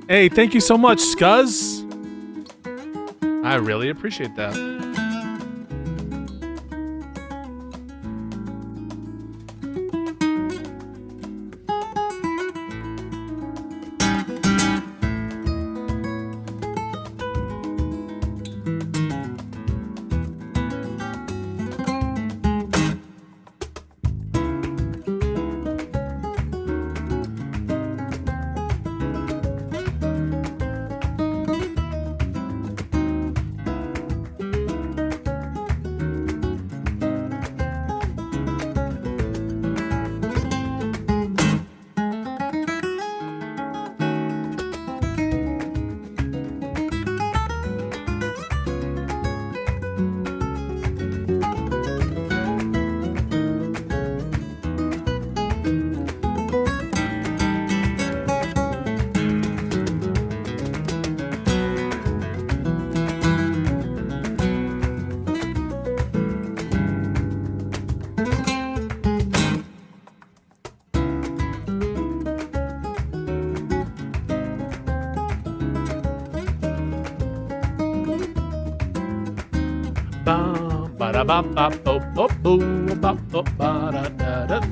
Hey, thank you so much, Scuzz. I really appreciate that.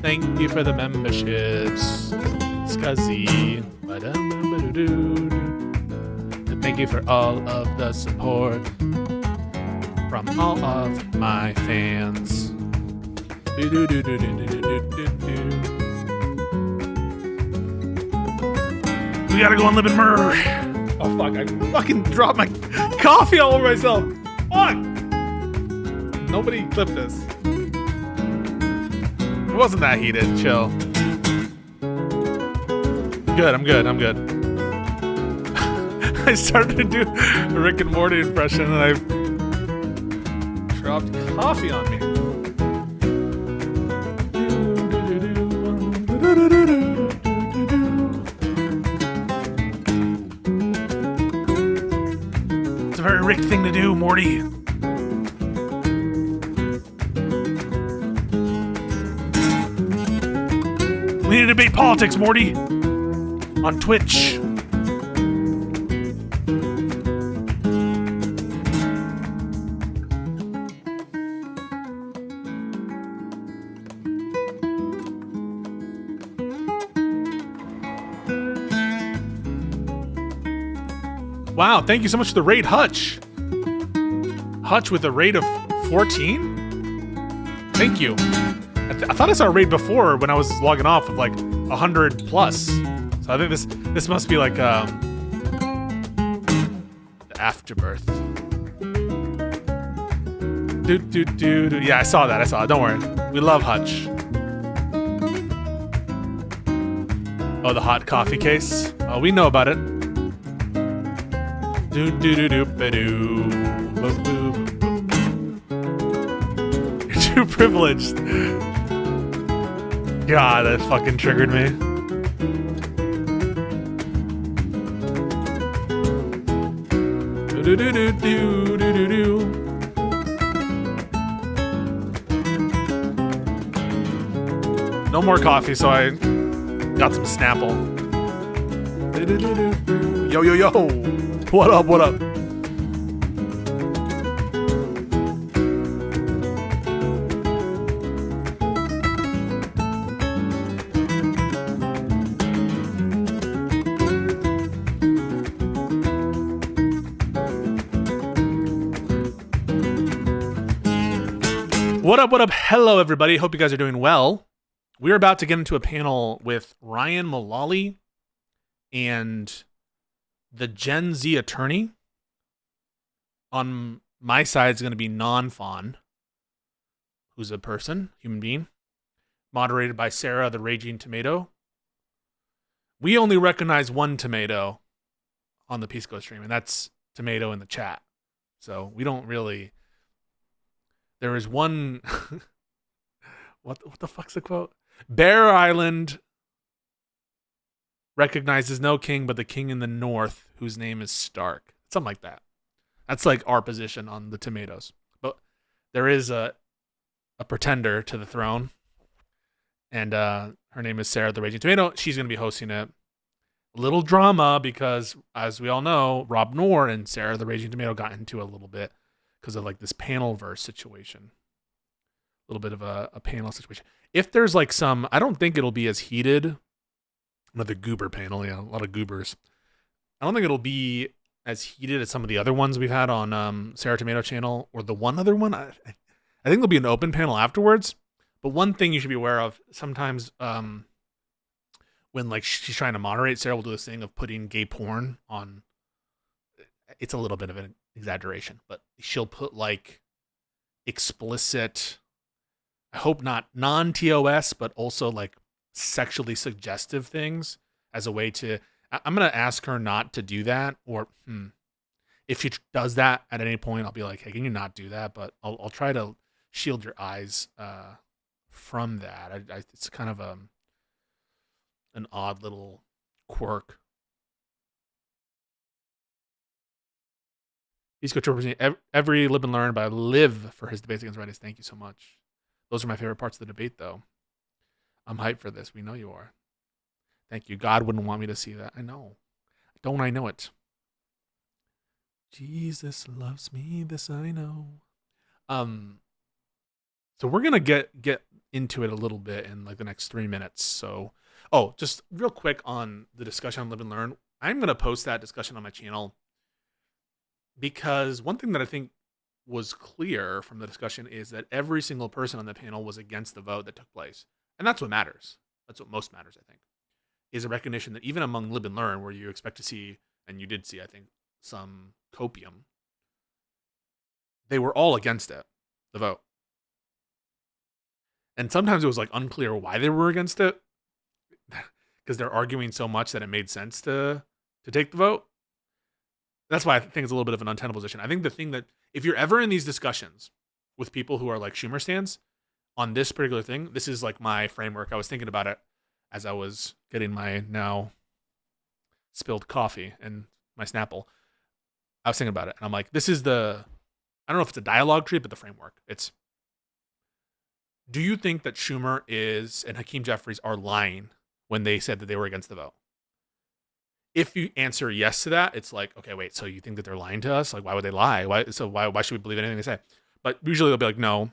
Thank you for the memberships, Scuzzy. And thank you for all of the support from all of my fans. We gotta go and live in Murr. Oh fuck, I fucking dropped my coffee all over myself. Fuck! Nobody clip this. It wasn't that heated. Chill. Good, I'm good. I started to do a Rick and Morty impression and I dropped coffee on me. It's a very Rick thing to do, Morty. We need to debate politics, Morty. On Twitch. Wow, thank you so much for the raid, Hutch. Hutch with a rate of 14? Thank you. I thought I saw a raid before when I was logging off with like 100 plus. So I think this must be like the afterbirth. Yeah, I saw that. Don't worry. We love Hutch. Oh, the hot coffee case. Oh, we know about it. You're too privileged. God, that fucking triggered me. No more coffee, so I got some Snapple. Yo, yo, yo. What up, what up? What up, what up? Hello, everybody. Hope you guys are doing well. We're about to get into a panel with Ryan Mullally and the Gen Z attorney. On my side is going to be Non-Fawn, who's a person, human being, moderated by Sarah, the Raging Tomato. We only recognize one tomato on the Pisco stream, and that's Tomato in the chat. So we don't really... There is one... what the fuck's the quote? Bear Island recognizes no king but the king in the north, whose name is Stark. Something like that. That's like our position on the tomatoes. But there is a pretender to the throne, and her name is Sarah the Raging Tomato. She's going to be hosting it. a little drama because, as we all know, Rob Noor and Sarah the Raging Tomato got into a little bit because of like this panel verse situation. A little bit of a panel situation. If there's like some, I don't think it'll be as heated. Another goober panel, yeah, a lot of goobers. I don't think it'll be as heated as some of the other ones we've had on Sarah Tomato channel or the one other one. I think there'll be an open panel afterwards. But one thing you should be aware of, sometimes when like she's trying to moderate, Sarah will do this thing of putting gay porn on. It's a little bit of an exaggeration, but she'll put like explicit, I hope not non-TOS, but also like sexually suggestive things as a way to. I'm gonna ask her not to do that, or if she does that at any point, I'll be like, hey, can you not do that? But I'll try to shield your eyes from that. It's kind of an odd little quirk. Pisco representing every live and learn, but I live for his debates against Redis. Thank you so much. Those are my favorite parts of the debate, though. I'm hyped for this. We know you are. Thank you. God wouldn't want me to see that. I know. Don't I know it? Jesus loves me. This I know. So we're gonna get into it a little bit in like the next 3 minutes. So, just real quick on the discussion on Live and Learn. I'm gonna post that discussion on my channel because one thing that I think was clear from the discussion is that every single person on the panel was against the vote that took place, and that's what matters. That's what most matters, I think, is a recognition that even among Live and Learn, where you expect to see, and you did see, I think, some copium, they were all against it, the vote. And sometimes it was like unclear why they were against it because they're arguing so much that it made sense to take the vote. That's why I think it's a little bit of an untenable position. I think the thing that if you're ever in these discussions with people who are like Schumer stands on this particular thing, this is like my framework. I was thinking about it as I was getting my now spilled coffee and my Snapple. I was thinking about it, and I'm like, this is I don't know if it's a dialogue tree, but the framework. It's, do you think that Schumer and Hakeem Jeffries are lying when they said that they were against the vote? If you answer yes to that, it's like, okay, wait, so you think that they're lying to us? Like, why would they lie? Why should we believe anything they say? But usually they'll be like, no,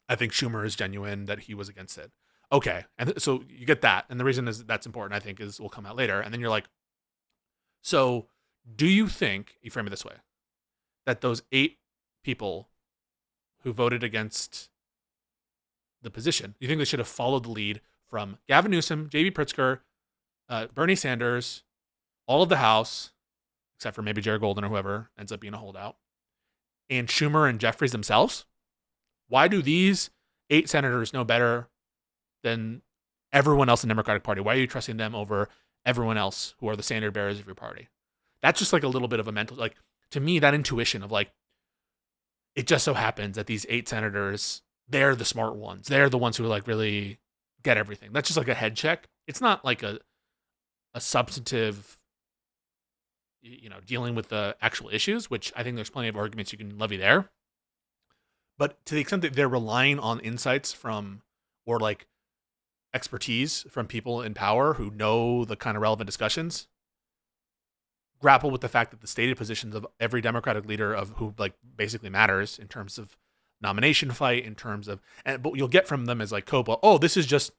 I think Schumer is genuine that he was against it. Okay, and so you get that, and the reason is that's important, I think, is will come out later. And then you're like, so do you think, you frame it this way, that those 8 people who voted against the position, you think they should have followed the lead from Gavin Newsom, J.B. Pritzker, Bernie Sanders, all of the House, except for maybe Jared Golden or whoever ends up being a holdout, and Schumer and Jeffries themselves? Why do these 8 senators know better than everyone else in the Democratic Party? Why are you trusting them over everyone else who are the standard bearers of your party? That's just like a little bit of a mental, like, to me, that intuition of like, it just so happens that these 8 senators, they're the smart ones. They're the ones who like really get everything. That's just like a head check. It's not like a substantive, dealing with the actual issues, which I think there's plenty of arguments you can levy there. But to the extent that they're relying on insights from, or like expertise from people in power who know the kind of relevant discussions, grapple with the fact that the stated positions of every Democratic leader of who like basically matters in terms of nomination fight, in terms of, but what you'll get from them is like COPA, this is just,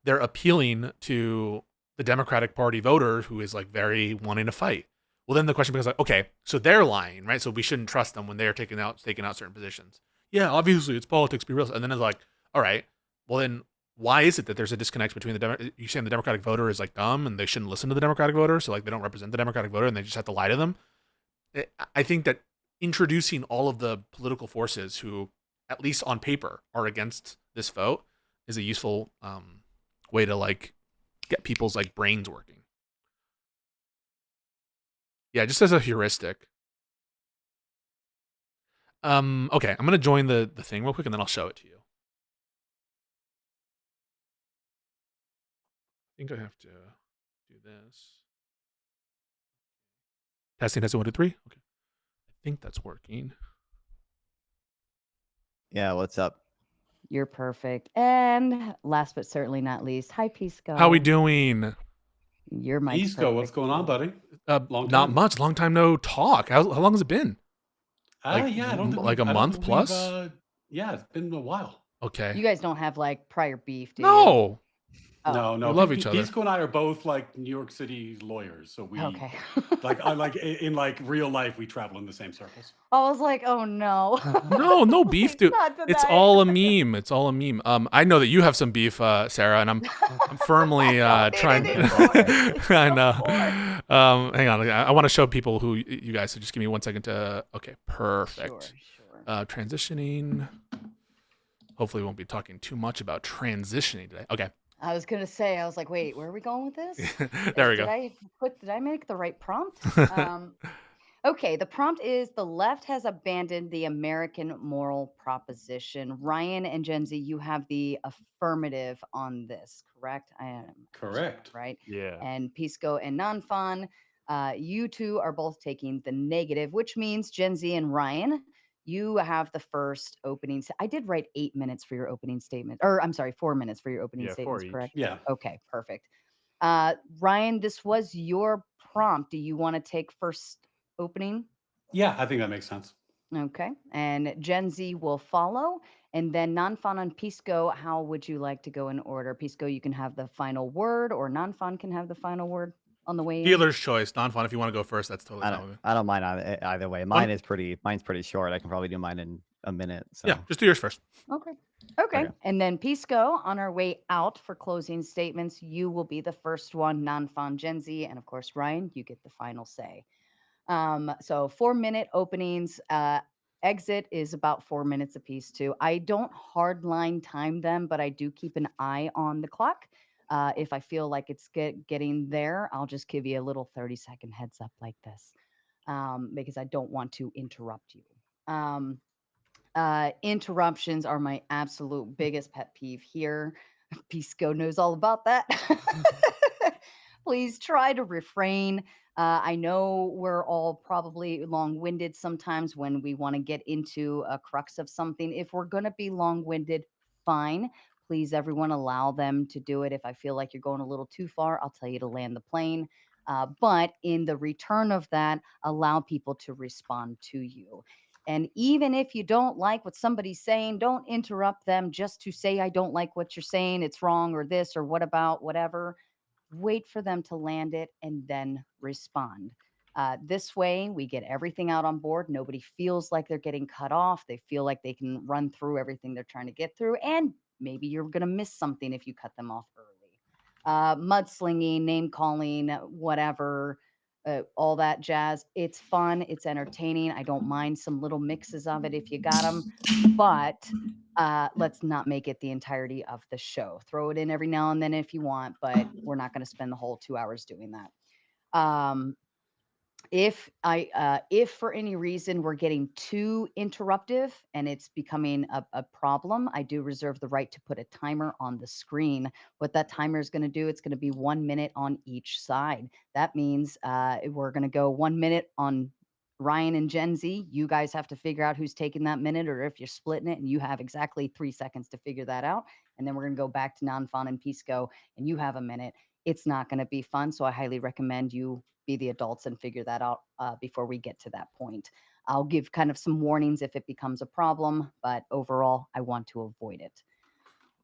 they're appealing to the Democratic Party voter who is like very wanting to fight. Well, then the question becomes like, okay, so they're lying, right? So we shouldn't trust them when they're taking out certain positions. Yeah, obviously it's politics, be real. And then it's like, all right, well then why is it that there's a disconnect between you saying the Democratic voter is like dumb and they shouldn't listen to the Democratic voter, so like they don't represent the Democratic voter and they just have to lie to them? I think that introducing all of the political forces who, at least on paper, are against this vote is a useful way to like get people's like brains working. Yeah, just as a heuristic. Okay, I'm gonna join the thing real quick and then I'll show it to you. I think I have to do this. Testing, 1, 2, 3. Okay. I think that's working. Yeah, what's up? You're perfect. And last but certainly not least, hi Pisco. How we doing? Your mic's Pisco, what's perfect. going on, buddy? Long Not time. much. Long time no talk. How long has it been? Yeah, I don't think Like a I don't month think we've plus? yeah, it's been a while. Okay. You guys don't have like prior beef, do you? No, Oh, No, we no, love each other. Pisco and I are both like New York City lawyers, so we okay. I like in like real life we travel in the same circles. I was like, oh no. No, no beef, Please dude. not It's tonight. all a meme. It's all a meme. I know that you have some beef, Sarah, and I'm firmly I don't trying. need any more. Please I no know. more. Hang on. I want to show people who you guys. So just give me 1 second to. Okay, perfect. Sure, sure. Transitioning. Hopefully, we won't be talking too much about transitioning today. Okay, I was gonna say, I was like, wait, where are we going with this? there we Did go. I make the right prompt? Okay, the prompt is the left has abandoned the American moral proposition. Ryan and Gen Z, you have the affirmative on this, correct? I am understanding that Correct. right. Yeah. And Pisco and Nanfan, you two are both taking the negative, which means Gen Z and Ryan, you have the first opening. I did write 8 minutes for your opening statement, or I'm sorry, 4 minutes for your opening Yeah, 4 statements, each. correct? Yeah. Okay, perfect. Ryan, this was your prompt. Do you want to take first opening? Yeah, I think that makes sense. Okay. And Gen Z will follow. And then Nanfan and Pisco, how would you like to go in order? Pisco, you can have the final word, or Nanfan can have the final word on the way in. Dealer's choice. Non-fun. If you want to go first, that's totally I fine don't with me. I don't mind either way. One. Mine's pretty short. I can probably do mine in a minute. Yeah, So just do yours first. Okay. Okay. okay. And then Pisco, on our way out for closing statements, you will be the first one, Nanfan Gen Z. And of course, Ryan, you get the final say. So 4 minute openings. Exit is about 4 minutes apiece too. I don't hardline time them, but I do keep an eye on the clock. If I feel like it's getting there, I'll just give you a little 30-second heads up like this, because I don't want to interrupt you. Um, Interruptions are my absolute biggest pet peeve here. Pisco knows all about that. Please try to refrain. I know we're all probably long winded sometimes when we want to get into a crux of something. If we're going to be long winded, fine. Please, everyone, allow them to do it. If I feel like you're going a little too far, I'll tell you to land the plane. But in the return of that, allow people to respond to you. And even if you don't like what somebody's saying, don't interrupt them just to say, I don't like what you're saying. It's wrong, or this, or what about, whatever. Wait for them to land it and then respond. This way, we get everything out on board. Nobody feels like they're getting cut off. They feel like they can run through everything they're trying to get through. And maybe you're going to miss something if you cut them off early. Mudslinging, name calling, whatever, all that jazz. It's fun. It's entertaining. I don't mind some little mixes of it if you got them. But let's not make it the entirety of the show. Throw it in every now and then if you want, but we're not going to spend the whole 2 hours doing that. Um, if for any reason we're getting too interruptive and it's becoming a problem, I do reserve the right to put a timer on the screen. What that timer is going to do, it's going to be 1 minute on each side. That means we're going to go 1 minute on Ryan and Gen Z. You guys have to figure out who's taking that minute, or if you're splitting it, and you have exactly 3 seconds to figure that out. And then we're going to go back to Nanfan and Pisco, and you have a minute. It's not going to be fun. So I highly recommend you be the adults and figure that out before we get to that point. I'll give kind of some warnings if it becomes a problem, but overall, I want to avoid it.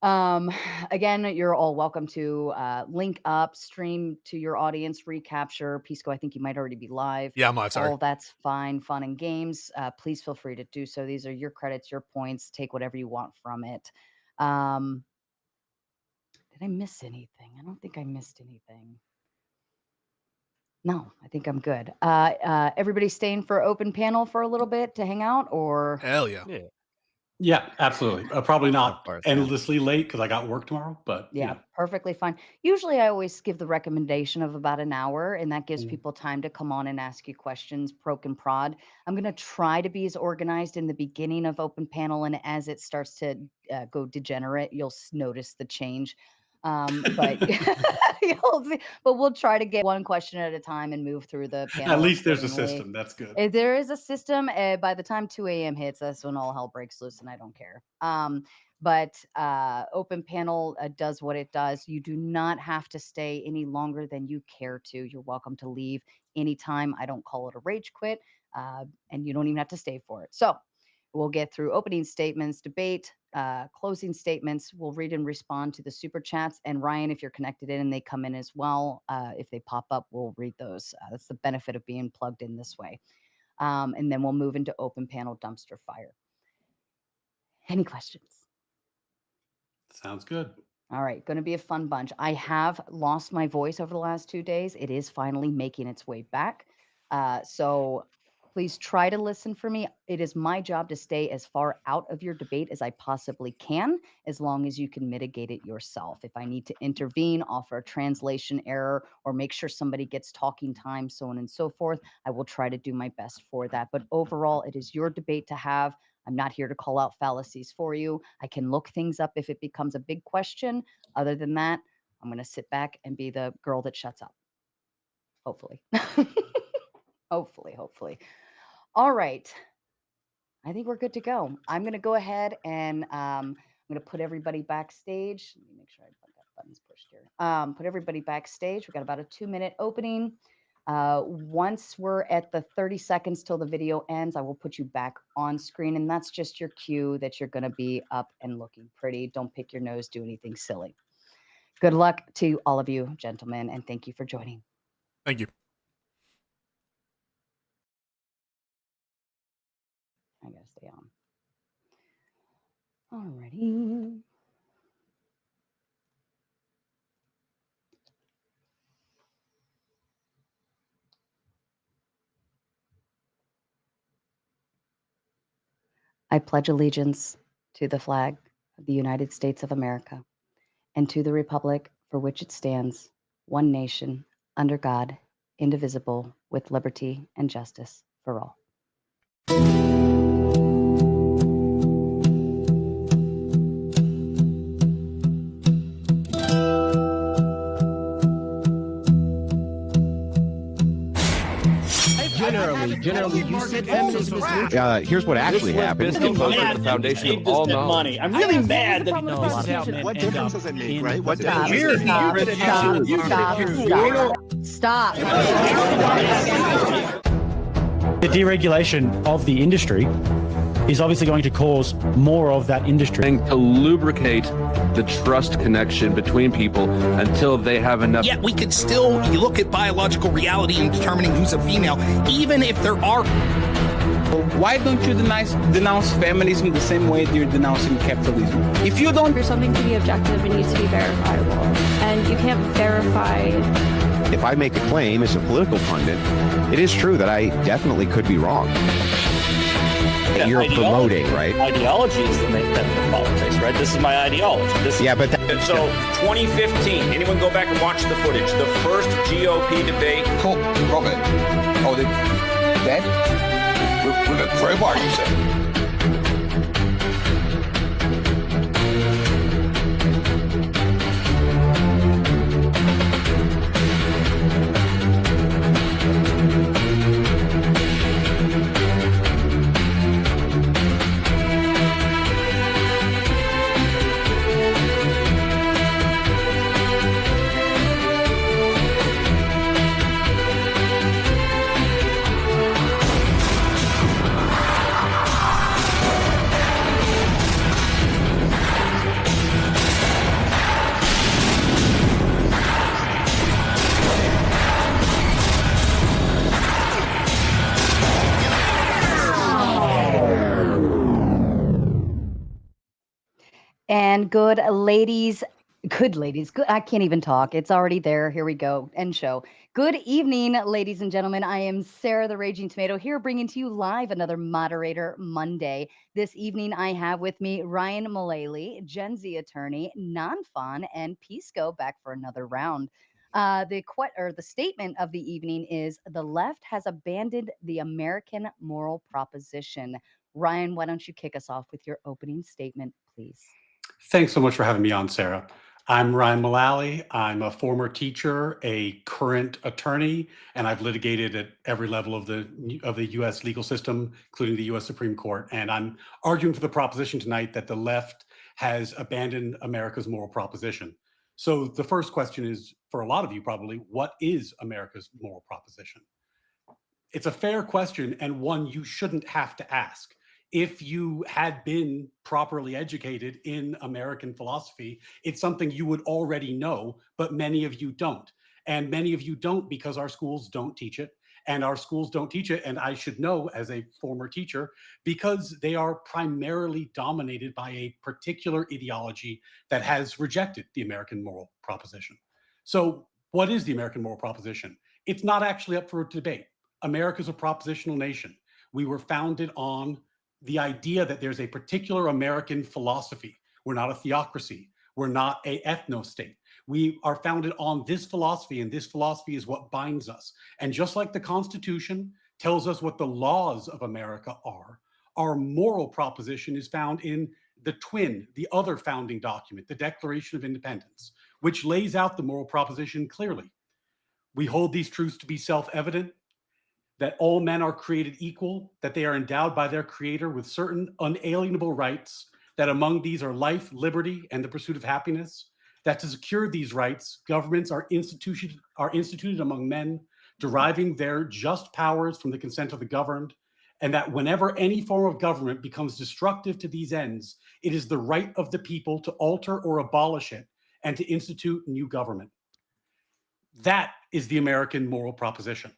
Um, Again, you're all welcome to link up, stream to your audience, recapture. Pisco, I think you might already be live. Yeah, I'm live. Sorry. All that's fine, fun and games. Please feel free to do so. These are your credits, your points. Take whatever you want from it. Um, did I miss anything? I don't think I missed anything. No, I think I'm good. Everybody staying for open panel for a little bit to hang out, or Hell yeah. Yeah. Yeah, absolutely. Probably Of not course. Yeah. endlessly late because I got work tomorrow, but yeah, perfectly fine. Usually, I always give the recommendation of about an hour, and that gives Mm. people time to come on and ask you questions, poke and prod. I'm going to try to be as organized in the beginning of open panel, and as it starts to go degenerate, you'll notice the change. But you'll see, but we'll try to get one question at a time and move through the At panel least there's a accordingly. system. That's good. There is a system. By the time 2 a.m. hits, that's when all hell breaks loose, and I don't care. But open panel does what it does. You do not have to stay any longer than you care to. You're welcome to leave anytime. I don't call it a rage quit, and you don't even have to stay for it. So we'll get through opening statements, debate, closing statements. We'll read and respond to the super chats. And Ryan, if you're connected in and they come in as well, if they pop up, we'll read those. That's the benefit of being plugged in this way. And then we'll move into open panel dumpster fire. Any questions? Sounds good. All right, going to be a fun bunch. I have lost my voice over the last 2 days. It is finally making its way back. So please try to listen for me. It is my job to stay as far out of your debate as I possibly can, as long as you can mitigate it yourself. If I need to intervene, offer a translation error, or make sure somebody gets talking time, so on and so forth, I will try to do my best for that. But overall, it is your debate to have. I'm not here to call out fallacies for you. I can look things up if it becomes a big question. Other than that, I'm going to sit back and be the girl that shuts up. Hopefully. Hopefully. All right. I think we're good to go. I'm going to go ahead and I'm going to put everybody backstage. Let me make sure I've got buttons pushed here. Put everybody backstage. We've got about a 2-minute opening. Once we're at the 30 seconds till the video ends, I will put you back on screen. And that's just your cue that you're going to be up and looking pretty. Don't pick your nose, do anything silly. Good luck to all of you, gentlemen, and thank you for joining. Thank you. I got to stay on. Alrighty. I pledge allegiance to the flag of the United States of America and to the republic for which it stands, one nation, under God, indivisible, with liberty and justice for all. Generally, you said feminism is neutral. Here's what actually happened. The foundation of all knowledge. Money. I'm really mad that what difference does it make, right? What Stop. Stop. The deregulation of the industry is obviously going to cause more of that industry. And to lubricate the trust connection between people until they have enough. Yet we could still look at biological reality in determining who's a female, even if there are. Why don't you denounce feminism the same way you're denouncing capitalism? If you don't... For something to be objective, it needs to be verifiable. And you can't verify... If I make a claim as a political pundit, it is true that I definitely could be wrong. Yeah, you're promoting, right? Ideology is the main thing of politics, right? This is my ideology. Yeah, but... So, 2015, anyone go back and watch the footage? The first GOP debate... Cool, Robert. Oh, that? With a crowbar, you said? And good ladies, I can't even talk. It's already there. Here we go. End show. Good evening, ladies and gentlemen. I am Sarah the Raging Tomato here bringing to you live another Moderator Monday. This evening I have with me Ryan Mullally, Gen Z attorney, Non-Fon, and Pisco back for another round. The statement of the evening is the left has abandoned the American moral proposition. Ryan, why don't you kick us off with your opening statement, please? Thanks so much for having me on, Sarah. I'm Ryan Mullally. I'm a former teacher, a current attorney, and I've litigated at every level of the U.S. legal system, including the U.S. Supreme Court. And I'm arguing for the proposition tonight that the left has abandoned America's moral proposition. So the first question is, for a lot of you probably, what is America's moral proposition? It's a fair question and one you shouldn't have to ask. If you had been properly educated in American philosophy, it's something you would already know, but many of you don't. And many of you don't because our schools don't teach it. And our schools don't teach it, and I should know as a former teacher, because they are primarily dominated by a particular ideology that has rejected the American moral proposition. So, what is the American moral proposition? It's not actually up for debate. America's a propositional nation. We were founded on the idea that there's a particular American philosophy. We're not a theocracy. We're not a ethno-state. We are founded on this philosophy, and this philosophy is what binds us. And just like the Constitution tells us what the laws of America are, our moral proposition is found in the other founding document, the Declaration of Independence, which lays out the moral proposition clearly. We hold these truths to be self-evident, that all men are created equal, that they are endowed by their creator with certain unalienable rights, that among these are life, liberty, and the pursuit of happiness, that to secure these rights, governments are instituted among men, deriving their just powers from the consent of the governed, and that whenever any form of government becomes destructive to these ends, it is the right of the people to alter or abolish it and to institute new government. That is the American moral proposition.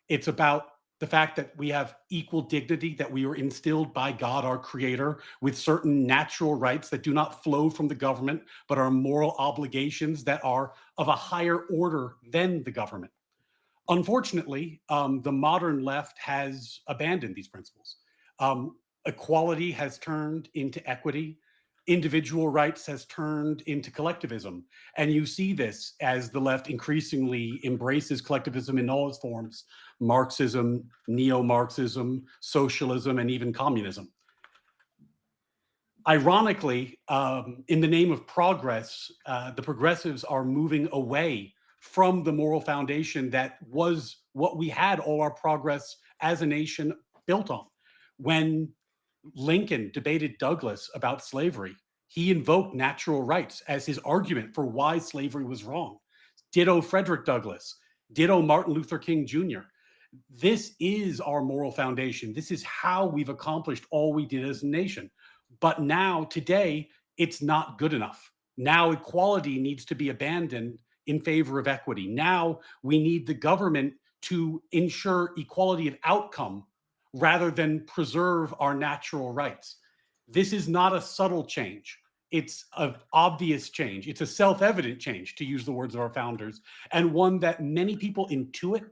It's about the fact that we have equal dignity, that we were instilled by God, our creator, with certain natural rights that do not flow from the government, but are moral obligations that are of a higher order than the government. Unfortunately, the modern left has abandoned these principles. Equality has turned into equity. Individual rights has turned into collectivism. And you see this as the left increasingly embraces collectivism in all its forms: Marxism, neo-Marxism, socialism, and even communism. Ironically, in the name of progress, the progressives are moving away from the moral foundation that was what we had all our progress as a nation built on. When Lincoln debated Douglas about slavery, he invoked natural rights as his argument for why slavery was wrong. Ditto Frederick Douglass, ditto Martin Luther King Jr. This is our moral foundation. This is how we've accomplished all we did as a nation. But now, today, it's not good enough. Now equality needs to be abandoned in favor of equity. Now we need the government to ensure equality of outcome rather than preserve our natural rights. This is not a subtle change. It's an obvious change. It's a self-evident change, to use the words of our founders, and one that many people intuit.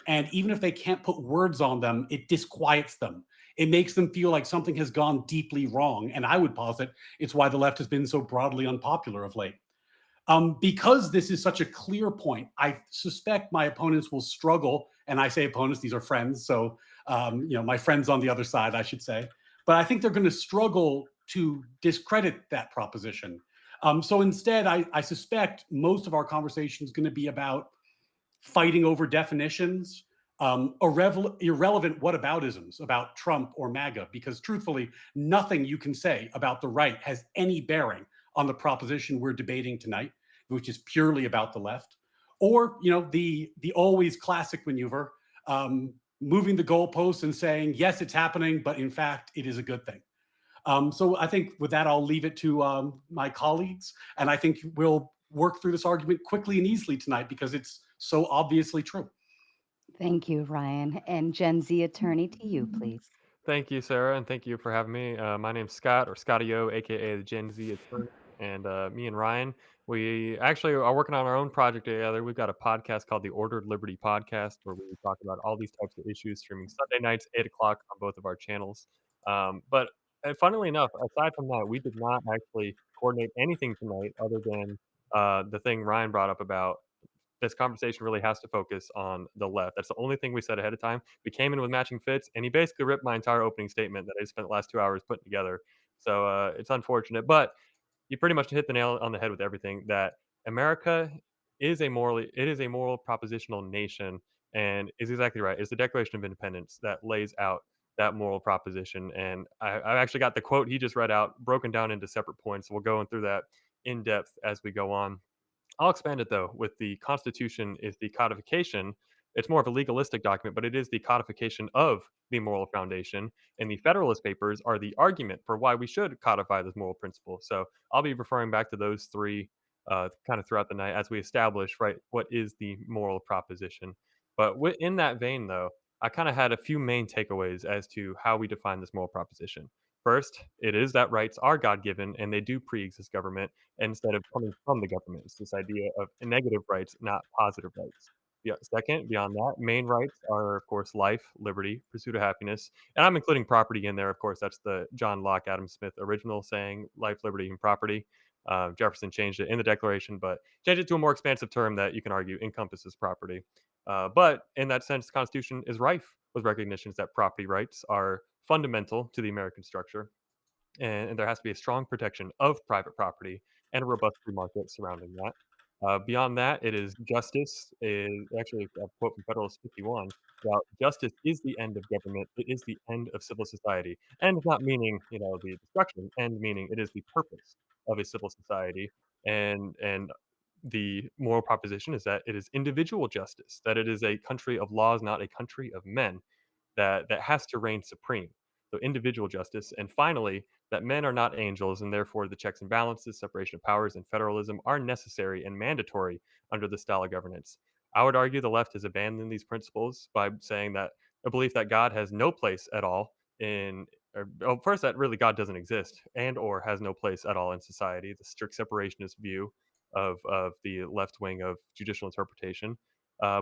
And even if they can't put words on them, it disquiets them. It makes them feel like something has gone deeply wrong. And I would posit it's why the left has been so broadly unpopular of late. Because this is such a clear point, I suspect my opponents will struggle. And I say opponents, these are friends. So, my friends on the other side, I should say. But I think they're going to struggle to discredit that proposition. So instead, I suspect most of our conversation is going to be about fighting over definitions, irrelevant whataboutisms about Trump or MAGA, because truthfully, nothing you can say about the right has any bearing on the proposition we're debating tonight, which is purely about the left. Or, the always classic maneuver, moving the goalposts and saying, yes, it's happening, but in fact, it is a good thing. So I think with that, I'll leave it to my colleagues. And I think we'll work through this argument quickly and easily tonight because it's so obviously true. Thank you, Ryan. And Gen Z attorney, to you, please. Thank you, Sarah, and thank you for having me. My name's Scott, or Scotty O, aka the Gen Z attorney, and me and Ryan, we actually are working on our own project together. We've got a podcast called the Ordered Liberty Podcast, where we talk about all these types of issues, streaming Sunday nights, 8 o'clock on both of our channels. But funnily enough, aside from that, we did not actually coordinate anything tonight other than the thing Ryan brought up about this conversation really has to focus on the left. That's the only thing we said ahead of time. We came in with matching fits, and he basically ripped my entire opening statement that I spent the last 2 hours putting together. So it's unfortunate, but you pretty much hit the nail on the head with everything. That America is a moral propositional nation, and is exactly right. It's the Declaration of Independence that lays out that moral proposition. And I actually got the quote he just read out broken down into separate points. We'll go through that in depth as we go on. I'll expand it though. With the Constitution is the codification. It's more of a legalistic document, but it is the codification of the moral foundation. And the Federalist Papers are the argument for why we should codify this moral principle. So I'll be referring back to those three kind of throughout the night as we establish, right, what is the moral proposition. But in that vein, though, I kind of had a few main takeaways as to how we define this moral proposition. First, it is that rights are God given and they do pre exist government instead of coming from the government. It's this idea of negative rights, not positive rights. Yeah. Second, beyond that, main rights are, of course, life, liberty, pursuit of happiness. And I'm including property in there. Of course, that's the John Locke, Adam Smith original saying life, liberty, and property. Jefferson changed it in the Declaration, but changed it to a more expansive term that you can argue encompasses property. But in that sense, the Constitution is rife with recognitions that property rights are fundamental to the American structure, and there has to be a strong protection of private property and a robust free market surrounding that. Beyond that, it is justice. Is actually a quote from Federalist 51 about justice is the end of government. It is the end of civil society. End not meaning the destruction. End meaning it is the purpose of a civil society. And the moral proposition is that it is individual justice. That it is a country of laws, not a country of men. That has to reign supreme. So individual justice, and finally, that men are not angels, and therefore the checks and balances, separation of powers, and federalism are necessary and mandatory under this style of governance. I would argue the left has abandoned these principles by saying that a belief that God has no place at all first, that really God doesn't exist and or has no place at all in society, the strict separationist view of the left wing of judicial interpretation.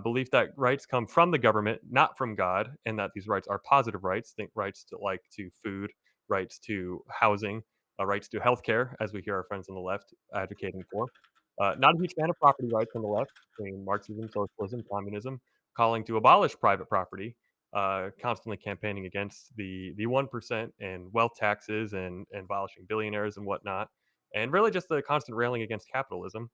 Belief that rights come from the government, not from God, and that these rights are positive rights. Think rights to food, rights to housing, rights to healthcare, as we hear our friends on the left advocating for. Not a huge fan of property rights on the left, between Marxism, socialism, communism, calling to abolish private property, constantly campaigning against the 1% and wealth taxes and abolishing billionaires and whatnot, and really just the constant railing against capitalism.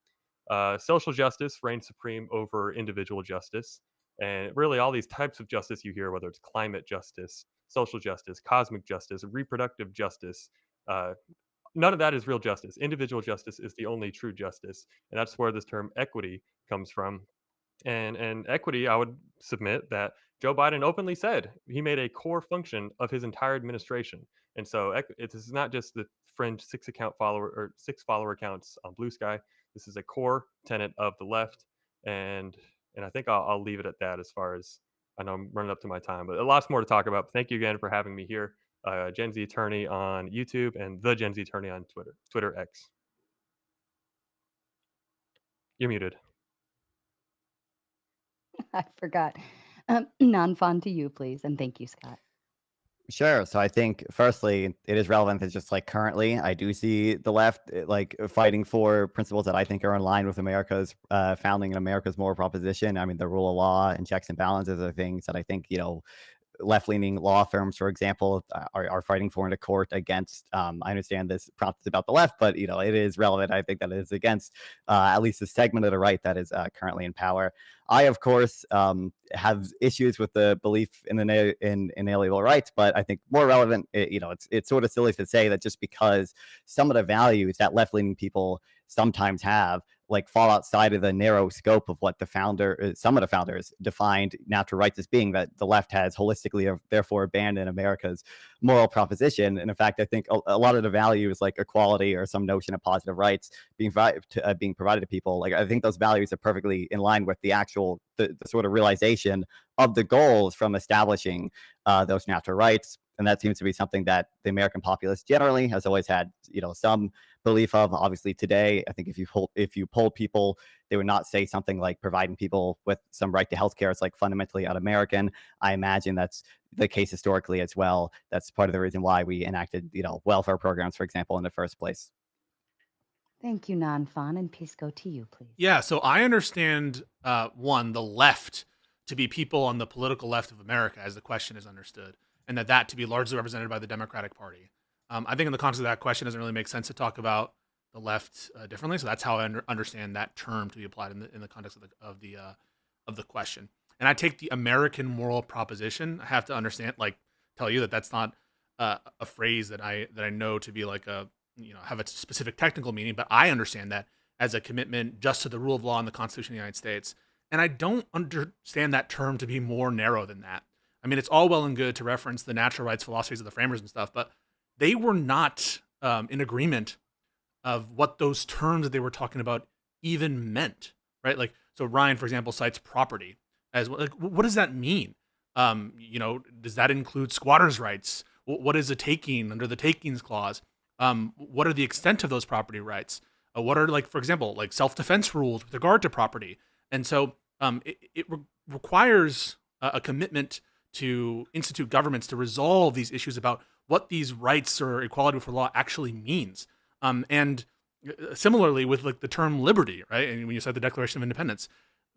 Social justice reigns supreme over individual justice. And really, all these types of justice you hear, whether it's climate justice, social justice, cosmic justice, reproductive justice, none of that is real justice. Individual justice is the only true justice. And that's where this term equity comes from. And equity, I would submit that Joe Biden openly said he made a core function of his entire administration. And so it is not just the fringe six follower accounts on Blue Sky. This is a core tenet of the left, and I think I'll leave it at that. As far as I know, I'm running up to my time, but lots more to talk about. Thank you again for having me here, Gen Z Attorney on YouTube and the Gen Z Attorney on Twitter X. You're muted. I forgot. Non-fun to you, please, and thank you, Scott. Sure. So I think, firstly, it is relevant that just like currently, I do see the left like fighting for principles that I think are in line with America's founding and America's moral proposition. I mean, the rule of law and checks and balances are things that I think, left-leaning law firms, for example, are fighting for in a court against. I understand this prompt is about the left, but it is relevant. I think that it is against at least a segment of the right that is currently in power. I, of course, have issues with the belief in inalienable rights, but I think more relevant, it's sort of silly to say that just because some of the values that left-leaning people sometimes have like fall outside of the narrow scope of what some of the founders defined natural rights as being, that the left has holistically therefore abandoned America's moral proposition. And in fact, I think a lot of the values like equality or some notion of positive rights being provided to people, like I think those values are perfectly in line with the actual the sort of realization of the goals from establishing those natural rights. And that seems to be something that the American populace generally has always had, some belief of. Obviously, today, I think if you polled people, they would not say something like providing people with some right to healthcare is like fundamentally un-American. I imagine that's the case historically as well. That's part of the reason why we enacted, welfare programs, for example, in the first place. Thank you, Non-Fan, and Pisco, to you, please. Yeah, so I understand, the left to be people on the political left of America, as the question is understood, and that to be largely represented by the Democratic Party. I think in the context of that question, it doesn't really make sense to talk about the left differently. So that's how I understand that term to be applied in the context of the question. And I take the American moral proposition. I have to understand, like, tell you that that's not a phrase that I know to be like have a specific technical meaning, but I understand that as a commitment just to the rule of law and the Constitution of the United States. And I don't understand that term to be more narrow than that. I mean, it's all well and good to reference the natural rights philosophies of the framers and stuff, but they were not in agreement of what those terms that they were talking about even meant, right? Like, so Ryan, for example, cites property as well. Like, what does that mean? Does that include squatters' rights? What is a taking under the takings clause? What are the extent of those property rights? What are, like, for example, like self-defense rules with regard to property? And so it requires a commitment to institute governments to resolve these issues about what these rights or equality before law actually means. And similarly with like the term liberty, right? And when you said the Declaration of Independence,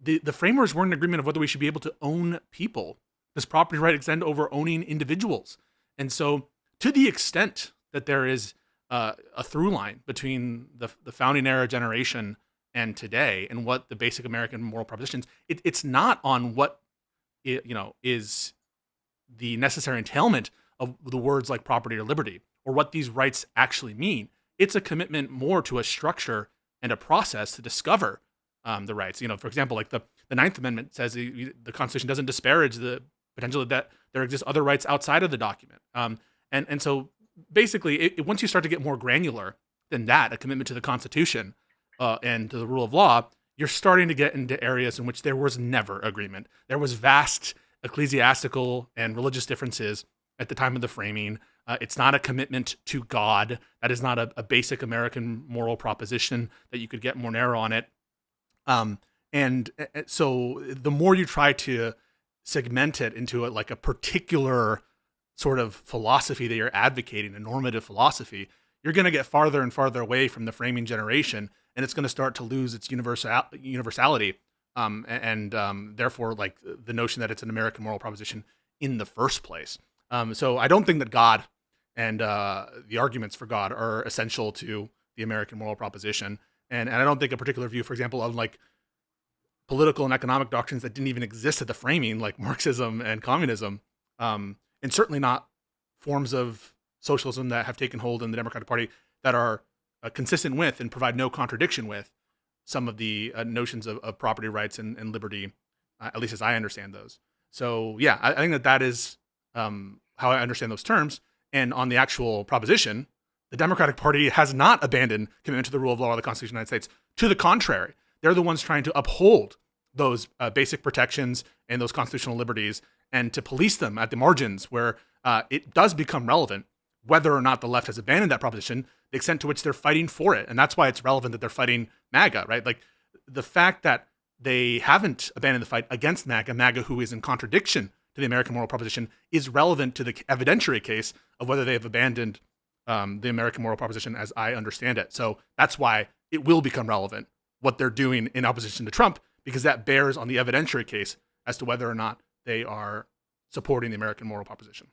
the framers weren't in agreement of whether we should be able to own people. Does property right extend over owning individuals? And so to the extent that there is a through line between the founding era generation and today and what the basic American moral propositions, it's not on what is the necessary entailment of the words like property or liberty or what these rights actually mean. It's a commitment more to a structure and a process to discover the rights. For example, like the Ninth Amendment says the Constitution doesn't disparage the potential that there exist other rights outside of the document. And so basically, once you start to get more granular than that, a commitment to the Constitution and to the rule of law, you're starting to get into areas in which there was never agreement. There was vast ecclesiastical and religious differences at the time of the framing. It's not a commitment to God. That is not a basic American moral proposition that you could get more narrow on it. And so the more you try to segment it into like a particular sort of philosophy that you're advocating, a normative philosophy, you're going to get farther and farther away from the framing generation, and it's going to start to lose its universality, and therefore, like the notion that it's an American moral proposition in the first place. So I don't think that God and the arguments for God are essential to the American moral proposition, and I don't think a particular view, for example, of like political and economic doctrines that didn't even exist at the framing, like Marxism and communism, and certainly not forms of socialism that have taken hold in the Democratic Party that are consistent with and provide no contradiction with some of the notions of property rights and liberty, at least as I understand those. So yeah, I think that is how I understand those terms. And on the actual proposition, the Democratic Party has not abandoned commitment to the rule of law or the Constitution of the United States. To the contrary, they're the ones trying to uphold those basic protections and those constitutional liberties and to police them at the margins where it does become relevant whether or not the left has abandoned that proposition, the extent to which they're fighting for it. And that's why it's relevant that they're fighting MAGA, right? Like the fact that they haven't abandoned the fight against MAGA who is in contradiction to the American moral proposition, is relevant to the evidentiary case of whether they have abandoned the American moral proposition as I understand it. So that's why it will become relevant what they're doing in opposition to Trump, because that bears on the evidentiary case as to whether or not they are supporting the American moral proposition.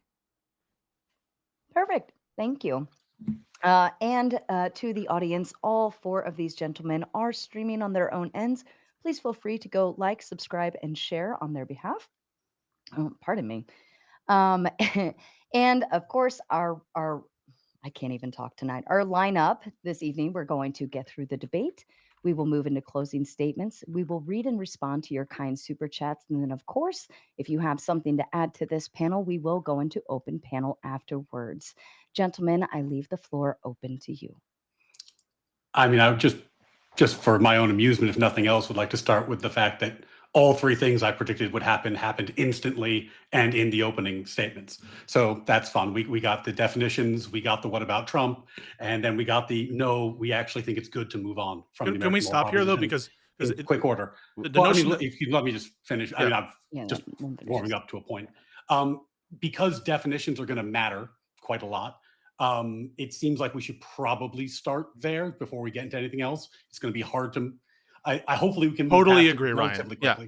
Perfect. Thank you. And to the audience, all four of these gentlemen are streaming on their own ends. Please feel free to go like, subscribe, and share on their behalf. Oh, pardon me. And of course, our I can't even talk tonight. Our lineup this evening, we're going to get through the debate. We will move into closing statements. We will read and respond to your kind super chats. And then, of course, if you have something to add to this panel, we will go into open panel afterwards. Gentlemen, I leave the floor open to you. I mean, I would just for my own amusement, if nothing else, would like to start with the fact that all three things I predicted would happen happened instantly and in the opening statements. So that's fun. We got the definitions, we got the what about Trump, and then we got the no, we actually think it's good to move on from the Can we stop here though? Because quick order. If you let me just finish. Yeah. I mean, I'm just warming up to a point. Because definitions are going to matter quite a lot. It seems like we should probably start there before we get into anything else. It's going to be hard to. I hopefully we can totally agree, Ryan. Yeah,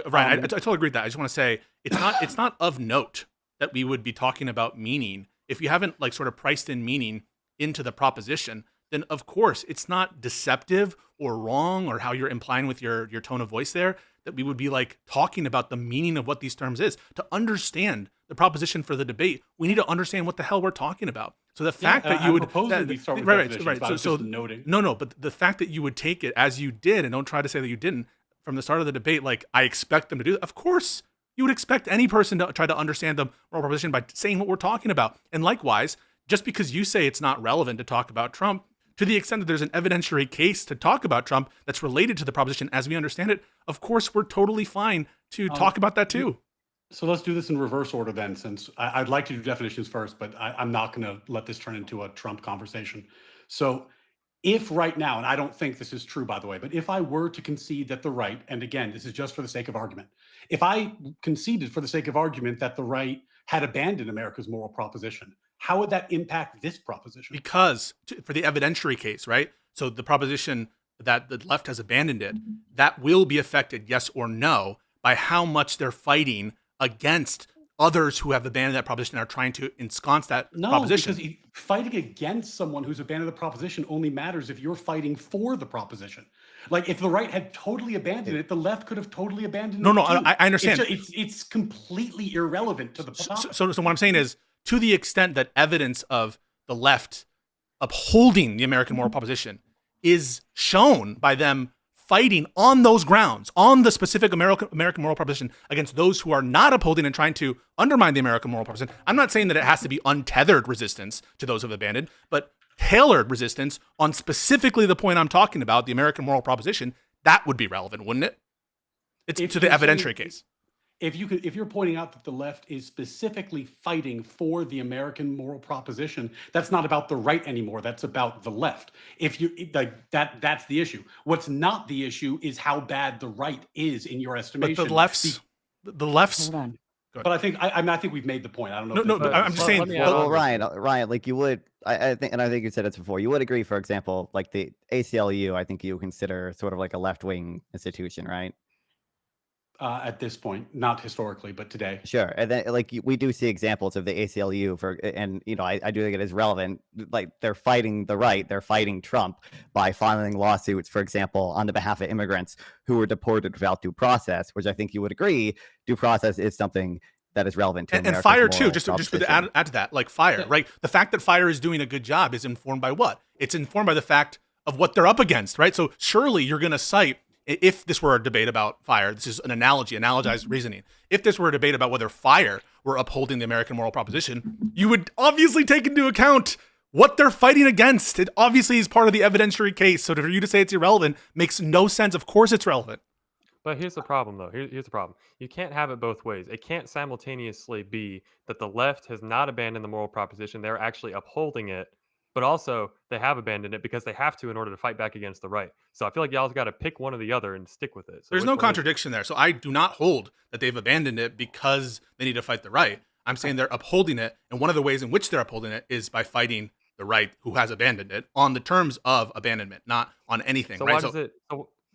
Ryan, I totally agree with that. I just want to say it's not of note that we would be talking about meaning if you haven't like sort of priced in meaning into the proposition. Then of course it's not deceptive or wrong or how you're implying with your tone of voice there that we would be like talking about the meaning of what these terms is. To understand the proposition for the debate, we need to understand what the hell we're talking about. So the fact that you I'm would proposing we start with right, definitions, right, but I was so just noting. no, but the fact that you would take it as you did, and don't try to say that you didn't from the start of the debate, like I expect them to do that. Of course, you would expect any person to try to understand the moral proposition by saying what we're talking about. And likewise, just because you say it's not relevant to talk about Trump, to the extent that there's an evidentiary case to talk about Trump that's related to the proposition as we understand it, of course, we're totally fine to talk about that too. So let's do this in reverse order then, since I'd like to do definitions first, but I'm not going to let this turn into a Trump conversation. So if right now, and I don't think this is true, by the way, but if I were to concede that the right, and again, this is just for the sake of argument, if I conceded for the sake of argument that the right had abandoned America's moral proposition, how would that impact this proposition? Because for the evidentiary case, right? So the proposition that the left has abandoned it, that will be affected, yes or no, by how much they're fighting against others who have abandoned that proposition and are trying to ensconce that proposition. Because fighting against someone who's abandoned the proposition only matters if you're fighting for the proposition. Like if the right had totally abandoned it, the left could have totally abandoned it. No, too. I understand. It's completely irrelevant to the topic. So what I'm saying is, to the extent that evidence of the left upholding the American moral proposition is shown by them fighting on those grounds, on the specific American moral proposition against those who are not upholding and trying to undermine the American moral proposition. I'm not saying that it has to be untethered resistance to those who have abandoned, but tailored resistance on specifically the point I'm talking about, the American moral proposition, that would be relevant, wouldn't it? It's to the evidentiary case. If you're pointing out that the left is specifically fighting for the American moral proposition, that's not about the right anymore. That's about the left. If you like that's the issue. What's not the issue is how bad the right is in your estimation. But the left's. Hold on. But I think we've made the point. I don't know. No, but I'm just saying. Well, Ryan, like you would, I think, and I think you said this before. You would agree, for example, like the ACLU. I think you consider sort of like a left-wing institution, right? At this point, not historically, but today. Sure, and then like we do see examples of the ACLU and I do think it is relevant. Like they're fighting the right, they're fighting Trump by filing lawsuits, for example, on the behalf of immigrants who were deported without due process, which I think you would agree, due process is something that is relevant to and FIRE too. Just to add to that, like FIRE, right? The fact that FIRE is doing a good job is informed by what? It's informed by the fact of what they're up against, right? So surely you're going to cite. If this were a debate about FIRE, this is an analogized reasoning. If this were a debate about whether FIRE were upholding the American moral proposition, you would obviously take into account what they're fighting against. It obviously is part of the evidentiary case. So for you to say it's irrelevant makes no sense. Of course it's relevant. But here's the problem, though. Here's the problem. You can't have it both ways. It can't simultaneously be that the left has not abandoned the moral proposition. They're actually upholding it. But also, they have abandoned it because they have to in order to fight back against the right. So I feel like y'all's got to pick one or the other and stick with it. So there's no contradiction there. So I do not hold that they've abandoned it because they need to fight the right. I'm saying they're upholding it. And one of the ways in which they're upholding it is by fighting the right who has abandoned it on the terms of abandonment, not on anything. So right?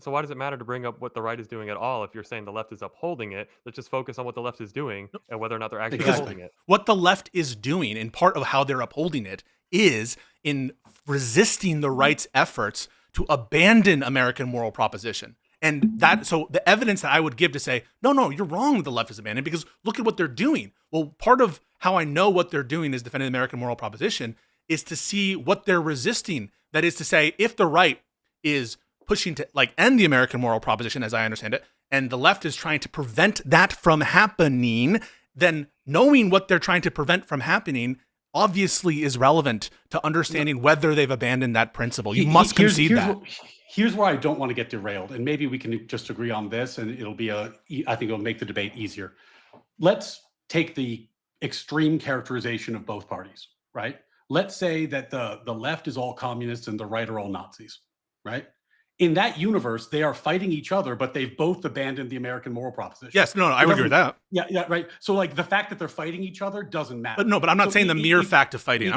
Why does it matter to bring up what the right is doing at all if you're saying the left is upholding it? Let's just focus on what the left is doing and whether or not they're actually upholding it. What the left is doing, in part of how they're upholding it, is in resisting the right's efforts to abandon American moral proposition. And so the evidence that I would give to say, no, you're wrong, the left is abandoned, because look at what they're doing. Well, part of how I know what they're doing is defending the American moral proposition is to see what they're resisting. That is to say, if the right is pushing to end the American moral proposition, as I understand it, and the left is trying to prevent that from happening, then knowing what they're trying to prevent from happening obviously is relevant to understanding whether they've abandoned that principle. You must concede that. Here's where I don't want to get derailed, and maybe we can just agree on this, and I think it'll make the debate easier. Let's take the extreme characterization of both parties, right? Let's say that the left is all communists and the right are all Nazis, right? In that universe, they are fighting each other, but they've both abandoned the American moral proposition. Yes, no, I would agree with that. Yeah, right. So the fact that they're fighting each other doesn't matter. But I'm not saying the mere fact of fighting.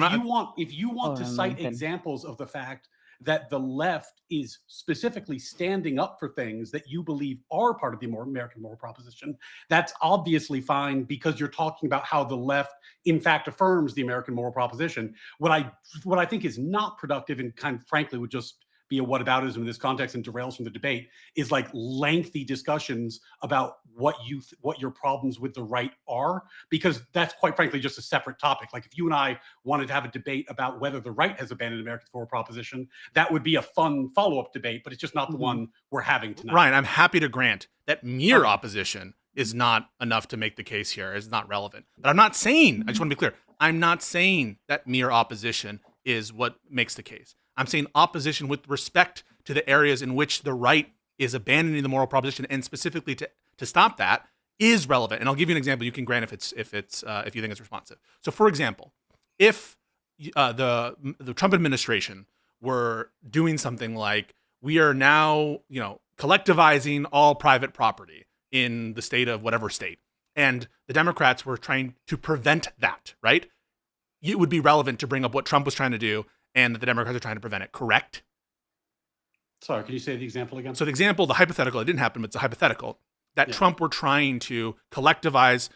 If you want to cite examples of the fact that the left is specifically standing up for things that you believe are part of the American moral proposition, that's obviously fine because you're talking about how the left, in fact, affirms the American moral proposition. What I think is not productive and kind of frankly would just be a whataboutism in this context and derails from the debate, is like lengthy discussions about what your problems with the right are, because that's quite frankly just a separate topic. Like if you and I wanted to have a debate about whether the right has abandoned America's moral proposition, that would be a fun follow-up debate, but it's just not the one we're having tonight. Ryan, I'm happy to grant that mere opposition is not enough to make the case here. It's not relevant. But I'm not saying, I just want to be clear, I'm not saying that mere opposition is what makes the case. I'm saying opposition with respect to the areas in which the right is abandoning the moral proposition, and specifically to stop that is relevant. And I'll give you an example. You can grant if you think it's responsive. So, for example, if the Trump administration were doing something like, we are now collectivizing all private property in the state of whatever state, and the Democrats were trying to prevent that, right? It would be relevant to bring up what Trump was trying to do and that the Democrats are trying to prevent it, correct? Sorry, can you say the example again? So the example, the hypothetical, it didn't happen, but it's a hypothetical, that Trump were trying to collectivize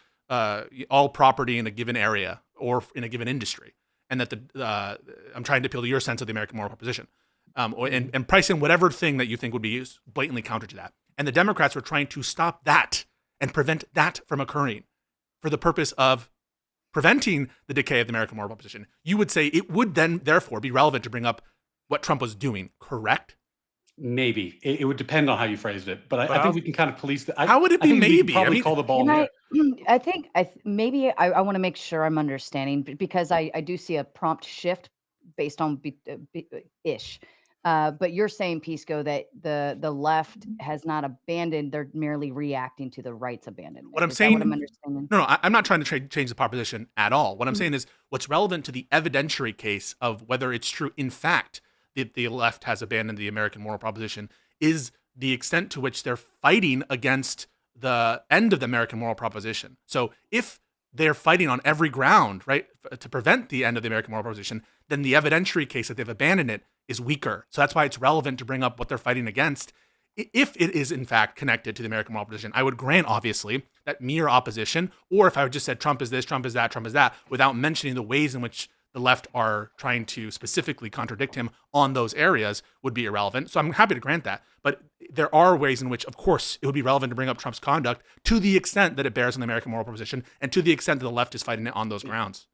all property in a given area or in a given industry, and that I'm trying to appeal to your sense of the American moral proposition, and price in whatever thing that you think would be blatantly counter to that. And the Democrats were trying to stop that and prevent that from occurring for the purpose of preventing the decay of the American moral proposition. You would say it would then therefore be relevant to bring up what Trump was doing, correct? Maybe. It would depend on how you phrased it, but I think we can kind of police that. How would it be maybe? Probably call the ball. I think maybe I want to make sure I'm understanding, because I do see a prompt shift based on ish. But you're saying, Pisco, that the left has not abandoned; they're merely reacting to the right's abandonment. What I'm saying, what I'm understanding? No, I'm not trying to change the proposition at all. What I'm saying is, what's relevant to the evidentiary case of whether it's true, in fact, that the left has abandoned the American moral proposition, is the extent to which they're fighting against the end of the American moral proposition. So if they're fighting on every ground, right, to prevent the end of the American moral proposition, then the evidentiary case that they've abandoned it is weaker. So that's why it's relevant to bring up what they're fighting against. If it is in fact connected to the American moral proposition, I would grant, obviously, that mere opposition, or if I just said Trump is this, Trump is that, Trump is that, without mentioning the ways in which the left are trying to specifically contradict him on those areas, would be irrelevant. So I'm happy to grant that. But there are ways in which, of course, it would be relevant to bring up Trump's conduct to the extent that it bears on the American moral proposition and to the extent that the left is fighting it on those grounds.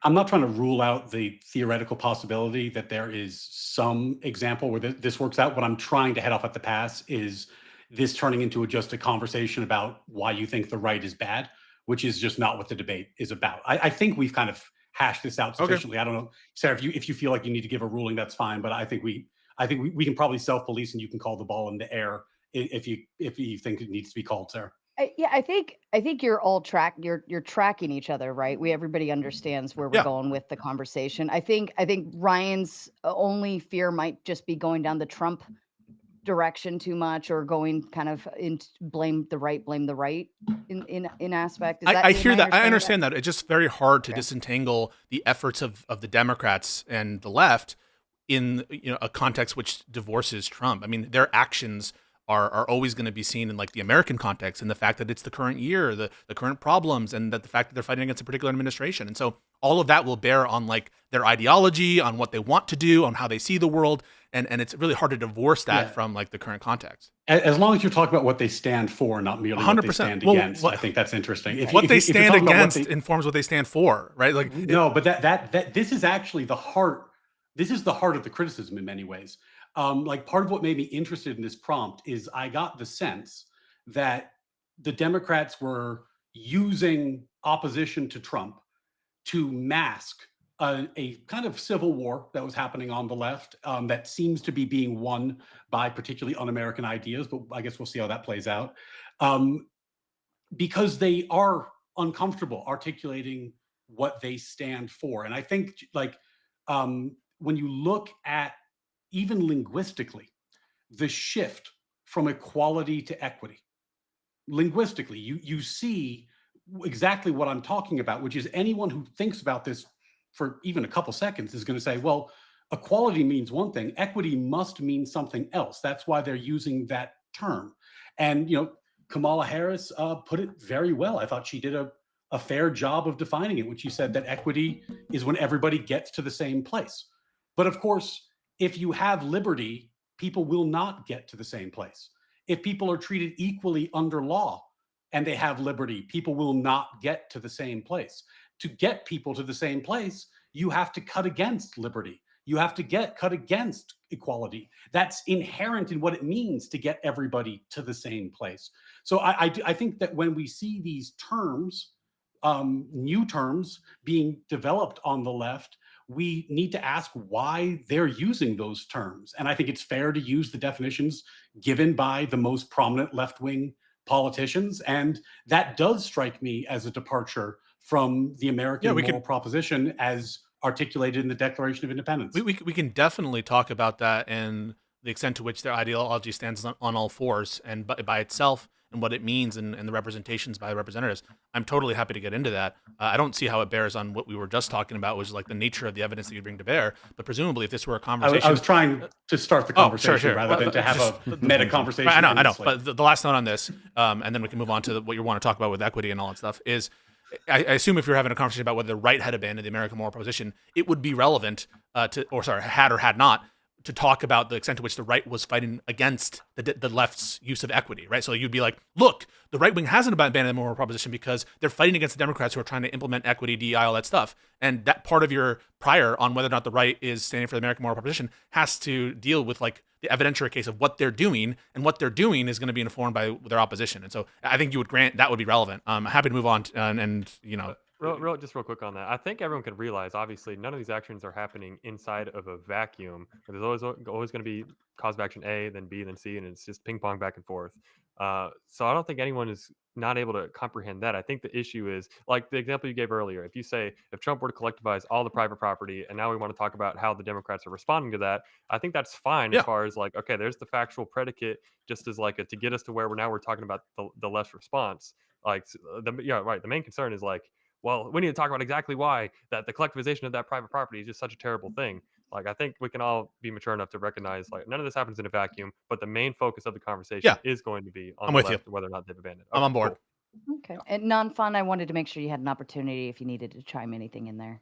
I'm not trying to rule out the theoretical possibility that there is some example where this works out. What I'm trying to head off at the pass is this turning into just a conversation about why you think the right is bad, which is just not what the debate is about. I think we've kind of hashed this out sufficiently. Okay. I don't know, Sarah, if you feel like you need to give a ruling, that's fine. But I think we can probably self-police, and you can call the ball in the air if you think it needs to be called, Sarah. Yeah, I think you're all you're tracking each other, right? Everybody understands where we're going with the conversation. I think Ryan's only fear might just be going down the Trump direction too much, or going kind of into blame the right in aspect. I hear that. I understand that. It's just very hard to disentangle the efforts of the Democrats and the left in a context which divorces Trump. I mean, their actions are always going to be seen in like the American context, and the fact that it's the current year, the current problems, and that the fact that they're fighting against a particular administration. And so all of that will bear on like their ideology, on what they want to do, on how they see the world. And it's really hard to divorce that from like the current context. As long as you're talking about what they stand for, not merely 100%. What they stand against, I think that's interesting. What they stand against informs what they stand for, right? Like no, but that this is actually the heart. This is the heart of the criticism in many ways. Like part of what made me interested in this prompt is I got the sense that the Democrats were using opposition to Trump to mask a kind of civil war that was happening on the left that seems to be being won by particularly un-American ideas, but I guess we'll see how that plays out. Because they are uncomfortable articulating what they stand for. And I think like when you look at even linguistically, the shift from equality to equity, linguistically, you see exactly what I'm talking about, which is anyone who thinks about this for even a couple seconds is going to say, well, equality means one thing, equity must mean something else. That's why they're using that term. And, Kamala Harris put it very well. I thought she did a fair job of defining it when she said that equity is when everybody gets to the same place. But of course, if you have liberty people will not get to the same place. If people are treated equally under law and they have liberty, people will not get to the same place. To get people to the same place, you have to cut against liberty. You have to cut against equality. That's inherent in what it means to get everybody to the same place. So I think that when we see these terms, new terms being developed on the left, we need to ask why they're using those terms. And I think it's fair to use the definitions given by the most prominent left-wing politicians. And that does strike me as a departure from the American moral proposition as articulated in the Declaration of Independence. We can definitely talk about that and the extent to which their ideology stands on all fours and by itself and what it means and the representations by representatives. I'm totally happy to get into that. I don't see how it bears on what we were just talking about, which is like the nature of the evidence that you bring to bear. But presumably, if this were a conversation, I was trying to start the conversation rather than to have a meta conversation. I know. But the last note on this, and then we can move on to what you want to talk about with equity and all that stuff is. I assume if you're having a conversation about whether the right had abandoned the American moral proposition, it would be relevant had or had not, to talk about the extent to which the right was fighting against the left's use of equity, right? So you'd be like, look, the right wing hasn't abandoned the moral proposition because they're fighting against the Democrats who are trying to implement equity, DEI, all that stuff. And that part of your prior on whether or not the right is standing for the American moral proposition has to deal with like the evidentiary case of what they're doing, and what they're doing is going to be informed by their opposition. And so I think you would grant that would be relevant. I'm happy to move on and you know. Real quick on that. I think everyone can realize, obviously, none of these actions are happening inside of a vacuum. There's always going to be cause of action A, then B, then C, and it's just ping pong back and forth. So I don't think anyone is not able to comprehend that. I think the issue is, like the example you gave earlier, if you say, if Trump were to collectivize all the private property, and now we want to talk about how the Democrats are responding to that, I think that's fine as far as like, okay, there's the factual predicate, just as like to get us to where we're talking about the left's response. Like, the main concern is like, well, we need to talk about exactly why that the collectivization of that private property is just such a terrible thing. Like, I think we can all be mature enough to recognize, like, none of this happens in a vacuum, but the main focus of the conversation is going to be on the left, whether or not they've abandoned. I'm on board. Cool. Okay. And non-fun, I wanted to make sure you had an opportunity if you needed to chime anything in there.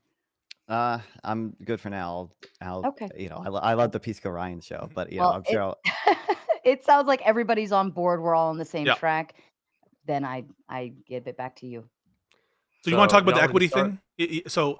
I'm good for now. Okay. You know, I love the Pisco Ryan show, but I'm sure. It sounds like everybody's on board. We're all on the same track. Then I give it back to you. So you want to talk about the equity thing? So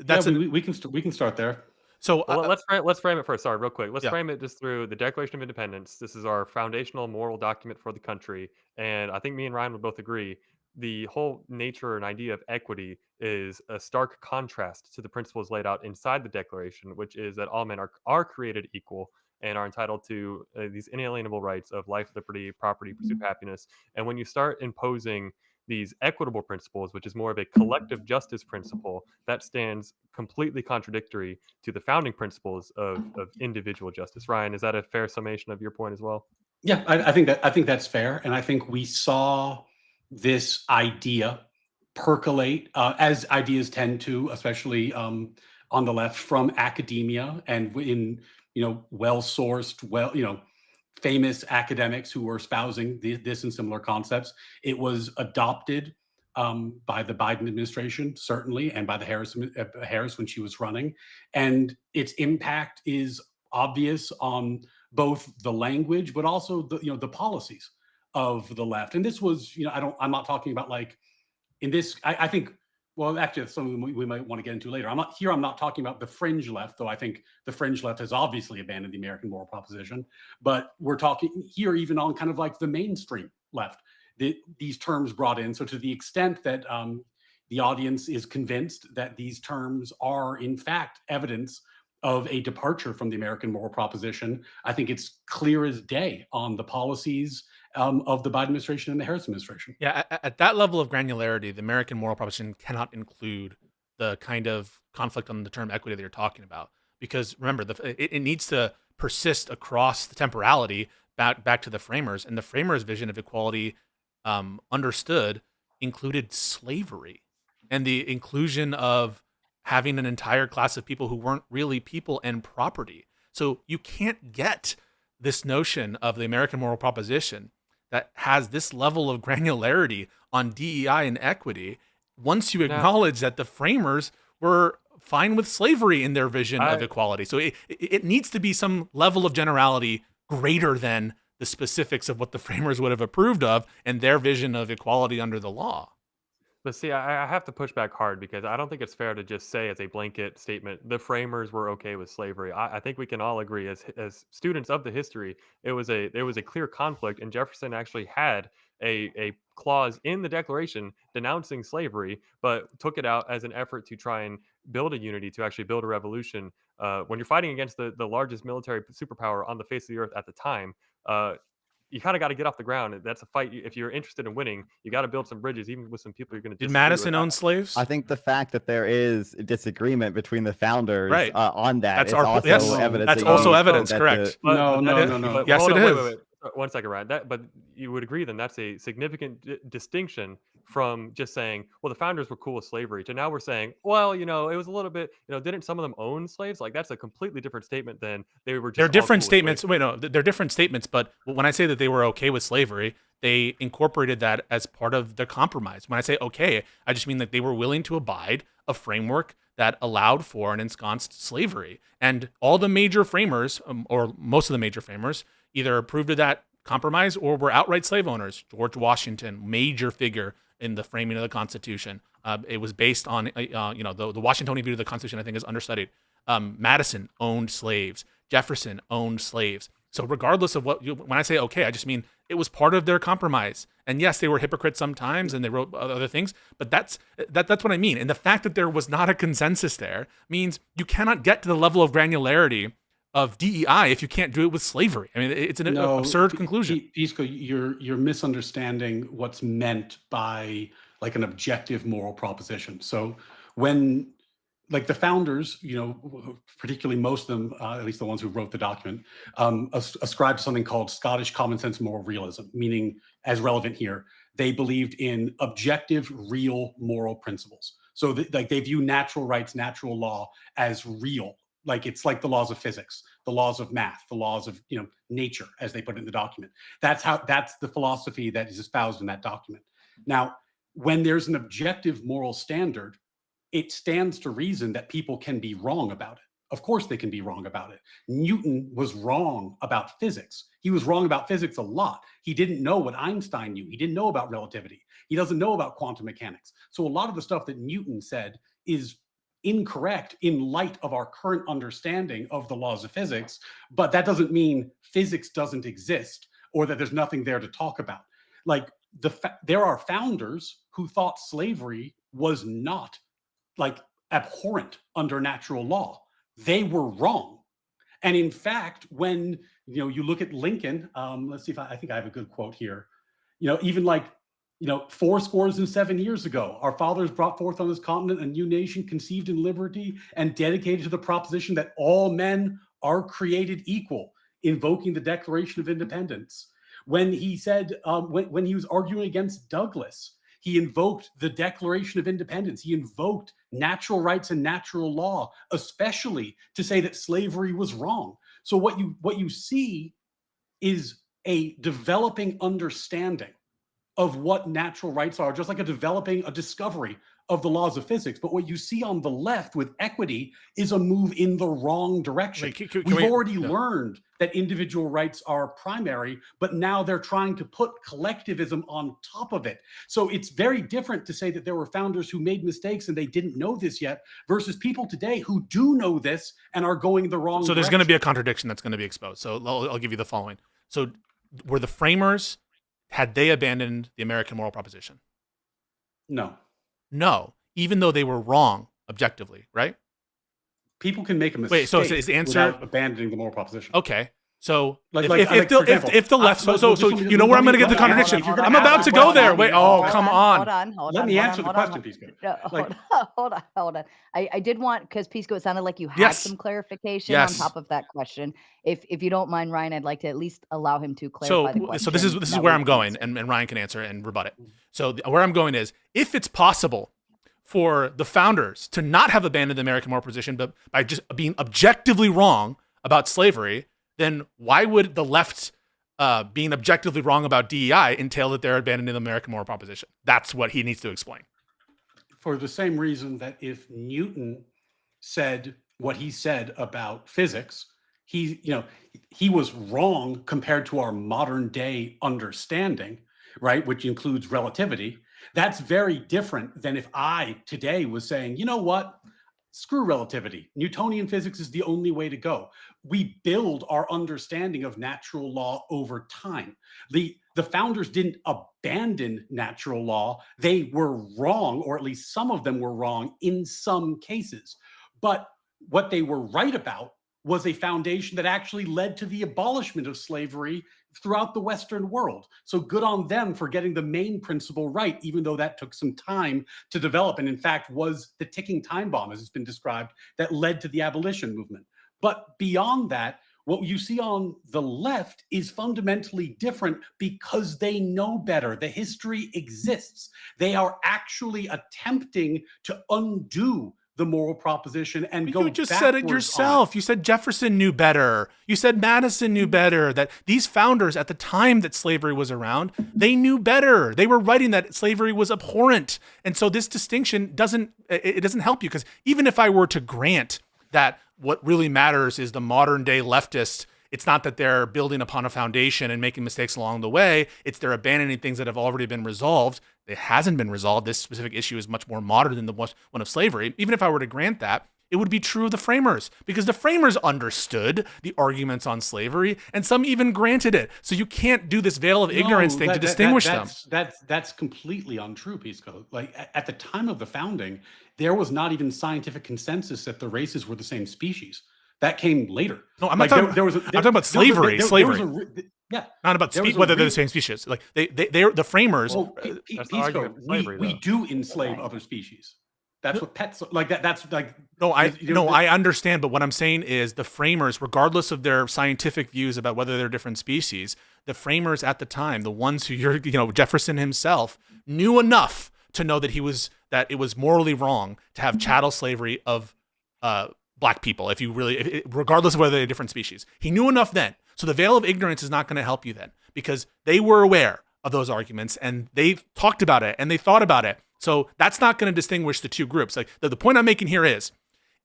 that's we can start there. So let's frame it first. Sorry, real quick. Let's frame it just through the Declaration of Independence. This is our foundational moral document for the country, and I think me and Ryan would both agree the whole nature and idea of equity is a stark contrast to the principles laid out inside the Declaration, which is that all men are created equal and are entitled to these inalienable rights of life, liberty, property, pursuit of happiness. And when you start imposing these equitable principles, which is more of a collective justice principle, that stands completely contradictory to the founding principles of individual justice. Ryan, is that a fair summation of your point as well? Yeah, I think that's fair, and I think we saw this idea percolate as ideas tend to, especially on the left, from academia and in well-sourced, famous academics who were espousing this and similar concepts. It was adopted by the Biden administration, certainly, and by the Harris when she was running. And its impact is obvious on both the language, but also the policies of the left. And this was, I'm not talking about like in this, I think, well, actually, that's something we might want to get into later. I'm not talking about the fringe left, though I think the fringe left has obviously abandoned the American moral proposition. But we're talking here even on kind of like the mainstream left, these terms brought in. So to the extent that the audience is convinced that these terms are, in fact, evidence of a departure from the American moral proposition, I think it's clear as day on the policies of the Biden administration and the Harris administration. Yeah, at that level of granularity, the American moral proposition cannot include the kind of conflict on the term equity that you're talking about. Because remember, it needs to persist across the temporality back to the framers. And the framers' vision of equality understood included slavery and the inclusion of having an entire class of people who weren't really people and property. So you can't get this notion of the American moral proposition that has this level of granularity on DEI and equity once you acknowledge that the framers were fine with slavery in their vision of equality. So it needs to be some level of generality greater than the specifics of what the framers would have approved of and their vision of equality under the law. But see, I have to push back hard because I don't think it's fair to just say as a blanket statement the framers were okay with slavery. I think we can all agree as students of the history, there was a clear conflict, and Jefferson actually had a clause in the Declaration denouncing slavery, but took it out as an effort to try and build a unity, to actually build a revolution. When you're fighting against the largest military superpower on the face of the earth at the time, you kind of got to get off the ground. That's a fight. If you're interested in winning, you got to build some bridges, even with some people you're going to. Did Madison own slaves? I think the fact that there is disagreement between the founders on that that's is our, also yes, evidence. That's also evidence, correct? No. Yes, it is. Wait. 1 second, Ryan. But you would agree then that's a significant distinction from just saying, well, the founders were cool with slavery, to now we're saying, well, it was a little bit, didn't some of them own slaves? Like, that's a completely different statement than they were just. They're different cool statements. Wait, no, they're different statements. But when I say that they were okay with slavery, they incorporated that as part of the compromise. When I say okay, I just mean that they were willing to abide a framework that allowed for an ensconced slavery. And all the major framers, or most of the major framers, either approved of that compromise or were outright slave owners. George Washington, major figure in the framing of the Constitution. It was based on, the Washingtonian view of the Constitution, I think, is understudied. Madison owned slaves. Jefferson owned slaves. So regardless of when I say okay, I just mean it was part of their compromise. And yes, they were hypocrites sometimes, and they wrote other things. But that's what I mean. And the fact that there was not a consensus there means you cannot get to the level of granularity of DEI if you can't do it with slavery. I mean, it's an absurd conclusion. Pisco, you're misunderstanding what's meant by like an objective moral proposition. So when like the founders, particularly most of them, at least the ones who wrote the document, ascribed to something called Scottish common sense moral realism, meaning, as relevant here, they believed in objective, real moral principles. So they view natural rights, natural law as real. Like it's like the laws of physics, the laws of math, the laws of nature, as they put it in the document. That's the philosophy that is espoused in that document. Now, when there's an objective moral standard, it stands to reason that people can be wrong about it. Of course they can be wrong about it. Newton was wrong about physics. He was wrong about physics a lot. He didn't know what Einstein knew. He didn't know about relativity. He doesn't know about quantum mechanics. So a lot of the stuff that Newton said is incorrect in light of our current understanding of the laws of physics, but that doesn't mean physics doesn't exist or that there's nothing there to talk about. Like there are founders who thought slavery was not like abhorrent under natural law. They were wrong. And in fact, when you look at Lincoln, let's see if I think I have a good quote here. Even like 7 years ago, our fathers brought forth on this continent a new nation conceived in liberty and dedicated to the proposition that all men are created equal, invoking the Declaration of Independence. When he said, when he was arguing against Douglas, he invoked the Declaration of Independence. He invoked natural rights and natural law, especially to say that slavery was wrong. So what you see is a developing understanding of what natural rights are, just like a discovery of the laws of physics. But what you see on the left with equity is a move in the wrong direction. We've already learned that individual rights are primary, but now they're trying to put collectivism on top of it. So it's very different to say that there were founders who made mistakes and they didn't know this yet versus people today who do know this and are going the wrong direction. So there's going to be a contradiction that's going to be exposed. So I'll give you the following. So were the framers, had they abandoned the American moral proposition? No, even though they were wrong objectively, right? People can make a mistake. Wait, so is the answer without abandoning the moral proposition? Okay. So for if the left, example, so you know where I'm going to get the contradiction. I'm about to go there. Wait, come on. Let me answer the question, Pisco. Hold on. I did want, because Pisco, it sounded like you had some clarification on top of that question. If you don't mind, Ryan, I'd like to at least allow him to clarify the question. So this is where I'm going, and Ryan can answer and rebut it. So where I'm going is, if it's possible for the founders to not have abandoned the American moral position, but by just being objectively wrong about slavery, then why would the left being objectively wrong about DEI entail that they're abandoning the American moral proposition? That's what he needs to explain. For the same reason that if Newton said what he said about physics, he was wrong compared to our modern day understanding, right, which includes relativity. That's very different than if I today was saying, you know what, screw relativity. Newtonian physics is the only way to go. We build our understanding of natural law over time. The founders didn't abandon natural law. They were wrong, or at least some of them were wrong in some cases. But what they were right about was a foundation that actually led to the abolishment of slavery throughout the Western world. So good on them for getting the main principle right, even though that took some time to develop, and in fact was the ticking time bomb, as it's been described, that led to the abolition movement. But beyond that, what you see on the left is fundamentally different because they know better. The history exists. They are actually attempting to undo the moral proposition and go You just said it yourself. You said Jefferson knew better. You said Madison knew better, that these founders at the time that slavery was around, they knew better. They were writing that slavery was abhorrent. And so this distinction doesn't help you, because even if I were to grant that what really matters is the modern day leftist, it's not that they're building upon a foundation and making mistakes along the way. It's they're abandoning things that have already been resolved. It hasn't been resolved. This specific issue is much more modern than the one of slavery. Even if I were to grant that, it would be true of the framers, because the framers understood the arguments on slavery, and some even granted it. So you can't do this veil of ignorance thing to distinguish them. That's completely untrue, Pisco. Like at the time of the founding, there was not even scientific consensus that the races were the same species. That came later. No, I'm not talking. I'm talking about slavery. Yeah, not about whether they're the same species. Like they're the framers. Oh, Pisco, we do enslave other species. That's what pets like. That's like I understand, but what I'm saying is the framers, regardless of their scientific views about whether they're different species, the framers at the time, the ones who Jefferson himself knew enough to know that it was morally wrong to have chattel slavery of black people, regardless of whether they're different species. He knew enough then. So the veil of ignorance is not going to help you then, because they were aware of those arguments and they talked about it and they thought about it. So that's not going to distinguish the two groups. Like the point I'm making here is,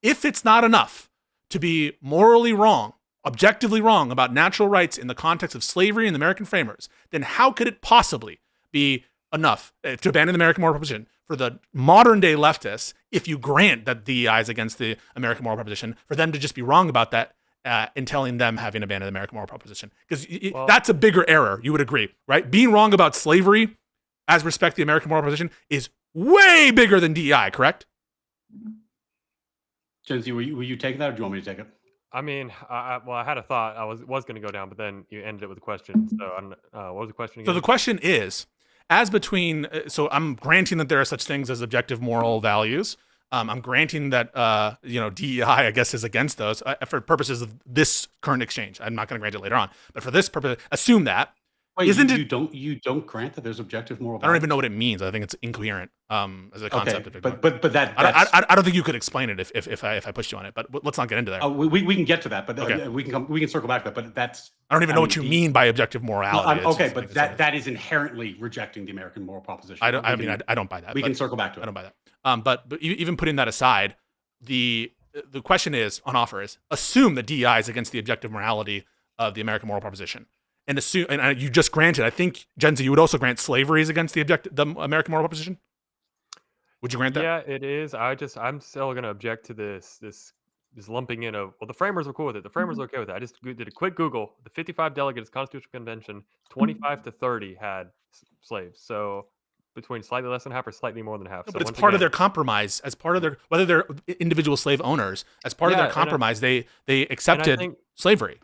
if it's not enough to be morally wrong, objectively wrong about natural rights in the context of slavery and the American framers, then how could it possibly be enough to abandon the American moral proposition for the modern day leftists, if you grant that DEI is against the American moral proposition, for them to just be wrong about that in telling them having abandoned the American moral proposition? Because that's a bigger error, you would agree, right? Being wrong about slavery as respect to the American moral proposition is way bigger than DEI, correct? Jensi, were you taking that, or do you want me to take it? I mean, I had a thought. I was going to go down, but then you ended it with a question. So, what was the question again? So the question is, so I'm granting that there are such things as objective moral values. I'm granting that DEI, I guess, is against those for purposes of this current exchange. I'm not going to grant it later on, but for this purpose, assume that. Wait, you don't grant that there's objective moral values? I don't even know what it means. I think it's incoherent as a concept. Okay, but that I don't think you could explain it if I pushed you on it. But let's not get into that. We can get to that, but okay. we can circle back to that. But that's I don't even know what you mean by objective morality. Okay, but that is inherently rejecting the American moral proposition. I don't buy that. We can circle back to it. I don't buy that. But even putting that aside, the question is on offer is, assume that DEI is against the objective morality of the American moral proposition. And assume, and you just granted, I think, Jensi, you would also grant slavery is against the American moral proposition? Would you grant that? Yeah, it is. I'm still going to object to this lumping in of, well, the framers were cool with it. The framers were okay with it. I just did a quick Google. The 55 delegates Constitutional Convention, 25 to 30 had slaves. So between slightly less than half or slightly more than half. No, but it's part of their compromise, as part of their, whether they're individual slave owners, as part of their compromise, they accepted slavery.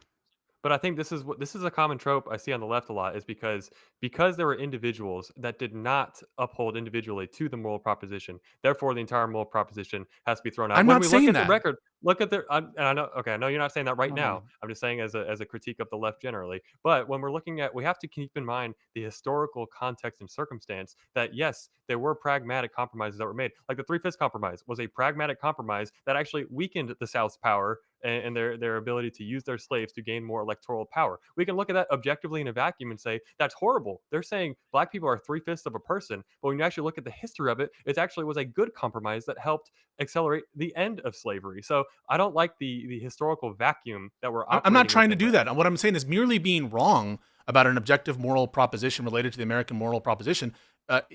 But I think this is a common trope I see on the left a lot, is because there were individuals that did not uphold individually to the moral proposition. Therefore, the entire moral proposition has to be thrown out. I'm not saying that. The record, look at their. I know. Okay, I know you're not saying that right now. I'm just saying as a critique of the left generally. But when we're looking at, we have to keep in mind the historical context and circumstance that yes, there were pragmatic compromises that were made. Like the 3/5 compromise was a pragmatic compromise that actually weakened the South's power and their ability to use their slaves to gain more electoral power. We can look at that objectively in a vacuum and say that's horrible. They're saying black people are 3/5 of a person, but when you actually look at the history of it, it actually was a good compromise that helped accelerate the end of slavery. So I don't like the historical vacuum that we're operating. I'm not trying to within do right that. What I'm saying is merely being wrong about an objective moral proposition related to the American moral proposition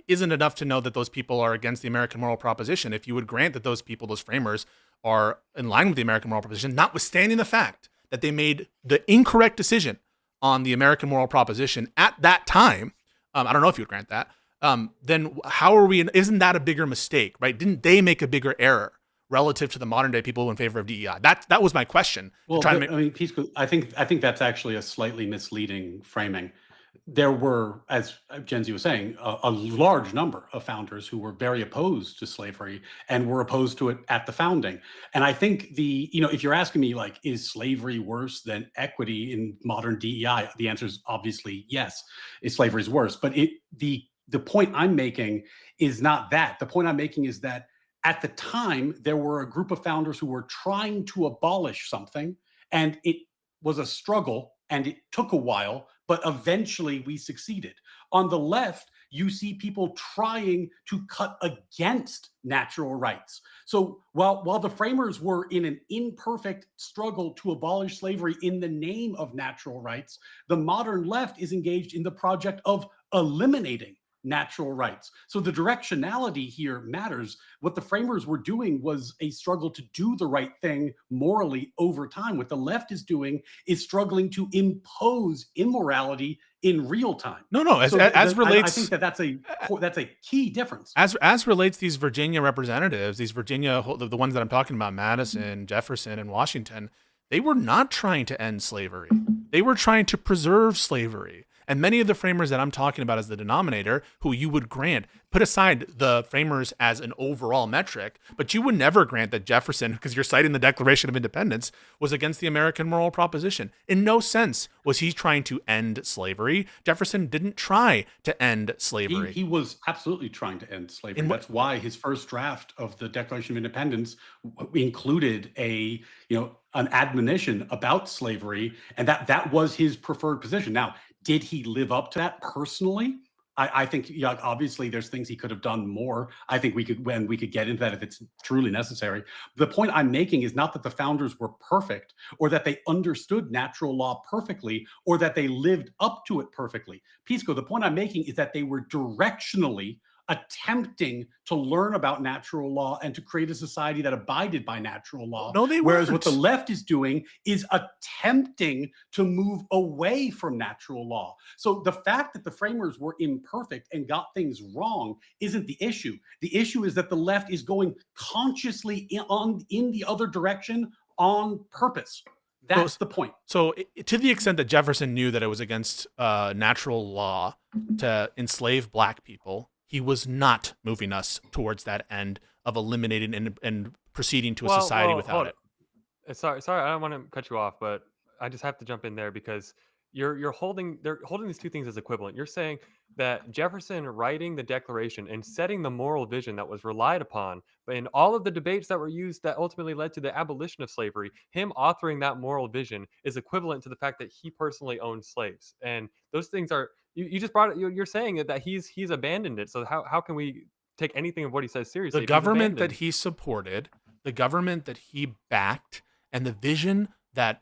isn't enough to know that those people are against the American moral proposition. If you would grant that those people, those framers, are in line with the American moral proposition, notwithstanding the fact that they made the incorrect decision on the American moral proposition at that time, I don't know if you would grant that, then how are we, isn't that a bigger mistake, right? Didn't they make a bigger error relative to the modern day people in favor of DEI? That was my question. Well, Pisco, I think that's actually a slightly misleading framing. There were, as Gen Z was saying, a large number of founders who were very opposed to slavery and were opposed to it at the founding. And I think if you're asking me, like, is slavery worse than equity in modern DEI? The answer is obviously yes. Slavery is worse. But the point I'm making is not that. The point I'm making is that at the time, there were a group of founders who were trying to abolish something, and it was a struggle, and it took a while, but eventually we succeeded. On the left, you see people trying to cut against natural rights. So while the framers were in an imperfect struggle to abolish slavery in the name of natural rights, the modern left is engaged in the project of eliminating natural rights. So the directionality here matters. What the framers were doing was a struggle to do the right thing morally over time. What the left is doing is struggling to impose immorality in real time. No, as relates, I think that's a key difference. As relates these Virginia representatives, the ones that I'm talking about, Madison, Jefferson, and Washington, they were not trying to end slavery. They were trying to preserve slavery. And many of the framers that I'm talking about as the denominator, who you would grant, put aside the framers as an overall metric, but you would never grant that Jefferson, because you're citing the Declaration of Independence, was against the American moral proposition. In no sense was he trying to end slavery. Jefferson didn't try to end slavery. He was absolutely trying to end slavery. That's why his first draft of the Declaration of Independence included an admonition about slavery, and that was his preferred position. Now, did he live up to that personally? I think obviously there's things he could have done more. I think we could get into that if it's truly necessary. The point I'm making is not that the founders were perfect, or that they understood natural law perfectly, or that they lived up to it perfectly. Pisco, the point I'm making is that they were directionally attempting to learn about natural law and to create a society that abided by natural law. No, they Whereas weren't. what the left is doing is attempting to move away from natural law. So the fact that the framers were imperfect and got things wrong isn't the issue. The issue is that the left is going consciously in the other direction on purpose. That's the point. So to the extent that Jefferson knew that it was against natural law to enslave black people, he was not moving us towards that end of eliminating and proceeding to a society without it. Sorry, I don't want to cut you off, but I just have to jump in there because they're holding these two things as equivalent. You're saying that Jefferson writing the Declaration and setting the moral vision that was relied upon, but in all of the debates that were used that ultimately led to the abolition of slavery, him authoring that moral vision is equivalent to the fact that he personally owned slaves. And those things are, you just brought it, you're saying that he's abandoned it. So how can we take anything of what he says seriously? The government that he supported, the government that he backed, and the vision that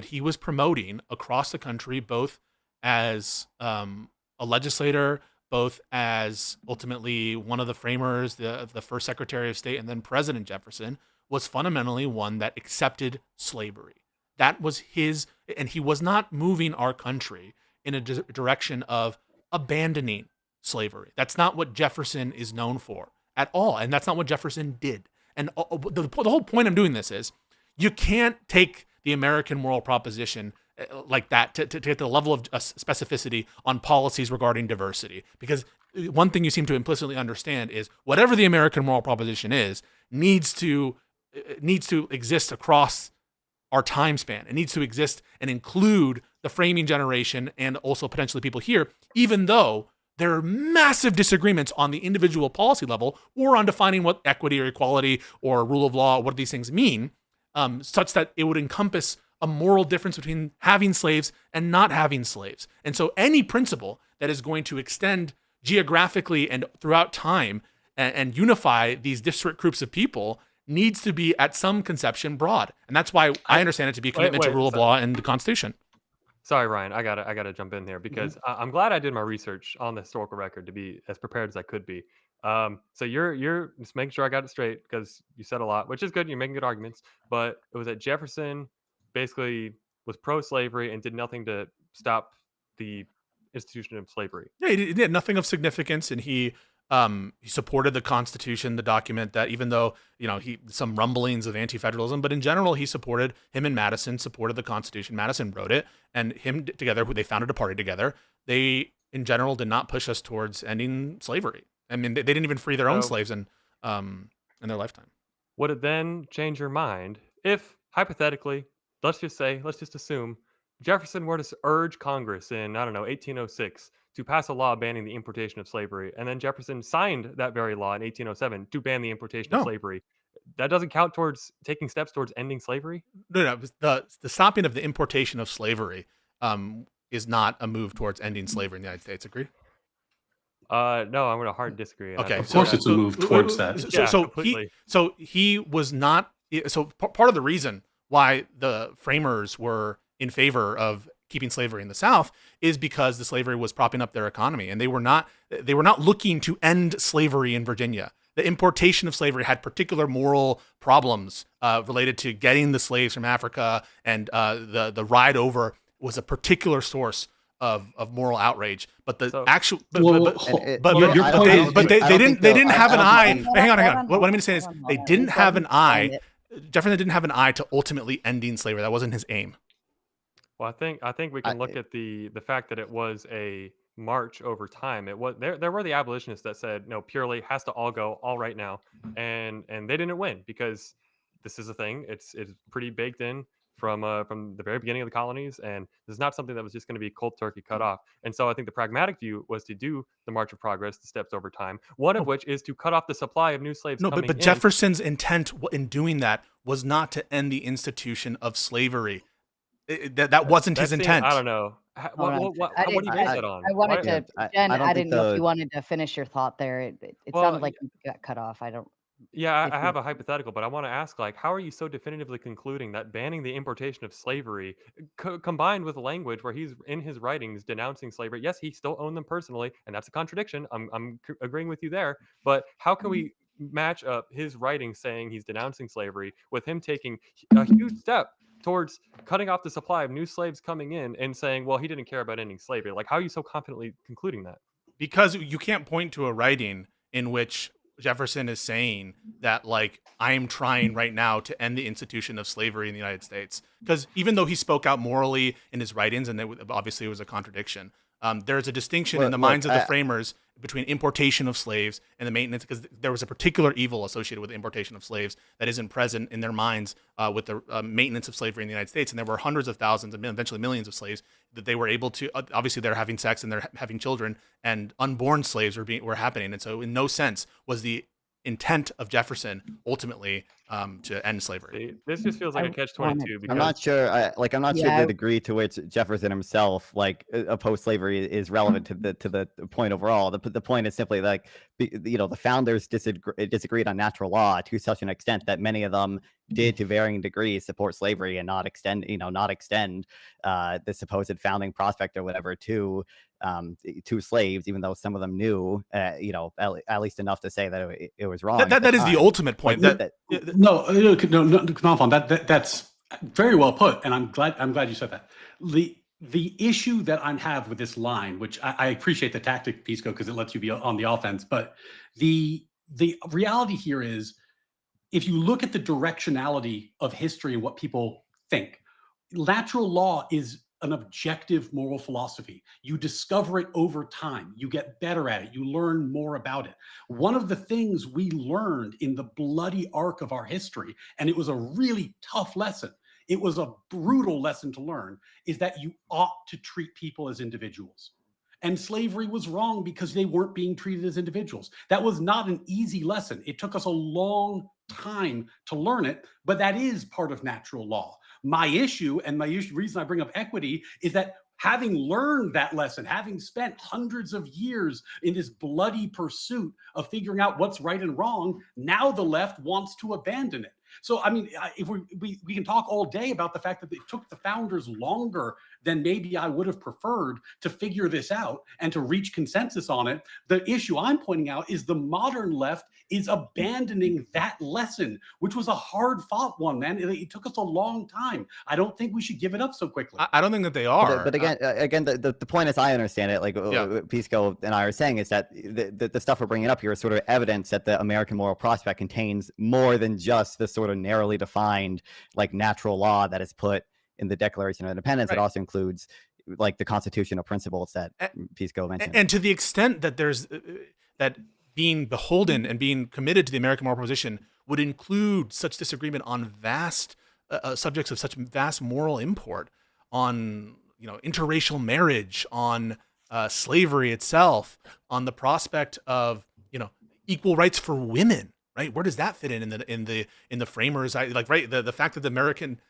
he was promoting across the country, both as a legislator, both as ultimately one of the framers, the first Secretary of State, and then President Jefferson, was fundamentally one that accepted slavery. That was his, and he was not moving our country in a direction of abandoning slavery. That's not what Jefferson is known for at all, and that's not what Jefferson did. And the whole point I'm doing this is, you can't take the American moral proposition like that to get the level of specificity on policies regarding diversity. Because one thing you seem to implicitly understand is whatever the American moral proposition is needs to exist across our time span. It needs to exist and include the framing generation and also potentially people here, even though there are massive disagreements on the individual policy level or on defining what equity or equality or rule of law, what these things mean. such that it would encompass a moral difference between having slaves and not having slaves. And so any principle that is going to extend geographically and throughout time and unify these disparate groups of people needs to be at some conception broad. And that's why I understand it to be commitment to rule of law and the Constitution. Sorry, Ryan, I gotta jump in here because I'm glad I did my research on the historical record to be as prepared as I could be. So you're just making sure I got it straight because you said a lot, which is good. You're making good arguments, but it was that Jefferson basically was pro-slavery and did nothing to stop the institution of slavery. Yeah, he did nothing of significance, and he supported the Constitution, the document that, even though he some rumblings of anti-federalism, but in general him and Madison supported the Constitution. Madison wrote it, and him together, who they founded a party together. They in general did not push us towards ending slavery. I mean, they didn't even free their own slaves in their lifetime. Would it then change your mind if, hypothetically, let's just assume Jefferson were to urge Congress in, 1806 to pass a law banning the importation of slavery, and then Jefferson signed that very law in 1807 to ban the importation of slavery? That doesn't count towards taking steps towards ending slavery? No. The stopping of the importation of slavery is not a move towards ending slavery in the United States. Agree? No, I'm going to hard disagree. Okay, of course, it's a move towards that. So he was not. So part of the reason why the framers were in favor of keeping slavery in the South is because the slavery was propping up their economy, and they were not looking to end slavery in Virginia. The importation of slavery had particular moral problems related to getting the slaves from Africa, and the ride over was a particular source of moral outrage. But the actual they didn't have an eye. Hang on. What I'm going to say is they didn't have an eye. Jefferson didn't have an eye to ultimately ending slavery. That wasn't his aim. Well, I think we can look at the fact that it was a march over time. It was there were the abolitionists that said no, purely has to all go all right now, and they didn't win because this is a thing. It's pretty baked in from the very beginning of the colonies, and this is not something that was just going to be cold turkey cut off. And so I think the pragmatic view was to do the march of progress, the steps over time. One of which is to cut off the supply of new slaves. But Jefferson's intent in doing that was not to end the institution of slavery. That wasn't his intent. I don't know. What do you base that on? I wanted to, Jen, I didn't know if you wanted to finish your thought there. It sounded like you got cut off. I don't. Yeah, I have a hypothetical, but I want to ask, how are you so definitively concluding that banning the importation of slavery, combined with language where he's in his writings denouncing slavery? Yes, he still owned them personally, and that's a contradiction. I'm agreeing with you there. But how can we match up his writing saying he's denouncing slavery with him taking a huge step towards cutting off the supply of new slaves coming in and saying, well, he didn't care about ending slavery? How are you so confidently concluding that? Because you can't point to a writing in which Jefferson is saying that, I am trying right now to end the institution of slavery in the United States. Because even though he spoke out morally in his writings, and obviously it was a contradiction, there's a distinction in the minds of the framers between importation of slaves and the maintenance, because there was a particular evil associated with the importation of slaves that isn't present in their minds with the maintenance of slavery in the United States. And there were hundreds of thousands and eventually millions of slaves that they were able to, obviously they're having sex and they're having children, and unborn slaves were happening. And so in no sense was the intent of Jefferson ultimately to end slavery. This just feels like a catch-22. I'm not sure. I'm not sure the degree to which Jefferson himself opposed slavery is relevant to the point overall. The point is simply the founders disagreed on natural law to such an extent that many of them did to varying degrees support slavery and not extend the supposed founding prospect or whatever to slaves, even though some of them knew, at least enough to say that it was wrong. That is the ultimate point. No, that's very well put, and I'm glad you said that. The issue that I have with this line, which I appreciate the tactic, Pisco, because it lets you be on the offense, but the reality here is, if you look at the directionality of history and what people think, natural law is an objective moral philosophy. You discover it over time. You get better at it. You learn more about it. One of the things we learned in the bloody arc of our history, and it was a really tough lesson, it was a brutal lesson to learn, is that you ought to treat people as individuals. and slavery was wrong because they weren't being treated as individuals. That was not an easy lesson. It took us a long time to learn it, but that is part of natural law. My issue, and reason I bring up equity, is that having learned that lesson, having spent hundreds of years in this bloody pursuit of figuring out what's right and wrong, now the left wants to abandon it. So, I mean, if we can talk all day about the fact that it took the founders longer than maybe I would have preferred to figure this out and to reach consensus on it. The issue I'm pointing out is the modern left is abandoning that lesson, which was a hard fought one, man. It took us a long time. I don't think we should give it up so quickly. I don't think that they are. But again, the point as I understand it, like Pisco and I are saying, is that the stuff we're bringing up here is sort of evidence that the American moral prospect contains more than just the sort of narrowly defined like natural law that is put in the Declaration of Independence. It also includes like the constitutional principles that Pisco mentioned. And to the extent that there's that being beholden and being committed to the American moral proposition would include such disagreement on vast subjects of such vast moral import, on interracial marriage, on slavery itself, on the prospect of equal rights for women. Right, where does that fit in the framers? The fact that the American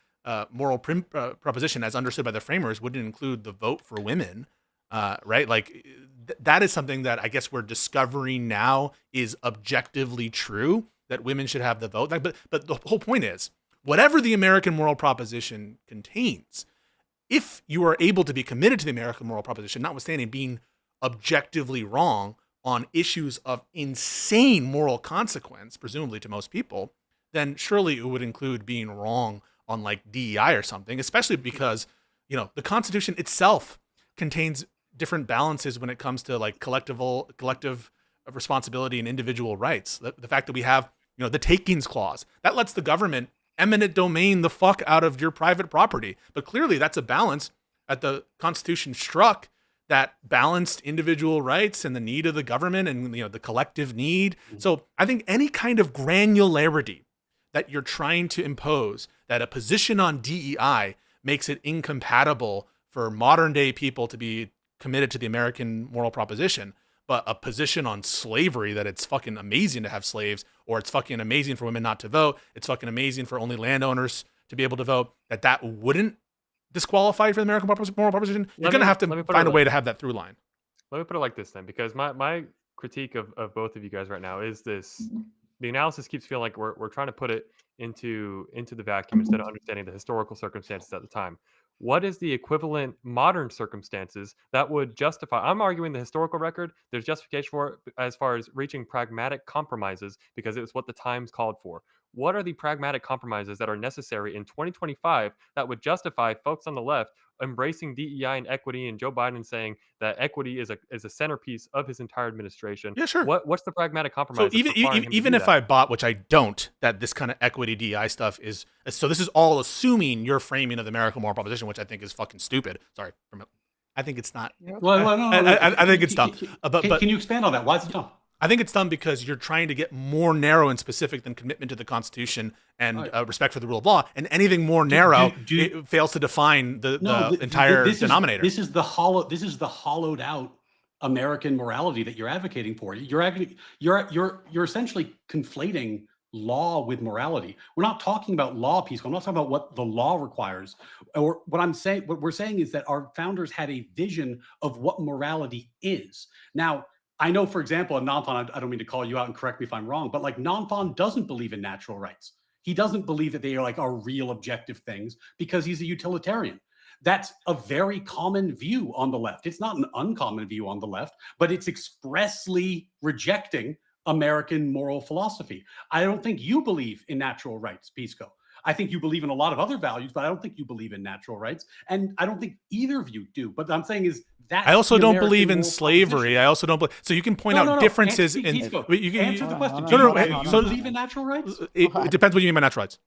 moral proposition, as understood by the framers, wouldn't include the vote for women, right? Like that is something that I guess we're discovering now is objectively true, that women should have the vote. But the whole point is, whatever the American moral proposition contains, if you are able to be committed to the American moral proposition, notwithstanding being objectively wrong on issues of insane moral consequence, presumably to most people, then surely it would include being wrong on like DEI or something, especially because, the Constitution itself contains different balances when it comes to like collective responsibility and individual rights. The fact that we have, the takings clause, that lets the government eminent domain the fuck out of your private property. But clearly that's a balance that the Constitution struck that balanced individual rights and the need of the government and the collective need. So I think any kind of granularity that you're trying to impose, that a position on DEI makes it incompatible for modern day people to be committed to the American moral proposition, but a position on slavery, that it's fucking amazing to have slaves, or it's fucking amazing for women not to vote, it's fucking amazing for only landowners to be able to vote, that wouldn't disqualified for the American moral proposition. You're going to have to find a way to have that through line. Let me put it like this then, because my critique of both of you guys right now is this: the analysis keeps feeling like we're trying to put it into the vacuum instead of understanding the historical circumstances at the time. What is the equivalent modern circumstances that would justify? I'm arguing the historical record. There's justification for it as far as reaching pragmatic compromises because it was what the times called for. What are the pragmatic compromises that are necessary in 2025 that would justify folks on the left embracing DEI and equity, and Joe Biden saying that equity is a centerpiece of his entire administration? Yeah, sure. What's the pragmatic compromise? So even if I bought, which I don't, that this kind of equity DEI stuff is, so this is all assuming your framing of the American moral proposition, which I think is fucking stupid. Sorry, I think it's not. I think it's dumb. But can you expand on that? Why is it dumb? I think it's dumb because you're trying to get more narrow and specific than commitment to the Constitution and respect for the rule of law. And anything more narrow, it fails to define the entire denominator. This is the hollowed out American morality that you're advocating for. You're essentially conflating law with morality. We're not talking about law, Pisco. I'm not talking about what the law requires. Or what we're saying is that our founders had a vision of what morality is. Now, I know, for example, Nanfan, I don't mean to call you out and correct me if I'm wrong, but like Nanfan doesn't believe in natural rights. He doesn't believe that they are real objective things because he's a utilitarian. That's a very common view on the left. It's not an uncommon view on the left, but it's expressly rejecting American moral philosophy. I don't think you believe in natural rights, Pisco. I think you believe in a lot of other values, but I don't think you believe in natural rights. And I don't think either of you do. But I'm saying is that I also don't believe in slavery. I also don't believe. So you can point out differences in. Answer the question. Do you believe in natural rights? It depends what you mean by natural rights.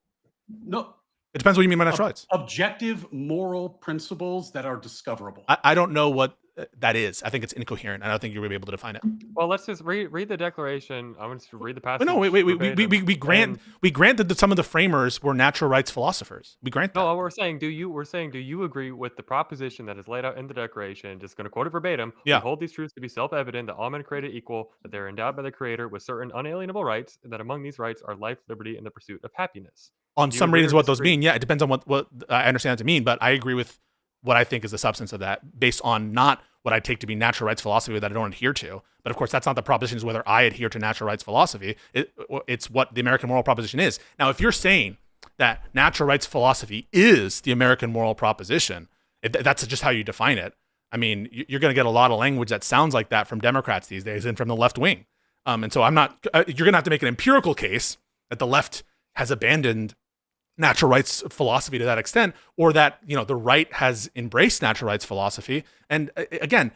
No. It depends what you mean by natural rights. Objective moral principles that are discoverable. I don't know what that is. I think it's incoherent. I don't think you're going to be able to define it. Well, let's just read the Declaration. I'm going to read the passage. But no, wait. verbatim, We grant that some of the framers were natural rights philosophers. We grant that. No, we're saying, do you agree with the proposition that is laid out in the Declaration? Just going to quote it verbatim. Yeah. We hold these truths to be self-evident that all men are created equal, that they are endowed by the Creator with certain unalienable rights, and that among these rights are life, liberty, and the pursuit of happiness. On Do you some agree readings, or what those disagree? mean. Yeah, it depends on what I understand it to mean, but I agree with what I think is the substance of that, based on not what I take to be natural rights philosophy that I don't adhere to. But of course, that's not the proposition, is whether I adhere to natural rights philosophy. It's what the American moral proposition is. Now, if you're saying that natural rights philosophy is the American moral proposition, that's just how you define it. I mean, you're going to get a lot of language that sounds like that from Democrats these days and from the left wing. And so I'm not, you're going to have to make an empirical case that the left has abandoned natural rights philosophy to that extent, or that, the right has embraced natural rights philosophy. And again,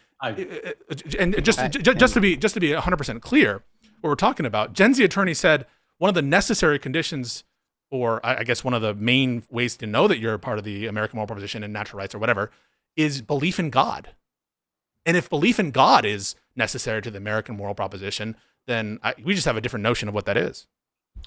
just to be 100% clear, what we're talking about, Gen Z attorney said one of the necessary conditions, or I guess one of the main ways to know that you're a part of the American moral proposition and natural rights or whatever, is belief in God. And if belief in God is necessary to the American moral proposition, then we just have a different notion of what that is.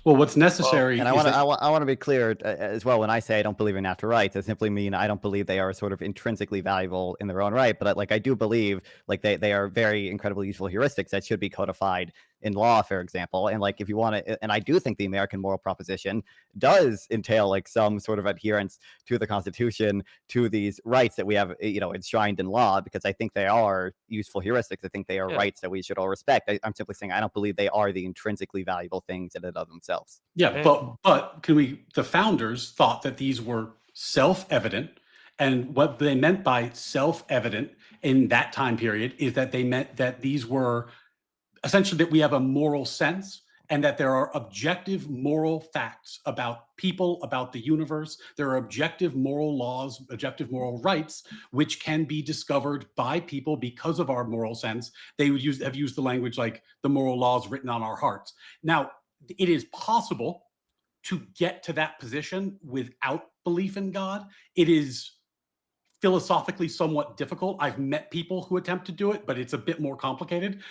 Well, what's necessary, and I want to be clear as well. When I say I don't believe in natural rights, I simply mean I don't believe they are sort of intrinsically valuable in their own right. But I do believe they are very incredibly useful heuristics that should be codified in law, for example. And if you want to, and I do think the American moral proposition does entail some sort of adherence to the Constitution, to these rights that we have, enshrined in law, because I think they are useful heuristics. I think they are rights that we should all respect. I'm simply saying I don't believe they are the intrinsically valuable things in and of themselves. Yeah, but the founders thought that these were self-evident, and what they meant by self-evident in that time period is that they meant that these were essentially that we have a moral sense, and that there are objective moral facts about people, about the universe. There are objective moral laws, objective moral rights, which can be discovered by people because of our moral sense. They would have used the language like the moral laws written on our hearts. Now, it is possible to get to that position without belief in God. It is philosophically somewhat difficult. I've met people who attempt to do it, but it's a bit more complicated.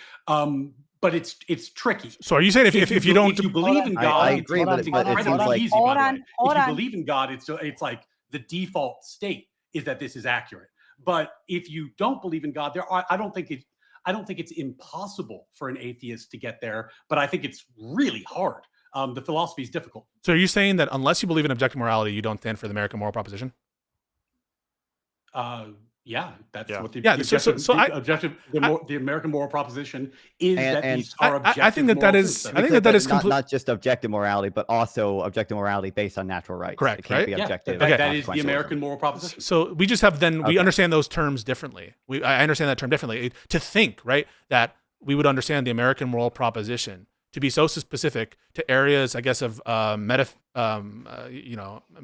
But it's tricky. So are you saying if you don't, if you believe in God, I agree, but it seems like easy, if you believe in God, it's like the default state is that this is accurate. But if you don't believe in God, I don't think it's impossible for an atheist to get there, but I think it's really hard. The philosophy is difficult. So are you saying that unless you believe in objective morality, you don't stand for the American moral proposition? Yeah, that's what the the American moral proposition is, that these are objective. I think that is not just objective morality, but also objective morality based on natural rights. Correct. It can't be objective. That is the American moral proposition. So we just have we understand those terms differently. I understand that term differently. To think, right, that we would understand the American moral proposition to be so specific to areas, I guess, of meta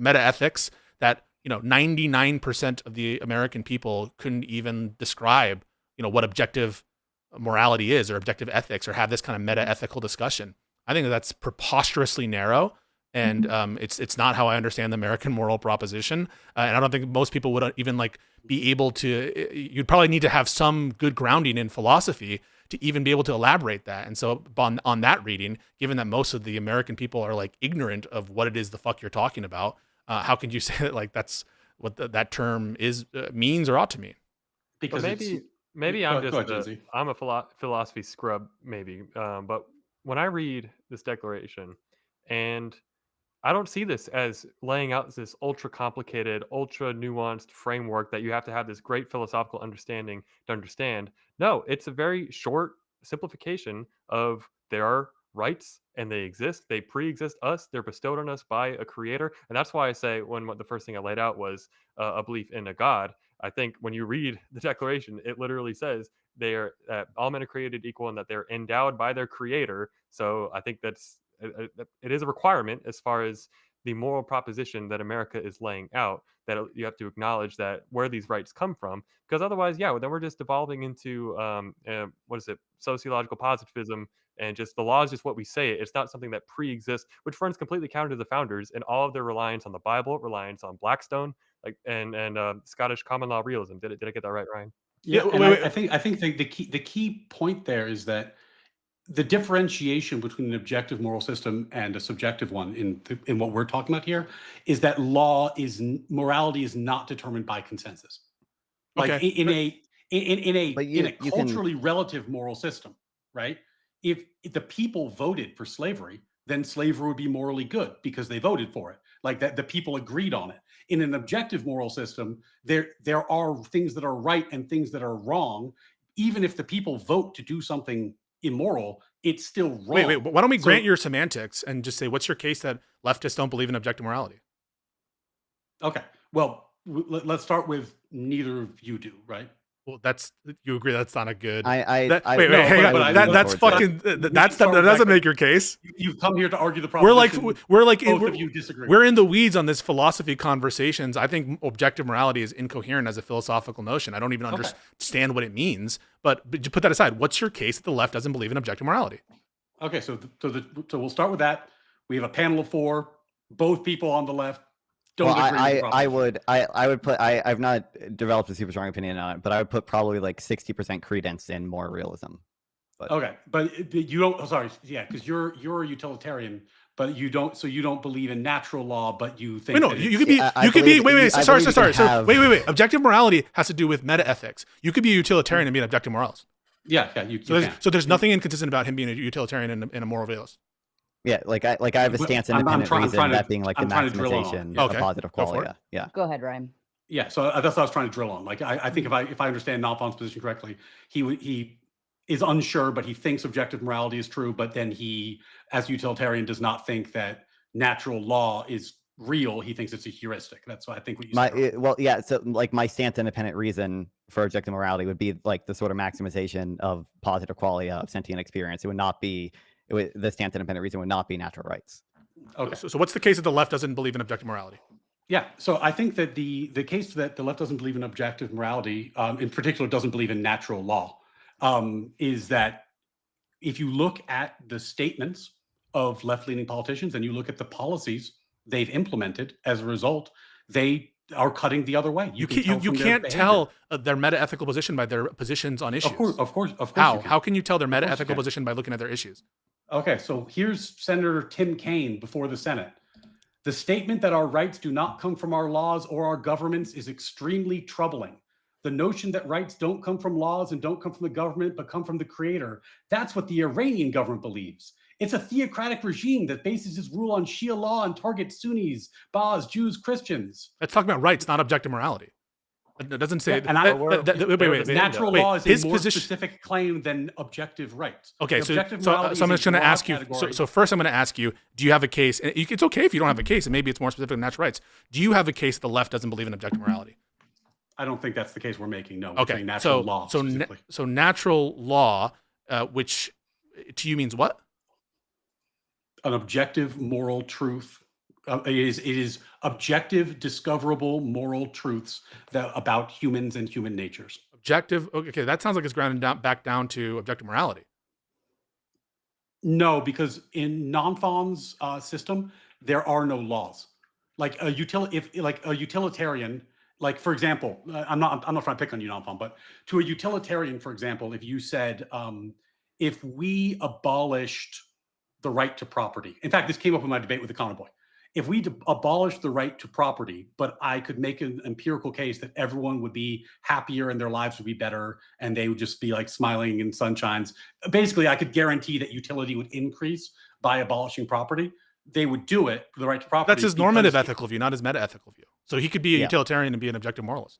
ethics that 99% of the American people couldn't even describe, what objective morality is or objective ethics, or have this kind of meta ethical discussion. I think that's preposterously narrow, and it's not how I understand the American moral proposition. And I don't think most people would even be able to. You'd probably need to have some good grounding in philosophy to even be able to elaborate that. And so on that reading, given that most of the American people are ignorant of what it is the fuck you're talking about, how can you say that that's what that term means or ought to mean? Because maybe I'm a philosophy scrub, maybe. But when I read this declaration, and I don't see this as laying out this ultra complicated, ultra nuanced framework that you have to have this great philosophical understanding to understand. No, it's a very short simplification of there are rights and they exist. They pre-exist us. They're bestowed on us by a creator. And that's why I say the first thing I laid out was a belief in a God. I think when you read the Declaration, it literally says they are all men are created equal and that they're endowed by their creator. So I think it is a requirement as far as the moral proposition that America is laying out, that you have to acknowledge that where these rights come from, because otherwise, then we're just devolving into sociological positivism, and just the law is just what we say. It's not something that pre-exists, which runs completely counter to the founders and all of their reliance on the Bible, reliance on Blackstone, and Scottish common law realism. Did I get that right, Ryan? Yeah, Yeah, and wait, I think the key point there is that the differentiation between an objective moral system and a subjective one in what we're talking about here is that morality is not determined by consensus. Like Okay. in a you can culturally relative moral system, right? If the people voted for slavery, then slavery would be morally good because they voted for it. Like that, the people agreed on it. In an objective moral system, there are things that are right and things that are wrong. Even if the people vote to do something immoral, it's still wrong. Wait. Why don't we So- grant your semantics and just say, what's your case that leftists don't believe in objective morality? Okay. Well, let's start with neither of you do, right? Well, you agree that's not a good. I wait, no, hang on. but That's fucking. That doesn't make your case. You've come here to argue the We're proposition. like both of you disagree. We're in the weeds on this philosophy conversations. I think objective morality is incoherent as a philosophical notion. I don't even understand what it means. But put that aside. What's your case that the left doesn't believe in objective morality? Okay, so we'll start with that. We have a panel of 4. Both people on the left don't agree. I've not developed a super strong opinion on it, but I would put probably like 60% credence in more realism. Okay, but you don't. Oh, sorry, yeah, because you're a utilitarian, but you don't. So you don't believe in natural law, but you think. Wait, no, you could be. Wait. Sorry. Wait. Objective morality has to do with meta ethics. You could be a utilitarian and be an objective moralist. Yeah. So there's nothing inconsistent about him being a utilitarian and a moral realist. Yeah, like I have a stance independent reason, that being like the maximization of positive qualia. Yeah. Go ahead, Ryan. Yeah, so that's what I was trying to drill on. Like, I think if I understand Nalfon's position correctly, he is unsure, but he thinks objective morality is true. But then he, as utilitarian, does not think that natural law is real. He thinks it's a heuristic. That's what I think what you said. So like my stance independent reason for objective morality would be like the sort of maximization of positive qualia of sentient experience. It would not be. The stance independent reason would not be natural rights. Okay. So what's the case that the left doesn't believe in objective morality? Yeah. So I think that the case that the left doesn't believe in objective morality, in particular, doesn't believe in natural law, is that if you look at the statements of left-leaning politicians and you look at the policies they've implemented as a result, they are cutting the other way. You can't tell their meta-ethical position by their positions on issues. Of course. How can you tell their meta-ethical position by looking at their issues? Okay, so here's Senator Tim Kaine before the Senate. The statement that our rights do not come from our laws or our governments is extremely troubling. The notion that rights don't come from laws and don't come from the government, but come from the creator. That's what the Iranian government believes. It's a theocratic regime that bases its rule on Shia law and targets Sunnis, Baas, Jews, Christians. Let's talk about rights, not objective morality. It doesn't say. Wait. Natural law is a more specific claim than objective rights. Okay, so I'm just going to ask you. So first, I'm going to ask you: do you have a case? And it's okay if you don't have a case, and maybe it's more specific than natural rights. Do you have a case that the left doesn't believe in objective morality? I don't think that's the case we're making. No. Okay. Natural law. So natural law, which to you means what? An objective moral truth. It is objective, discoverable moral truths about humans and human natures. Objective. Okay, that sounds like it's grounded back down to objective morality. No, because in Nonfon's system, there are no laws. Like a utilitarian, like for example, I'm not trying to pick on you, Nonfon, but to a utilitarian, for example, if you said, if we abolished the right to property. In fact, this came up in my debate with the Convoy. If we abolished the right to property, but I could make an empirical case that everyone would be happier and their lives would be better and they would just be like smiling in sunshines. Basically, I could guarantee that utility would increase by abolishing property. They would do it for the right to property. That's his normative ethical view, not his meta-ethical view. So he could be a utilitarian and be an objective moralist.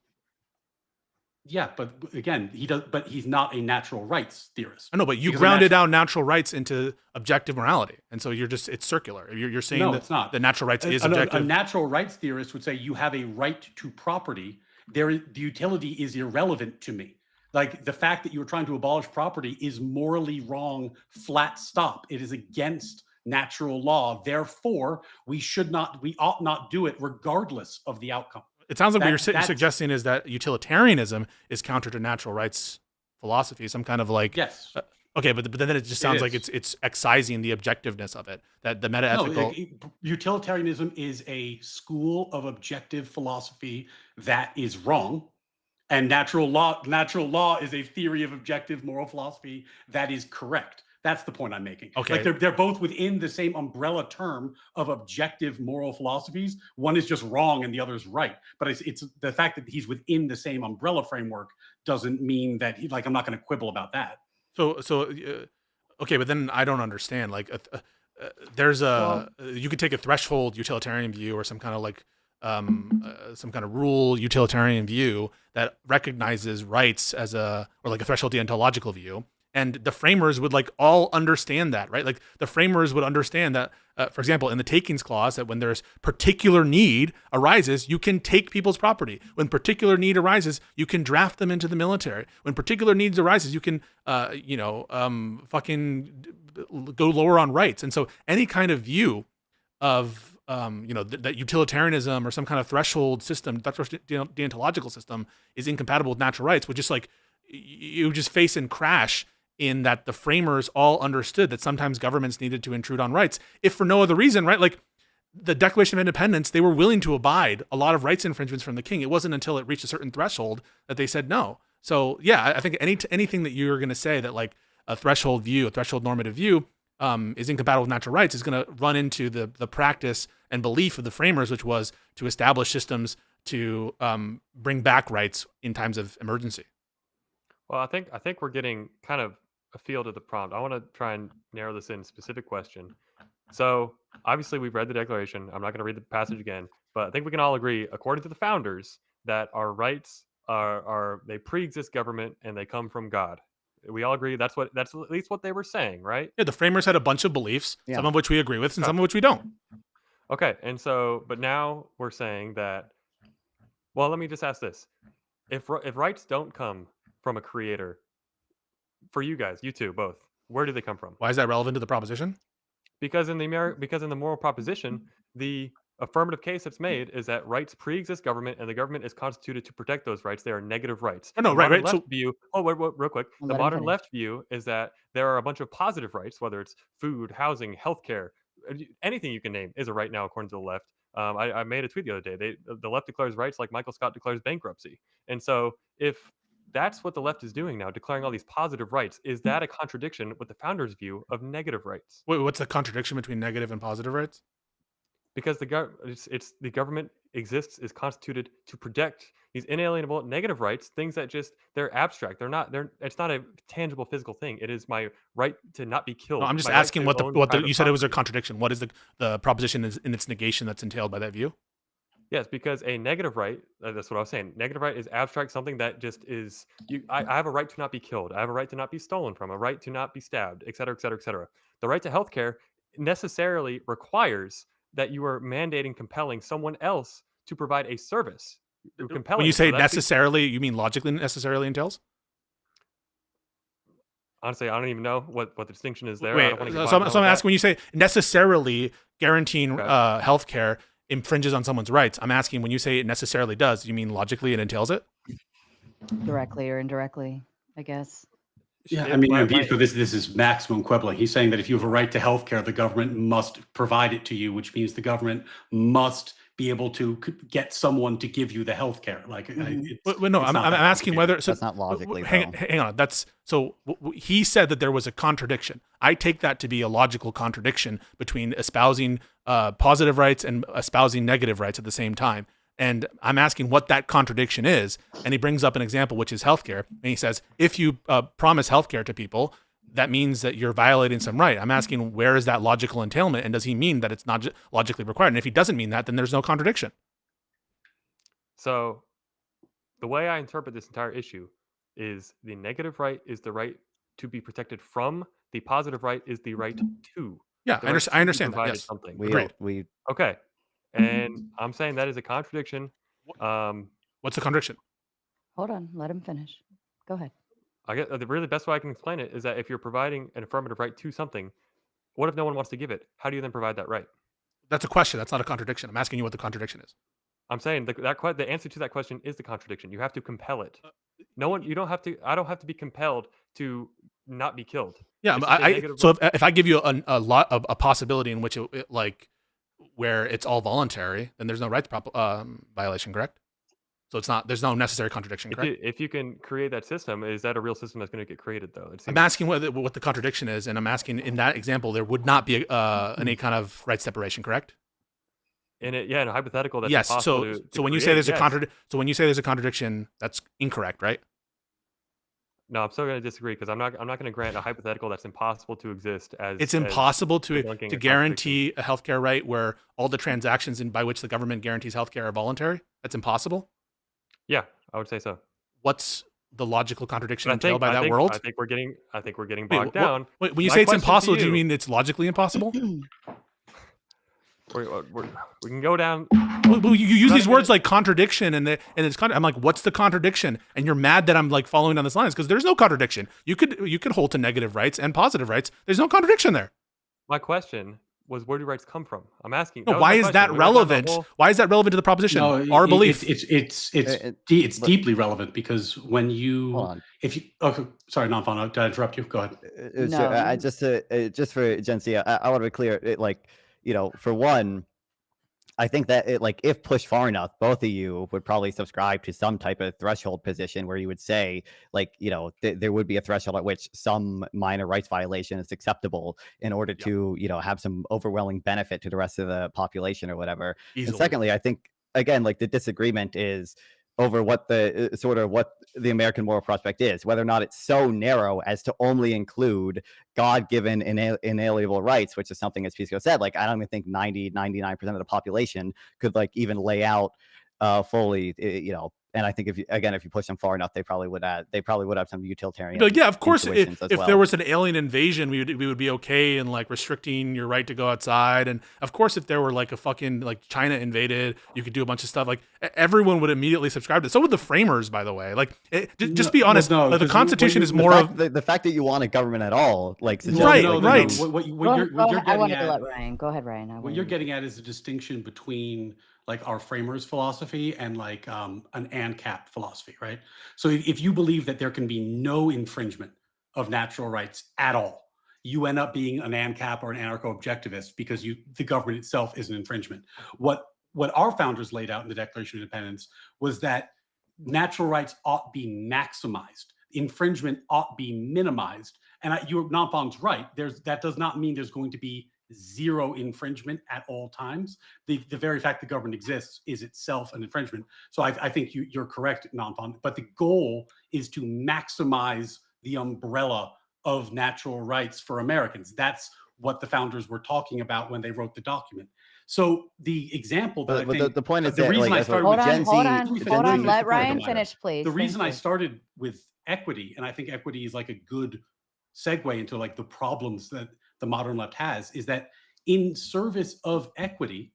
Yeah, but again, but he's not a natural rights theorist. I know, but you grounded down natural rights into objective morality, and so it's circular. You're saying no, that it's not. The natural rights is objective. A natural rights theorist would say you have a right to property. The utility is irrelevant to me. Like the fact that you were trying to abolish property is morally wrong. Flat stop. It is against natural law. Therefore, we ought not do it, regardless of the outcome. It sounds like what you're suggesting is that utilitarianism is counter to natural rights philosophy, some kind of like yes. Okay, but then it just sounds like it's excising the objectiveness of it. That the meta-ethical utilitarianism is a school of objective philosophy that is wrong, And natural law is a theory of objective moral philosophy that is correct. That's the point I'm making. Okay. Like they're both within the same umbrella term of objective moral philosophies. One is just wrong and the other is right. But it's the fact that he's within the same umbrella framework doesn't mean that I'm not going to quibble about that. Okay, but then I don't understand. Like, there's you could take a threshold utilitarian view or some kind of some kind of rule utilitarian view that recognizes rights as or like a threshold deontological view. And the framers would all understand that, right? Like the framers would understand that, for example, in the takings clause, that when there's particular need arises, you can take people's property. When particular need arises, you can draft them into the military. When particular needs arises, you can, fucking go lower on rights. And so any kind of view of, that utilitarianism or some kind of threshold system, that deontological system is incompatible with natural rights, would just you just face and crash in that the framers all understood that sometimes governments needed to intrude on rights, if for no other reason, right? Like the Declaration of Independence, they were willing to abide a lot of rights infringements from the king. It wasn't until it reached a certain threshold that they said no. So yeah, I think anything that you're going to say that a threshold view, a threshold normative view, is incompatible with natural rights is going to run into the practice and belief of the framers, which was to establish systems to bring back rights in times of emergency. Well, I think we're getting kind of a feel to the prompt. I want to try and narrow this in specific question. So obviously we've read the Declaration. I'm not going to read the passage again, but I think we can all agree, according to the founders, that our rights they pre-exist government and they come from God. We all agree that's at least what they were saying, right? Yeah, the framers had a bunch of beliefs, some of which we agree with and some of which we don't. Okay, and so, but now we're saying that, well, let me just ask this. If rights don't come from a creator, for you guys, you two, both, where do they come from? Why is that relevant to the proposition? Because in the moral proposition, the affirmative case that's made is that rights pre-exist government, and the government is constituted to protect those rights. They are negative rights. Oh, no, right. Left view. Oh, wait, real quick. The modern left view is that there are a bunch of positive rights, whether it's food, housing, healthcare, anything you can name is a right now, according to the left. I made a tweet the other day. The left declares rights like Michael Scott declares bankruptcy. And so if that's what the left is doing now, declaring all these positive rights, is that a contradiction with the founders' view of negative rights? Wait, what's the contradiction between negative and positive rights? Because the government exists, is constituted to protect these inalienable negative rights, things that they're abstract. It's not a tangible physical thing. It is my right to not be killed. No, I'm just asking you said it was a contradiction. What is the proposition in its negation that's entailed by that view? Yes, because a negative right, that's what I was saying. Negative right is abstract, something that just is, I have a right to not be killed. I have a right to not be stolen from, a right to not be stabbed, et cetera, et cetera, et cetera. The right to healthcare necessarily requires that you are mandating, compelling someone else to provide a service. When you say necessarily, you mean logically necessarily entails? Honestly, I don't even know what the distinction is there. Wait, so I'm asking, when you say necessarily guaranteeing healthcare infringes on someone's rights, I'm asking, when you say it necessarily does, you mean logically it entails it? Directly or indirectly, I guess. Yeah, I mean, Pisco, this is maximum quibbling. He's saying that if you have a right to healthcare, the government must provide it to you, which means the government must be able to get someone to give you the healthcare. I'm asking whether that's not logically. Hang on. He said that there was a contradiction. I take that to be a logical contradiction between espousing positive rights and espousing negative rights at the same time. And I'm asking what that contradiction is. And he brings up an example, which is healthcare. And he says, if you promise healthcare to people, that means that you're violating some right. I'm asking, where is that logical entailment? And does he mean that it's not logically required? And if he doesn't mean that, then there's no contradiction. So the way I interpret this entire issue is the negative right is the right to be protected from. The positive right is the right to. Yeah, I understand that. Yes. Something. Okay. And I'm saying that is a contradiction. What's the contradiction? Hold on, let him finish. Go ahead. I guess the really best way I can explain it is that if you're providing an affirmative right to something, what if no one wants to give it? How do you then provide that right? That's a question. That's not a contradiction. I'm asking you what the contradiction is. I'm saying the answer to that question is the contradiction. You have to compel it. You don't have to. I don't have to be compelled to not be killed. Yeah, so if I give you a possibility in which where it's all voluntary, then there's no rights violation, correct? So there's no necessary contradiction, correct? If you can create that system, is that a real system that's going to get created though? I'm asking what the contradiction is, and I'm asking in that example there would not be any kind of right separation, correct? In a hypothetical that's yes. impossible So when you say there's a contradiction, that's incorrect, right? No, I'm still going to disagree because I'm not going to grant a hypothetical that's impossible to exist as it's impossible to debunking a guarantee a healthcare right where all the transactions by which the government guarantees healthcare are voluntary. That's impossible. Yeah, I would say so. What's the logical contradiction But entailed by that world? I think we're getting bogged down. Wait, when you say it's impossible, do you mean it's logically impossible? We can go down. Well, you use these words like contradiction, and it's I'm like, what's the contradiction? And you're mad that I'm like following down this line because there's no contradiction. You could hold to negative rights and positive rights. There's no contradiction there. My question was, where do rights come from? I'm asking. No, why is that relevant? Why is that relevant to the proposition? No, our belief. It's deeply relevant because when you, sorry, non-fun, did I interrupt you? Go ahead. No. Just for Gen Z, I want to be clear. For one, I think that if pushed far enough, both of you would probably subscribe to some type of threshold position where you would say, there would be a threshold at which some minor rights violation is acceptable in order to, have some overwhelming benefit to the rest of the population or whatever. Easily. And secondly, I think, again, the disagreement is over what the American moral prospect is, whether or not it's so narrow as to only include God-given inalienable rights, which is something, as Pisco said, I don't even think 99% of the population could even lay out fully, and I think if you push them far enough, they probably would have some utilitarian. But yeah, of course, if well. There was an alien invasion, we would be okay in restricting your right to go outside. And of course, if there were a fucking China invaded, you could do a bunch of stuff. Everyone would immediately subscribe to it. So would the framers, by the way. Just be honest. The Constitution is more of the fact that you want a government at all. Right. What you're I wanted getting to at, let Ryan go ahead, Ryan. What you're getting at is the distinction between our framers' philosophy and an ANCAP philosophy, right? So if you believe that there can be no infringement of natural rights at all, you end up being an ANCAP or an anarcho-objectivist because the government itself is an infringement. What our founders laid out in the Declaration of Independence was that natural rights ought be maximized. Infringement ought be minimized. And your non-fond's right. That does not mean there's going to be zero infringement at all times. The very fact the government exists is itself an infringement. So I think you're correct, non-fond. But the goal is to maximize the umbrella of natural rights for Americans. That's what the founders were talking about when they wrote the document. So the example that the point is the reason I started hold with on, let Ryan finish, please. The reason I started with equity, and I think equity is a good segue into the problems that the modern left has, is that in service of equity,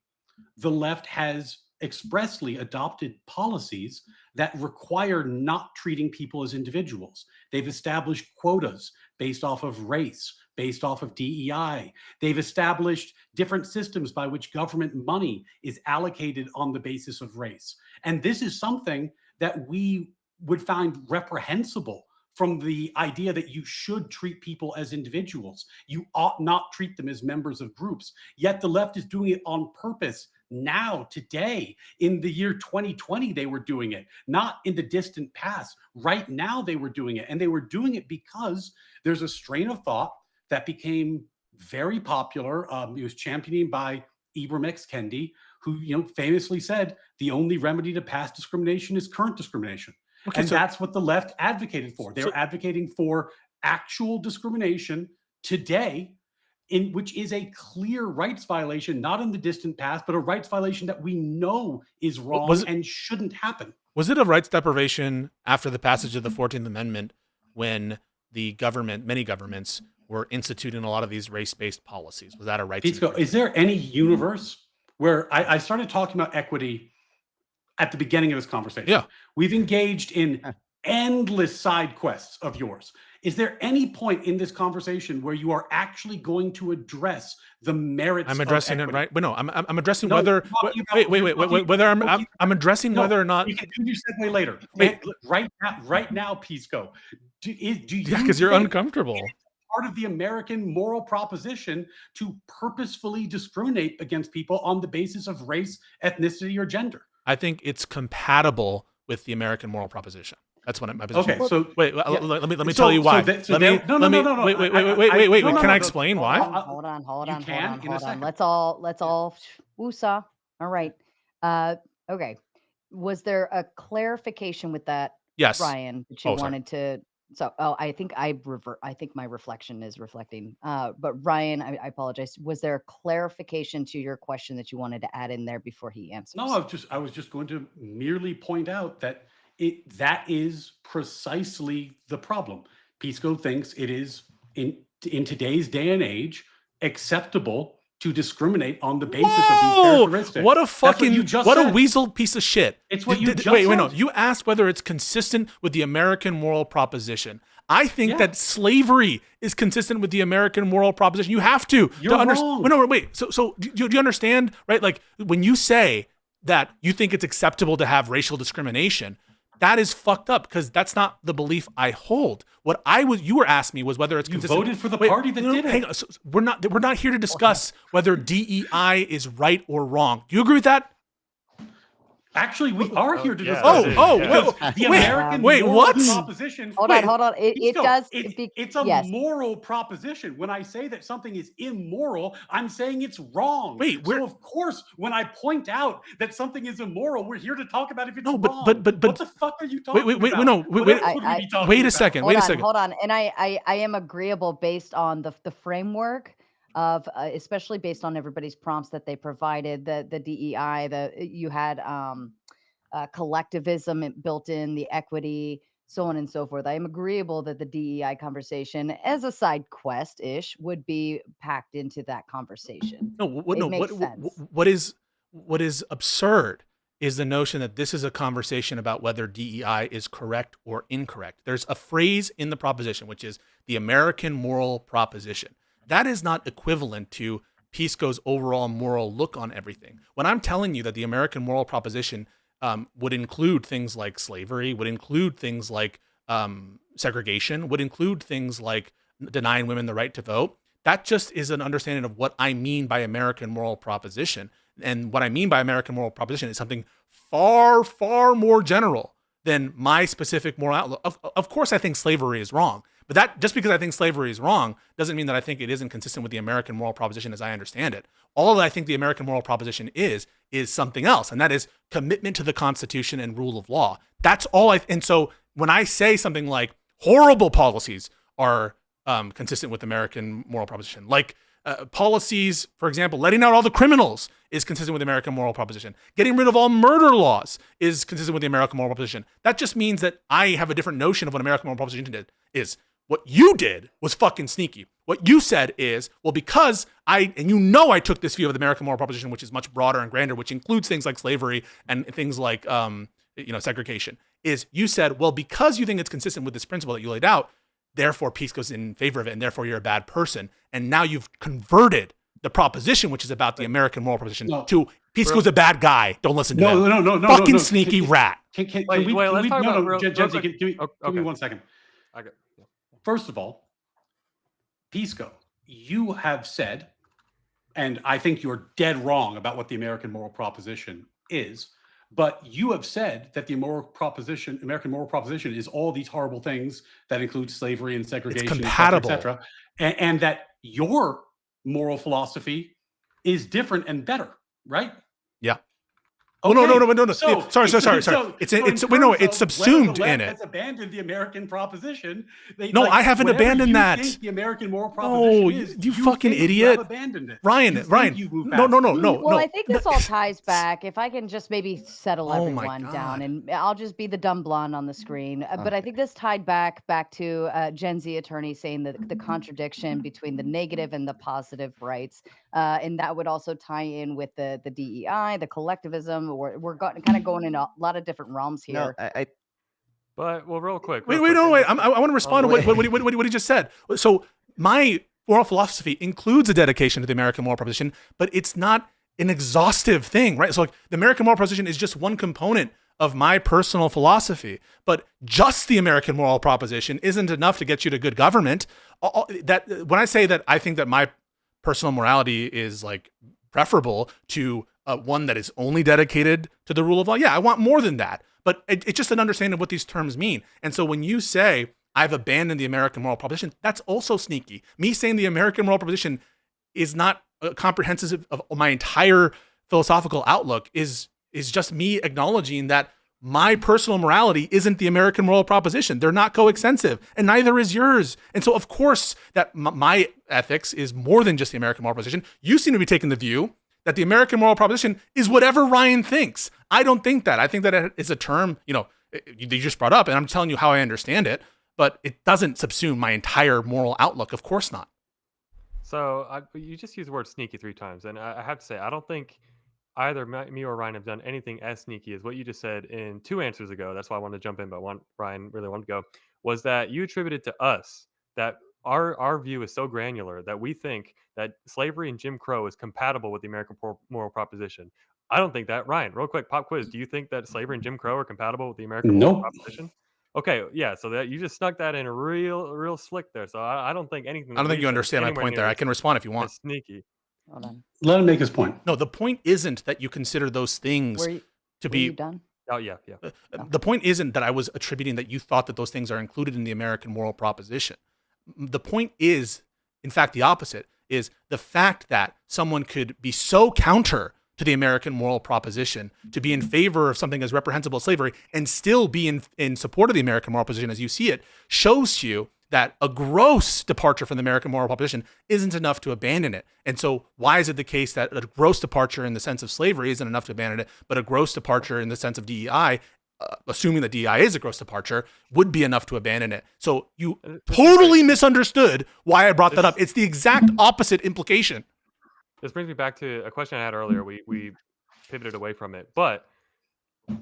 the left has expressly adopted policies that require not treating people as individuals. They've established quotas based off of race, based off of DEI. They've established different systems by which government money is allocated on the basis of race. And this is something that we would find reprehensible from the idea that you should treat people as individuals. You ought not treat them as members of groups. Yet the left is doing it on purpose now, today, in the year 2020, they were doing it, not in the distant past. Right now, they were doing it. And they were doing it because there's a strain of thought that became very popular. It was championed by Ibram X. Kendi, who famously said, the only remedy to past discrimination is current discrimination. Okay, and that's what the left advocated for. They're advocating for actual discrimination today, which is a clear rights violation, not in the distant past, but a rights violation that we know is wrong and shouldn't happen. Was it a rights deprivation after the passage of the 14th Amendment when many governments were instituting a lot of these race-based policies? Was that a rights? Is there any universe where I started talking about equity at the beginning of this conversation? Yeah. We've engaged in endless side quests of yours. Is there any point in this conversation where you are actually going to address the merits? I'm addressing of it, right? But no, I'm addressing whether. Wait. Whether I'm addressing whether or not. You can do your segue later. Right now, Pisco. Do you? Because you're uncomfortable. Part of the American moral proposition to purposefully discriminate against people on the basis of race, ethnicity, or gender. I think it's compatible with the American moral proposition. That's what my position Okay, is. so wait, yeah. let me So- tell you so why. that- so let me, there- no, let no, me, no, no, wait, no, wait. no, no, Can I no, explain no, why? Hold on. You can in a second. Let's all woosah. All right. Okay. Was there a clarification with that, Yes. Ryan, that you Oh, sorry. wanted to? So, I think I think my reflection is reflecting. But Ryan, I apologize. Was there a clarification to your question that you wanted to add in there before he answers? No, I was just going to merely point out that that is precisely the problem. Pisco thinks it is in today's day and age acceptable to discriminate on the basis of these characteristics. What a That's fucking you just what said. a weasel piece of shit. It's what you just wait, said. no. You asked whether it's consistent with the American moral proposition. I think that slavery is consistent with the American moral proposition. You have to. You're wrong. Wait. So do you understand, right? Like when you say that you think it's acceptable to have racial discrimination, that is fucked up because that's not the belief I hold. What you were asking me was whether it's consistent. You voted for the party that did it. Hang on. So we're not here to discuss whether DEI is right or wrong. Do you agree with that? Actually, we are here to discuss. The American moral proposition. Hold on. It does. It's a moral proposition. When I say that something is immoral, I'm saying it's wrong. So of course, when I point out that something is immoral, we're here to talk about if it's wrong. But what the fuck are you talking about? Wait a second. Hold on. And I am agreeable based on the framework of especially based on everybody's prompts that they provided, the DEI, you had collectivism built in, the equity, so on and so forth. I am agreeable that the DEI conversation, as a side quest ish, would be packed into that conversation. What is absurd is the notion that this is a conversation about whether DEI is correct or incorrect. There's a phrase in the proposition, which is the American moral proposition. That is not equivalent to Pisco's overall moral look on everything. When I'm telling you that the American moral proposition would include things like slavery, would include things like segregation, would include things like denying women the right to vote, that just is an understanding of what I mean by American moral proposition. And what I mean by American moral proposition is something far, far more general than my specific moral outlook. Of course, I think slavery is wrong. But that just because I think slavery is wrong doesn't mean that I think it isn't consistent with the American moral proposition as I understand it. All that I think the American moral proposition is something else, and that is commitment to the Constitution and rule of law. That's all and so when I say something like horrible policies are consistent with American moral proposition, like policies, for example, letting out all the criminals is consistent with the American moral proposition. Getting rid of all murder laws is consistent with the American moral proposition. That just means that I have a different notion of what American moral proposition is. What you did was fucking sneaky. What you said is, well, because I took this view of the American moral proposition, which is much broader and grander, which includes things like slavery and things like, segregation, is you said, well, because you think it's consistent with this principle that you laid out, therefore peace goes in favor of it, and therefore you're a bad person. And now you've converted the proposition, which is about the American moral proposition, to peace goes a bad guy. Don't listen to him. No. Fucking sneaky rat. Give me 1 second. Okay. First of all, Pisco, you have said, and I think you're dead wrong about what the American moral proposition is, but you have said that the American moral proposition is all these horrible things that include slavery and segregation, it's compatible, et cetera, and that your moral philosophy is different and better, right? Yeah. Okay. Oh, no. So, Sorry. It's subsumed in it. Has abandoned the American proposition. I haven't abandoned that. Think the American moral proposition is, you fucking idiot. Abandoned it. Ryan. No. Well, I think this all ties back. If I can just maybe settle everyone down, and I'll just be the dumb blonde on the screen. But I think this tied back to Gen Z attorney saying that the contradiction between the negative and the positive rights, and that would also tie in with the DEI, the collectivism. We're kind of going in a lot of different realms here. Real quick. Wait. I want to respond to what he just said. So my moral philosophy includes a dedication to the American moral proposition, but it's not an exhaustive thing, right? So like the American moral proposition is just one component of my personal philosophy, but just the American moral proposition isn't enough to get you to good government. That when I say that I think that my personal morality is like preferable to one that is only dedicated to the rule of law. Yeah, I want more than that. But it's just an understanding of what these terms mean. And so when you say, I've abandoned the American moral proposition, that's also sneaky. Me saying the American moral proposition is not comprehensive of my entire philosophical outlook is just me acknowledging that my personal morality isn't the American moral proposition. They're not coextensive, and neither is yours. And so, of course, that my ethics is more than just the American moral proposition. You seem to be taking the view that the American moral proposition is whatever Ryan thinks. I don't think that. I think that it is a term, you just brought up, and I'm telling you how I understand it, but it doesn't subsume my entire moral outlook. Of course not. So you just used the word sneaky 3 times, and I have to say, I don't think either me or Ryan have done anything as sneaky as what you just said in 2 answers ago. That's why I wanted to jump in, but Ryan really wanted to go. Was that you attributed to us that our view is so granular that we think that slavery and Jim Crow is compatible with the American moral proposition. I don't think that. Ryan, real quick, pop quiz. Do you think that slavery and Jim Crow are compatible with the American moral Nope. proposition? Okay, yeah, so that you just snuck that in real slick there. So I don't think anything. I don't think you understand my point there. I can respond if you want. Sneaky. Hold on. Let him make his point. No, the point isn't that you consider those things to be done. Oh yeah. The point isn't that I was attributing that you thought that those things are included in the American moral proposition. The point is, in fact, the opposite, is the fact that someone could be so counter to the American moral proposition, to be in favor of something as reprehensible as slavery, and still be in support of the American moral position as you see it, shows you that a gross departure from the American moral proposition isn't enough to abandon it. And so why is it the case that a gross departure in the sense of slavery isn't enough to abandon it, but a gross departure in the sense of DEI, assuming that DEI is a gross departure, would be enough to abandon it? So you totally misunderstood why I brought that up. It's the exact opposite implication. This brings me back to a question I had earlier. We pivoted away from it, but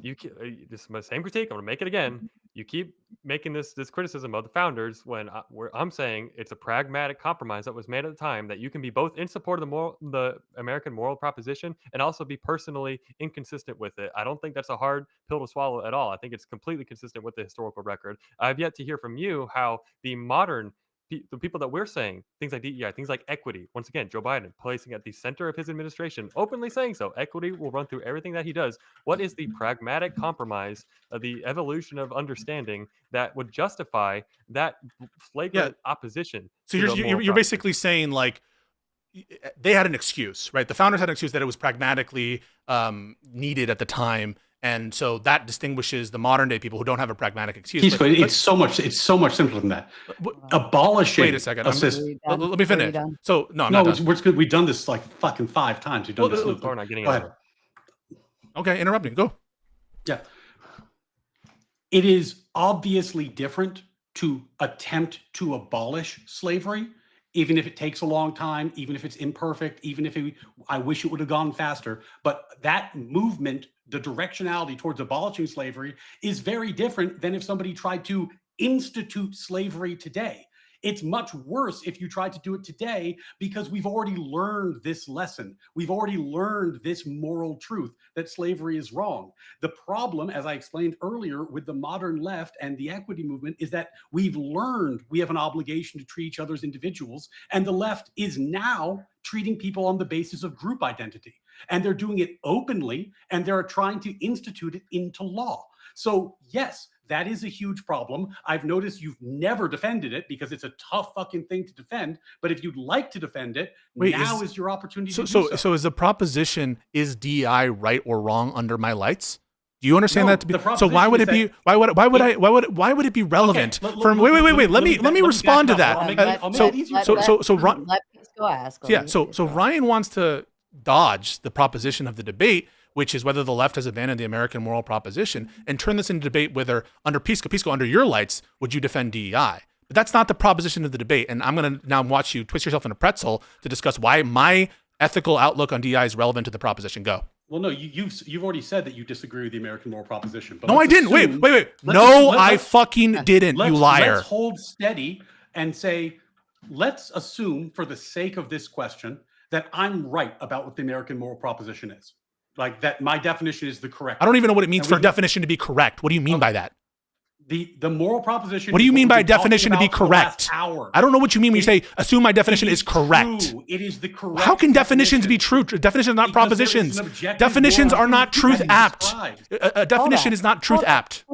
this is my same critique. I'm gonna make it again. You keep making this criticism of the founders when I'm saying it's a pragmatic compromise that was made at the time, that you can be both in support of the American moral proposition and also be personally inconsistent with it. I don't think that's a hard pill to swallow at all. I think it's completely consistent with the historical record. I've yet to hear from you how the modern the people that we're saying things like DEI, things like equity. Once again, Joe Biden placing at the center of his administration, openly saying so. Equity will run through everything that he does. What is the pragmatic compromise, the evolution of understanding that would justify that flagrant opposition? So you're basically saying, like, they had an excuse, right? The founders had an excuse that it was pragmatically needed at the time. And so that distinguishes the modern day people who don't have a pragmatic excuse. It's so much simpler than that. Abolishing. Wait a second. Let me finish. So no, I'm no, not done. We're good. We've done this like fucking 5 times. We've done this. We're not getting Go ahead. Okay, interrupting. Go. Yeah. It is obviously different to attempt to abolish slavery, even if it takes a long time, even if it's imperfect, even if I wish it would have gone faster. But that movement, the directionality towards abolishing slavery, is very different than if somebody tried to institute slavery today. It's much worse if you try to do it today, because we've already learned this lesson. We've already learned this moral truth that slavery is wrong. The problem, as I explained earlier, with the modern left and the equity movement is that we've learned we have an obligation to treat each other as individuals, and the left is now treating people on the basis of group identity. And they're doing it openly, and they're trying to institute it into law. So yes, that is a huge problem. I've noticed you've never defended it because it's a tough fucking thing to defend. But if you'd like to defend it, now is your opportunity to do so. So is the proposition, is DEI right or wrong under my lights? Do you understand that to be? So why would it be? Why would it be relevant? Wait. Let me respond to that. So Ryan wants to dodge the proposition of the debate, which is whether the left has abandoned the American moral proposition, and turn this into debate whether under Pisco, under your lights, would you defend DEI? But that's not the proposition of the debate. And I'm going to now watch you twist yourself in a pretzel to discuss why my ethical outlook on DEI is relevant to the proposition. Go. Well, no, you've already said that you disagree with the American moral proposition. But no, I didn't. Wait. No, I fucking didn't, you liar. Let's hold steady and say, let's assume for the sake of this question that I'm right about what the American moral proposition is. Like that, my definition is the correct. I don't even know what it means for a definition to be correct. What do you mean by that? The moral proposition. What do is you mean we've by been talking definition to be about for the last correct? hour. I don't know what you mean when you say assume my definition is correct. True. It is the correct. How can definitions be definition. true? Definitions are not Because there is propositions. an objective Definitions moral are not truth truth that is apt. described. A definition is not truth apt.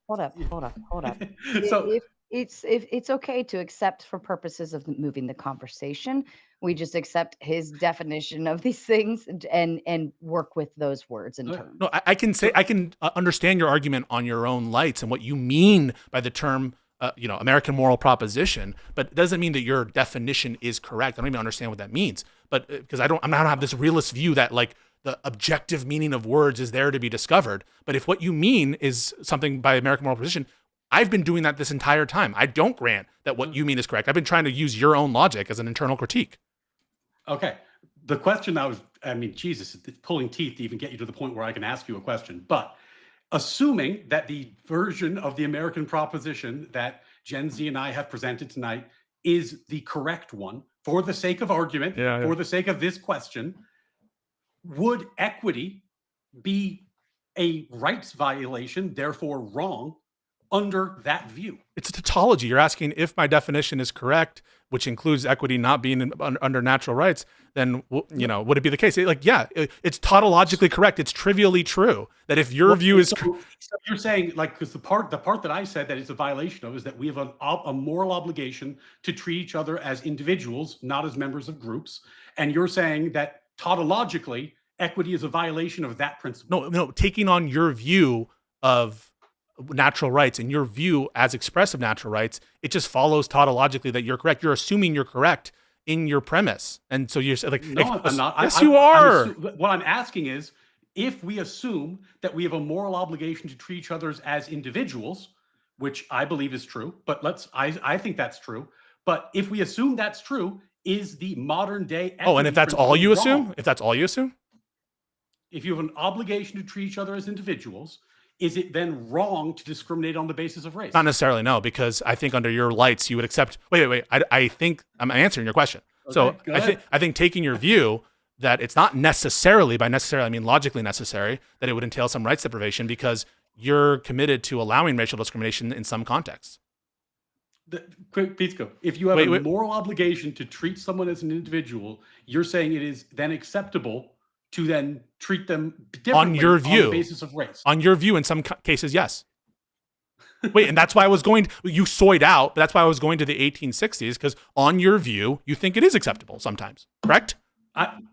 Hold up. So- if it's okay to accept for purposes of moving the conversation, we just accept his definition of these things and work with those words and terms. No, I can say I can understand your argument on your own lights and what you mean by the term, American moral proposition, but it doesn't mean that your definition is correct. I don't even understand what that means. But because I don't have this realist view that like the objective meaning of words is there to be discovered. But if what you mean is something by American moral proposition, I've been doing that this entire time. I don't grant that what you mean is correct. I've been trying to use your own logic as an internal critique. Okay. The question Jesus, it's pulling teeth to even get you to the point where I can ask you a question. But assuming that the version of the American proposition that Gen Z and I have presented tonight is the correct one, for the sake of argument, for the sake of this question, would equity be a rights violation, therefore wrong, under that view? It's a tautology. You're asking if my definition is correct, which includes equity not being under natural rights, then would it be the case? It's tautologically correct. It's trivially true that if your view is, so you're saying because the part that I said that it's a violation of is that we have a moral obligation to treat each other as individuals, not as members of groups, and you're saying that tautologically equity is a violation of that principle. No, taking on your view of natural rights and your view as expressed of natural rights, it just follows tautologically that you're correct. You're assuming you're correct in your premise. And so you're like, no, I'm not. Yes, you are. What I'm asking is, if we assume that we have a moral obligation to treat each other as individuals, which I believe is true, but I think that's true. But if we assume that's true, is the modern day and if that's all you wrong? assume, If you have an obligation to treat each other as individuals, is it then wrong to discriminate on the basis of race? Not necessarily, no, because I think under your lights you would accept. Wait. I think I'm answering your question. Okay, so I think taking your view that it's not necessarily, by necessarily I mean logically necessary, that it would entail some rights deprivation because you're committed to allowing racial discrimination in some contexts. Quick, Pisco, if you have a moral obligation to treat someone as an individual, you're saying it is then acceptable to then treat them differently on your view, on the basis of race. On your view, in some cases, yes. Wait, and that's why I was going. You soyed out, but that's why I was going to the 1860s because on your view, you think it is acceptable sometimes. Correct?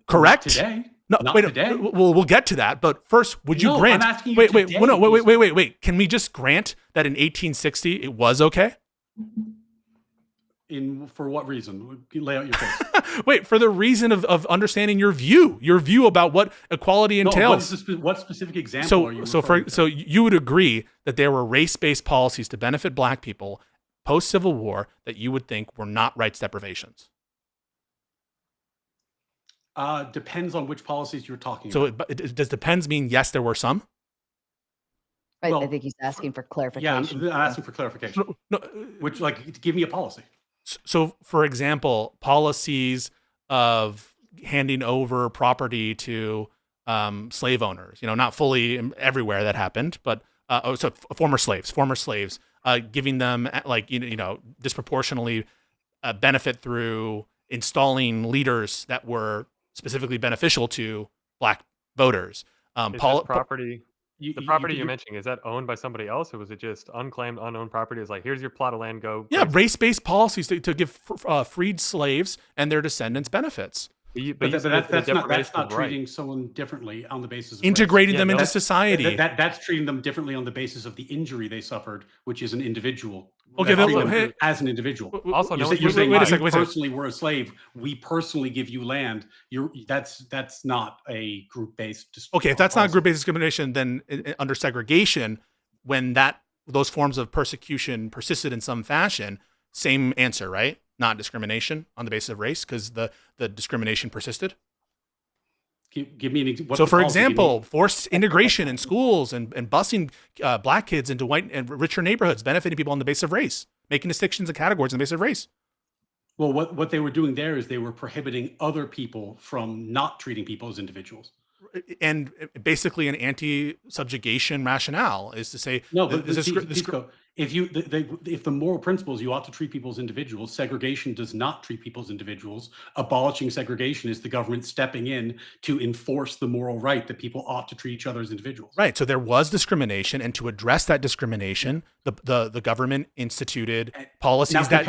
Correct. Not today. No, not wait. Today. We'll get to that, but first, would you grant? I'm asking you wait. Can we just grant that in 1860 it was okay? For what reason? Lay out your case. Wait, for the reason of understanding your view about what equality entails. What specific example are you referring to? So you would agree that there were race-based policies to benefit Black people post-Civil War that you would think were not rights deprivations? Depends on which policies you're talking about. So does depends mean yes, there were some? I think he's asking for clarification. Yeah, I'm asking for clarification. No, which, give me a policy. So, for example, policies of handing over property to slave owners, not fully everywhere that happened, but former slaves, giving them disproportionately benefit through installing leaders that were specifically beneficial to Black voters. Property. The property you're mentioning, is that owned by somebody else, or was it just unclaimed, unowned property? It's like, here's your plot of land, go. Yeah, race-based policies to give freed slaves and their descendants benefits. But that's not treating someone differently on the basis of integrating them into society. That's treating them differently on the basis of the injury they suffered, which is an individual. Okay, as an individual. Also, you're saying wait a second, personally were a slave. We personally give you land. That's not a group-based. Okay, if that's not group-based discrimination, then under segregation, when those forms of persecution persisted in some fashion, same answer, right? Not discrimination on the basis of race because the discrimination persisted. Give me an example. So, for example, forced integration in schools and busing Black kids into white and richer neighborhoods, benefiting people on the basis of race, making distinctions and categories on the basis of race. Well, what they were doing there is they were prohibiting other people from not treating people as individuals. And basically an anti-subjugation rationale is to say... No, but Pisco, If if the moral principles, you ought to treat people as individuals. Segregation does not treat people as individuals. Abolishing segregation is the government stepping in to enforce the moral right that people ought to treat each other as individuals. Right. So there was discrimination, and to address that discrimination, the government instituted policies that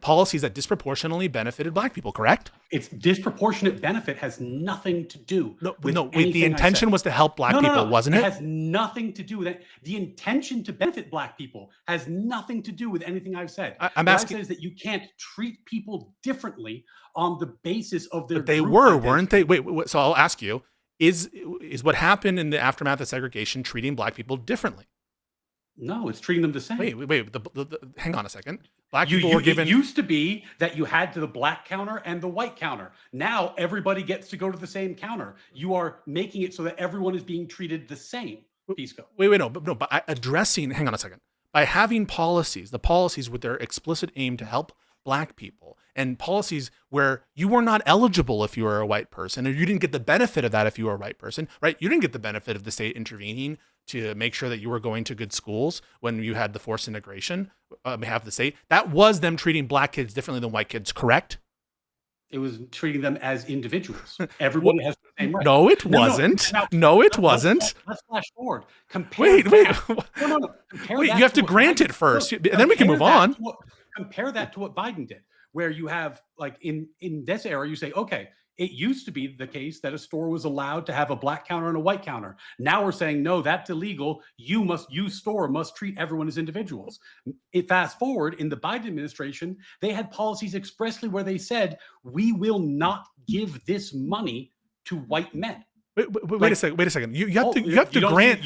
policies that disproportionately benefited Black people. Correct? It's disproportionate benefit has nothing to do with the intention was to help Black people, wasn't it? It has nothing to do with it. The intention to benefit Black people has nothing to do with anything I've said. I'm what asking I said is that you can't treat people differently on the basis of their. But they group were, identity. weren't they? Wait. So I'll ask you: Is what happened in the aftermath of segregation treating Black people differently? No, it's treating them the same. Wait. Hang on a second. Black people were given. It used to be that you had the black counter and the white counter. Now everybody gets to go to the same counter. You are making it so that everyone is being treated the same. Pisco. But by addressing. Hang on a second. By having policies, the policies with their explicit aim to help Black people, and policies where you were not eligible if you were a white person, or you didn't get the benefit of that if you were a white person, right? You didn't get the benefit of the state intervening to make sure that you were going to good schools when you had the forced integration on behalf of the state. That was them treating Black kids differently than white kids, correct? It was treating them as individuals. Everyone has the same right. No, it wasn't. No, it wasn't. Let's flash forward. Wait. You have to grant it first, and then we can move on. Compare that to what Biden did, where you have, like, in this era, you say, okay, it used to be the case that a store was allowed to have a black counter and a white counter. Now we're saying, no, that's illegal. You store must treat everyone as individuals. Fast forward, in the Biden administration, they had policies expressly where they said, we will not give this money to white men. Wait a second. You have to grant.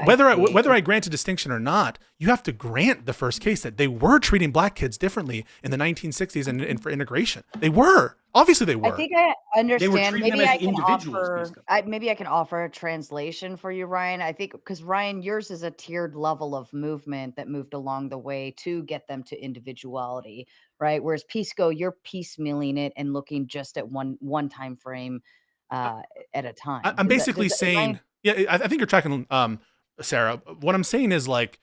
Whether I grant a distinction or not, you have to grant the first case that they were treating Black kids differently in the 1960s and for integration. They were. Obviously, they were. I think I understand. Maybe I can offer a translation for you, Ryan. I think because Ryan, yours is a tiered level of movement that moved along the way to get them to individuality, right? Whereas Pisco, you're piecemealing it and looking just at one time frame. At a time. I'm basically saying, I think you're tracking, Sarah. What I'm saying is, like,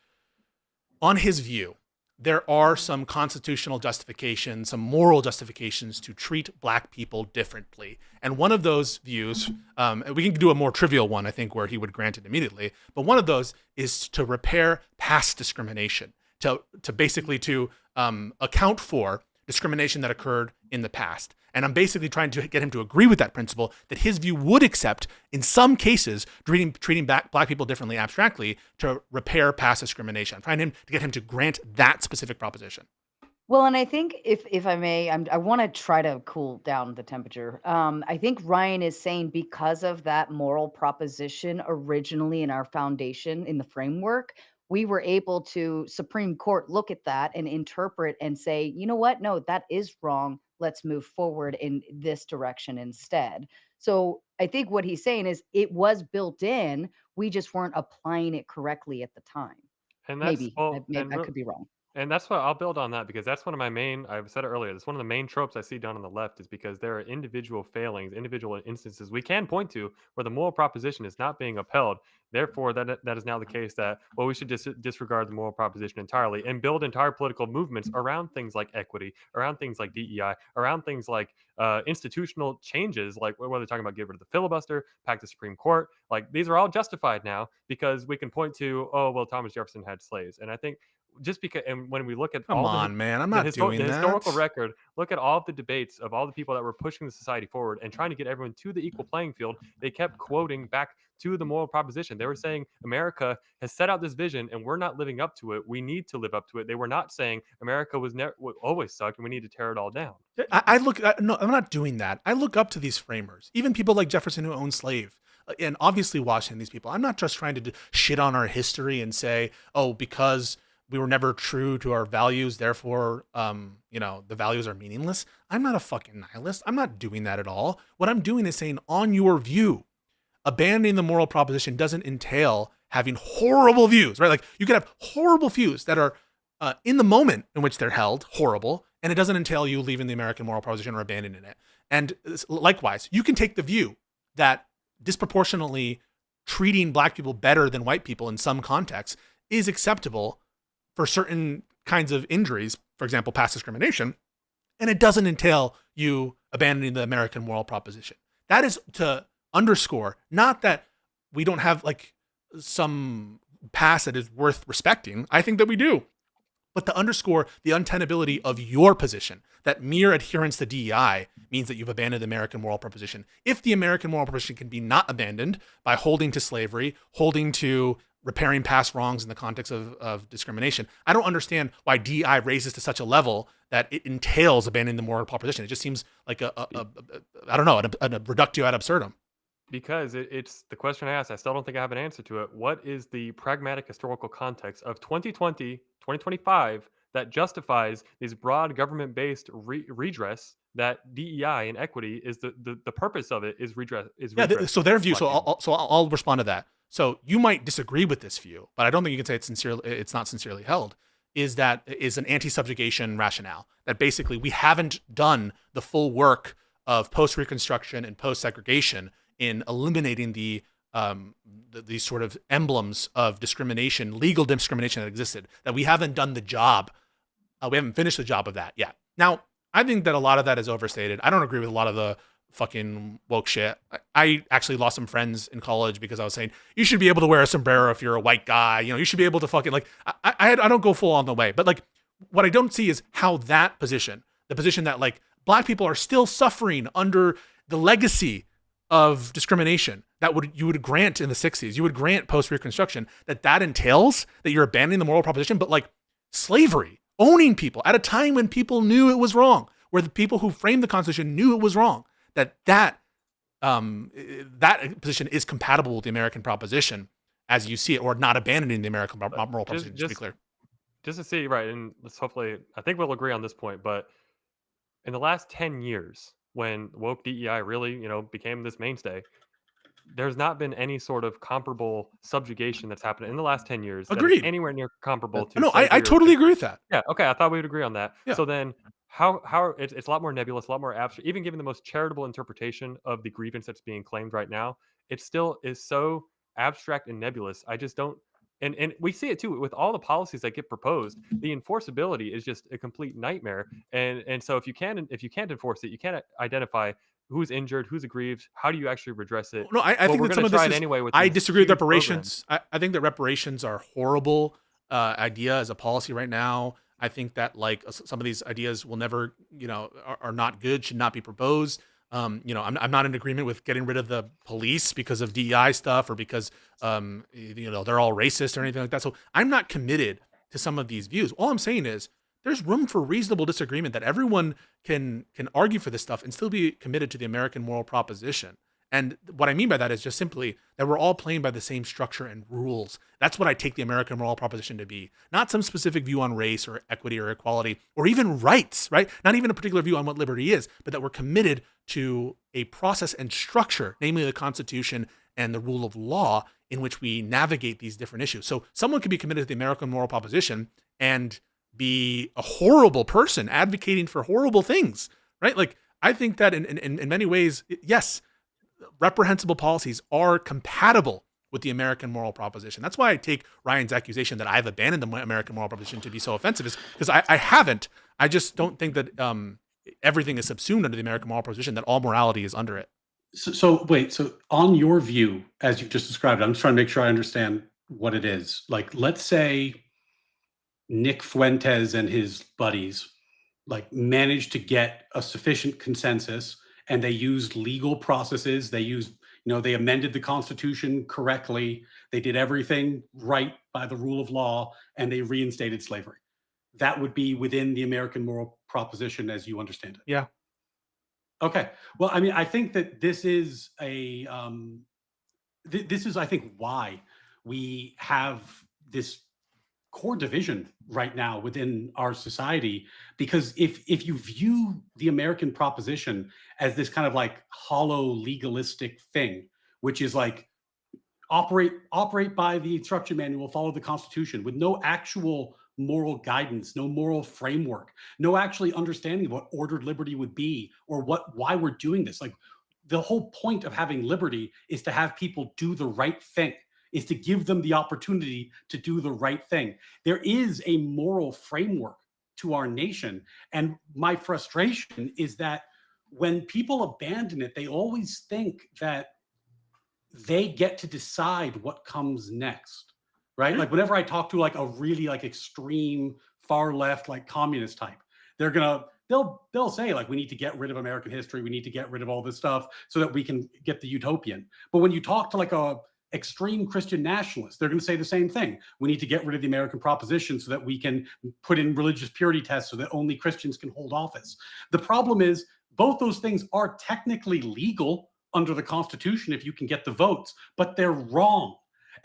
on his view, there are some constitutional justifications, some moral justifications to treat Black people differently. And one of those views, we can do a more trivial one, I think, where he would grant it immediately. But one of those is to repair past discrimination, to basically account for discrimination that occurred in the past. And I'm basically trying to get him to agree with that principle, that his view would accept, in some cases, treating Black people differently abstractly to repair past discrimination. I'm trying to get him to grant that specific proposition. Well, and I think if I may, I want to try to cool down the temperature. I think Ryan is saying because of that moral proposition originally in our foundation, in the framework, we were able to Supreme Court look at that and interpret and say, you know what? No, that is wrong. Let's move forward in this direction instead. So I think what he's saying is it was built in. We just weren't applying it correctly at the time. And that's, Maybe I could be wrong. And that's what I'll build on that, because that's one of my main, I've said it earlier, that's one of the main tropes I see down on the left, is because there are individual failings, individual instances we can point to where the moral proposition is not being upheld. Therefore, that is now the case that, well, we should disregard the moral proposition entirely and build entire political movements around things like equity, around things like DEI, around things like institutional changes, like whether they're talking about get rid of the filibuster, pack the Supreme Court. Like, these are all justified now because we can point to, oh, well, Thomas Jefferson had slaves. And I think just because, and when we look at man, I'm not doing the that. historical record, look at all of the debates of all the people that were pushing the society forward and trying to get everyone to the equal playing field, they kept quoting back to the moral proposition. They were saying America has set out this vision and we're not living up to it. We need to live up to it. They were not saying America would always suck and we need to tear it all down. No, I'm not doing that. I look up to these framers, even people like Jefferson who owned slaves. And obviously Washington, these people. I'm not just trying to shit on our history and say, oh, because we were never true to our values, therefore, the values are meaningless. I'm not a fucking nihilist. I'm not doing that at all. What I'm doing is saying, on your view, abandoning the moral proposition doesn't entail having horrible views, right? Like, you could have horrible views that are in the moment in which they're held horrible, and it doesn't entail you leaving the American moral proposition or abandoning it. And likewise, you can take the view that disproportionately treating Black people better than white people in some contexts is acceptable for certain kinds of injuries, for example, past discrimination, and it doesn't entail you abandoning the American moral proposition. That is to underscore, not that we don't have like some past that is worth respecting. I think that we do. But to underscore the untenability of your position, that mere adherence to DEI means that you've abandoned the American moral proposition. If the American moral proposition can be not abandoned by holding to slavery, holding to repairing past wrongs in the context of discrimination, I don't understand why DEI raises to such a level that it entails abandoning the moral proposition. It just seems like a reductio ad absurdum. Because it's the question I asked. I still don't think I have an answer to it. What is the pragmatic historical context of 2020, 2025 that justifies these broad government-based redress that DEI and equity is the purpose of it is redress. So their view. So I'll respond to that. So you might disagree with this view, but I don't think you can say it's not sincerely held. Is an anti-subjugation rationale that basically we haven't done the full work of post-Reconstruction and post-segregation in eliminating these sort of emblems of discrimination, legal discrimination that existed, that we haven't done the job. We haven't finished the job of that yet. Now, I think that a lot of that is overstated. I don't agree with a lot of the fucking woke shit. I actually lost some friends in college because I was saying, you should be able to wear a sombrero if you're a white guy. You should be able to fucking like, I don't go full on the way. But like, what I don't see is how that position, the position that like black people are still suffering under the legacy of discrimination that you would grant in the 60s, you would grant post-Reconstruction, that entails that you're abandoning the moral proposition, but like slavery, owning people at a time when people knew it was wrong, where the people who framed the Constitution knew it was wrong, that position is compatible with the American proposition as you see it, or not abandoning the American moral proposition, to be clear. Just to see, right, and let's hopefully, I think we'll agree on this point, but in the last 10 years, when woke DEI really, became this mainstay, there's not been any sort of comparable subjugation that's happened in the last 10 years. Agreed. That is anywhere near comparable to. No, I totally agree with that. Yeah. Okay. I thought we would agree on that. Yeah. So then, how it's a lot more nebulous, a lot more abstract. Even given the most charitable interpretation of the grievance that's being claimed right now, it still is so abstract and nebulous. I just don't. And we see it too with all the policies that get proposed. The enforceability is just a complete nightmare. And so if you can't enforce it, you can't identify who's injured, who's aggrieved. How do you actually redress it? No, I think that some of this is. Anyway with I disagree with reparations. I think that reparations are a horrible idea as a policy right now. I think that like some of these ideas will never, are not good, should not be proposed. I'm not in agreement with getting rid of the police because of DEI stuff or because they're all racist or anything like that. So I'm not committed to some of these views. All I'm saying is there's room for reasonable disagreement, that everyone can argue for this stuff and still be committed to the American moral proposition. And what I mean by that is just simply that we're all playing by the same structure and rules. That's what I take the American moral proposition to be. Not some specific view on race or equity or equality or even rights, right? Not even a particular view on what liberty is, but that we're committed to a process and structure, namely the Constitution and the rule of law, in which we navigate these different issues. So someone could be committed to the American moral proposition and be a horrible person advocating for horrible things, right? Like, I think that in many ways, yes, reprehensible policies are compatible with the American moral proposition. That's why I take Ryan's accusation that I've abandoned the American moral proposition to be so offensive, is because I haven't. I just don't think that everything is subsumed under the American moral proposition, that all morality is under it. So wait, so on your view, as you've just described, I'm just trying to make sure I understand what it is. Like, let's say Nick Fuentes and his buddies like managed to get a sufficient consensus, and they used legal processes. They used, they amended the Constitution correctly. They did everything right by the rule of law, and they reinstated slavery. That would be within the American moral proposition as you understand it. Yeah. Okay. Well, I mean, I think that this is I think, why we have this core division right now within our society, because if you view the American proposition as this kind of like hollow legalistic thing, which is like operate by the instruction manual, follow the Constitution, with no actual moral guidance, no moral framework, no actually understanding of what ordered liberty would be, or why we're doing this. Like, the whole point of having liberty is to have people do the right thing. is to give them the opportunity to do the right thing. There is a moral framework to our nation. And my frustration is that when people abandon it, they always think that they get to decide what comes next, right? Like whenever I talk to like a really like extreme far left, like communist type, they'll say like, we need to get rid of American history. We need to get rid of all this stuff so that we can get the utopian. But when you talk to like a extreme Christian nationalist, they're going to say the same thing. We need to get rid of the American proposition so that we can put in religious purity tests so that only Christians can hold office. The problem is both those things are technically legal under the Constitution if you can get the votes, but they're wrong.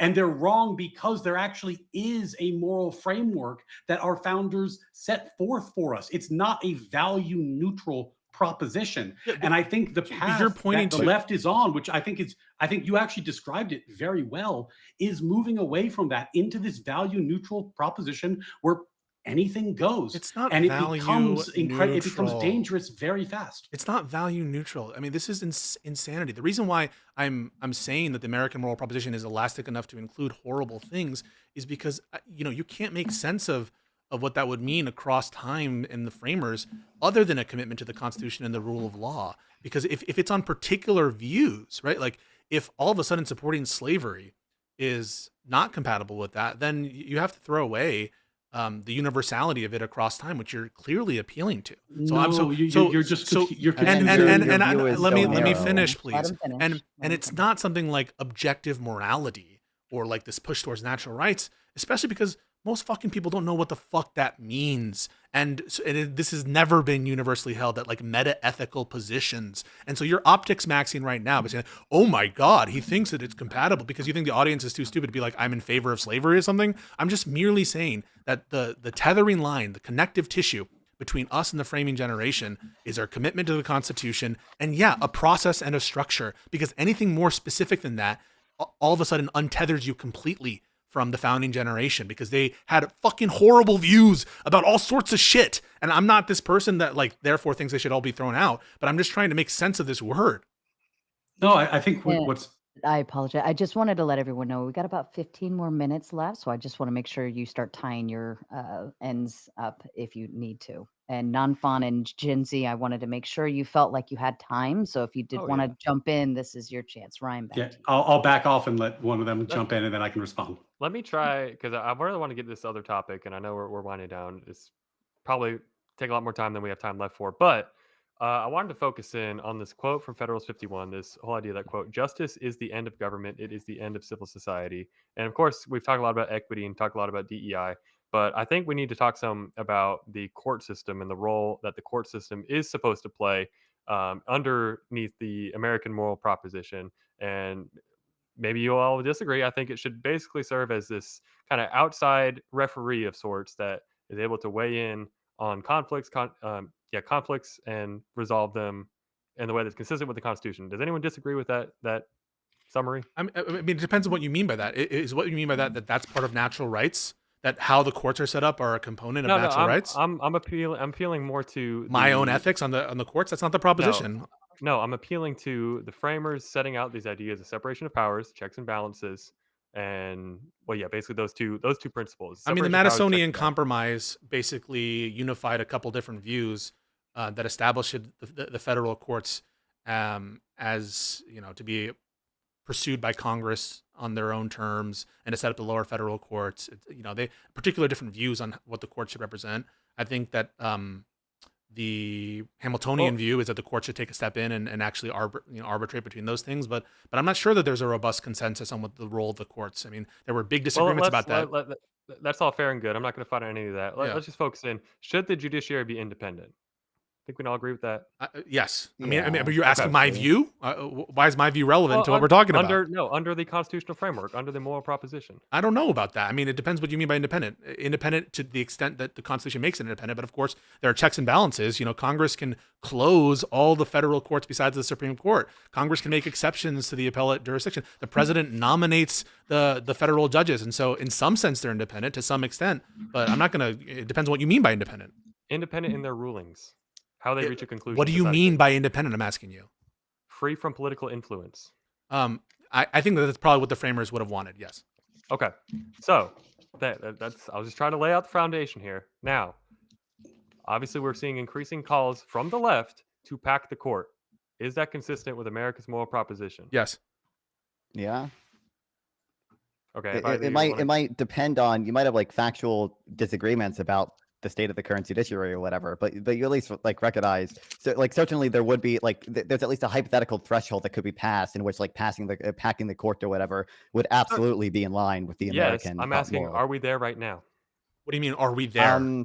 And they're wrong because there actually is a moral framework that our founders set forth for us. It's not a value neutral proposition. And I think the path that the left is on, which I think you actually described it very well, is moving away from that into this value neutral proposition where anything goes. It's not and value it becomes dangerous very fast. It's not value neutral. I mean, this is insanity. The reason why I'm saying that the American moral proposition is elastic enough to include horrible things is because you can't make sense of what that would mean across time in the framers, other than a commitment to the Constitution and the rule of law. Because if it's on particular views, right? Like if all of a sudden supporting slavery is not compatible with that, then you have to throw away the universality of it across time, which you're clearly appealing to. So let me finish, please. And it's not something like objective morality or like this push towards natural rights, especially because most fucking people don't know what the fuck that means. And this has never been universally held at like meta-ethical positions. And so you're optics maxing right now by saying, oh my God, he thinks that it's compatible because you think the audience is too stupid to be like, I'm in favor of slavery or something. I'm just merely saying that the tethering line, the connective tissue between us and the framing generation is our commitment to the Constitution and a process and a structure, because anything more specific than that all of a sudden untethers you completely from the founding generation, because they had fucking horrible views about all sorts of shit. And I'm not this person that like therefore thinks they should all be thrown out, but I'm just trying to make sense of this word. No, I think I apologize. I just wanted to let everyone know we got about 15 more minutes left, so I just want to make sure you start tying your ends up if you need to. And Non-Fawn and Gen Z, I wanted to make sure you felt like you had time. So if you did want to jump in, this is your chance. Ryan, back to you. I'll back off and let one of them jump in, and then I can respond. Let me try, because I really want to get this other topic, and I know we're winding down. It's probably take a lot more time than we have time left for, but I wanted to focus in on this quote from Federalist 51, this whole idea that, quote, justice is the end of government. It is the end of civil society. And of course, we've talked a lot about equity and talked a lot about DEI, but I think we need to talk some about the court system and the role that the court system is supposed to play underneath the American moral proposition. And maybe you all disagree. I think it should basically serve as this kind of outside referee of sorts that is able to weigh in on conflicts and resolve them in the way that's consistent with the Constitution. Does anyone disagree with that summary? I mean, it depends on what you mean by that. Is what you mean by that that's part of natural rights? That how the courts are set up are a component of natural rights? I'm appealing more to my own ethics on the courts. That's not the proposition. No, I'm appealing to the framers setting out these ideas of separation of powers, checks and balances, and basically those two principles. I mean, the Madisonian Compromise basically unified a couple different views that established the federal courts as to be pursued by Congress on their own terms, and to set up the lower federal courts. They particular different views on what the court should represent. I think that the Hamiltonian view is that the court should take a step in and actually arbitrate between those things. But I'm not sure that there's a robust consensus on what the role of the courts. I mean, there were big disagreements about that. That's all fair and good. I'm not going to fight on any of that. Let's just focus in. Should the judiciary be independent? I think we can all agree with that. Yes. I mean, but you're asking my view? Why is my view relevant to what we're talking about? Under the constitutional framework, under the moral proposition. I don't know about that. I mean, it depends what you mean by independent. Independent to the extent that the Constitution makes it independent. But of course, there are checks and balances. Congress can close all the federal courts besides the Supreme Court. Congress can make exceptions to the appellate jurisdiction. The president nominates the federal judges. And so in some sense, they're independent to some extent. But I'm not going to, it depends on what you mean by independent. Independent in their rulings. How they reach a conclusion. What do you mean by independent? I'm asking you. Free from political influence. I think that's probably what the framers would have wanted. Yes. Okay, so that's I was just trying to lay out the foundation here. Now, obviously, we're seeing increasing calls from the left to pack the court. Is that consistent with America's moral proposition? Yes. Yeah. Okay. It might depend on, you might have like factual disagreements about the state of the current judiciary or whatever, but you at least like recognize, so like certainly there would be like there's at least a hypothetical threshold that could be passed in which like packing the court or whatever would absolutely be in line with the American. Yes, I'm asking, are we there right now? What do you mean? Are we there?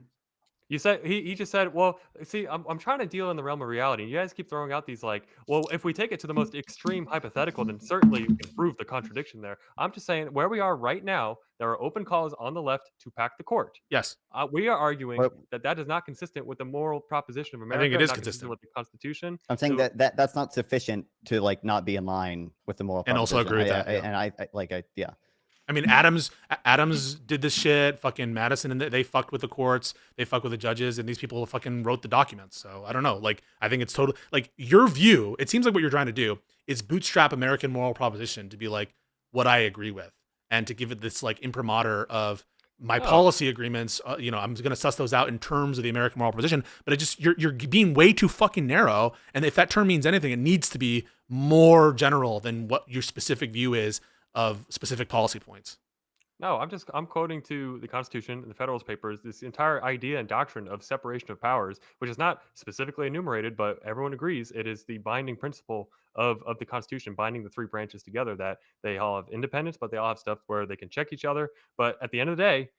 You said he just said, well, see, I'm trying to deal in the realm of reality. You guys keep throwing out these like, well, if we take it to the most extreme hypothetical, then certainly we can prove the contradiction there. I'm just saying where we are right now, there are open calls on the left to pack the court. Yes. We are arguing that is not consistent with the moral proposition of America. I think it is not consistent with the Constitution. I'm saying that's not sufficient to like not be in line with the moral and proposition. also agree with that. And I yeah. I mean, Adams did this shit. Fucking Madison, and they fucked with the courts. They fucked with the judges, and these people fucking wrote the documents. So I don't know. Like, I think it's total. Like, your view. It seems like what you're trying to do is bootstrap American moral proposition to be like what I agree with, and to give it this like imprimatur of my policy agreements. I'm going to suss those out in terms of the American moral proposition. But it just you're being way too fucking narrow. And if that term means anything, it needs to be more general than what your specific view is of specific policy points. No, I'm quoting to the Constitution and the Federalist Papers this entire idea and doctrine of separation of powers, which is not specifically enumerated, but everyone agrees it is the binding principle of the Constitution, binding the three branches together, that they all have independence, but they all have stuff where they can check each other. But at the end of the day,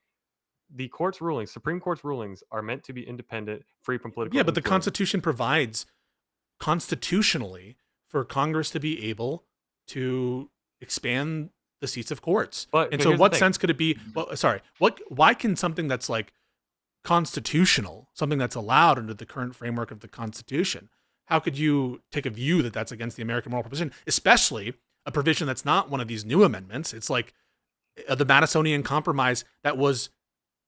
the court's rulings, Supreme Court's rulings, are meant to be independent, free from political Yeah, but the influence. Constitution provides constitutionally for Congress to be able to expand the seats of courts. But so what sense could it be? Well, sorry. Why can something that's like constitutional, something that's allowed under the current framework of the Constitution, how could you take a view that that's against the American moral proposition, especially a provision that's not one of these new amendments? It's like the Madisonian Compromise that was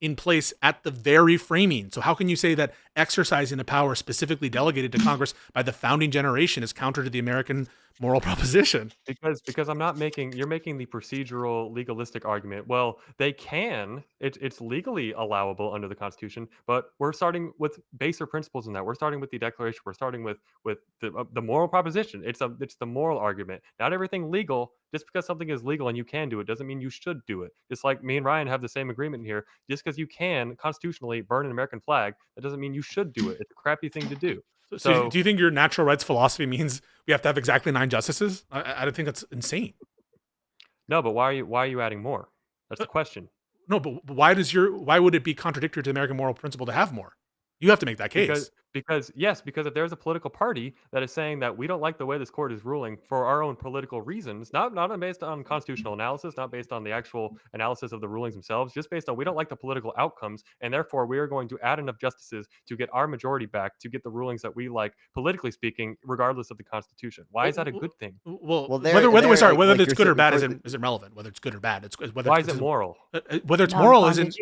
in place at the very framing. So how can you say that exercising a power specifically delegated to Congress by the founding generation is counter to the American moral proposition? Because you're making the procedural legalistic argument. Well, they can. It's legally allowable under the Constitution, but we're starting with baser principles in that. We're starting with the Declaration. We're starting with the moral proposition. It's the moral argument. Not everything legal. Just because something is legal and you can do it doesn't mean you should do it. Just like me and Ryan have the same agreement here. Just because you can constitutionally burn an American flag, that doesn't mean you should do it. It's a crappy thing to do. So do you think your natural rights philosophy means we have to have exactly 9 justices? I don't think that's insane. No, but why are you adding more? That's the question. No, but why would it be contradictory to the American moral principle to have more? You have to make that case. Because if there's a political party that is saying that we don't like the way this court is ruling for our own political reasons, not based on constitutional analysis, not based on the actual analysis of the rulings themselves, just based on we don't like the political outcomes, and therefore we are going to add enough justices to get our majority back to get the rulings that we like, politically speaking, regardless of the Constitution. Why is that a good thing? Well, whether it's good or bad isn't relevant. Whether it's good or bad, why is it moral? Whether it's moral isn't.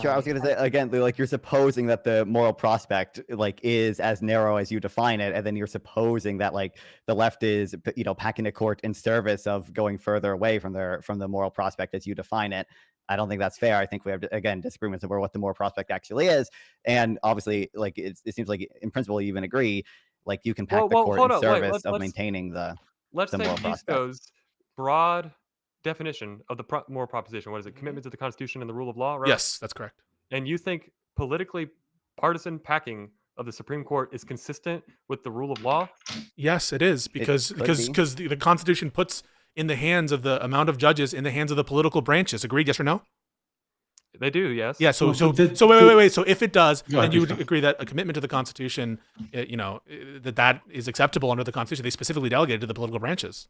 Sure, I was going to say again, like you're supposing that the moral prospect like is as narrow as you define it, and then you're supposing that like the left is packing the court in service of going further away from the moral prospect as you define it. I don't think that's fair. I think we have again disagreements over what the moral prospect actually is, and obviously like it seems like in principle you even agree like you can pack the court in service of maintaining the let's the take moral prospect. Pisco's broad definition of the moral proposition. What is it? Commitment to the Constitution and the rule of law, right? Yes, that's correct. And you think politically partisan packing of the Supreme Court is consistent with the rule of law? Yes, it is, because the Constitution puts in the hands of the amount of judges in the hands of the political branches. Agreed? Yes or no? They do, yes. Yeah. So wait. So if it does, then you would agree that a commitment to the Constitution, that is acceptable under the Constitution. They specifically delegated to the political branches.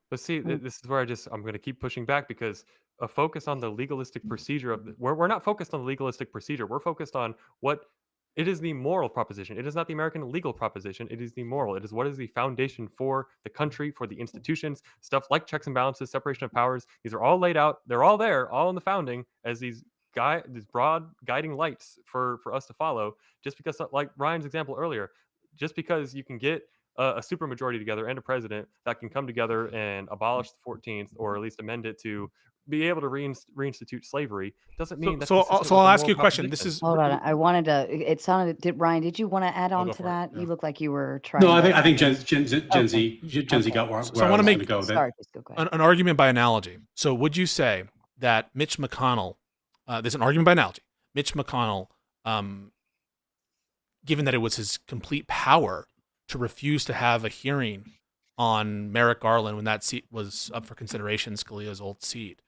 But see, this is where I'm going to keep pushing back, because a focus on the legalistic procedure of we're not focused on the legalistic procedure. We're focused on what it is, the moral proposition. It is not the American legal proposition. It is the moral. It is what is the foundation for the country, for the institutions, stuff like checks and balances, separation of powers. These are all laid out. They're all there, all in the founding as these broad guiding lights for us to follow. Just because, like Ryan's example earlier, just because you can get a supermajority together and a president that can come together and abolish the 14th, or at least amend it to be able to reinstitute slavery, doesn't mean that's consistent So with I'll the ask moral you a question. This proposition. is Hold on. I wanted to. It sounded. Ryan? Did you want to add on go to for it, that? yeah. You look like you were trying. No, to, I think Gen Z Okay. got where, So I I want to was make going to go. Sorry, Pisco, go ahead. an argument by analogy. So would you say that Mitch McConnell, there's an argument by analogy, Mitch McConnell, given that it was his complete power to refuse to have a hearing on Merrick Garland when that seat was up for consideration, Scalia's old seat,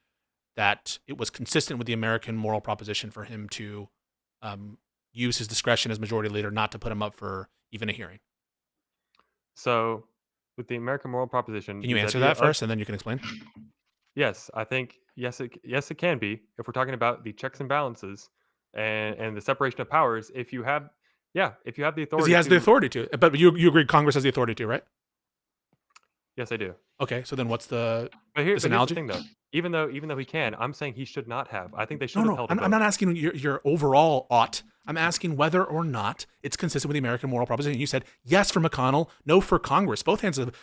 that it was consistent with the American moral proposition for him to use his discretion as majority leader not to put him up for even a hearing? So, with the American moral proposition, Can you this answer idea that first, and then you can explain? Yes, I think yes, it can be if we're talking about the checks and balances and the separation of powers. If you have the Because authority, he has the authority to. But you agree Congress has the authority to, right? Yes, I do. Okay, so then what's the But this here's the analogy? thing, though. Even though he can, I'm saying he should not have. I think they should No, have held. I'm not asking your overall ought. I'm asking whether or not it's consistent with the American moral proposition. You said yes for McConnell, no for Congress, both hands of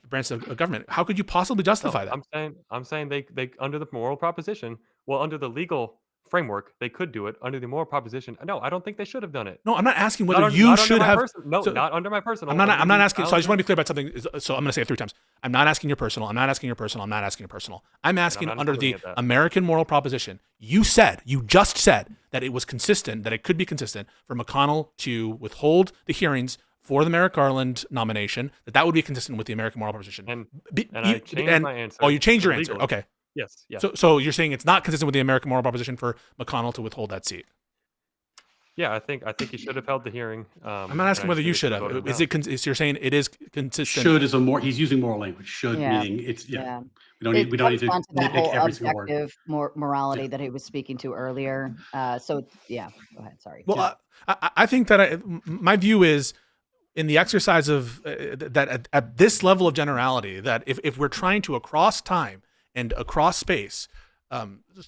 branches of government. How could you possibly justify that? I'm saying they under the moral proposition. Well, under the legal framework, they could do it. Under the moral proposition, no, I don't think they should have done it. No, I'm not asking Not whether un- you not should under my have. person- no, so- not under my personal. I'm not under the asking. So I just want to be boundaries. clear about something. So I'm going to say it 3 times. I'm not asking your personal. I'm not asking your personal. I'm not asking your personal. I'm asking not under the interpreting it that. American moral proposition. You just said that it was consistent, that it could be consistent for McConnell to withhold the hearings for the Merrick Garland nomination, that would be consistent with the American moral proposition. And I changed my answer. Oh, you changed your answer. legally. Okay. Yes. Yes. So you're saying it's not consistent with the American moral proposition for McConnell to withhold that seat? Yeah, I think he should have held the hearing. I'm not asking whether you should have. Is it? You're saying it is consistent? Should is he's using moral language. Should Yeah. meaning it's Yeah. We don't need to comes down to that nitpick whole every single word. objective morality that he was speaking to earlier. So yeah, go ahead. Sorry. Well, I think that my view is in the exercise of that at this level of generality, that if we're trying to across time and across space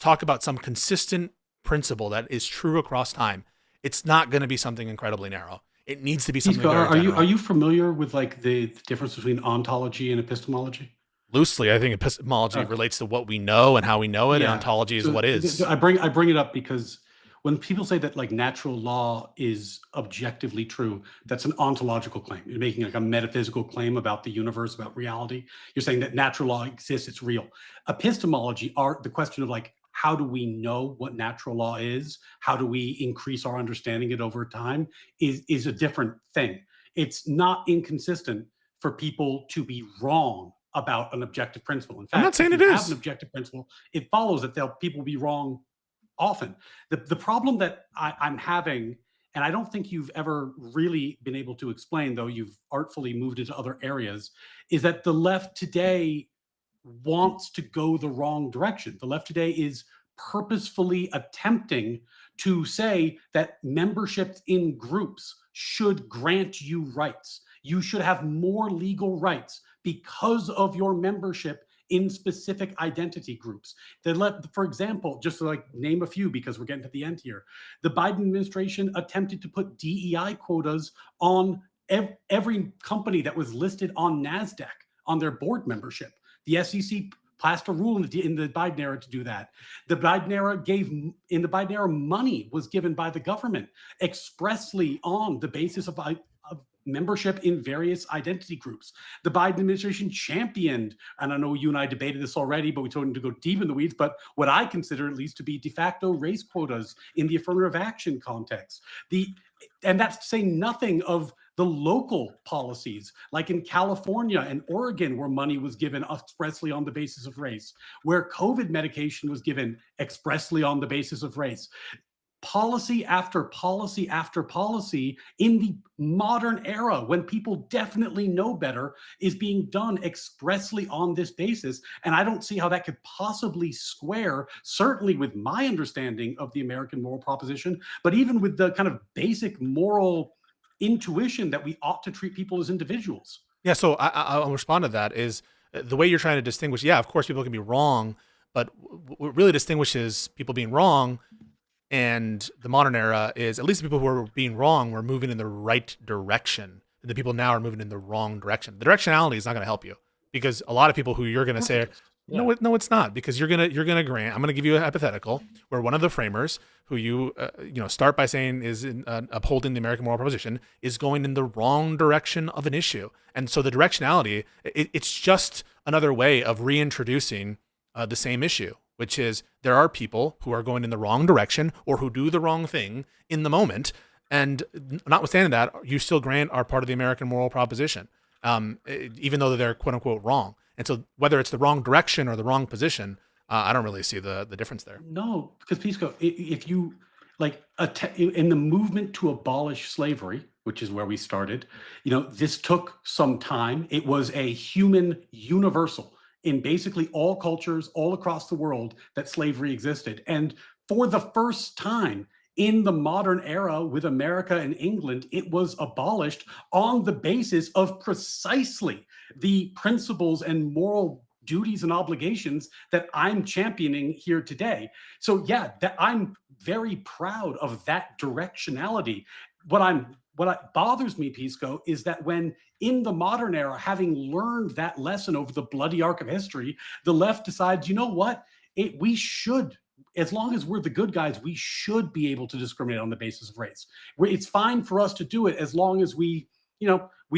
talk about some consistent principle that is true across time, it's not going to be something incredibly narrow. It needs to be something Pisco, very general. are you familiar with like the difference between ontology and epistemology? Loosely, I think epistemology relates to what we know and how we know it, Yeah. and ontology is So what is. I bring it up because when people say that like natural law is objectively true, that's an ontological claim. You're making like a metaphysical claim about the universe, about reality. You're saying that natural law exists, it's real. Epistemology are the question of like, how do we know what natural law is? How do we increase our understanding it over time is a different thing. It's not inconsistent for people to be wrong about an objective principle. In fact, I'm not saying if it you is. have an objective principle, it follows that people be wrong often. The problem that I'm having, and I don't think you've ever really been able to explain, though you've artfully moved into other areas, is that the left today wants to go the wrong direction. The left today is purposefully attempting to say that membership in groups should grant you rights. You should have more legal rights because of your membership in specific identity groups. For example, just to like name a few because we're getting to the end here, the Biden administration attempted to put DEI quotas on every company that was listed on NASDAQ on their board membership. The SEC passed a rule in the Biden era to do that. The Biden era money was given by the government expressly on the basis of membership in various identity groups. The Biden administration championed, and I know you and I debated this already, but we told him to go deep in the weeds, but what I consider at least to be de facto race quotas in the affirmative action context. And that's saying nothing of the local policies, like in California and Oregon, where money was given expressly on the basis of race, where COVID medication was given expressly on the basis of race. Policy after policy after policy in the modern era, when people definitely know better, is being done expressly on this basis. And I don't see how that could possibly square, certainly with my understanding of the American moral proposition, but even with the kind of basic moral intuition that we ought to treat people as individuals. Yeah, so I'll respond to that is the way you're trying to distinguish. Yeah, of course, people can be wrong, but what really distinguishes people being wrong and the modern era is at least the people who are being wrong were moving in the right direction. the people now are moving in the wrong direction. The directionality is not going to help you because a lot of people who you're going to say, no, it's not, because you're gonna grant. I'm gonna give you a hypothetical where one of the framers, who you start by saying is upholding the American moral proposition, is going in the wrong direction of an issue, and so the directionality, it's just another way of reintroducing the same issue, which is there are people who are going in the wrong direction or who do the wrong thing in the moment, and notwithstanding that, you still grant are part of the American moral proposition, even though they're quote unquote wrong. And so whether it's the wrong direction or the wrong position, I don't really see the difference there. No, because Pisco, if you in the movement to abolish slavery, which is where we started, this took some time. It was a human universal in basically all cultures all across the world that slavery existed. And for the first time in the modern era with America and England, it was abolished on the basis of precisely the principles and moral duties and obligations that I'm championing here today. So yeah, that I'm very proud of that directionality. What bothers me, Pisco, is that when in the modern era, having learned that lesson over the bloody arc of history, the left decides, you know what, we should, as long as we're the good guys, we should be able to discriminate on the basis of race. It's fine for us to do it as long as we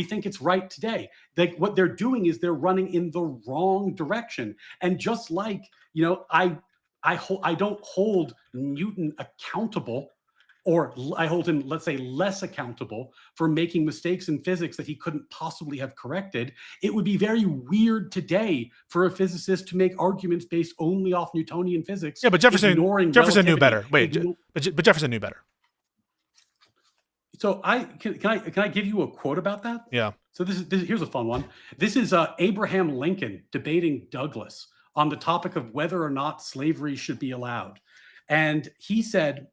think it's right today. What they're doing is they're running in the wrong direction. And just like, I don't hold Newton accountable, or I hold him, let's say, less accountable for making mistakes in physics that he couldn't possibly have corrected. It would be very weird today for a physicist to make arguments based only off Newtonian physics. Yeah, but Jefferson knew better. Wait, but Jefferson knew better. So can I give you a quote about that? Yeah. So here's a fun one. This is Abraham Lincoln debating Douglas on the topic of whether or not slavery should be allowed. And he said,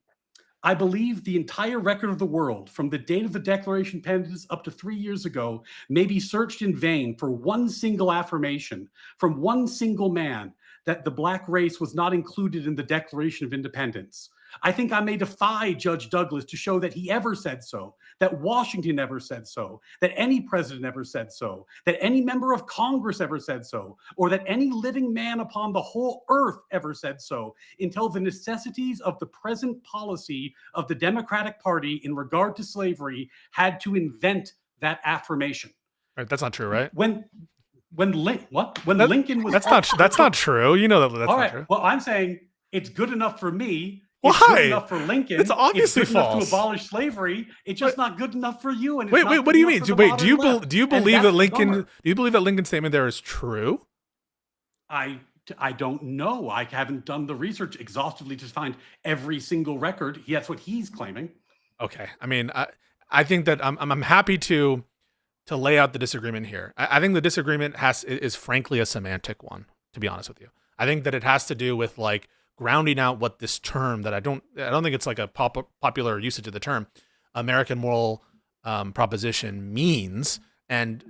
I believe the entire record of the world, from the date of the Declaration of Independence up to 3 years ago, may be searched in vain for one single affirmation from one single man that the Black race was not included in the Declaration of Independence. I think I may defy Judge Douglas to show that he ever said so, that Washington ever said so, that any president ever said so, that any member of Congress ever said so, or that any living man upon the whole earth ever said so, until the necessities of the present policy of the Democratic Party in regard to slavery had to invent that affirmation. Right, that's not true, right? When Lincoln was... That's not true. You know that's all not right, true. Well, I'm saying it's good enough for me. Why? It's good enough for Lincoln. It's obviously good false. enough to abolish slavery. It's just not good enough for you. And Wait, what do you mean? Do you believe that Lincoln? Do you believe that Lincoln's statement there is true? I don't know. I haven't done the research exhaustively to find every single record. That's what he's claiming. Okay. I mean, I think that I'm happy to lay out the disagreement here. I think the disagreement is frankly a semantic one, to be honest with you. I think that it has to do with like grounding out what this term that I don't think it's like a popular usage of the term American moral proposition means, and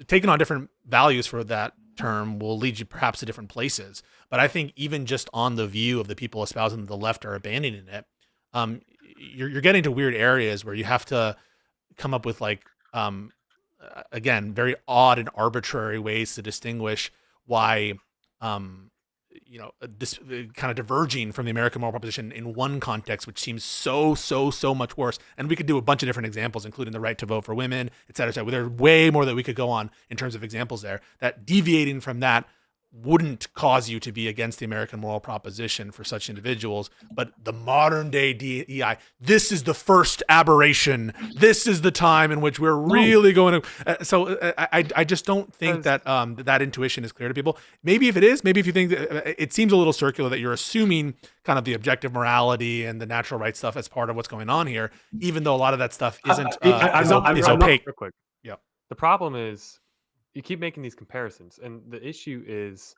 taking on different values for that term will lead you perhaps to different places. But I think even just on the view of the people espousing the left are abandoning it, you're getting to weird areas where you have to come up with like again, very odd and arbitrary ways to distinguish why this kind of diverging from the American moral proposition in one context, which seems so much worse. And we could do a bunch of different examples, including the right to vote for women, et cetera, et cetera. There's way more that we could go on in terms of examples there, that deviating from that wouldn't cause you to be against the American moral proposition for such individuals. But the modern day DEI, this is the first aberration. This is the time in which we're really going to. So I just don't think that that intuition is clear to people. Maybe if it is, maybe if you think that it seems a little circular that you're assuming kind of the objective morality and the natural rights stuff as part of what's going on here, even though a lot of that stuff isn't is opaque. Real quick. Yeah. The problem is, you keep making these comparisons, and the issue is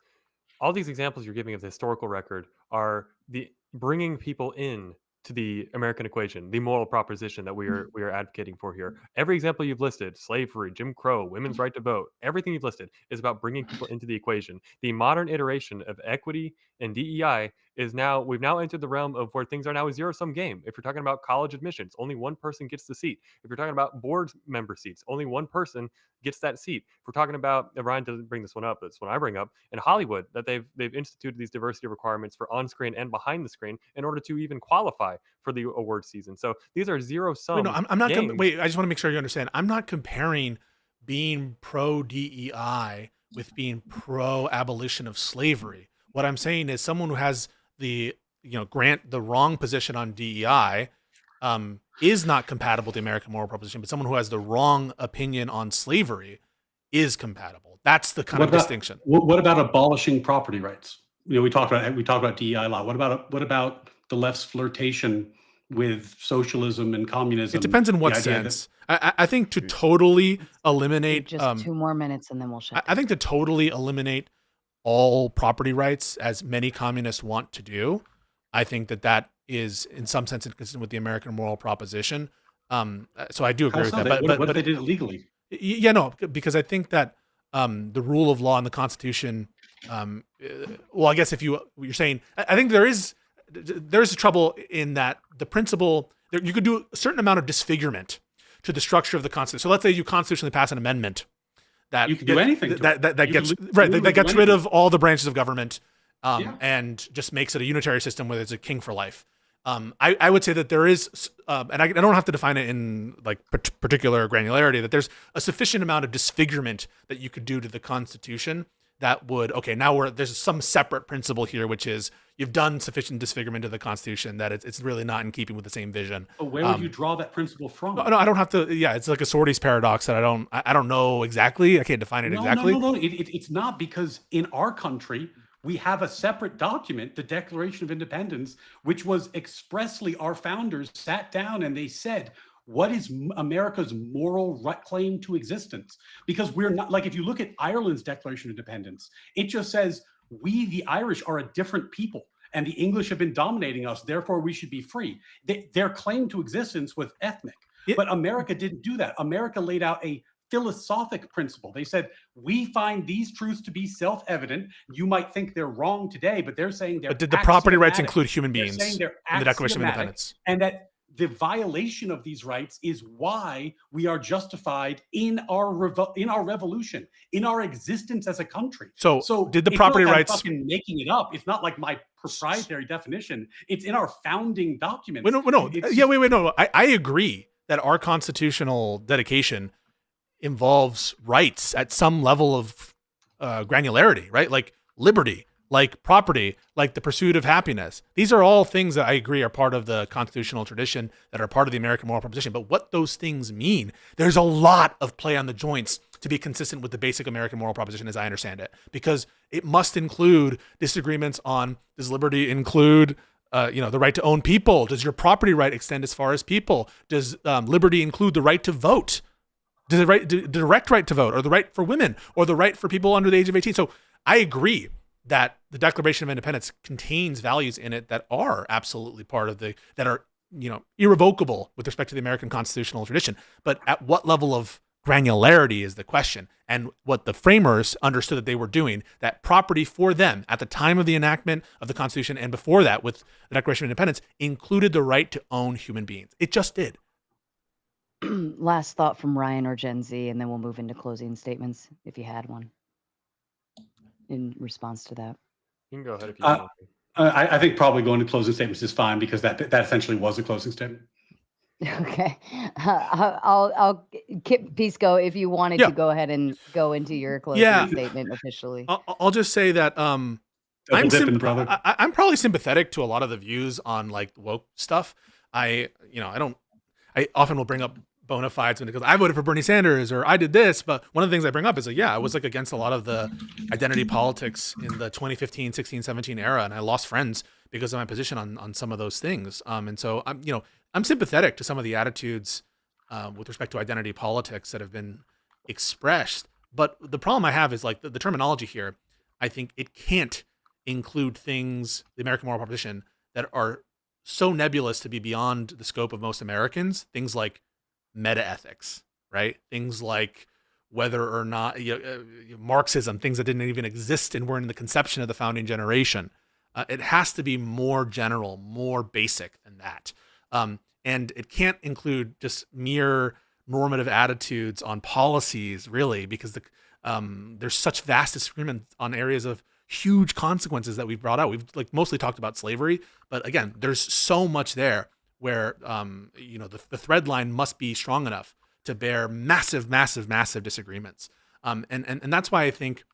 all these examples you're giving of the historical record are the bringing people in to the American equation, the moral proposition that we are advocating for here. Every example you've listed, slavery, Jim Crow, women's right to vote, everything you've listed is about bringing people into the equation. The modern iteration of equity and DEI is we've now entered the realm of where things are now a zero-sum game. If you're talking about college admissions, only one person gets the seat. If you're talking about board member seats, only one person gets that seat. If we're talking about, Ryan doesn't bring this one up, but it's one I bring up, in Hollywood, that they've instituted these diversity requirements for on-screen and behind the screen in order to even qualify for the award season. So these are zero-sum Wait, no, I'm not. games. Wait, I just want to make sure you understand. I'm not comparing being pro DEI with being pro abolition of slavery. What I'm saying is someone who has the grant the wrong position on DEI is not compatible with the American moral proposition, but someone who has the wrong opinion on slavery is compatible. That's the kind of distinction. What about abolishing property rights? We talk about DEI law. What about the left's flirtation with socialism and communism? It depends in what sense. I think to totally eliminate just 2 more minutes and then we'll shut. I think to totally eliminate all property rights, as many communists want to do, I think that is in some sense inconsistent with the American moral proposition. So I do agree with that. But if they did it legally? Yeah, no, because I think that the rule of law in the Constitution. Well, I guess you're saying, I think there is trouble in that the principle you could do a certain amount of disfigurement to the structure of the Constitution. So let's say you constitutionally pass an amendment that you can do anything that gets rid of all the branches of government and just makes it a unitary system where there's a king for life. I would say that there is, and I don't have to define it in like particular granularity, that there's a sufficient amount of disfigurement that you could do to the Constitution that would, now there's some separate principle here, which is you've done sufficient disfigurement to the Constitution that it's really not in keeping with the same vision. But where would you draw that principle from? No, I don't have to. Yeah, it's like a Sortes paradox that I don't know exactly. I can't define it exactly. No. It's not, because in our country, we have a separate document, the Declaration of Independence, which was expressly our founders sat down and they said, what is America's moral claim to existence? Because we're not, like, if you look at Ireland's Declaration of Independence, it just says, we, the Irish, are a different people and the English have been dominating us, therefore we should be free. Their claim to existence was ethnic. But America didn't do that. America laid out a philosophic principle. They said, we find these truths to be self-evident. You might think they're wrong today, but they're saying they're But did the property rights axiomatic. include human beings They're saying they're in the Declaration of axiomatic, Independence? and that the violation of these rights is why we are justified in our revolution, in our existence as a country. So did the it's property not like I'm rights fucking making it up? It's not like my proprietary definition. It's in our founding documents. No. I agree that our constitutional dedication involves rights at some level of granularity, right? Like liberty, like property, like the pursuit of happiness. These are all things that I agree are part of the constitutional tradition, that are part of the American moral proposition. But what those things mean, there's a lot of play on the joints to be consistent with the basic American moral proposition as I understand it, because it must include disagreements on, does liberty include the right to own people? Does your property right extend as far as people? Does liberty include the right to vote? Does the direct right to vote, or the right for women, or the right for people under the age of 18? So I agree that the Declaration of Independence contains values in it that are absolutely part of that are irrevocable with respect to the American constitutional tradition. But at what level of granularity is the question? And what the framers understood that they were doing, that property for them at the time of the enactment of the Constitution and before that with the Declaration of Independence included the right to own human beings. It just did. Last thought from Ryan or Gen Z, and then we'll move into closing statements if you had one in response to that. You can go ahead if you want. I think probably going to closing statements is fine, because that essentially was a closing statement. Okay. I'll Kip Pisco, if you wanted to go ahead and go into your closing statement officially. I'll just say that I'm probably sympathetic to a lot of the views on like woke stuff. I often will bring up bona fides when it goes, I voted for Bernie Sanders or I did this, but one of the things I bring up is I was like against a lot of the identity politics in the 2015, 16, 17 era, and I lost friends because of my position on some of those things. And so I'm sympathetic to some of the attitudes with respect to identity politics that have been expressed. But the problem I have is like the terminology here. I think it can't include things, the American moral proposition, that are so nebulous to be beyond the scope of most Americans. Things like meta-ethics, right? Things like whether or not Marxism, things that didn't even exist and were in the conception of the founding generation. It has to be more general, more basic than that. And it can't include just mere normative attitudes on policies, really, because there's such vast disagreement on areas of huge consequences that we've brought out. We've like mostly talked about slavery, but again, there's so much there where the thread line must be strong enough to bear massive, massive, massive disagreements. And that's why I think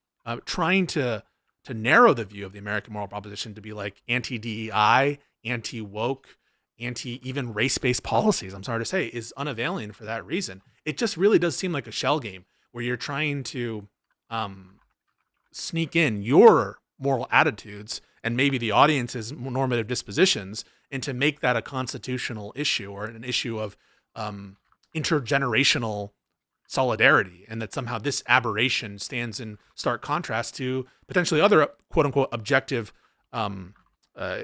trying to narrow the view of the American moral proposition to be like anti-DEI, anti-woke, anti-even race-based policies, I'm sorry to say, is unavailing for that reason. It just really does seem like a shell game where you're trying to sneak in your moral attitudes and maybe the audience's normative dispositions and to make that a constitutional issue or an issue of intergenerational solidarity, and that somehow this aberration stands in stark contrast to potentially other quote unquote objective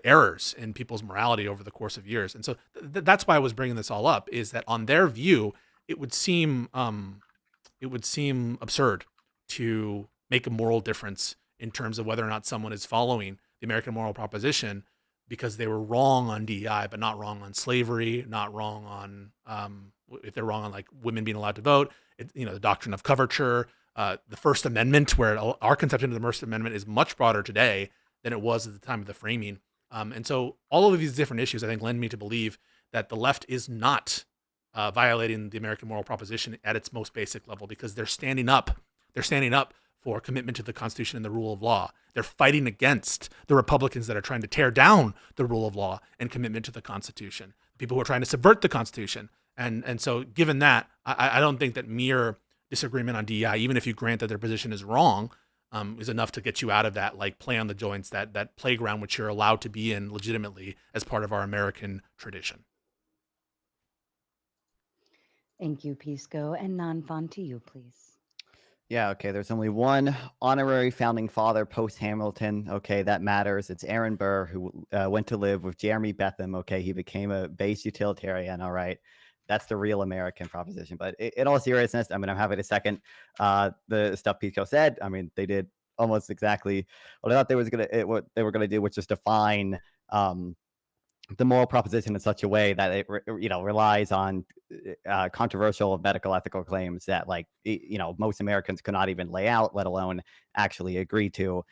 errors in people's morality over the course of years. And so that's why I was bringing this all up, is that on their view, it would seem absurd to make a moral difference in terms of whether or not someone is following the American moral proposition because they were wrong on DEI, but not wrong on slavery, not wrong on if they're wrong on like women being allowed to vote, the doctrine of coverture, the First Amendment, where our conception of the First Amendment is much broader today than it was at the time of the framing. And so all of these different issues, I think, lend me to believe that the left is not violating the American moral proposition at its most basic level, because they're standing up. They're standing up for commitment to the Constitution and the rule of law. They're fighting against the Republicans that are trying to tear down the rule of law and commitment to the Constitution, people who are trying to subvert the Constitution. And so given that, I don't think that mere disagreement on DEI, even if you grant that their position is wrong, is enough to get you out of that like play on the joints, that playground which you're allowed to be in legitimately as part of our American tradition. Thank you, Pisco. And Nanfan, to you, please. Yeah, okay, there's only one honorary founding father post-Hamilton. Okay, that matters. It's Aaron Burr, who went to live with Jeremy Bentham. Okay, he became a base utilitarian, all right? That's the real American proposition. But in all seriousness, I mean, I'm happy to second the stuff Pisco said. I mean, they did almost exactly what I thought what they were gonna do, which is define the moral proposition in such a way that it relies on controversial medical ethical claims that most Americans could not even lay out, let alone actually agree to.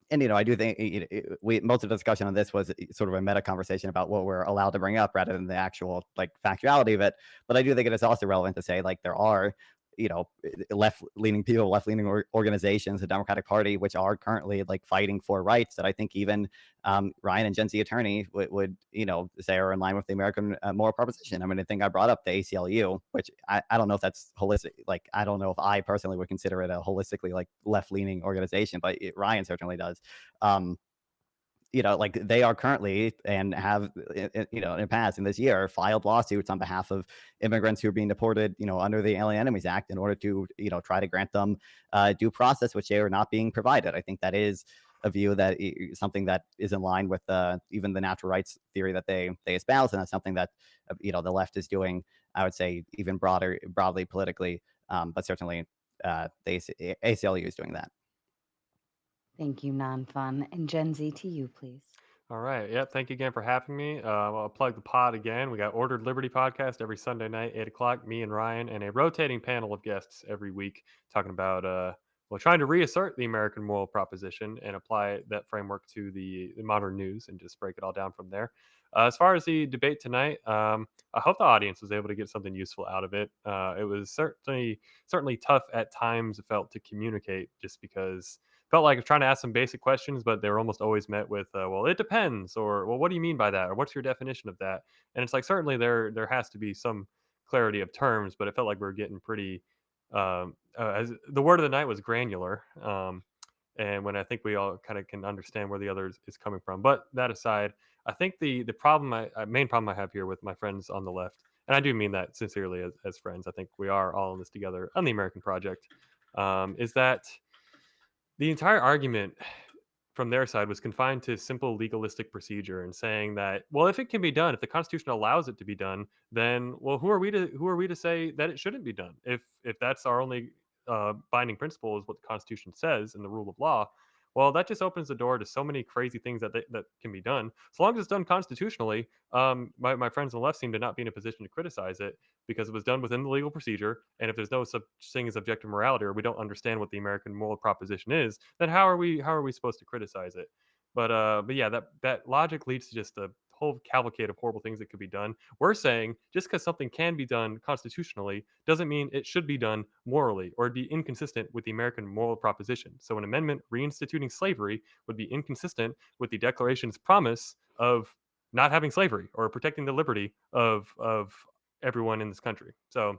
And I do think most of the discussion on this was sort of a meta conversation about what we're allowed to bring up rather than the actual factuality of it. But I do think it is also relevant to say there are left-leaning people, left-leaning organizations, the Democratic Party, which are currently fighting for rights that I think even Ryan and Gen Z attorney would say are in line with the American moral proposition. I mean, I think I brought up the ACLU, which I don't know if that's holistic. I don't know if I personally would consider it a holistically left-leaning organization, but Ryan certainly does. They are currently and have, in the past in this year, filed lawsuits on behalf of immigrants who are being deported, under the Alien Enemies Act in order to, try to grant them due process, which they are not being provided. I think that is a view that something that is in line with even the natural rights theory that they espouse, and that's something that the left is doing. I would say even broadly politically, but certainly the ACLU is doing that. Thank you, Nanfan. And Gen Z, to you, please. All right. Yep. Thank you again for having me. I'll plug the pod again. We got Ordered Liberty podcast every Sunday night, 8 o'clock. Me and Ryan, and a rotating panel of guests every week talking about, trying to reassert the American moral proposition and apply that framework to the modern news and just break it all down from there. As far as the debate tonight, I hope the audience was able to get something useful out of it. It was certainly tough at times, it felt, to communicate, just because felt like I was trying to ask some basic questions, but they were almost always met with, well, it depends, or, well, what do you mean by that? Or what's your definition of that? And it's certainly there has to be some clarity of terms, but it felt like we were getting pretty, as the word of the night was granular. And when I think we all kind of can understand where the other is coming from. But that aside, I think the main problem I have here with my friends on the left, and I do mean that sincerely as friends, I think we are all in this together on the American project, is that the entire argument from their side was confined to simple legalistic procedure and saying that, well, if it can be done, if the Constitution allows it to be done, then, well, who are we to say that it shouldn't be done? If that's our only binding principle is what the Constitution says and the rule of law, Well, that just opens the door to so many crazy things that can be done. As long as it's done constitutionally, my friends on the left seem to not be in a position to criticize it because it was done within the legal procedure. And if there's no such thing as objective morality, or we don't understand what the American moral proposition is, then how are we supposed to criticize it? But yeah, that logic leads to just a whole cavalcade of horrible things that could be done. We're saying just because something can be done constitutionally doesn't mean it should be done morally or be inconsistent with the American moral proposition. So an amendment reinstituting slavery would be inconsistent with the Declaration's promise of not having slavery or protecting the liberty of everyone in this country. So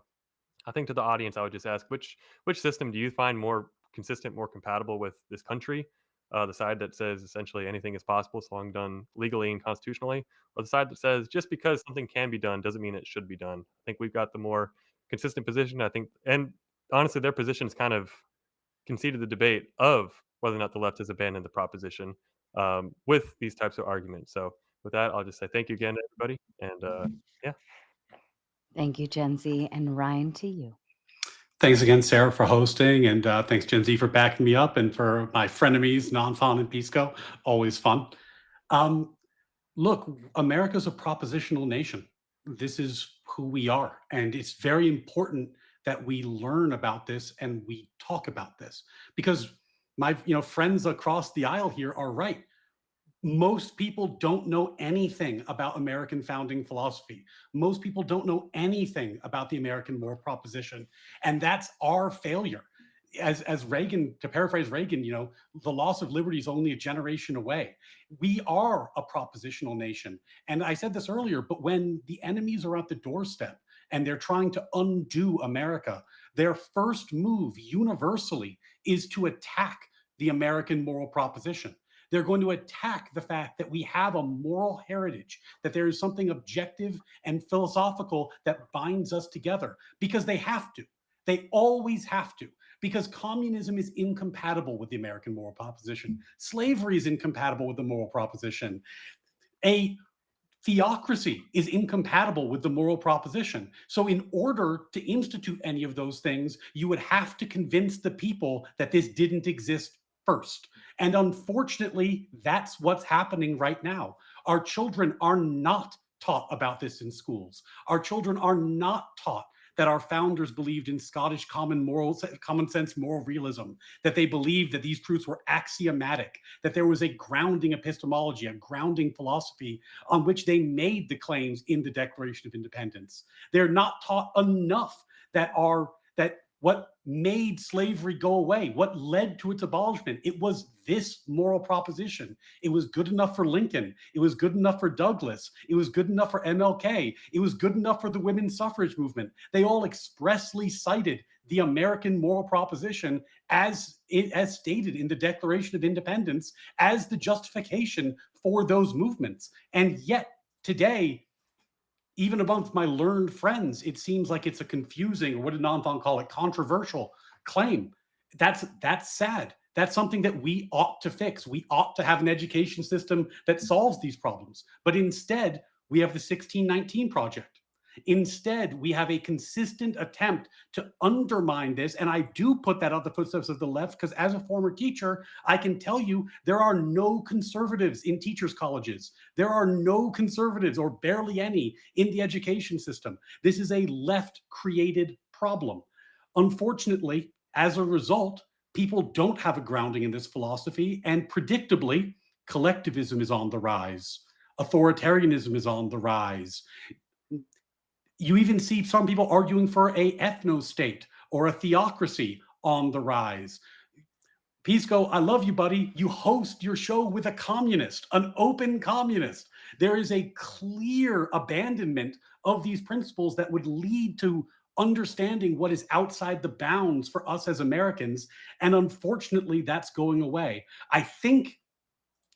I think to the audience, I would just ask which system do you find more consistent, more compatible with this country? The side that says essentially anything is possible so long done legally and constitutionally, or the side that says just because something can be done doesn't mean it should be done. I think we've got the more consistent position. I think, and honestly, their positions kind of conceded the debate of whether or not the left has abandoned the proposition with these types of arguments. So with that, I'll just say thank you again to everybody, and yeah. Thank you, Gen Z, and Ryan, to you. Thanks again, Sarah, for hosting, and thanks, Gen Z, for backing me up, and for my frenemies, Non-Fon and Pisco. Always fun. Look, America's a propositional nation. This is who we are, and it's very important that we learn about this and we talk about this, because my friends across the aisle here are right. Most people don't know anything about American founding philosophy. Most people don't know anything about the American moral proposition. And that's our failure. As Reagan, to paraphrase Reagan, the loss of liberty is only a generation away. We are a propositional nation. And I said this earlier, but when the enemies are at the doorstep and they're trying to undo America, their first move universally is to attack the American moral proposition. They're going to attack the fact that we have a moral heritage, that there is something objective and philosophical that binds us together, because they have to. They always have to, because communism is incompatible with the American moral proposition. Slavery is incompatible with the moral proposition. A theocracy is incompatible with the moral proposition. So in order to institute any of those things, you would have to convince the people that this didn't exist first. And unfortunately, that's what's happening right now. Our children are not taught about this in schools. Our children are not taught that our founders believed in Scottish common sense moral realism, that they believed that these truths were axiomatic, that there was a grounding epistemology, a grounding philosophy on which they made the claims in the Declaration of Independence. They're not taught enough that what made slavery go away, what led to its abolishment, it was this moral proposition. It was good enough for Lincoln. It was good enough for Douglas. It was good enough for MLK. It was good enough for the women's suffrage movement. They all expressly cited the American moral proposition as stated in the Declaration of Independence as the justification for those movements. And yet today, even amongst my learned friends, it seems like it's a confusing, or what did Non-Fon call it, controversial claim. That's sad. That's something that we ought to fix. We ought to have an education system that solves these problems. But instead, we have the 1619 Project. Instead, we have a consistent attempt to undermine this. And I do put that on the footsteps of the left, because as a former teacher, I can tell you there are no conservatives in teachers' colleges. There are no conservatives, or barely any, in the education system. This is a left-created problem. Unfortunately, as a result, people don't have a grounding in this philosophy, and predictably, collectivism is on the rise. Authoritarianism is on the rise. You even see some people arguing for a ethno-state or a theocracy on the rise. Pisco, I love you, buddy. You host your show with a communist, an open communist. There is a clear abandonment of these principles that would lead to understanding what is outside the bounds for us as Americans. And unfortunately, that's going away. I think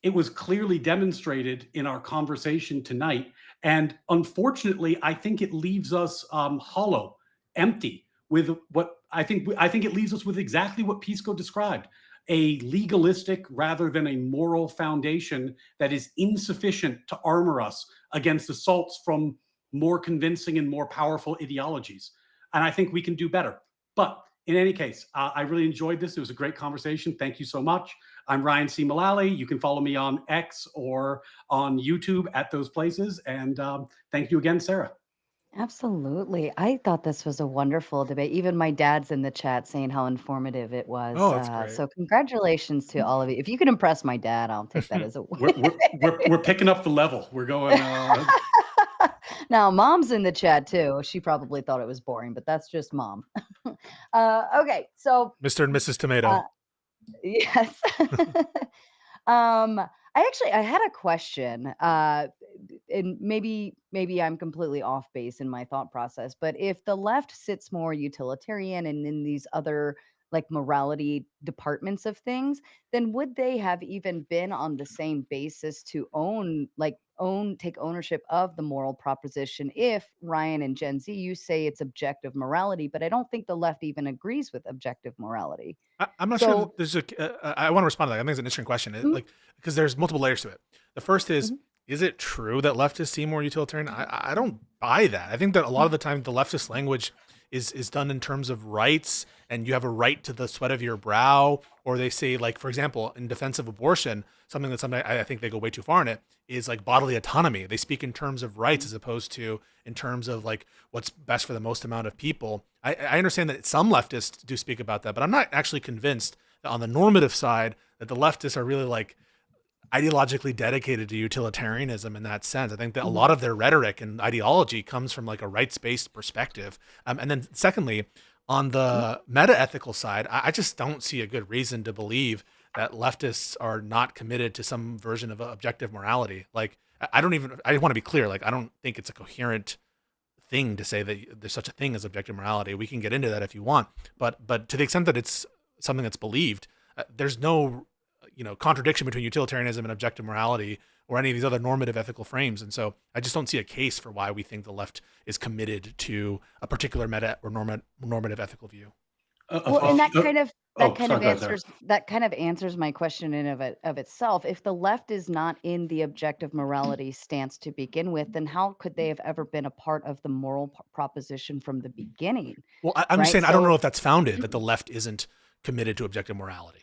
it was clearly demonstrated in our conversation tonight. And unfortunately, I think it leaves us hollow, empty, with what I think it leaves us with exactly what Pisco described: a legalistic rather than a moral foundation that is insufficient to armor us against assaults from more convincing and more powerful ideologies. And I think we can do better. But in any case, I really enjoyed this. It was a great conversation. Thank you so much. I'm Ryan C. Mullally. You can follow me on X or on YouTube at those places. And thank you again, Sarah. Absolutely. I thought this was a wonderful debate. Even my dad's in the chat saying how informative it was. Oh, that's great. So congratulations to all of you. If you can impress my dad, I'll take that as a win. We're picking up the level. We're going. Now, mom's in the chat too. She probably thought it was boring, but that's just mom. Okay, so Mr. and Mrs. Tomato. yes. I had a question, and maybe I'm completely off base in my thought process, but if the left sits more utilitarian and in these other like morality departments of things, then would they have even been on the same basis to take ownership of the moral proposition? If Ryan and Gen Z, you say it's objective morality, but I don't think the left even agrees with objective morality. I'm not sure that there's I want to respond to that. I think it's an interesting question. Like, because there's multiple layers to it. The first is it true that leftists seem more utilitarian? I don't buy that. I think that a lot of the time the leftist language is done in terms of rights, and you have a right to the sweat of your brow, or they say, like, for example, in defense of abortion, something that sometimes I think they go way too far in it is like bodily autonomy. They speak in terms of rights as opposed to in terms of like what's best for the most amount of people. I understand that some leftists do speak about that, but I'm not actually convinced that on the normative side that the leftists are really like ideologically dedicated to utilitarianism in that sense. I think that a lot of their rhetoric and ideology comes from like a rights-based perspective. And then secondly, on the meta-ethical side, I just don't see a good reason to believe that leftists are not committed to some version of objective morality. Like, I want to be clear, like, I don't think it's a coherent thing to say that there's such a thing as objective morality. We can get into that if you want, but to the extent that it's something that's believed, there's no contradiction between utilitarianism and objective morality or any of these other normative ethical frames. And so I just don't see a case for why we think the left is committed to a particular meta or normative ethical view. Well, and that kind of answers my question in of itself. If the left is not in the objective morality stance to begin with, then how could they have ever been a part of the moral proposition from the beginning? Well, I'm just saying, I don't know if that's founded, that the left isn't committed to objective morality.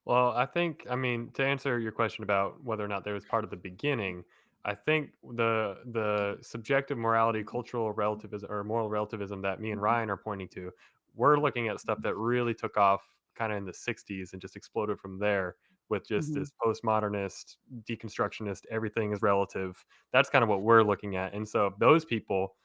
Well, I mean, to answer your question about whether or not there was part of the beginning, I think the subjective morality, cultural relativism, or moral relativism that me and Ryan are pointing to, we're looking at stuff that really took off kind of in the 60s and just exploded from there with just this postmodernist, deconstructionist, everything is relative. That's kind of what we're looking at. And so those people,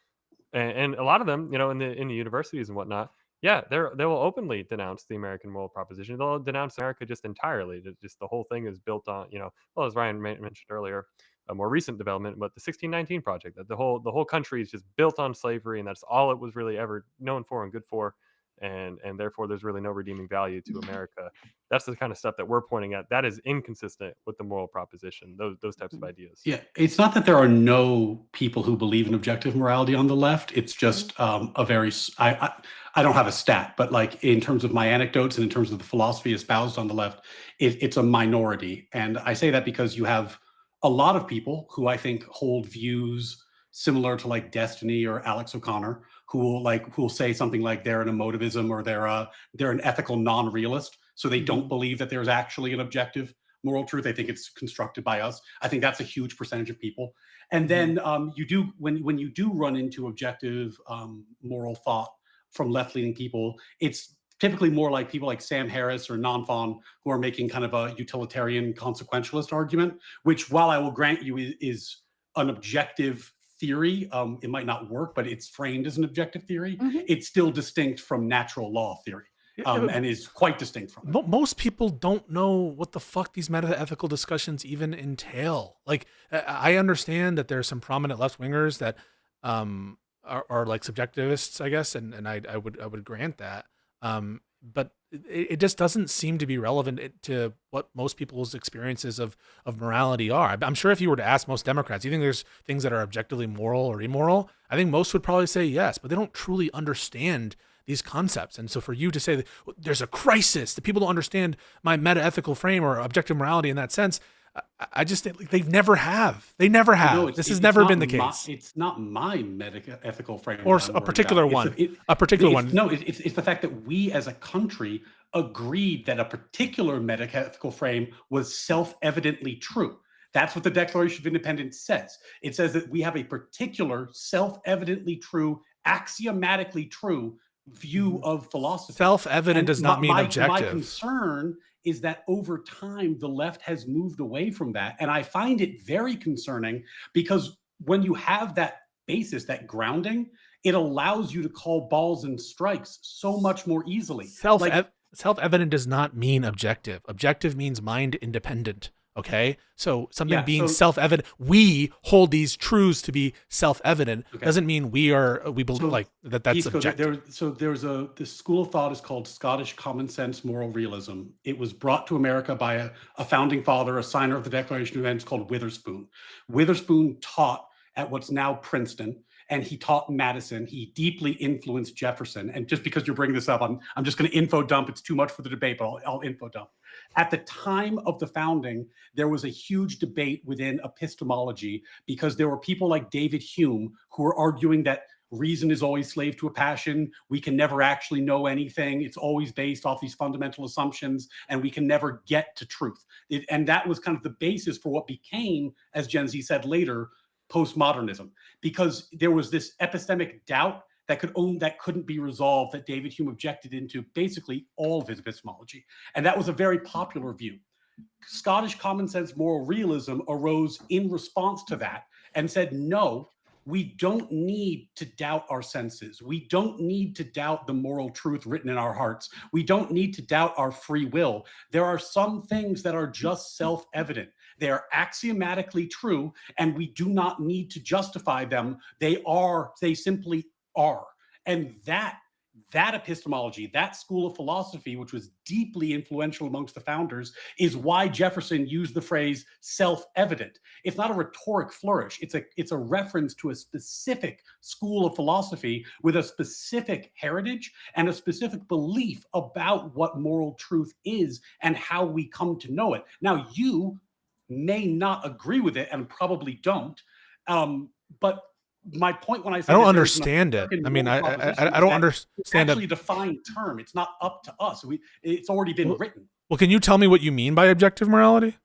and a lot of them, in the universities and whatnot, yeah, they will openly denounce the American moral proposition. They'll denounce America just entirely. Just the whole thing is built on, well, as Ryan mentioned earlier, a more recent development, but the 1619 Project, that the whole country is just built on slavery, and that's all it was really ever known for and good for, and therefore there's really no redeeming value to America. That's the kind of stuff that we're pointing at. That is inconsistent with the moral proposition. Those types of ideas. Yeah, it's not that there are no people who believe in objective morality on the left. It's just I don't have a stat, but like in terms of my anecdotes and in terms of the philosophy espoused on the left, it's a minority. And I say that because you have a lot of people who I think hold views similar to like Destiny or Alex O'Connor, who will say something like they're an emotivism or they're an ethical non-realist. So they don't believe that there's actually an objective moral truth. They think it's constructed by us. I think that's a huge percentage of people. And then you do when you do run into objective moral thought from left-leaning people, it's typically more like people like Sam Harris or Nanfan who are making kind of a utilitarian consequentialist argument, which, while I will grant you is an objective theory, it might not work, but it's framed as an objective theory. It's still distinct from natural law theory. And is quite distinct from it. Most people don't know what the fuck these meta-ethical discussions even entail. Like, I understand that there's some prominent left-wingers that are like subjectivists, I guess, and I would grant that. But it just doesn't seem to be relevant to what most people's experiences of morality are. I'm sure if you were to ask most Democrats, you think there's things that are objectively moral or immoral? I think most would probably say yes, but they don't truly understand these concepts. And so for you to say that there's a crisis, that people don't understand my meta-ethical frame or objective morality in that sense, I just think they never have. They never have. No, this has never been the case. It's not my meta-ethical frame. Or a particular one. A particular one. No, it's the fact that we as a country agreed that a particular metaphysical frame was self-evidently true. That's what the Declaration of Independence says. It says that we have a particular self-evidently true, axiomatically true view of philosophy. Self-evident does not mean objective. My concern is that over time, the left has moved away from that. And I find it very concerning because when you have that basis, that grounding, it allows you to call balls and strikes so much more easily. Self-evident does not mean objective. Objective means mind independent. Okay, so something being self-evident, we hold these truths to be self-evident. Doesn't mean we believe like that. That's objective. This school of thought is called Scottish common sense moral realism. It was brought to America by a founding father, a signer of the Declaration of Independence called Witherspoon. Witherspoon taught at what's now Princeton, and he taught Madison. He deeply influenced Jefferson. And just because you're bringing this up, I'm just going to info dump. It's too much for the debate, but I'll info dump. At the time of the founding, there was a huge debate within epistemology because there were people like David Hume who were arguing that reason is always slave to a passion. We can never actually know anything. It's always based off these fundamental assumptions, and we can never get to truth. And that was kind of the basis for what became, as Gen Z said later, postmodernism, because there was this epistemic doubt that couldn't be resolved, that David Hume objected into basically all of his epistemology. And that was a very popular view. Scottish common sense moral realism arose in response to that and said, no, we don't need to doubt our senses. We don't need to doubt the moral truth written in our hearts. We don't need to doubt our free will. There are some things that are just self-evident. They are axiomatically true, and we do not need to justify them. They simply are. And that epistemology, that school of philosophy, which was deeply influential amongst the founders, is why Jefferson used the phrase self-evident. It's not a rhetoric flourish. It's a reference to a specific school of philosophy with a specific heritage and a specific belief about what moral truth is and how we come to know it. Now, you may not agree with it and probably don't, but my point when I say I don't understand it. I mean, I don't understand. It's actually a defined term. It's not up to us. It's already been written. Well, can you tell me what you mean by objective morality?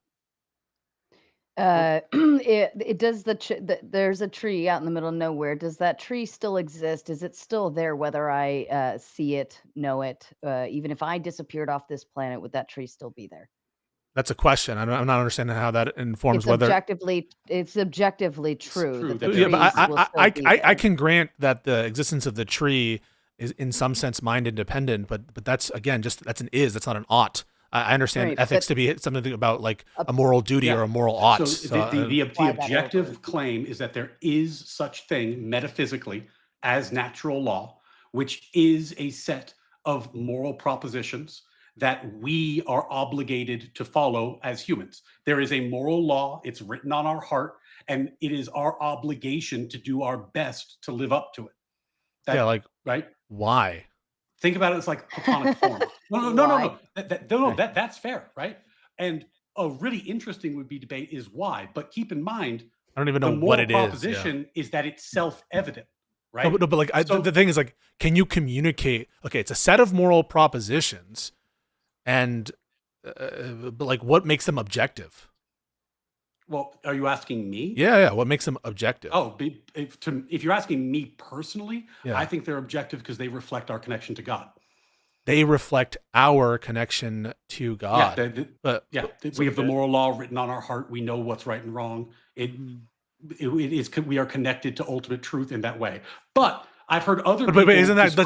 It does there's a tree out in the middle of nowhere. Does that tree still exist? Is it still there whether I see it, know it? Even if I disappeared off this planet, would that tree still be there? That's a question. I'm not understanding how that informs whether it's objectively true. Yeah, but I can grant that the existence of the tree is in some sense mind independent, but that's again that's an is, that's not an ought. I understand ethics to be something about like a moral duty or a moral ought. So the objective claim is that there is such thing metaphysically as natural law, which is a set of moral propositions that we are obligated to follow as humans. There is a moral law, it's written on our heart, and it is our obligation to do our best to live up to it. Right? Why? Think about it as like platonic form. No. That's fair, right? And a really interesting debate is why. But keep in mind, I don't even know what it is. The proposition is that it's self-evident, right? No, but like the thing is like, can you communicate? Okay, it's a set of moral propositions. And but like, what makes them objective? Well, are you asking me? Yeah. What makes them objective? Oh, if you're asking me personally, I think they're objective because they reflect our connection to God. They reflect our connection to God. We have the moral law written on our heart. We know what's right and wrong. We are connected to ultimate truth in that way. But I've heard other people isn't that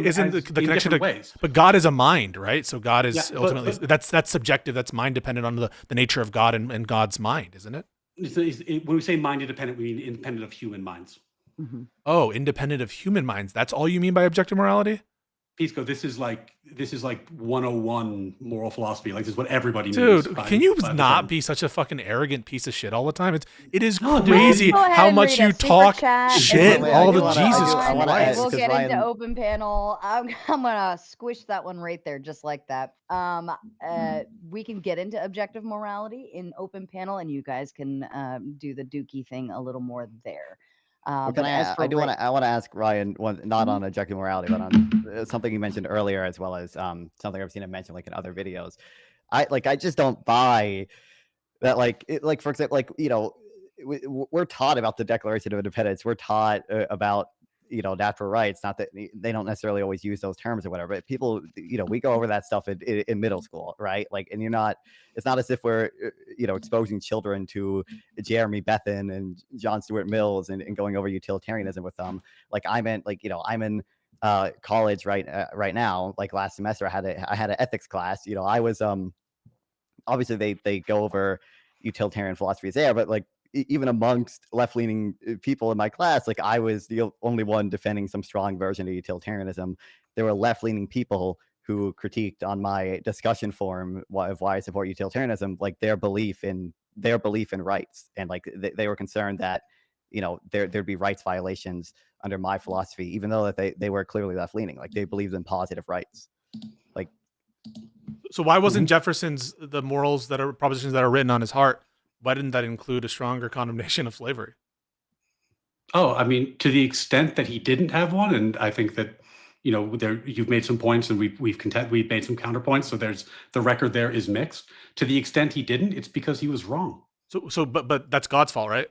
isn't the connection to ways. But God is a mind, right? So God is ultimately that's subjective. That's mind dependent on the nature of God and God's mind, isn't it? When we say mind independent, we mean independent of human minds. Mm-hmm. Oh, independent of human minds. That's all you mean by objective morality? Pisco, this is like 101 moral philosophy. Like, this is what everybody means. Dude, can you not be such a fucking arrogant piece of shit all the time? It is crazy how much you talk shit all the Jesus Christ. We'll get into open panel. I'm gonna squish that one right there, just like that. We can get into objective morality in open panel, and you guys can do the Dookie thing a little more there. But as for I want to ask Ryan one, not on objective morality, but on something you mentioned earlier, as well as something I've seen him mention like in other videos. I just don't buy that. Like for example, we're taught about the Declaration of Independence. We're taught about natural rights. Not that they don't necessarily always use those terms or whatever, but people, we go over that stuff in middle school, right? Like, and it's not as if we're exposing children to Jeremy Bethan and John Stuart Mills and going over utilitarianism with them. Like, I'm in college right now. Like last semester, I had an ethics class. I was obviously they go over utilitarian philosophies there, but like even amongst left-leaning people in my class, like I was the only one defending some strong version of utilitarianism. There were left-leaning people who critiqued on my discussion forum of why I support utilitarianism, like their belief in rights, and like they were concerned that there'd be rights violations under my philosophy, even though that they were clearly left-leaning. Like they believed in positive rights. Like, so why wasn't Jefferson's the morals that are propositions that are written on his heart? Why didn't that include a stronger condemnation of slavery? Oh, I mean, to the extent that he didn't have one, and I think that you've made some points, and we've made some counterpoints. So there's the record there is mixed. To the extent he didn't, it's because he was wrong. But that's God's fault, right?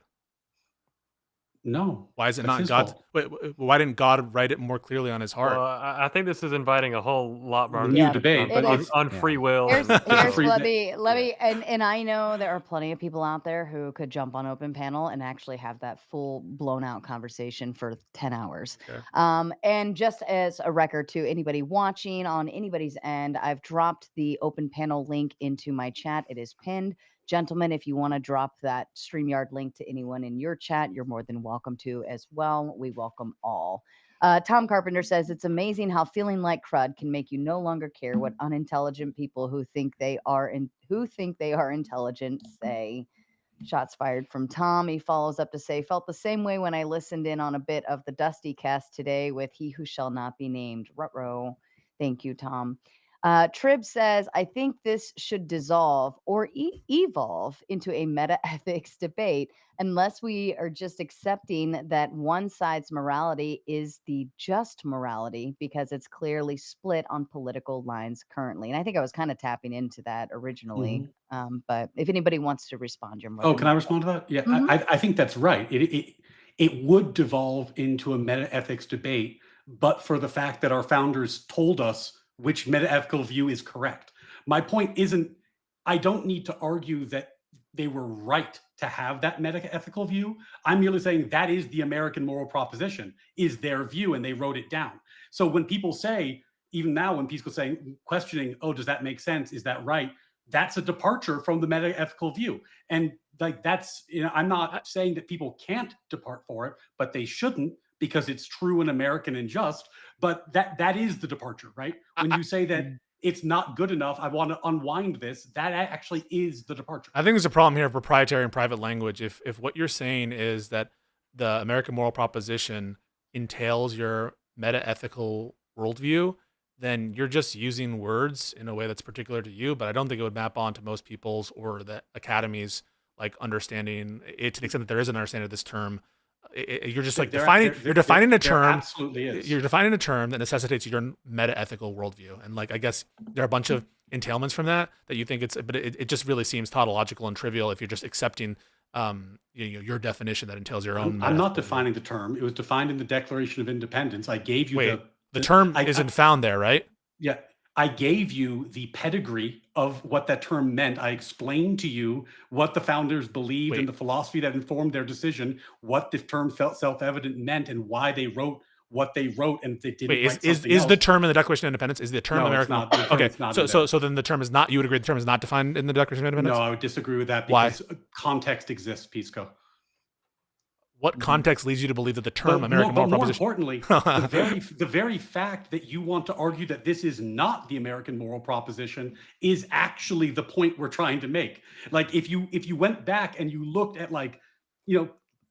No. Why is it not God's? Wait, why didn't God write it more clearly on his heart? Well, I think this is inviting a whole lot more new debate, on free will. Here's let me and I know there are plenty of people out there who could jump on open panel and actually have that full blown out conversation for 10 hours. Okay. And just as a record to anybody watching on anybody's end, I've dropped the open panel link into my chat. It is pinned. Gentlemen, if you want to drop that StreamYard link to anyone in your chat, you're more than welcome to as well. We welcome all. Tom Carpenter says, it's amazing how feeling like crud can make you no longer care what unintelligent people who think they are intelligent say. Shots fired from Tom. He follows up to say, felt the same way when I listened in on a bit of the Dusty cast today with He Who Shall Not Be Named. Ruh-roh. Thank you, Tom. Trib says, I think this should dissolve or evolve into a meta-ethics debate unless we are just accepting that one side's morality is the just morality because it's clearly split on political lines currently. And I think I was kind of tapping into that originally. But if anybody wants to respond, you're more than can I respond to that? Yeah, I think that's right. It would devolve into a meta-ethics debate, but for the fact that our founders told us which meta-ethical view is correct. My point isn't, I don't need to argue that they were right to have that meta-ethical view. I'm merely saying that is the American moral proposition, is their view, and they wrote it down. So when people say, even now when Pisco saying, questioning, oh, does that make sense? Is that right? That's a departure from the meta-ethical view. And like that's, I'm not saying that people can't depart for it, but they shouldn't, because it's true and American and just, but that is the departure, right? When you say that it's not good enough, I want to unwind this, that actually is the departure. I think there's a problem here of proprietary and private language. If what you're saying is that the American moral proposition entails your meta-ethical worldview, then you're just using words in a way that's particular to you, but I don't think it would map on to most people's or the academy's like understanding it, to the extent that there is an understanding of this term. You're just like defining a term. Absolutely is. You're defining a term that necessitates your meta-ethical worldview, and like I guess there are a bunch of entailments from that you think but it just really seems tautological and trivial if you're just accepting your definition that entails your own. I'm not defining the term. It was defined in the Declaration of Independence. I gave you the term isn't found there, right? Yeah. I gave you the pedigree of what that term meant. I explained to you what the founders believed and the philosophy that informed their decision, what the term felt self-evident meant, and why they wrote what they wrote, and they didn't write something else. Is the term in the Declaration of Independence, is the term American? It's not. Okay, it's not so then the term is not, you would agree the term is not defined in the Declaration of Independence? No, I would disagree with that because context exists, Pisco. What context leads you to believe that the term American moral proposition? More importantly, the very fact that you want to argue that this is not the American moral proposition is actually the point we're trying to make. Like if you went back and you looked at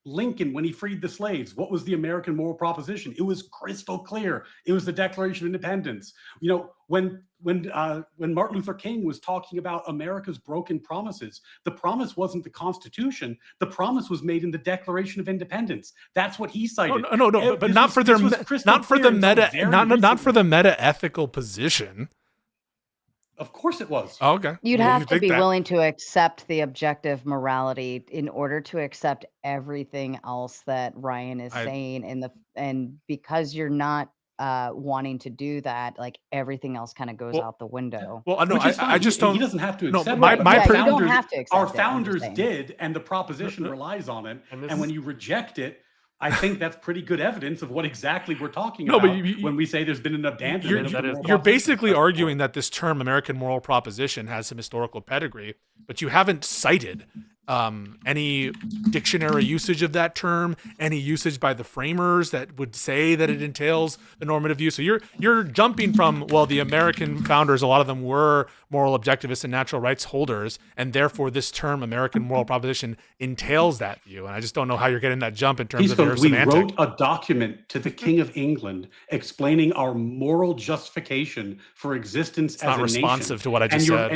Lincoln, when he freed the slaves, what was the American moral proposition? It was crystal clear. It was the Declaration of Independence. You know, when Martin Luther King was talking about America's broken promises, the promise wasn't the Constitution. The promise was made in the Declaration of Independence. That's what he cited. No, but not for their not for the meta ethical position. Of course it was. Oh, okay. You'd have to be willing to accept the objective morality in order to accept everything else that Ryan is saying, and because you're not wanting to do that, like everything else kind of goes out the window. Well, no, I just don't. He doesn't have to accept my it. You don't have to accept our it, founders did, and the proposition relies on it. And when you reject it, I think that's pretty good evidence of what exactly we're talking about when we say there's been an abandonment. You're basically arguing that this term American moral proposition has some historical pedigree, but you haven't cited any dictionary usage of that term, any usage by the framers that would say that it entails the normative view. So you're jumping from, well, the American founders, a lot of them were moral objectivists and natural rights holders, and therefore this term American moral proposition entails that view. And I just don't know how you're getting that jump in terms of their semantic. We wrote a document to the King of England explaining our moral justification for existence as a nation. It's not responsive to what I just said.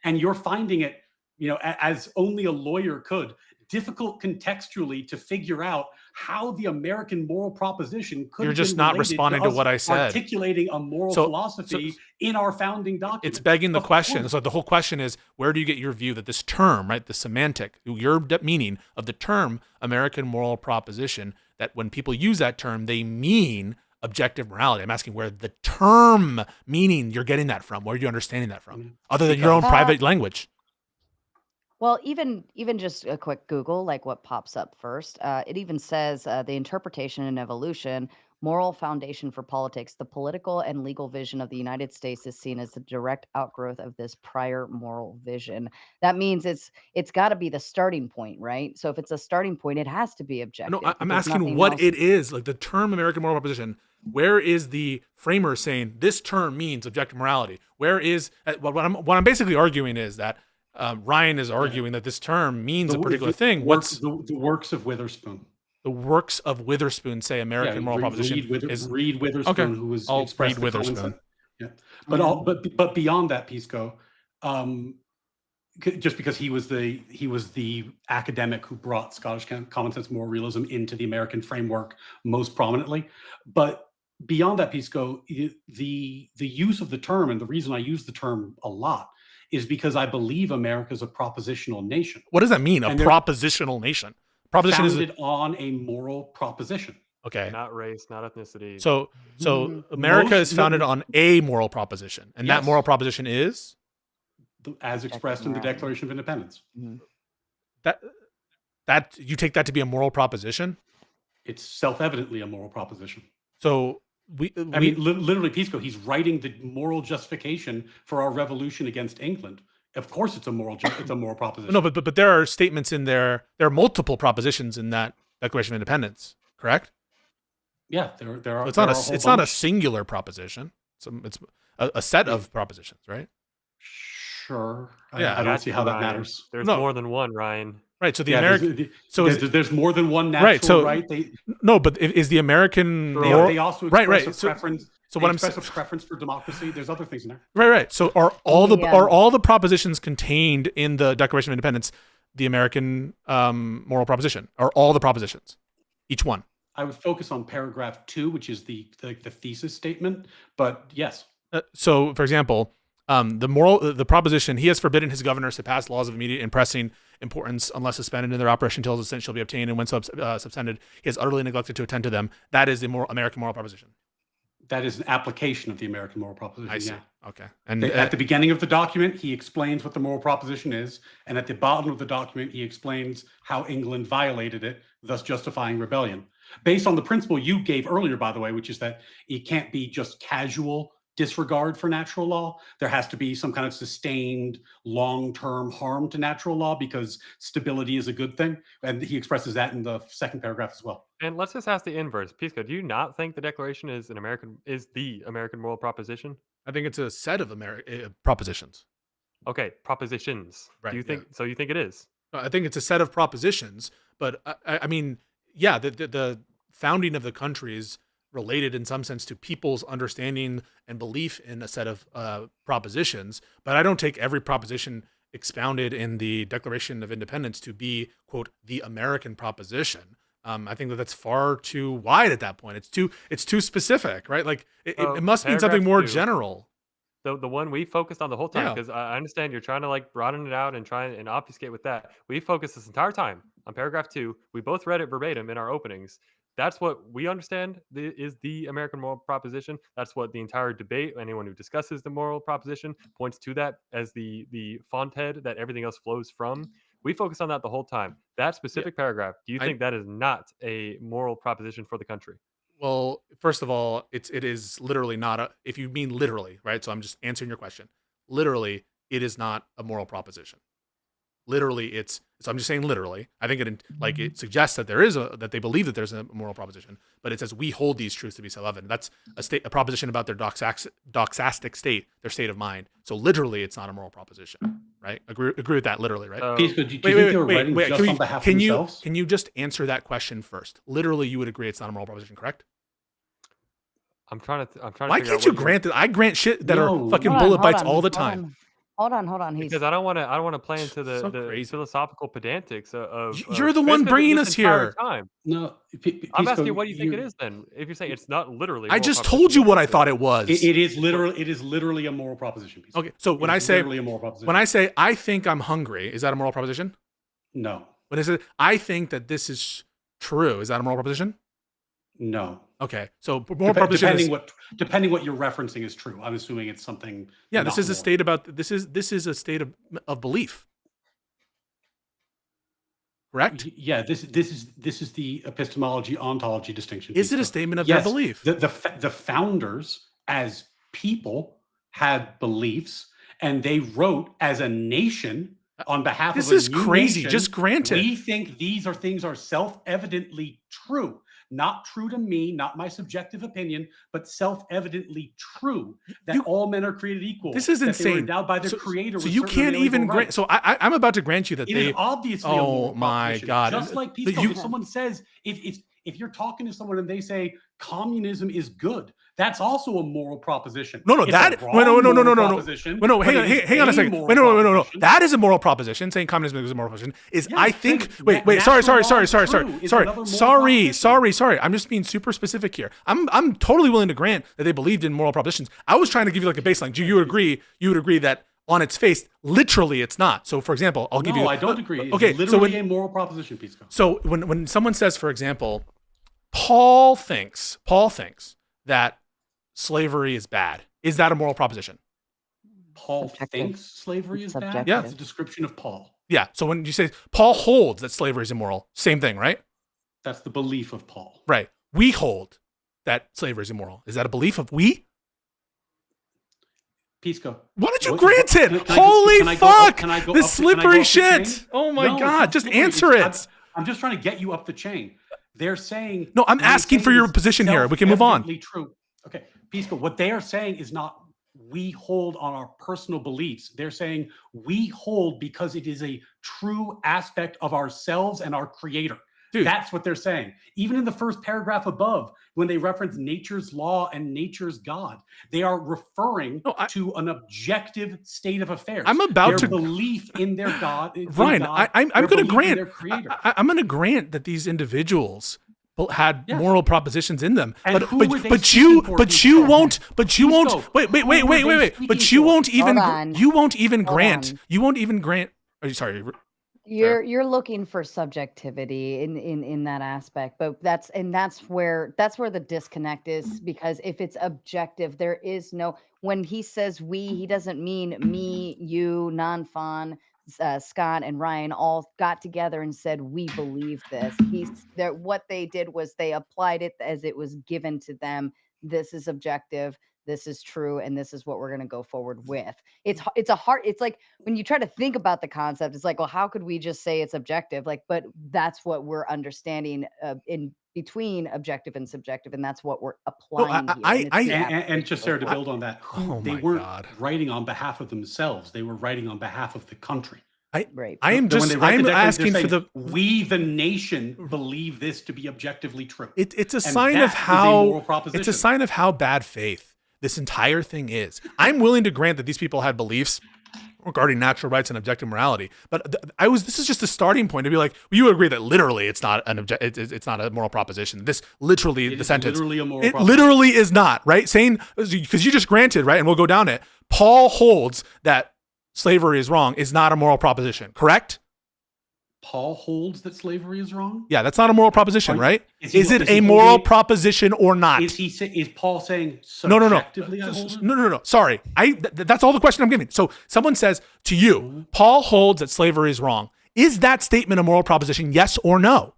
And you're finding it, you know, as only a lawyer could, difficult contextually to figure out how the American moral proposition could. You're just not responding to what I said. Articulating a moral philosophy in our founding document. It's begging the question. So the whole question is, where do you get your view that this term, right, the semantic, your meaning of the term American moral proposition, that when people use that term, they mean objective morality? I'm asking where the term meaning you're getting that from. Where are you understanding that from, other than your own private language? Well, even just a quick Google, like what pops up first, it even says the interpretation and evolution, moral foundation for politics, the political and legal vision of the United States is seen as the direct outgrowth of this prior moral vision. That means it's got to be the starting point, right? So if it's a starting point, it has to be objective. No, I'm asking what it is, like the term American moral proposition. Where is the framer saying this term means objective morality? Where is what I'm basically arguing is that Ryan is arguing that this term means a particular thing. What's the works of Witherspoon? The works of Witherspoon say American moral proposition read Witherspoon, okay. who was I'll read Witherspoon. Yeah, but beyond that, Pisco, just because he was the academic who brought Scottish common sense moral realism into the American framework most prominently, but beyond that, Pisco, the use of the term, and the reason I use the term a lot, is because I believe America is a propositional nation. What does that mean? A propositional nation? Proposition founded on a moral proposition. Okay. Not race, not ethnicity. So America is founded on a moral proposition, and that moral proposition is as expressed in the Declaration of Independence. That you take that to be a moral proposition? It's self-evidently a moral proposition. So I mean, literally, Pisco, he's writing the moral justification for our revolution against England. Of course, it's a moral proposition. No, but there are statements in there. There are multiple propositions in that Declaration of Independence. Correct? Yeah, there are. It's not a singular proposition. It's a set of propositions, right? Sure. Yeah, I don't see how that matters. There's more than one, Ryan. Right. So the American. There's more than one natural right. No, but is the American they also express a preference. So what I'm saying, preference for democracy. There's other things in there. Right. So are all the propositions contained in the Declaration of Independence the American moral proposition? Are all the propositions, each one? I would focus on paragraph 2, which is the thesis statement. But yes. So, for example, the proposition, he has forbidden his governors to pass laws of immediate and pressing importance unless suspended in their operation until assent shall be obtained, and when suspended, he has utterly neglected to attend to them. That is the American moral proposition. That is an application of the American moral proposition. I see. Yeah. Okay. And at the beginning of the document, he explains what the moral proposition is, and at the bottom of the document, he explains how England violated it, thus justifying rebellion. Based on the principle you gave earlier, by the way, which is that it can't be just casual disregard for natural law. There has to be some kind of sustained long-term harm to natural law because stability is a good thing. And he expresses that in the second paragraph as well. And let's just ask the inverse. Pisco, do you not think the Declaration is the American moral proposition? I think it's a set of propositions. Okay, propositions. Right. Do you think so? You think it is? I think it's a set of propositions, but I mean, yeah, the founding of the country is related in some sense to people's understanding and belief in a set of propositions. But I don't take every proposition expounded in the Declaration of Independence to be, quote, the American proposition. I think that's far too wide at that point. It's too specific, right? Like it must mean something more general. The one we focused on the whole time, because I understand you're trying to like broaden it out and try and obfuscate with that. We focused this entire time on paragraph 2. We both read it verbatim in our openings. That's what we understand is the American moral proposition. That's what the entire debate, anyone who discusses the moral proposition, points to that as the font head that everything else flows from. We focus on that the whole time. That specific paragraph, do you think that is not a moral proposition for the country? Well, first of all, it is literally not if you mean literally, right? So I'm just answering your question. Literally, it is not a moral proposition. Literally, so I'm just saying literally. I think it suggests that that they believe that there's a moral proposition, but it says we hold these truths to be self-evident. That's a proposition about their doxastic state, their state of mind. So literally, it's not a moral proposition, right? Agree with that literally, right? Pisco, do you think they were writing just on behalf of themselves? Can you just answer that question first? Literally, you would agree it's not a moral proposition, correct? I'm trying to. Why can't you grant that? I grant shit that are fucking bullet bites all the time. Hold on. Because I don't want to play into the philosophical pedantics of. You're the one bringing us here. Time. No, I'm asking you, what do you think it is then? If you're saying it's not literally, I just told you what I thought it was. It is literally a moral proposition. Pisco. Okay, so when I say I think I'm hungry, is that a moral proposition? No. When I say I think that this is true, is that a moral proposition? No. Okay, so moral proposition depending what you're referencing is true. I'm assuming it's something. Yeah, this is a state this is a state of belief. Correct? Yeah, this is the epistemology ontology distinction. Is it a statement of their belief? The founders as people had beliefs, and they wrote as a nation on behalf of a new This is crazy. nation, Just granted. We think these things are self-evidently true. Not true to me, not my subjective opinion, but self-evidently true that all men are created equal. This is insane. They were endowed by their creator. So you can't even grant. So I'm about to grant you that it is obviously. Oh my God! Just like Pisco, if someone says if you're talking to someone and they say communism is good, that's also a moral proposition. No. It's Hang on a second. No. That is a moral proposition. Saying communism is a moral proposition I think. Wait. Sorry. I'm just being super specific here. I'm totally willing to grant that they believed in moral propositions. I was trying to give you like a baseline. Do you agree? You would agree that on its face, literally, it's not. So, for example, I'll give you. No, I don't agree. It's okay, literally a moral proposition, Pisco. So when someone says, for example, Paul thinks that slavery is bad, is that a moral proposition? Paul thinks slavery is bad? Yeah. That's a description of Paul. Yeah. So when you say Paul holds that slavery is immoral, same thing, right? That's the belief of Paul. Right. We hold that slavery is immoral. Is that a belief of we? Pisco. Why did you grant it? Holy fuck! This slippery shit. Oh my God. Just answer it. I'm just trying to get you up the chain. They're saying. No, I'm asking for your position here. We can move on. True. Okay. Pisco, what they are saying is not we hold on our personal beliefs. They're saying we hold because it is a true aspect of ourselves and our creator. Dude. That's what they're saying. Even in the first paragraph above, when they reference nature's law and nature's God, they are referring to an objective state of affairs. I'm about their belief in their God. Ryan, I'm going to grant. I'm going to grant that these individuals had moral propositions in them, and but you won't. Wait. But you won't even grant. Oh, sorry. You're looking for subjectivity in that aspect, but that's where the disconnect is, because if it's objective, there is no, when he says we, he doesn't mean me, you, non-Fawn, Scott and Ryan all got together and said we believe this. What they did was they applied it as it was given to them. This is objective. This is true, and this is what we're going to go forward with. It's like when you try to think about the concept, it's like, well, how could we just say it's objective? Like, but that's what we're understanding in between objective and subjective, and that's what we're applying here. And just Sarah, to build on that, they weren't writing on behalf of themselves; they were writing on behalf of the country. Right. I am When just they write I'm the declaration, asking they're for saying, the. we the nation believe this to be objectively true. It's a And sign that of is a how moral proposition. it's a sign of how bad faith this entire thing is. I'm willing to grant that these people had beliefs regarding natural rights and objective morality, but this is just a starting point to be like, well, you agree that literally it's not it's not a moral proposition. This literally the sentence literally a moral it proposition. literally is not, right? Saying, because you just granted, right, and we'll go down it. Paul holds that slavery is wrong is not a moral proposition, correct? Paul holds that slavery is wrong? Yeah, that's not a moral proposition, right? Is it he a moral holding- proposition or not? Is Paul saying No. subjectively I hold it? No. Sorry. That's all the question I'm giving. So someone says to you, Paul holds that slavery is wrong. Is that statement a moral proposition? Yes or no?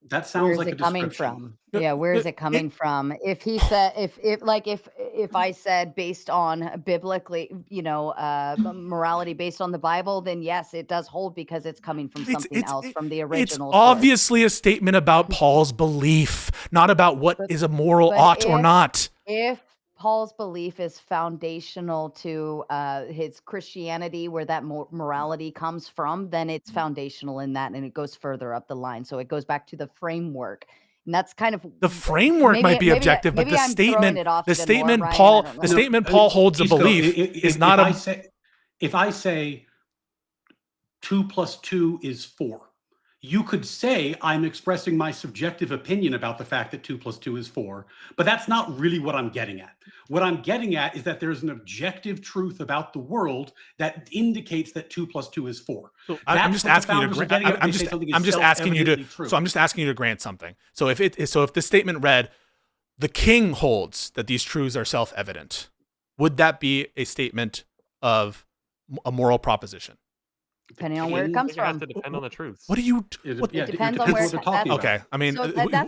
That sounds Where's like it a coming description. from? Yeah, where is it coming from? If he said, if I said based on biblically, morality based on the Bible, then yes, it does hold because it's coming from something else, from the original. It's source. obviously a statement about Paul's belief, not about what is a moral But ought or not. If Paul's belief is foundational to his Christianity, where that morality comes from, then it's foundational in that, and it goes further up the line. So it goes back to the framework, and that's kind of The framework might be objective, but the statement, Paul holds a Pisco, belief is not if I say 2 + 2 is 4, you could say I'm expressing my subjective opinion about the fact that 2 + 2 is 4, but that's not really what I'm getting at. What I'm getting at is that there's an objective truth about the world that indicates that 2 + 2 is 4. So I'm just asking you to grant. I'm just asking you to. So I'm just asking you to grant something. So if this statement read, "The king holds that these truths are self-evident," would that be a statement of a moral proposition? Depending on where it comes It has from. to depend on the truth. What do you? It depends on where what they're talking about. Okay, I mean, So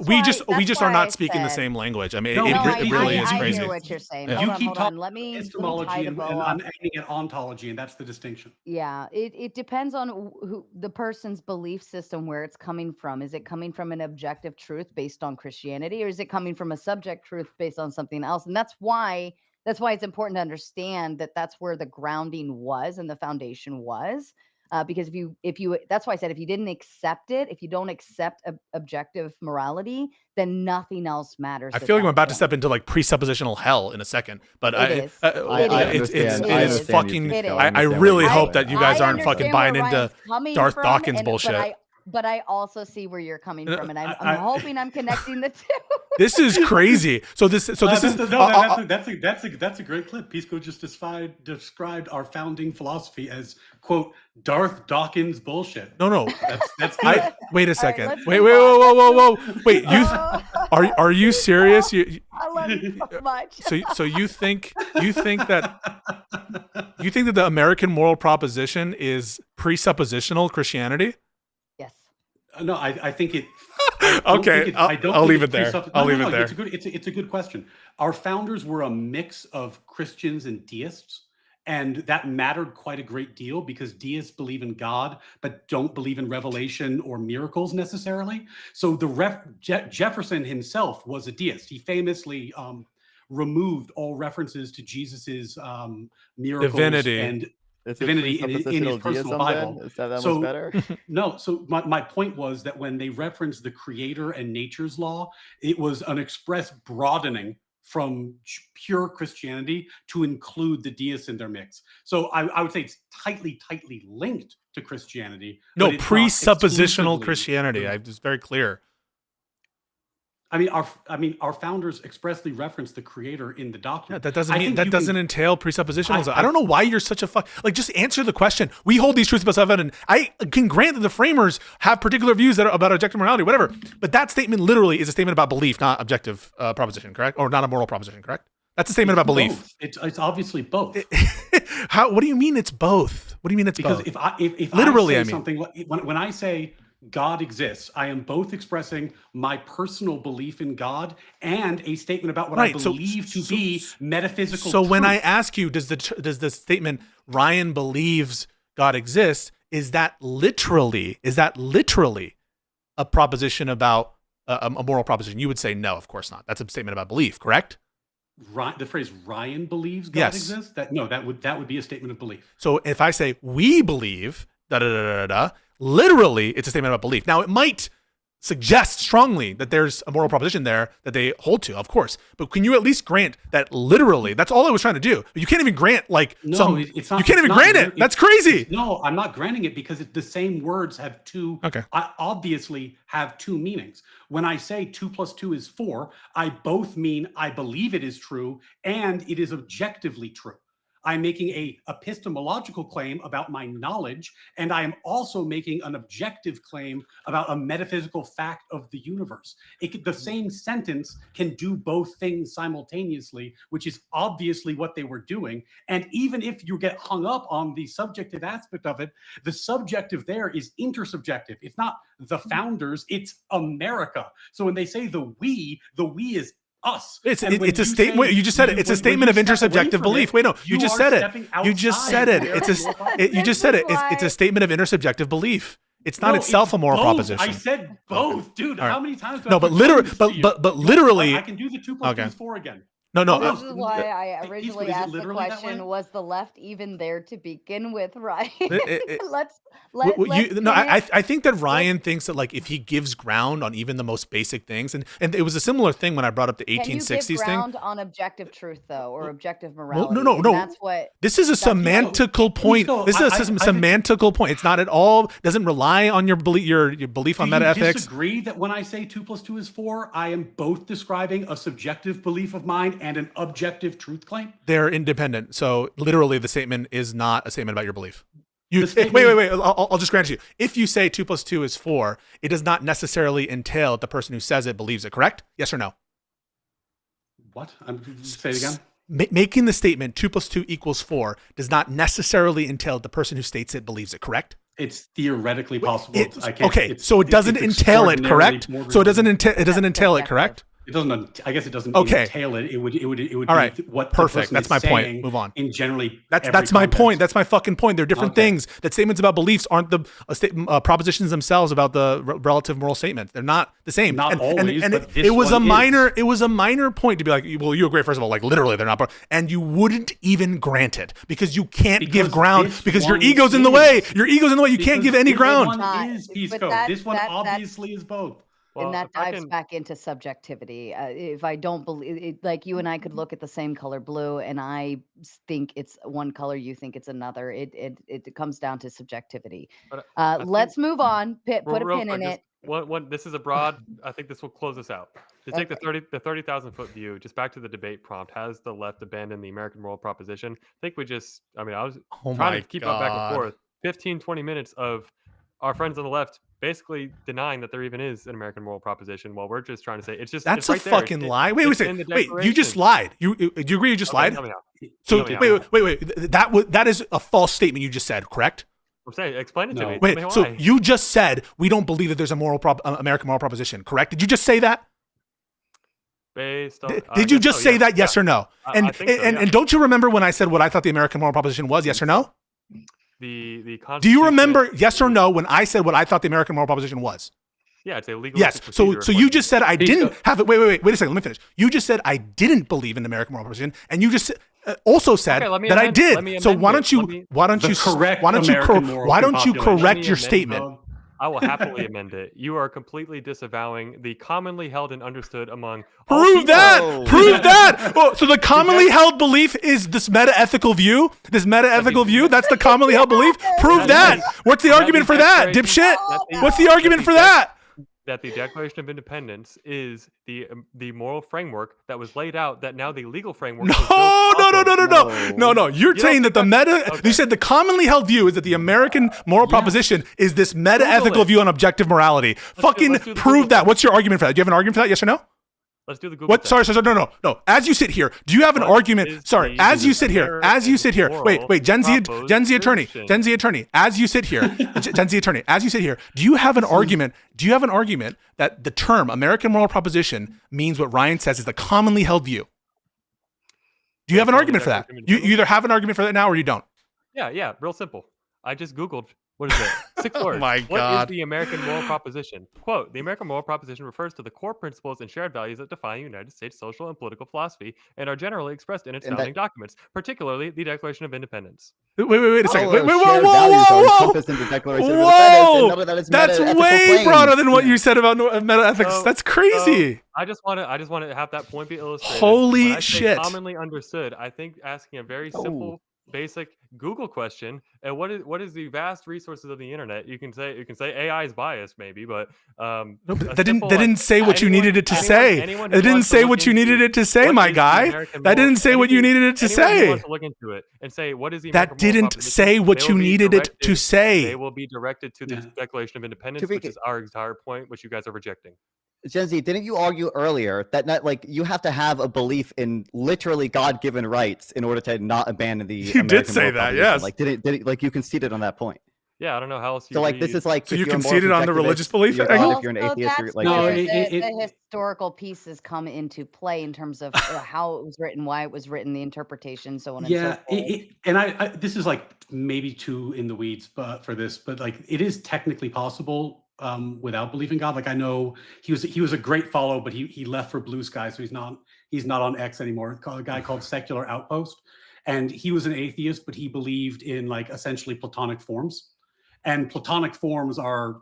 we just that's are why not I speaking the said- same language. I mean, No, it really is I crazy. hear what you're saying. Yeah. Hold You on, keep hold on. talking Let me tie epistemology, the and bow I'm up. aiming at ontology, and that's the distinction. Yeah, it depends on who the person's belief system, where it's coming from. Is it coming from an objective truth based on Christianity, or is it coming from a subject truth based on something else? And that's why it's important to understand that that's where the grounding was and the foundation was. Because if you that's why I said if you didn't accept it, if you don't accept objective morality, then nothing else matters. I at feel like that I'm about to point. step into like presuppositional hell in a second, but It is. it is fucking. I really hope that you guys aren't fucking buying into Darth Dawkins bullshit. But I also see where you're coming from, and I'm hoping I'm connecting the two. This is crazy. So this is that's a great clip. Pisco just described our founding philosophy as, quote, Darth Dawkins bullshit. No. That's good. Wait a second. let's Wait, move whoa. Wait, are you serious? I love you so much. So you think that the American moral proposition is presuppositional Christianity? Yes. No, I think it. Okay, I'll leave it there. I'll leave it there. It's a good question. Our founders were a mix of Christians and deists, and that mattered quite a great deal because deists believe in God but don't believe in revelation or miracles necessarily. So Jefferson himself was a deist. He famously removed all references to Jesus's miracles divinity and It's divinity in his personal deism, Bible. then? Is that So- much better? No, so my point was that when they referenced the creator and nature's law, it was an express broadening from pure Christianity to include the deists in their mix. So I would say it's tightly linked to Christianity. No, but it's not presuppositional exclusively. Christianity. I was very clear. I mean, our founders expressly referenced the creator in the Yeah, document. that doesn't I mean think that you doesn't can- entail presuppositionalism. I don't know why you're such a just answer the question. We hold these truths about self-evident. I can grant that the framers have particular views that are about objective morality, whatever. But that statement literally is a statement about belief, not objective proposition, correct? Or not a moral proposition, correct? That's a statement about belief. Both. It's obviously both. What do you mean it's both? What do you mean it's Because both? if Literally, I say I mean. something, when I say God exists, I am both expressing my personal belief in God and a statement about what I Right, so- believe to be metaphysical. So when I truth. ask you, does the statement Ryan believes God exists, is that literally a proposition about a moral proposition? You would say no, of course not. That's a statement about belief, correct? The phrase Ryan believes God Yes. exists, that would be a statement of belief. So if I say we believe da da da da da. Literally, it's a statement about belief. Now, it might suggest strongly that there's a moral proposition there that they hold to, of course. But can you at least grant that literally? That's all I was trying to do. But you can't even grant it's not. You can't even grant it. That's crazy. No, I'm not granting it because the same words have two. Okay. Obviously have two meanings. When I say 2 + 2 is 4, I both mean I believe it is true and it is objectively true. I'm making a epistemological claim about my knowledge, and I am also making an objective claim about a metaphysical fact of the universe. The same sentence can do both things simultaneously, which is obviously what they were doing. And even if you get hung up on the subjective aspect of it, the subjective there is intersubjective. It's not the founders, it's America. So when they say the we is us. It's a statement. You just said it. It's a statement of intersubjective belief. Wait, no, you just said it. You just said it. You just said it. It's a statement of intersubjective belief. It's not itself a moral proposition. I said both, dude. All right. How many times? No, but literally. I can do the 2 + 2 is 4 again. No. This is why I originally asked the question: was the left even there to begin with, right? I think that Ryan thinks that like if he gives ground on even the most basic things, and it was a similar thing when I brought up the 1860s Can you give thing. ground on objective truth though, or objective morality? No. That's what. This is a semantical point. This is a semantical point. It's not at all. Doesn't rely on your belief. Your belief on meta ethics. Do you disagree that when I say 2 + 2 is 4, I am both describing a subjective belief of mine and an objective truth claim? They're independent. So literally, the statement is not a statement about your belief. Wait. I'll just grant you. If you say 2 + 2 is 4, it does not necessarily entail that the person who says it believes it. Correct? Yes or no? What? Say it again. Making the statement 2 + 2 = 4 does not necessarily entail that the person who states it believes it. Correct? It's theoretically possible. So it doesn't entail it. Correct? So it doesn't entail it. Correct? It doesn't. I guess it doesn't entail it. It would. All right. Be what. Perfect. That's my point. Move on. In generally. That's my point. That's my fucking point. They're different things. That statements about beliefs aren't the propositions themselves about the relative moral statements. They're not the same. Not always. And it was a minor. It was a minor point to be like, well, you agree. First of all, like literally, they're not. And you wouldn't even grant it because you can't give ground because your ego's in the way. Your ego's in the way. You can't give any ground. This one is Pisco. This one obviously is both. Well, and that dives back into subjectivity. If I don't believe it, like you and I could look at the same color blue and I think it's one color, you think it's another. It comes down to subjectivity. Let's move on. Put a pin in it. This is a broad. I think this will close us out. To take the 30,000 foot view, just back to the debate prompt. Has the left abandoned the American moral proposition? I think we just. I mean, I was trying to keep up back and forth. 15, 20 minutes of our friends on the left basically denying that there even is an American moral proposition, while we're just trying to say it's that's right a fucking lie. Wait, you just lied. Do you agree? You just lied. So wait. That is a false statement you just said. Correct? I'm saying, explain it to me. Wait, so you just said we don't believe that there's a American moral proposition. Correct? Did you just say that? Based on, did you just say that? Yes or no? And don't you remember when I said what I thought the American moral proposition was? Yes or no? The Do you remember, yes or no, when I said what I thought the American moral proposition was? Yeah, it's a legal. Yes. So you just said I didn't have it. Wait a second. Let me finish. You just said I didn't believe in the American moral proposition, and you just also said that I did. So why don't you correct your statement? I will happily amend it. You are completely disavowing the commonly held and understood among. Prove that. Prove that. Oh, so the commonly held belief is this meta-ethical view. This meta-ethical view. That's the commonly held belief. Prove that. What's the argument for that, dipshit? What's the argument for that? That the Declaration of Independence is the moral framework that was laid out. That now the legal framework. No. You're saying that the meta. Okay. You said the commonly held view is that the American moral proposition is this meta-ethical view on objective morality. Let's prove that. What's your argument for that? Do you have an argument for that? Yes or no? Let's do the Google. What? Sorry. No. As you sit here, do you have an argument? Sorry. As you sit here. Wait. Gen Z attorney. As you sit here. Gen Z attorney. As you sit here, do you have an argument? Do you have an argument that the term American moral proposition means what Ryan says is the commonly held view? Do you have an argument for that? You either have an argument for that now or you don't. Yeah. Real simple. I just Googled What is it? 6 words. my What God. is the American moral proposition? Quote, the American moral proposition refers to the core principles and shared values that define the United States social and political philosophy and are generally expressed in its And that- founding documents, particularly the Declaration of Independence. Wait a second. All Wait, those whoa, shared whoa, values are whoa, encompassed in the Declaration of Independence, and none of that is That's meta-ethical way claims. broader than what you said about meta ethics. So- That's crazy. I just want to have that point be illustrated. Holy When I say shit. commonly understood, I think asking a very simple, basic Google question, and what is the vast resources of the internet? You can say AI is biased, maybe, but No, but that didn't say what you anyone- needed it to anyone- say. anyone who It didn't wants to say look what you into needed it to say, what my is the guy. American That moral- didn't say what you anyone- needed it to anyone who say. wants to look into it and say what is the That American moral didn't proposition, say what they you will be needed it to directed- say. They will be directed to the Declaration of Independence, be which is our entire point, which you guys are rejecting. Gen Z, didn't you argue earlier that not like you have to have a belief in literally God-given rights in order to not abandon the You did American say moral that, proposition? yes. Like did like you conceded on that point? Yeah, I don't know how else you So like this read- is like So if you you're a moral conceded on the subjectivist, religious belief you're angle? God, if you're an atheist, you're that's like No, where it- the historical pieces come into play in terms of how it was written, why it was written, the interpretation, so on and so Yeah, forth. and I this is like maybe too in the weeds, but for this, but like it is technically possible without believing God. Like I know he was a great follow, but he left for Blue Sky, so he's not on X anymore. A guy called Secular Outpost, and he was an atheist, but he believed in like essentially Platonic forms, and Platonic forms are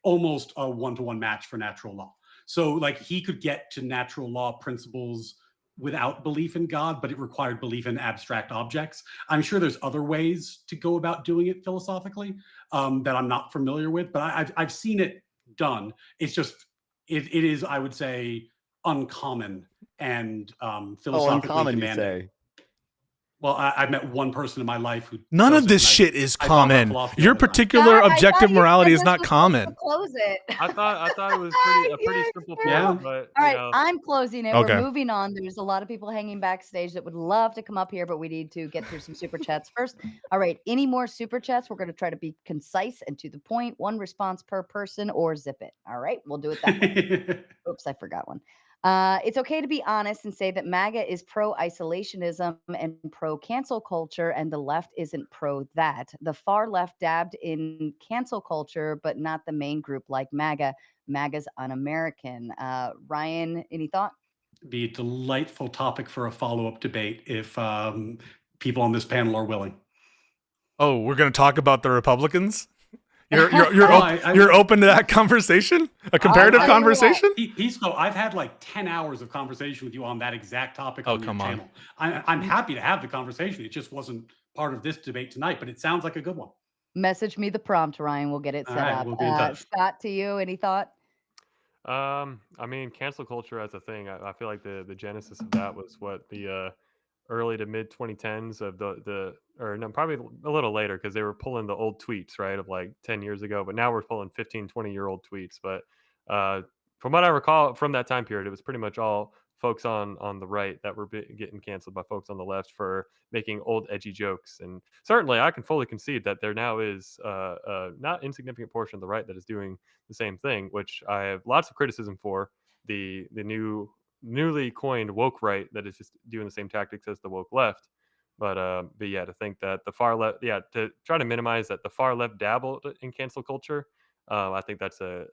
almost a one-to-one match for natural law. So like he could get to natural law principles without belief in God, but it required belief in abstract objects. I'm sure there's other ways to go about doing it philosophically that I'm not familiar with, but I've seen it done. It's just it is, I would say, uncommon and philosophically uncommon, you demanding. say. Well, I've met one person in my life who None does of it, this and shit is I talk about common. philosophy Your all the time. particular God, I objective thought you morality said is this not was common. to close it. I thought it was a pretty simple point, Yeah. but All you right, know. I'm closing it. Okay. We're moving on. There's a lot of people hanging backstage that would love to come up here, but we need to get through some super chats first. All right, any more super chats? We're going to try to be concise and to the point. One response per person, or zip it. All right, we'll do it that way. Oops, I forgot one. It's okay to be honest and say that MAGA is pro-isolationism and pro-cancel culture, and the left isn't pro that. The far left dabbed in cancel culture, but not the main group like MAGA. MAGA's un-American. Ryan, any thought? Be a delightful topic for a follow-up debate if people on this panel are willing. Oh, we're going to talk about the Republicans? You're Well, open to that conversation? A comparative tell you what. conversation? Pisco, I've had like 10 hours of conversation with you on that exact topic Oh, on your come on. channel. I'm happy to have the conversation. It just wasn't part of this debate tonight, but it sounds like a good one. Message me the prompt, Ryan. We'll get it All set right, up. we'll be in touch. Scott, to you, any thought? I mean, cancel culture as a thing. I feel like the genesis of that was what the early to mid 2010s of or no, probably a little later because they were pulling the old tweets, right, of like 10 years ago. But now we're pulling 15, 20-year-old tweets. But from what I recall from that time period, it was pretty much all folks on the right that were getting canceled by folks on the left for making old edgy jokes. And certainly I can fully concede that there now is a not insignificant portion of the right that is doing the same thing, which I have lots of criticism for. The newly coined woke right that is just doing the same tactics as the woke left. But yeah, to think that the far left, to try to minimize that the far left dabbled in cancel culture, I think that's a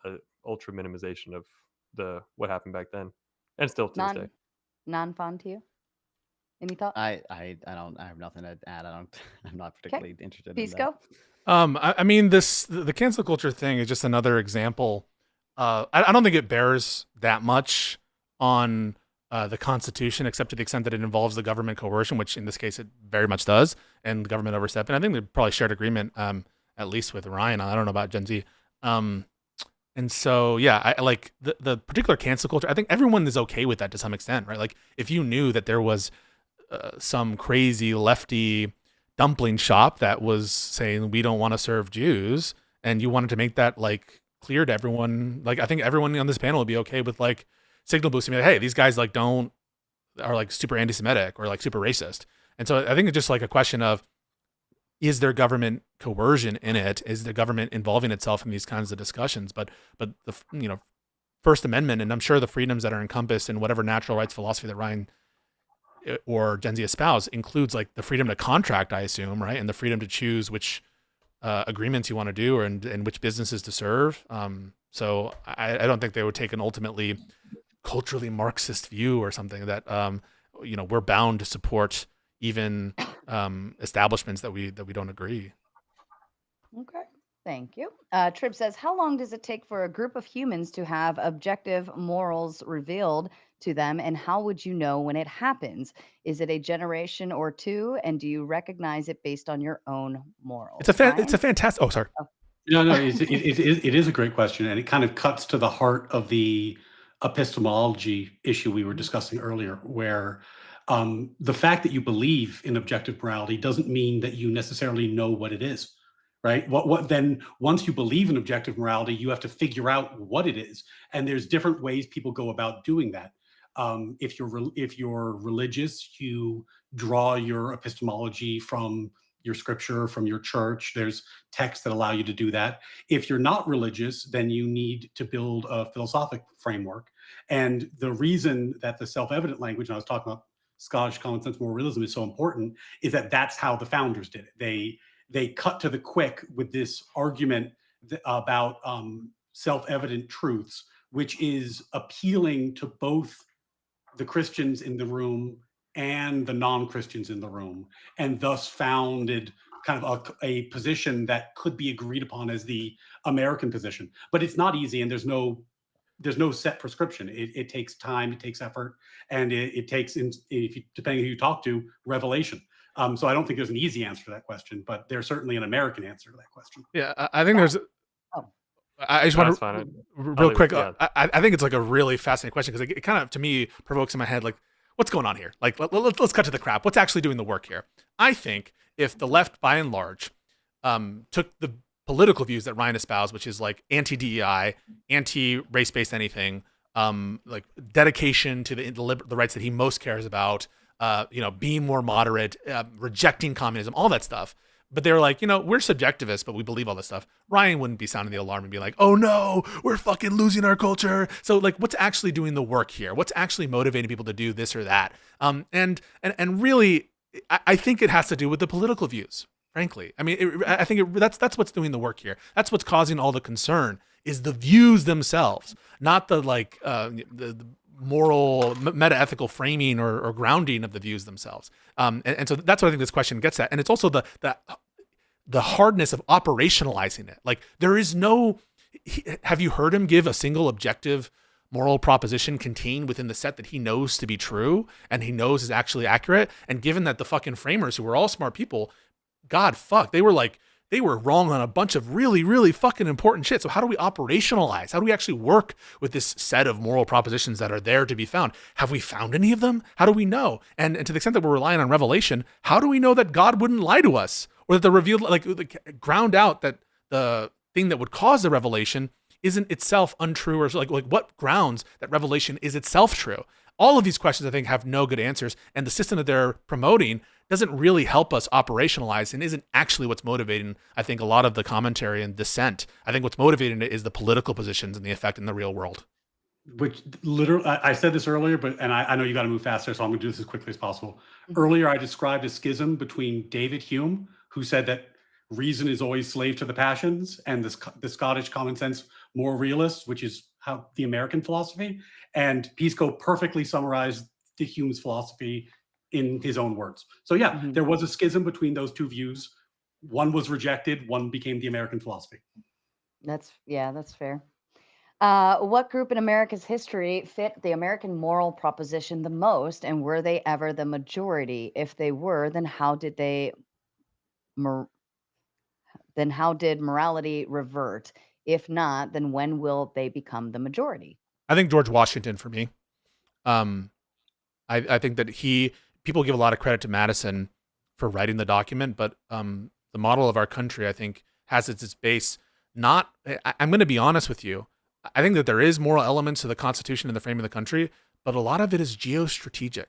ultra minimization of what happened back then, and still to this day. Non-fun to you? Any thought? I have nothing to add. I'm not particularly interested in Pisco? that. I mean, the cancel culture thing is just another example. I don't think it bears that much on the Constitution, except to the extent that it involves the government coercion, which in this case it very much does, and the government overstep. And I think they probably shared agreement, at least with Ryan. I don't know about Gen Z. And so, yeah, I like the particular cancel culture. I think everyone is okay with that to some extent, right? Like if you knew that there was some crazy lefty dumpling shop that was saying we don't want to serve Jews, and you wanted to make that like clear to everyone, like I think everyone on this panel would be okay with like signal boosting, like, hey, these guys like are like super anti-Semitic or like super racist. And so I think it's just like a question of, is there government coercion in it? Is the government involving itself in these kinds of discussions? But the First Amendment, and I'm sure the freedoms that are encompassed in whatever natural rights philosophy that Ryan or Gen Z espouse includes like the freedom to contract, I assume, right, and the freedom to choose which agreements you want to do, or and which businesses to serve. So I don't think they would take an ultimately culturally Marxist view or something that we're bound to support even establishments that we don't agree. Okay. Thank you. Trib says, how long does it take for a group of humans to have objective morals revealed to them, and how would you know when it happens? Is it a generation or two, and do you recognize it based on your own morals? It's a fantastic. Oh, sorry. No, it is a great question, and it kind of cuts to the heart of the epistemology issue we were discussing earlier, where the fact that you believe in objective morality doesn't mean that you necessarily know what it is, right? What then? Once you believe in objective morality, you have to figure out what it is, and there's different ways people go about doing that. If you're religious, you draw your epistemology from your scripture, from your church. There's texts that allow you to do that. If you're not religious, then you need to build a philosophic framework. And the reason that the self-evident language, and I was talking about Scottish common sense moral realism, is so important, is that that's how the founders did it. They cut to the quick with this argument about self-evident truths, which is appealing to both the Christians in the room and the non-Christians in the room, and thus founded kind of a position that could be agreed upon as the American position. But it's not easy, and there's no set prescription. It takes time, it takes effort, and it takes, depending on who you talk to, revelation. So I don't think there's an easy answer to that question, but there's certainly an American answer to that question. Yeah, I think there's. I just want to real quick. Yeah. I think it's like a really fascinating question, because it kind of, to me, provokes in my head, like, what's going on here? Like, let's cut to the crap. What's actually doing the work here? I think if the left, by and large, took the political views that Ryan espoused, which is like anti-DEI, anti-race-based anything, like dedication to the rights that he most cares about, being more moderate, rejecting communism, all that stuff. But they were like, we're subjectivists, but we believe all this stuff. Ryan wouldn't be sounding the alarm and be like, oh no, we're fucking losing our culture. So like, what's actually doing the work here? What's actually motivating people to do this or that? And really, I think it has to do with the political views, frankly. I mean, I think that's what's doing the work here. That's what's causing all the concern, is the views themselves, not the the moral, meta-ethical framing or grounding of the views themselves. And so that's what I think this question gets at. And it's also the hardness of operationalizing it. Like, there is no, have you heard him give a single objective moral proposition contained within the set that he knows to be true and he knows is actually accurate? And given that the fucking framers, who were all smart people, God fuck, they were wrong on a bunch of really, really fucking important shit. So how do we operationalize? How do we actually work with this set of moral propositions that are there to be found? Have we found any of them? How do we know? And to the extent that we're relying on revelation, how do we know that God wouldn't lie to us? Or that the revealed, ground out that the thing that would cause the revelation isn't itself untrue, or like what grounds that revelation is itself true? All of these questions, I think, have no good answers, and the system that they're promoting doesn't really help us operationalize, and isn't actually what's motivating, I think, a lot of the commentary and dissent. I think what's motivating it is the political positions and the effect in the real world. Which literally, I said this earlier, and I know you got to move faster, so I'm going to do this as quickly as possible. Earlier, I described a schism between David Hume, who said that reason is always slave to the passions, and the Scottish common sense moral realist, which is how the American philosophy, and Pisco perfectly summarized the Hume's philosophy in his own words. So yeah, there was a schism between those two views. One was rejected, one became the American philosophy. That's fair. What group in America's history fit the American moral proposition the most, and were they ever the majority? If they were, then how did morality revert? If not, then when will they become the majority? I think George Washington, for me. I think that people give a lot of credit to Madison for writing the document, but the model of our country, I think, has its base not, I'm going to be honest with you, I think that there is moral elements to the Constitution and the frame of the country, but a lot of it is geostrategic.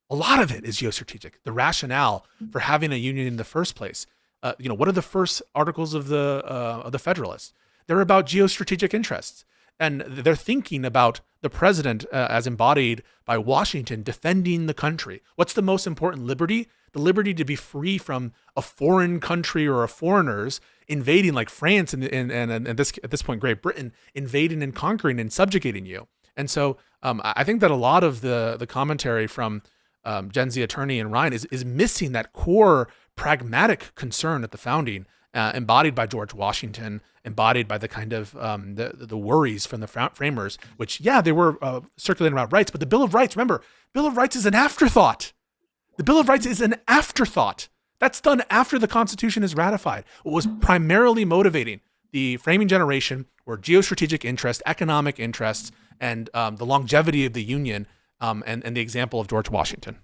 A lot of it is geostrategic. The rationale for having a union in the first place. What are the first articles of the Federalists? They're about geostrategic interests. And they're thinking about the president as embodied by Washington defending the country. What's the most important liberty? the liberty to be free from a foreign country or a foreigners invading, like France and at this point Great Britain, invading and conquering and subjugating you. And so I think that a lot of the commentary from Gen Z attorney and Ryan is missing that core pragmatic concern at the founding, embodied by George Washington, embodied by the kind of the worries from the framers, which, yeah, they were circulating about rights, but the Bill of Rights, remember, Bill of Rights is an afterthought. The Bill of Rights is an afterthought. That's done after the Constitution is ratified. What was primarily motivating the framing generation were geostrategic interests, economic interests, and the longevity of the Union, and the example of George Washington.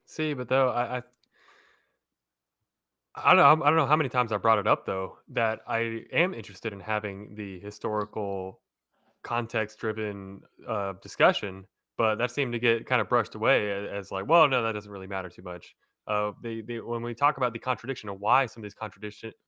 See, but though I don't know how many times I brought it up though that I am interested in having the historical context-driven discussion, but that seemed to get kind of brushed away as like, well, no, that doesn't really matter too much. When we talk about the contradiction of why some of these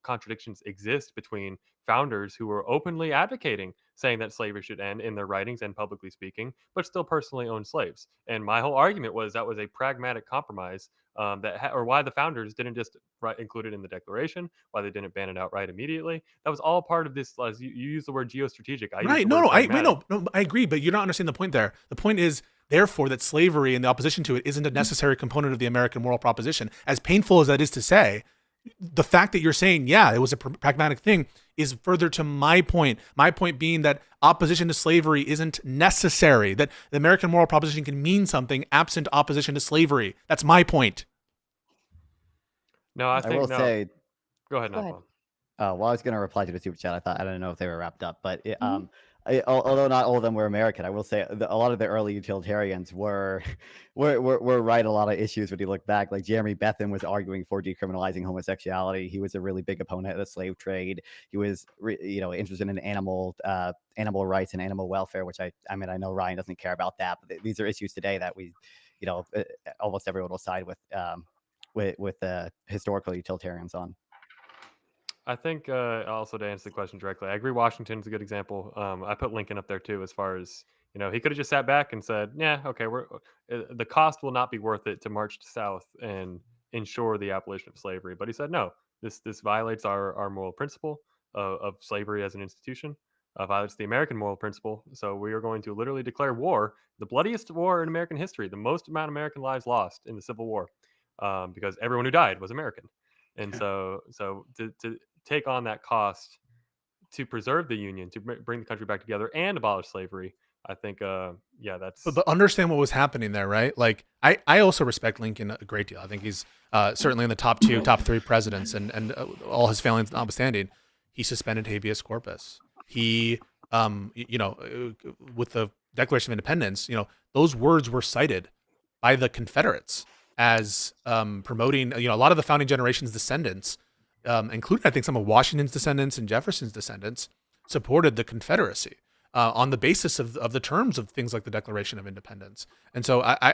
contradictions exist between founders who were openly advocating saying that slavery should end in their writings and publicly speaking, but still personally owned slaves. And my whole argument was that was a pragmatic compromise, or why the founders didn't just include it in the Declaration, why they didn't ban it outright immediately. That was all part of this. As you use the word geostrategic, Right? No, I agree, but you're not understanding the point there. The point is, therefore, that slavery and the opposition to it isn't a necessary component of the American moral proposition. As painful as that is to say, the fact that you're saying, yeah, it was a pragmatic thing, is further to my point. My point being that opposition to slavery isn't necessary, that the American moral proposition can mean something absent opposition to slavery. That's my point. No, I think will say. Go ahead, Go ahead. Nightbomb. Well, I was going to reply to the super chat. I don't know if they were wrapped up, but although not all of them were American, I will say a lot of the early utilitarians were right. A lot of issues when you look back, like Jeremy Bentham was arguing for decriminalizing homosexuality. He was a really big opponent of the slave trade. He was, interested in animal rights and animal welfare, which I know Ryan doesn't care about that, but these are issues today that we, almost everyone will side with historical utilitarians on. I think also to answer the question directly, I agree. Washington's a good example. I put Lincoln up there too, as far as he could have just sat back and said, "Yeah, okay, the cost will not be worth it to march south and ensure the abolition of slavery." But he said, "No, this violates our moral principle of slavery as an institution. Violates the American moral principle. So we are going to literally declare war, the bloodiest war in American history, the most amount of American lives lost in the Civil War, because everyone who died was American." And so to take on that cost to preserve the Union, to bring the country back together and abolish slavery, I think, that's. But understand what was happening there, right? Like, I also respect Lincoln a great deal. I think he's certainly in the top 3 presidents, and all his failings notwithstanding, he suspended habeas corpus. He, with the Declaration of Independence, those words were cited by the Confederates as promoting, a lot of the founding generation's descendants, including, I think, some of Washington's descendants and Jefferson's descendants, supported the Confederacy on the basis of the terms of things like the Declaration of Independence. And so I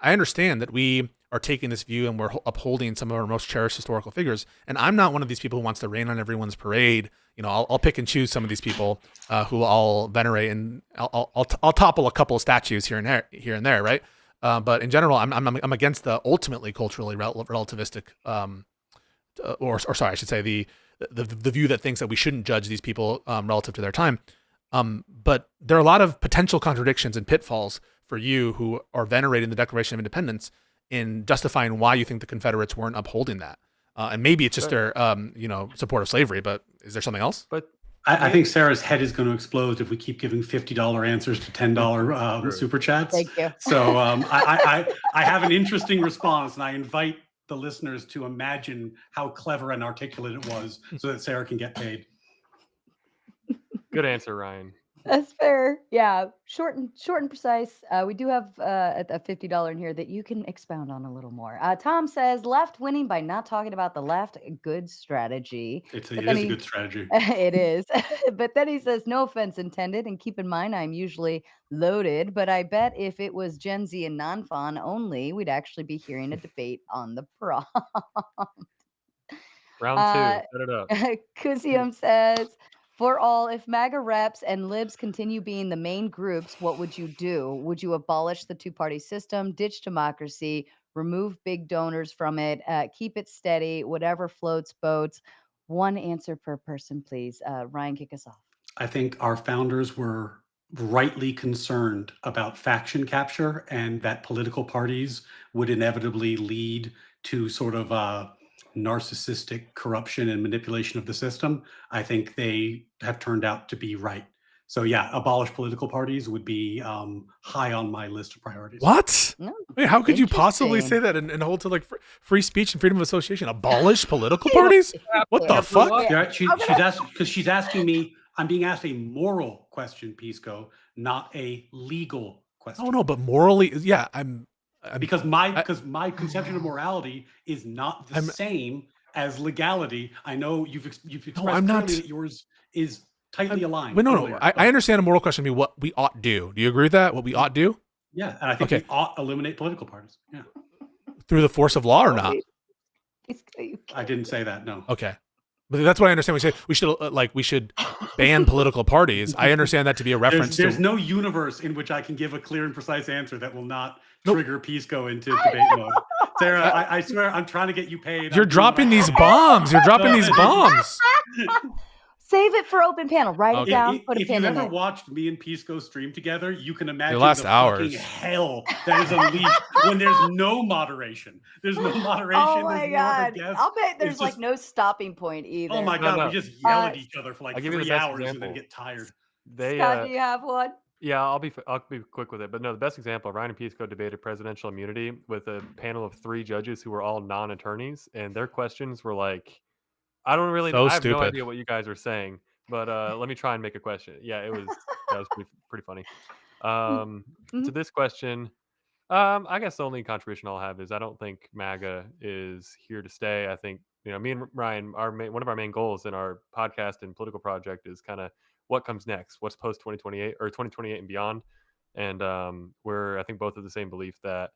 understand that we are taking this view and we're upholding some of our most cherished historical figures. And I'm not one of these people who wants to rain on everyone's parade. I'll pick and choose some of these people who I'll venerate, and I'll topple a couple of statues here and there, right? But in general, I'm against the ultimately culturally relativistic, or sorry, I should say the view that thinks that we shouldn't judge these people relative to their time. But there are a lot of potential contradictions and pitfalls for you who are venerating the Declaration of Independence in justifying why you think the Confederates weren't upholding that. And maybe it's just their support of slavery, but is there something else? But I think Sarah's head is going to explode if we keep giving $50 answers to $10 super chats. Thank you. So I have an interesting response, and I invite the listeners to imagine how clever and articulate it was so that Sarah can get paid. Good answer, Ryan. That's fair. Yeah, short and precise. We do have a $50 in here that you can expound on a little more. Tom says, "Left winning by not talking about the left. Good strategy." It is a good strategy. It is. But then he says, "No offense intended, and keep in mind I'm usually loaded, but I bet if it was Gen Z and non-fawn only, we'd actually be hearing a debate on the prompt." Round 2, set it up. Kusium says, "For all, if MAGA reps and libs continue being the main groups, what would you do? Would you abolish the two-party system, ditch democracy, remove big donors from it, keep it steady, whatever floats boats. One answer per person, please. Ryan, kick us off. I think our founders were rightly concerned about faction capture and that political parties would inevitably lead to sort of narcissistic corruption and manipulation of the system. I think they have turned out to be right. So yeah, abolish political parties would be high on my list of priorities. What? No, Wait, how could you possibly say interesting. that and hold to like free speech and freedom of association? Abolish political parties? What the fuck? Yeah, she's asking me. I'm being asked a moral question, Pisco, not a legal question. Oh no, but morally, yeah, I'm because my conception of morality is not the same as legality. I know you've expressed I'm not- clearly that yours is tightly aligned. But no, earlier, I understand a moral question to be what we ought do. Do you agree with that? What we ought do? Yeah, and I think we ought eliminate political parties. Yeah, Through the force of law or not? I didn't say that. No. Okay. But that's what I understand. We should ban political parties. I understand that to be a reference. There's no universe in which I can give a clear and precise answer that will not trigger Pisco into debate mode. Sarah, I swear I'm trying to get you paid. You're dropping these bombs. You're dropping these bombs. Save it for open panel. Write it down. Put a If pin you've in ever it. watched me and Pisco stream together, you can imagine last the hours. fucking hell that is unleashed when there's no moderation. There's no moderation. Oh my there's no other god! guests. I'll bet there's It's like just- no stopping point either. Oh my god, we just yell at each other for like I'll give you the 3 best hours and example. then get tired. They, Scott, do you have one? Yeah, I'll be quick with it. But no, the best example, Ryan and Pisco debated presidential immunity with a panel of 3 judges who were all non-attorneys, and their questions were like, I don't really So I have no stupid. idea what you guys are saying, but let me try and make a question. Yeah, that was pretty funny. To this question, I guess the only contribution I'll have is I don't think MAGA is here to stay. I think, me and Ryan, one of our main goals in our podcast and political project is kind of what comes next, what's post 2028 or 2028 and beyond. And we're, I think, both of the same belief that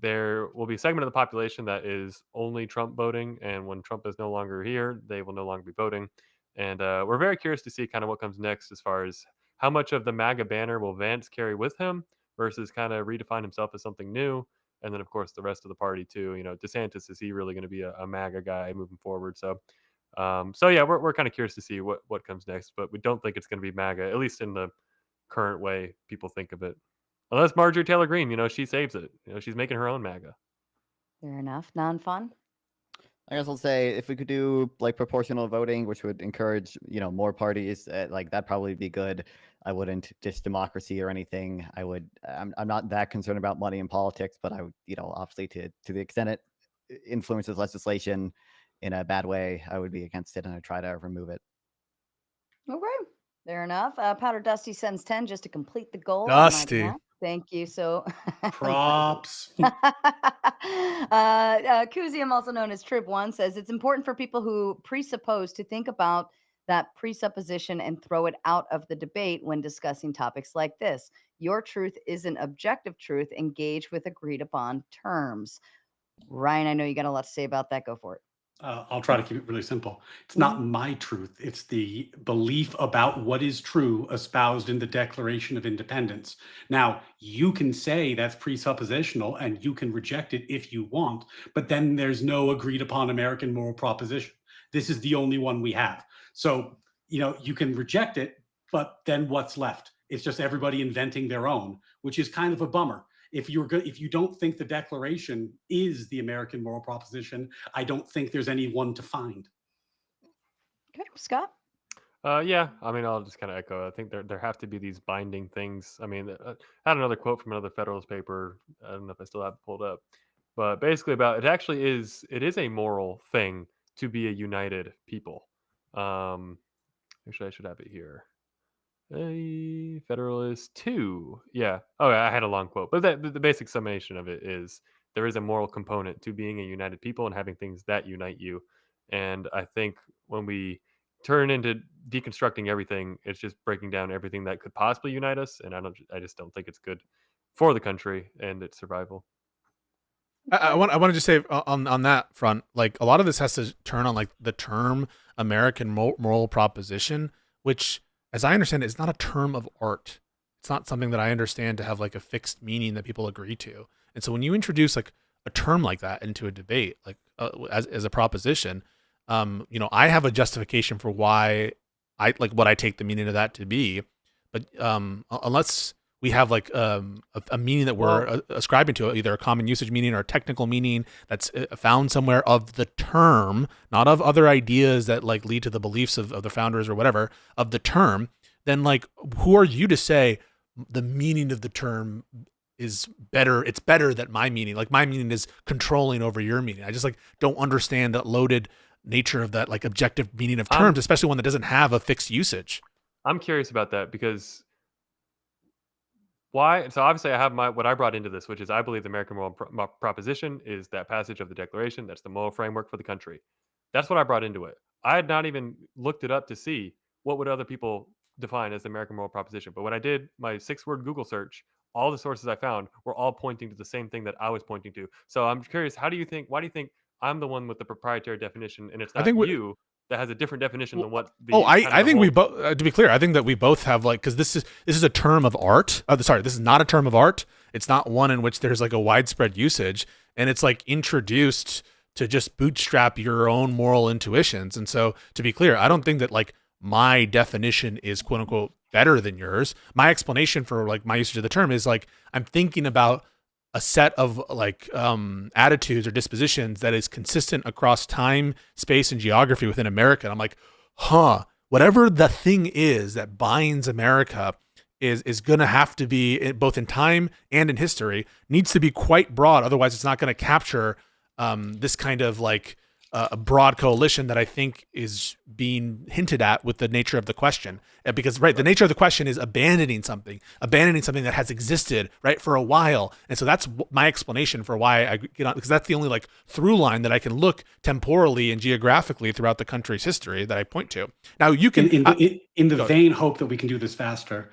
there will be a segment of the population that is only Trump voting, and when Trump is no longer here, they will no longer be voting. And we're very curious to see kind of what comes next as far as how much of the MAGA banner will Vance carry with him versus kind of redefine himself as something new. And then, of course, the rest of the party too. DeSantis, is he really going to be a MAGA guy moving forward? So yeah, we're kind of curious to see what comes next, but we don't think it's going to be MAGA, at least in the current way people think of it. Unless Marjorie Taylor Greene, she saves it. She's making her own MAGA. Fair enough. Non-fun. I guess I'll say if we could do like proportional voting, which would encourage, more parties, like that'd probably be good. I wouldn't diss democracy or anything. I'm not that concerned about money in politics, but I would, obviously to the extent it influences legislation in a bad way, I would be against it and I'd try to remove it. Okay. Fair enough. Powder Dusty sends 10 just to complete the goal. Dusty. Thank you. So Props. Kuzium, also known as Trib1, says it's important for people who presuppose to think about that presupposition and throw it out of the debate when discussing topics like this. Your truth isn't objective truth. Engage with agreed upon terms. Ryan, I know you got a lot to say about that. Go for it. I'll try to keep it really simple. It's not my truth. It's the belief about what is true espoused in the Declaration of Independence. Now, you can say that's presuppositional and you can reject it if you want, but then there's no agreed upon American moral proposition. This is the only one we have. So, you can reject it, but then what's left? It's just everybody inventing their own, which is kind of a bummer. If you don't think the Declaration is the American moral proposition, I don't think there's any one to find. Okay, Scott. Yeah, I'll just kind of echo. I think there have to be these binding things. I had another quote from another Federalist paper. I don't know if I still have it pulled up, but basically about it is a moral thing to be a united people. Actually, I should have it here. A Federalist 2. Yeah. Oh, I had a long quote, but the basic summation of it is there is a moral component to being a united people and having things that unite you. And I think when we turn into deconstructing everything, it's just breaking down everything that could possibly unite us. And I just don't think it's good for the country and its survival. I want to just say on that front, like a lot of this has to turn on like the term American moral proposition, which, as I understand it, is not a term of art. It's not something that I understand to have like a fixed meaning that people agree to. And so when you introduce like a term like that into a debate, like as a proposition. I have a justification for why I like what I take the meaning of that to be, but unless we have like a meaning that we're ascribing to, either a common usage meaning or a technical meaning that's found somewhere of the term, not of other ideas that like lead to the beliefs of the founders or whatever, of the term, then like who are you to say the meaning of the term is better? It's better than my meaning. Like my meaning is controlling over your meaning. I just like don't understand that loaded nature of that like objective meaning of terms, especially one that doesn't have a fixed usage. I'm curious about that because why? So obviously I have what I brought into this, which is I believe the American moral proposition is that passage of the Declaration. That's the moral framework for the country. That's what I brought into it. I had not even looked it up to see what would other people define as the American moral proposition. But when I did my 6-word Google search, all the sources I found were all pointing to the same thing that I was pointing to. So I'm curious, why do you think I'm the one with the proprietary definition and it's not you that has a different definition than what the I think we both, to be clear, I think that we both have like, because this is a term of art. Sorry, this is not a term of art. It's not one in which there's like a widespread usage, and it's like introduced to just bootstrap your own moral intuitions. And so, to be clear, I don't think that like my definition is quote unquote better than yours. My explanation for like my usage of the term is like I'm thinking about a set of like attitudes or dispositions that is consistent across time, space, and geography within America. And I'm like, whatever the thing is that binds America is going to have to be, both in time and in history, needs to be quite broad. Otherwise, it's not going to capture this kind of like a broad coalition that I think is being hinted at with the nature of the question. Because the nature of the question is abandoning something that has existed for a while. And so that's my explanation for why I get on, because that's the only like through line that I can look temporally and geographically throughout the country's history that I point to. Now you can in the vain hope that we can do this faster,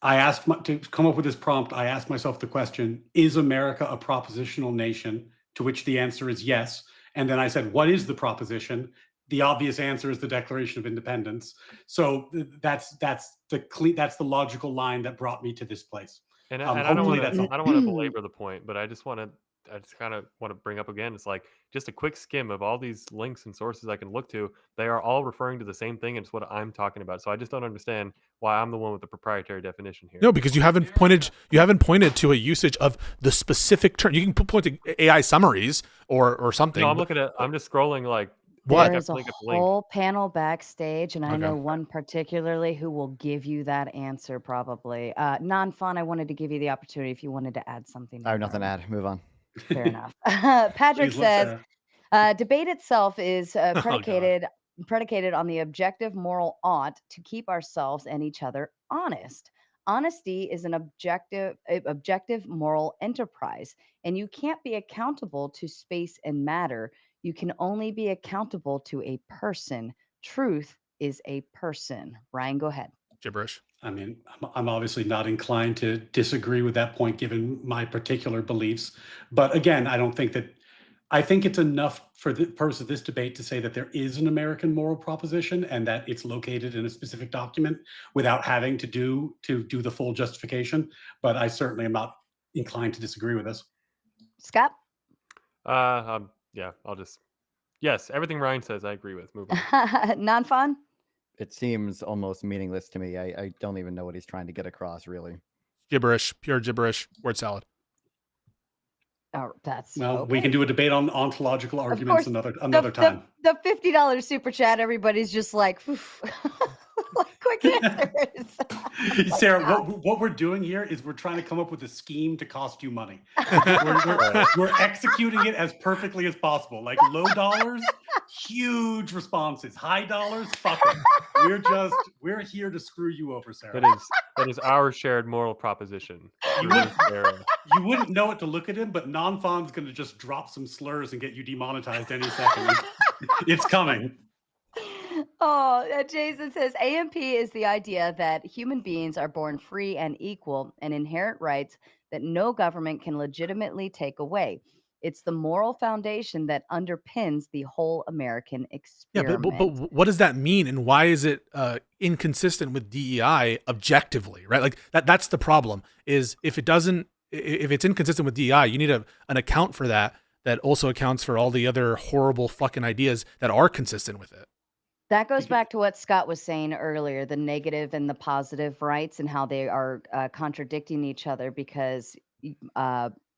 I asked to come up with this prompt. I asked myself the question: is America a propositional nation? To which the answer is yes. And then I said, what is the proposition? The obvious answer is the Declaration of Independence. So that's the logical line that brought me to this place. And I don't want to belabor the point, but I just kind of want to bring up again. It's like just a quick skim of all these links and sources I can look to. They are all referring to the same thing, and it's what I'm talking about. So I just don't understand why I'm the one with the proprietary definition here. No, because you haven't pointed to a usage of the specific term. You can point to AI summaries or something. No, I'm just scrolling like. There's a whole panel backstage, and I know one particularly who will give you that answer probably. Non-fun, I wanted to give you the opportunity if you wanted to add something. I have nothing to add. Move on. Fair enough. Patrick says, debate itself is predicated on the objective moral ought to keep ourselves and each other honest. Honesty is an objective moral enterprise, and you can't be accountable to space and matter. You can only be accountable to a person. Truth is a person. Ryan, go ahead. Gibberish. I mean, I'm obviously not inclined to disagree with that point given my particular beliefs. But again, I think it's enough for the purpose of this debate to say that there is an American moral proposition and that it's located in a specific document without having to do the full justification. But I certainly am not inclined to disagree with this. Scott? Yeah, yes, everything Ryan says, I agree with. Move on. Non-fun? It seems almost meaningless to me. I don't even know what he's trying to get across, really. Gibberish, pure gibberish, word salad. Oh, that's we can do a debate on ontological arguments another time. The $50 super chat, everybody's just like, quick answers. Sarah, what we're doing here is we're trying to come up with a scheme to cost you money. We're executing it as perfectly as possible. Like low dollars, huge responses. High dollars, fuck it. We're here to screw you over, Sarah. That is our shared moral proposition. You wouldn't know it to look at him, but non-fon's going to just drop some slurs and get you demonetized any second. It's coming. Oh, Jason says AMP is the idea that human beings are born free and equal and inherent rights that no government can legitimately take away. It's the moral foundation that underpins the whole American experiment. Yeah, but what does that mean, and why is it inconsistent with DEI objectively? Right, like that's the problem. Is if it's inconsistent with DEI, you need an account for that that also accounts for all the other horrible fucking ideas that are consistent with it. That goes back to what Scott was saying earlier, the negative and the positive rights and how they are contradicting each other because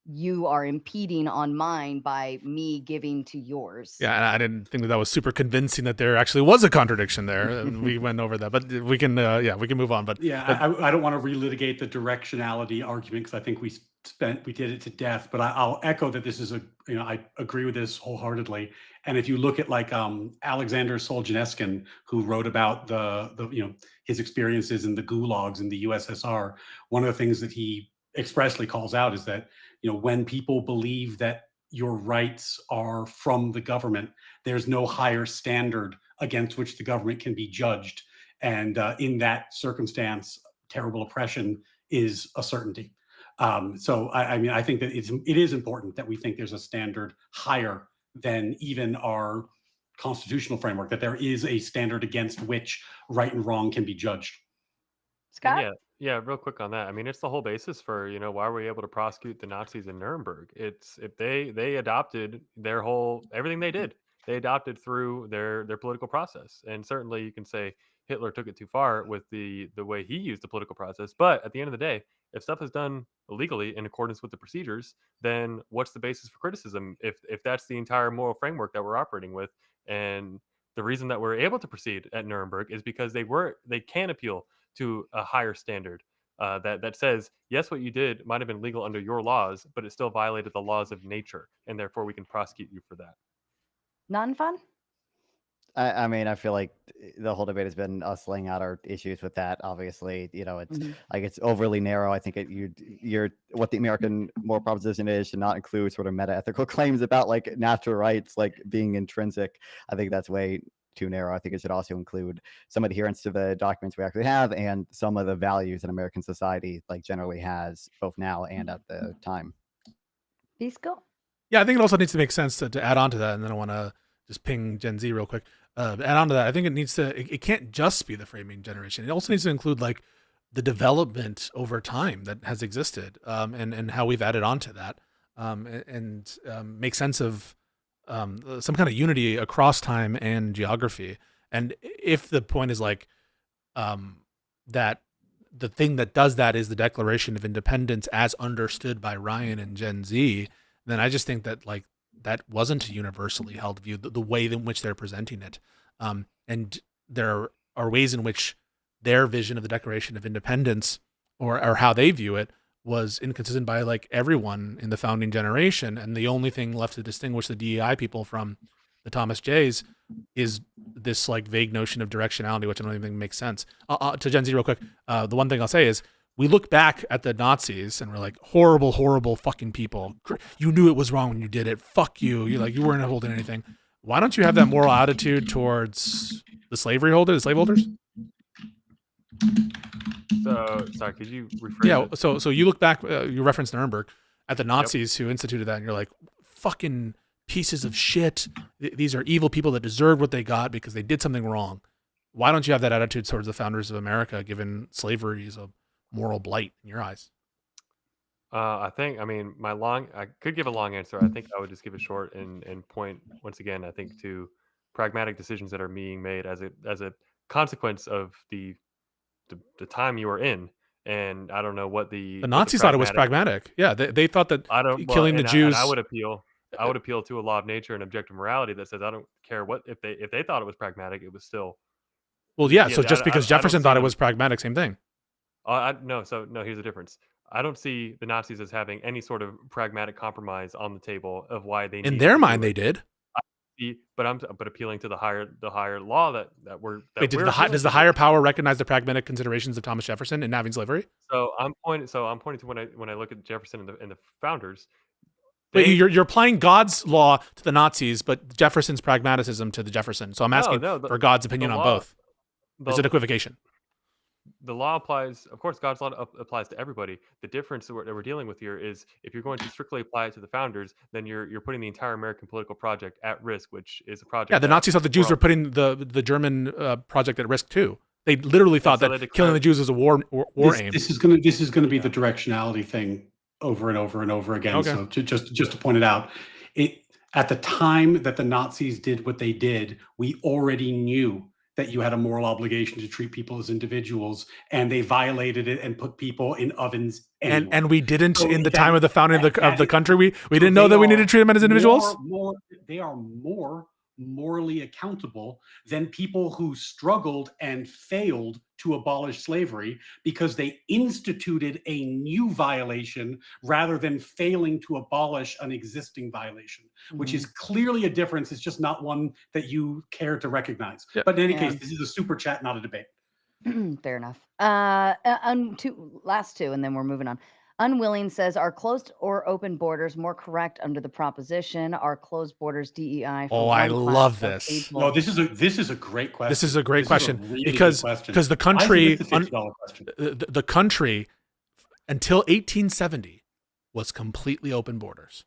you are impeding on mine by me giving to yours. Yeah, and I didn't think that was super convincing that there actually was a contradiction there, and we went over that. But we can, we can move on. But I don't want to relitigate the directionality argument because I think we did it to death. But I'll echo that this is I agree with this wholeheartedly. And if you look at like Alexander Solzhenitsyn, who wrote about the his experiences in the gulags in the USSR, one of the things that he expressly calls out is that when people believe that your rights are from the government, there's no higher standard against which the government can be judged. And in that circumstance, terrible oppression is a certainty. So I think that it is important that we think there's a standard higher than even our constitutional framework, that there is a standard against which right and wrong can be judged. Scott? Yeah, real quick on that. I mean, it's the whole basis for, why were we able to prosecute the Nazis in Nuremberg? It's if they adopted their whole everything they did. They adopted through their political process. And certainly you can say Hitler took it too far with the way he used the political process. But at the end of the day, if stuff is done illegally in accordance with the procedures, then what's the basis for criticism if that's the entire moral framework that we're operating with? And the reason that we're able to proceed at Nuremberg is because they can appeal to a higher standard that says, yes, what you did might have been legal under your laws, but it still violated the laws of nature, and therefore we can prosecute you for that. Non-fun? I mean, I feel like the whole debate has been us laying out our issues with that. Obviously, it's like it's overly narrow. I think you're what the American moral proposition is should not include sort of meta-ethical claims about like natural rights, like being intrinsic. I think that's way too narrow. I think it should also include some adherence to the documents we actually have and some of the values that American society like generally has, both now and at the time. Pisco? Yeah, I think it also needs to make sense to add on to that, and then I want to just ping Gen Z real quick. Add on to that, I think it can't just be the framing generation. It also needs to include like the development over time that has existed, and how we've added on to that, and make sense of some kind of unity across time and geography. And if the point is like that the thing that does that is the Declaration of Independence as understood by Ryan and Gen Z, then I just think that like that wasn't a universally held view, the way in which they're presenting it. And there are ways in which their vision of the Declaration of Independence or how they view it was inconsistent by like everyone in the founding generation. And the only thing left to distinguish the DEI people from the Thomas Jays is this like vague notion of directionality, which I don't even think makes sense. To Gen Z real quick, the one thing I'll say is we look back at the Nazis and we're like, horrible, horrible fucking people. You knew it was wrong when you did it. Fuck you. You weren't holding anything. Why don't you have that moral attitude towards the slave holders? So, sorry, could you rephrase it? So you look back, you referenced Nuremberg, at the Nazis who instituted that, and you're like, fucking pieces of shit. These are evil people that deserved what they got because they did something wrong. Why don't you have that attitude towards the founders of America, given slavery is a moral blight in your eyes? I could give a long answer. I think I would just give it short and point once again, I think, to pragmatic decisions that are being made as a consequence of the time you are in. And I don't know what the Nazis thought it was pragmatic. Yeah, they thought that killing the Jews. I would appeal to a law of nature and objective morality that says I don't care what if they thought it was pragmatic, it was still. Well, yeah. So just because Jefferson thought it was pragmatic, same thing. No, here's the difference. I don't see the Nazis as having any sort of pragmatic compromise on the table of why they. In their mind, they did. But appealing to the higher law that we're. Wait, does the higher power recognize the pragmatic considerations of Thomas Jefferson in having slavery? So I'm pointing to when I look at Jefferson and the founders. Wait, you're applying God's law to the Nazis, but Jefferson's pragmatism to the Jefferson. So I'm asking for God's opinion on both. There's an equivocation. The law applies, of course, God's law applies to everybody. The difference that we're dealing with here is if you're going to strictly apply it to the founders, then you're putting the entire American political project at risk, which is a project. Yeah, the Nazis thought the Jews were putting the German project at risk too. They literally thought that killing the Jews was a war aim. This is going to be the directionality thing over and over and over again. Okay. So just to point it out, At the time that the Nazis did what they did, we already knew that you had a moral obligation to treat people as individuals, and they violated it and put people in ovens anyway. And we didn't So in the that time of the founding of that the is- country. We so didn't know they that we needed are to treat them as individuals. They are more morally accountable than people who struggled and failed to abolish slavery because they instituted a new violation rather than failing to abolish an existing violation, which is clearly a difference. It's just not one that you care to recognize. Yeah. But in any case, this is a super chat, not a debate. Fair enough. Last two, and then we're moving on. Unwilling says, "Are closed or open borders more correct under the proposition? Are closed borders DEI for Oh, one I class love of this. people?" No, this is a great question. This is a great This question is a really good because question. the Why is country this the $50 question? the country until 1870 was completely open borders.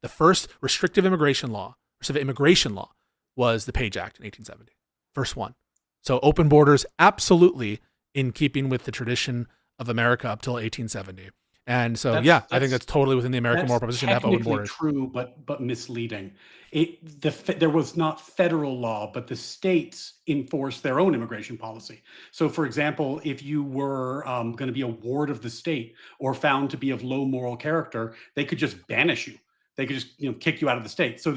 The first restrictive immigration law was the Page Act in 1870. First one. So open borders, absolutely in keeping with the tradition of America up till 1870. And so, I think that's totally within the American moral proposition to have open technically borders. true, but misleading. There was not federal law, but the states enforced their own immigration policy. So, for example, if you were going to be a ward of the state or found to be of low moral character, they could just banish you. They could just kick you out of the state. So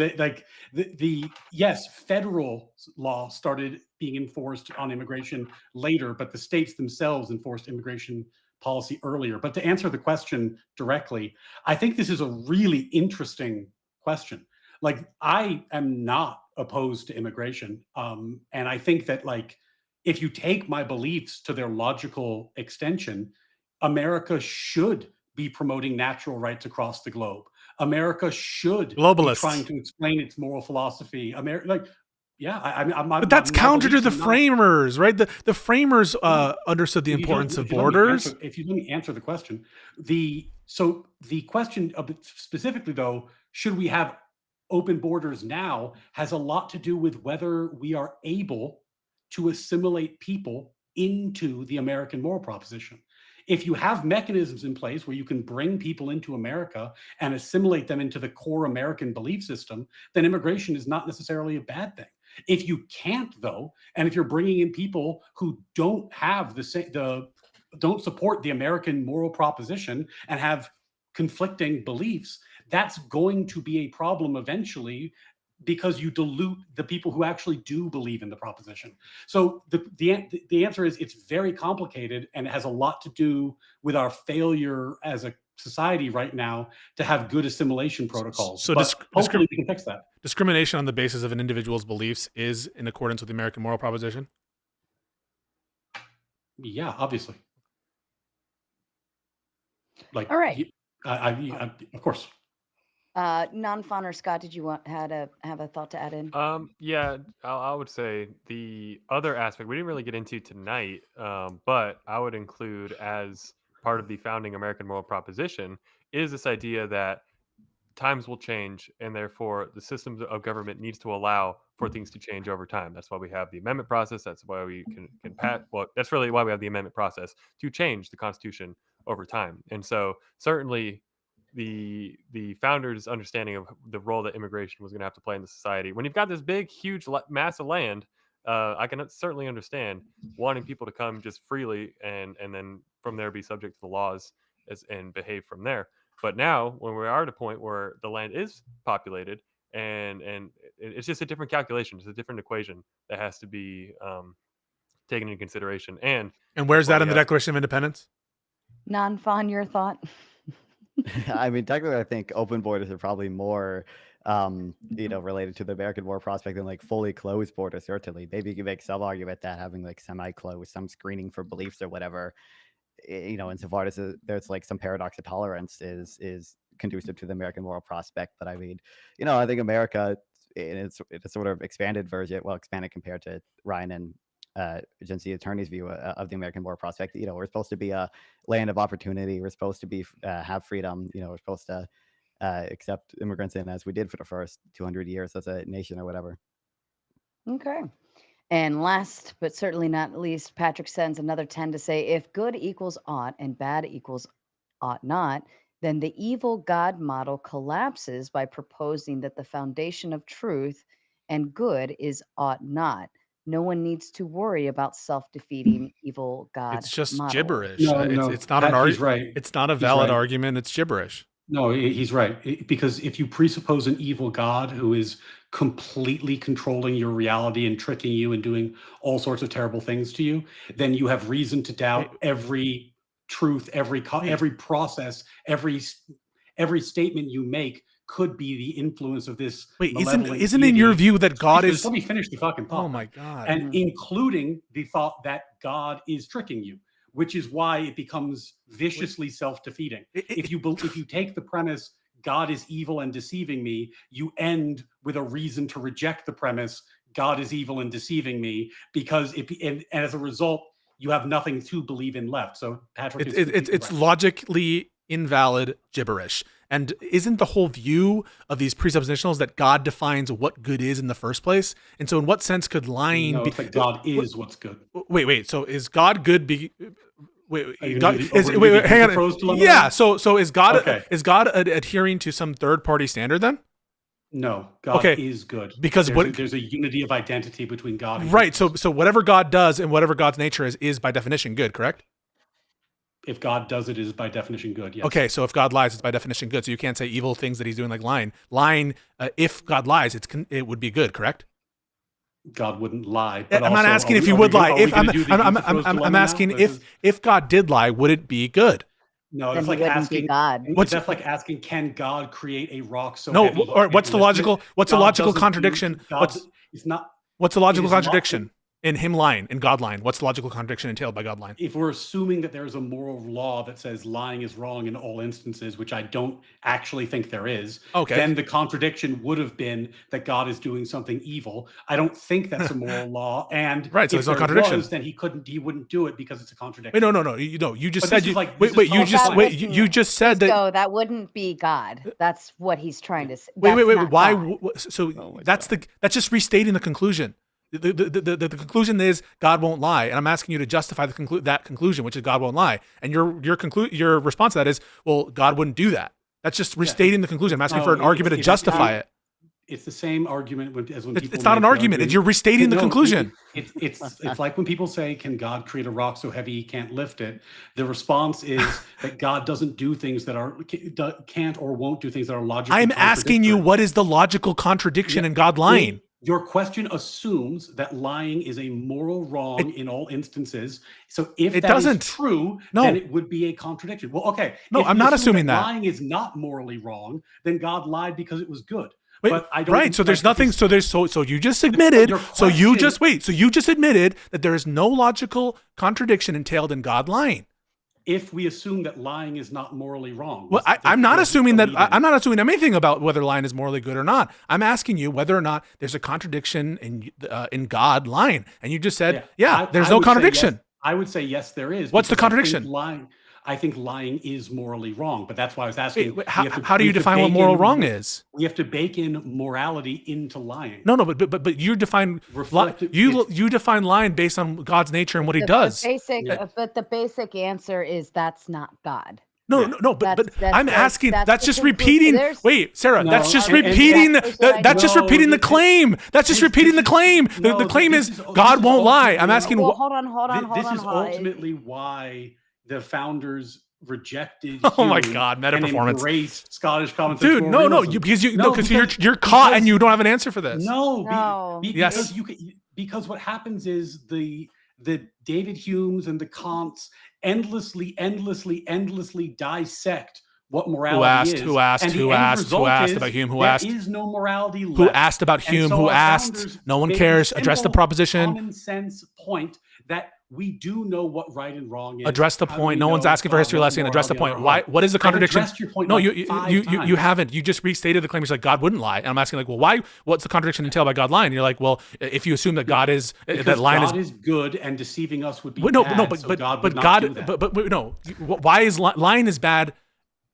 yes, federal law started being enforced on immigration later, but the states themselves enforced immigration policy earlier. But to answer the question directly, I think this is a really interesting question. Like, I am not opposed to immigration. And I think that, like, if you take my beliefs to their logical extension, America should be promoting natural rights across the globe. America should be trying to explain its moral philosophy. But that's counter to the framers, right? The framers understood the importance of borders. If you let me answer the question, the question specifically, though, should we have open borders now, has a lot to do with whether we are able to assimilate people into the American moral proposition. If you have mechanisms in place where you can bring people into America and assimilate them into the core American belief system, then immigration is not necessarily a bad thing. If you can't, though, and if you're bringing in people who don't have don't support the American moral proposition and have conflicting beliefs, that's going to be a problem eventually, because you dilute the people who actually do believe in the proposition. So the answer is, it's very complicated, and it has a lot to do with our failure as a society right now to have good assimilation protocols. So hopefully we can fix that. Discrimination on the basis of an individual's beliefs is in accordance with the American moral proposition? Yeah, obviously. Like, all right. Of course. Non-Fawn or Scott, did you have a thought to add in? Yeah, I would say the other aspect we didn't really get into tonight, but I would include as part of the founding American moral proposition is this idea that times will change, and therefore the systems of government needs to allow for things to change over time. That's why we have the amendment process. That's why we can pass. Well, that's really why we have the amendment process to change the Constitution over time. And so certainly the founders' understanding of the role that immigration was going to have to play in the society. When you've got this big, huge mass of land, I can certainly understand wanting people to come just freely and then from there be subject to the laws and behave from there. But now, when we are at a point where the land is populated, and it's just a different calculation, it's a different equation that has to be taken into consideration. And where's that in the Declaration of Independence? Non-Fawn, your thought? I mean, technically, I think open borders are probably more, related to the American war prospect than like fully closed borders. Certainly, maybe you can make some argument that having like semi-closed, some screening for beliefs or whatever, insofar as there's like some paradox of tolerance is conducive to the American moral prospect. But I mean, I think America in its sort of expanded version, expanded compared to Ryan and agency attorney's view of the American moral prospect. We're supposed to be a land of opportunity. We're supposed to be have freedom. We're supposed to accept immigrants in as we did for the first 200 years as a nation or whatever. Okay. And last but certainly not least, Patrick sends another 10 to say, if good equals ought and bad equals ought not, then the evil God model collapses by proposing that the foundation of truth and good is ought not. No one needs to worry about self-defeating evil God It's just model. gibberish. No, It's not Pat, an he's right. It's not a He's valid right. argument. It's gibberish. No, he's right. Because if you presuppose an evil God who is completely controlling your reality and tricking you and doing all sorts of terrible things to you, then you have reason to doubt every truth, every process, every statement you make could be the influence of this. Wait, malevolent isn't in your deity. view that God is? Let me finish the fucking thought. Oh my God! And including the thought that God is tricking you, which is why it becomes viciously self-defeating. If you take the premise God is evil and deceiving me, you end with a reason to reject the premise God is evil and deceiving me, because and as a result, you have nothing to believe in left. So Patrick, it's logically invalid gibberish. And isn't the whole view of these presuppositionals that God defines what good is in the first place? And so in what sense could lying no, be... it's like God is what's good. Wait. So is God good Wait, God, hang on. Yeah, so is God okay. Is God adhering to some third-party standard then? No, God is good. Because there's a unity of identity between God and right. So whatever God does and whatever God's nature is by definition good, correct? If God does it, is by definition good. Yes. Okay, so if God lies, it's by definition good. So you can't say evil things that he's doing like lying. Lying, if God lies, it would be good, correct? God wouldn't lie. But I'm not asking if he would lie. I'm asking if God did lie, would it be good? No, it's like asking God. That's like asking, can God create a rock so heavy? Or what's the logical contradiction? What's the logical contradiction in him lying, in God lying? What's the logical contradiction entailed by God lying? If we're assuming that there's a moral law that says lying is wrong in all instances, which I don't actually think there is, then the contradiction would have been that God is doing something evil. I don't think that's a moral law, and right, so if there's no contradiction. Was, then he wouldn't do it because it's a contradiction. Wait, no. You just said you just said that. So that wouldn't be God. That's what he's trying to say. Wait. Why? So that's just restating the conclusion. The conclusion is God won't lie, and I'm asking you to justify that conclusion, which is God won't lie. And your response to that is, well, God wouldn't do that. That's just restating the conclusion. I'm asking for an argument to justify it. It's the same argument as when people. It's not an argument. You're restating the conclusion. It's like when people say, "Can God create a rock so heavy he can't lift it?" The response is that God doesn't do things that can't or won't do things that are logically. I'm asking you, what is the logical contradiction in God lying? Your question assumes that lying is a moral wrong in all instances. So if that is true, then it would be a contradiction. Well, okay. No, I'm not assuming that. Lying is not morally wrong, then God lied because it was good. Wait, but I don't. Right. So there's nothing. So you just admitted. So you just admitted that there is no logical contradiction entailed in God lying. If we assume that lying is not morally wrong. Well, I'm not assuming that. I'm not assuming anything about whether lying is morally good or not. I'm asking you whether or not there's a contradiction in God lying, and you just said, there's no contradiction. Yes. I would say yes, there is. What's the contradiction? I think lying is morally wrong, but that's why I was asking. Wait, how do you define what moral wrong is? We have to bake in morality into lying. No, but you define you define lying based on God's nature and what He does. But the basic answer is that's not God. No, but I'm asking. That's just repeating. Wait, Sarah, that's just repeating. That's just repeating the claim. That's just repeating the claim. The claim is God won't lie. I'm asking. Hold on. This is ultimately why the founders rejected. Oh my God, meta performance. And embraced Scottish common sense. Dude, because you're caught and you don't have an answer for this. Because what happens is the David Humes and the Kants endlessly dissect what morality is. Who asked about Hume? Who asked? There is no morality left. Who asked about Hume? Who asked? No one cares. Address the proposition. Common sense point that we do know what right and wrong is. Address the point. No one's asking for a history lesson. Address the point. Why? What is the contradiction? No, you haven't. You just restated the claim. You're like, God wouldn't lie. And I'm asking, like, well, why? What's the contradiction entailed by God lying? And you're like, well, if you assume that God is that God is good and deceiving us would be bad. Why is lying is bad?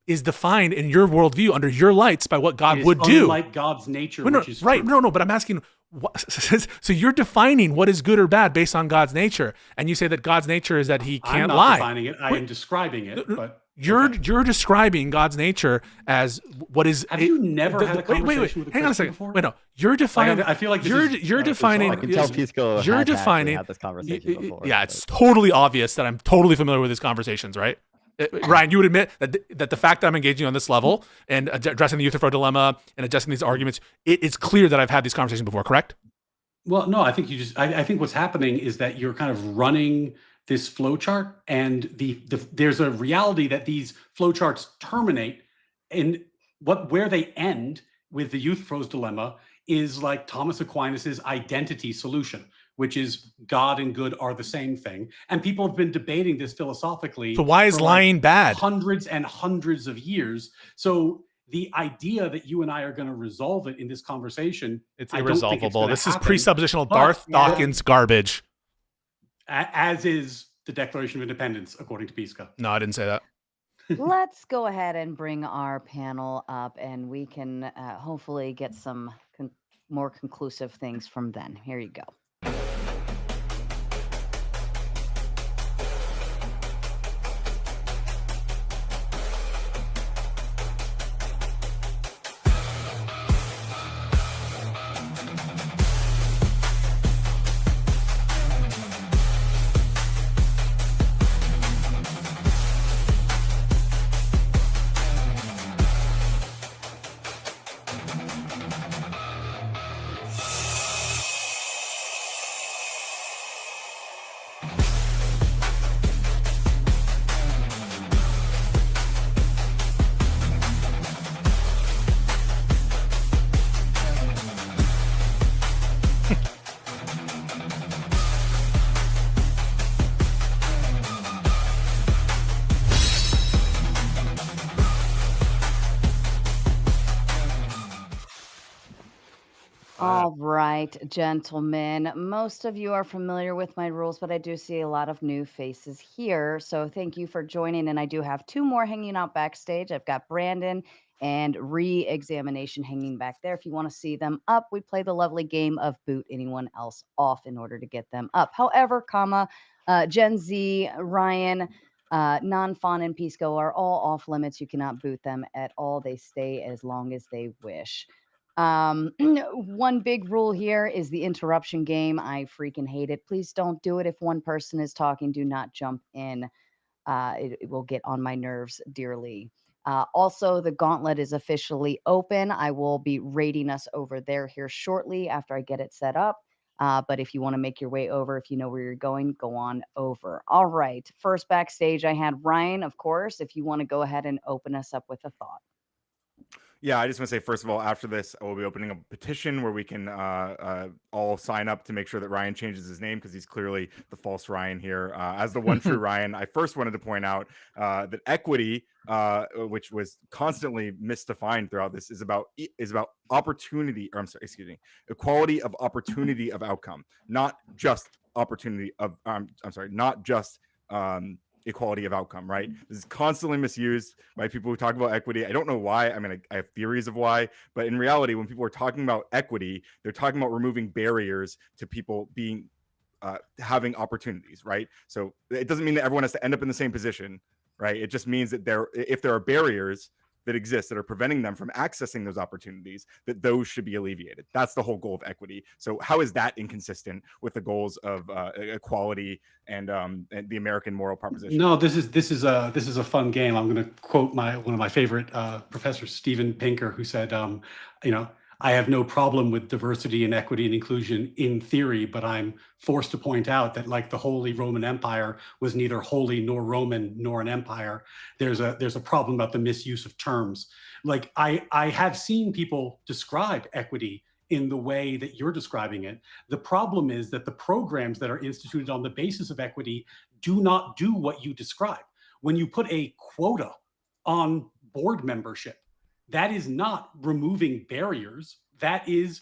Is defined in your worldview under your lights by what God would do. Unlike God's nature, which is right. No, but I'm asking. So you're defining what is good or bad based on God's nature, and you say that God's nature is that He can't lie. I'm not defining it. I am describing it. But You're describing God's nature as what is. Have you never had a conversation with a hang on a Christian second. before? Wait, no. You're defining. I feel like you're defining. I can tell Pisco you're has defining. had this conversation before. Yeah, it's totally obvious that I'm totally familiar with these conversations, right? Ryan, you would admit that the fact that I'm engaging on this level and addressing the youth throw dilemma and addressing these arguments, it's clear that I've had these conversations before, correct? Well, no, I think I think what's happening is that you're kind of running this flowchart, and there's a reality that these flowcharts terminate, and where they end with the youth throws dilemma is like Thomas Aquinas's identity solution, which is God and good are the same thing. And people have been debating this philosophically. So why is lying bad? Hundreds and hundreds of years. So the idea that you and I are going to resolve it in this conversation, it's I don't think irresolvable. it's This is happen, presuppositional Darth Dawkins garbage. As is the Declaration of Independence, according to Pisco. No, I didn't say that. Let's go ahead and bring our panel up, and we can hopefully get some more conclusive things from then. Here you go. All right, gentlemen. Most of you are familiar with my rules, but I do see a lot of new faces here. So thank you for joining. And I do have two more hanging out backstage. I've got Brandon and Re-Examination hanging back there. If you want to see them up, we play the lovely game of boot anyone else off in order to get them up. However, Gen Z, Ryan, Non-Fawn, and Pisco are all off limits. You cannot boot them at all. They stay as long as they wish. One big rule here is the interruption game. I freaking hate it. Please don't do it. If one person is talking, do not jump in. It will get on my nerves dearly. Also, the gauntlet is officially open. I will be rating us over there here shortly after I get it set up. But if you want to make your way over, if you know where you're going, go on over. All right. First backstage, I had Ryan, of course. If you want to go ahead and open us up with a thought. Yeah, I just want to say, first of all, after this, I will be opening a petition where we can all sign up to make sure that Ryan changes his name, because he's clearly the false Ryan here. As the one true Ryan, I first wanted to point out that equity, which was constantly misdefined throughout this, is about opportunity, or equality of opportunity of outcome, not just opportunity of, not just equality of outcome, right? This is constantly misused by people who talk about equity. I don't know why. I mean, I have theories of why, but in reality, when people are talking about equity, they're talking about removing barriers to people being having opportunities, right? So it doesn't mean that everyone has to end up in the same position, right? It just means that if there are barriers that exist that are preventing them from accessing those opportunities, that those should be alleviated. That's the whole goal of equity. So how is that inconsistent with the goals of equality and the American moral proposition? No, this is a fun game. I'm going to quote one of my favorite professors, Steven Pinker, who said, I have no problem with diversity and equity and inclusion in theory, but I'm forced to point out that, like the Holy Roman Empire was neither holy nor Roman nor an empire, there's a problem about the misuse of terms. Like I have seen people describe equity in the way that you're describing it. The problem is that the programs that are instituted on the basis of equity do not do what you describe. When you put a quota on board membership, that is not removing barriers. That is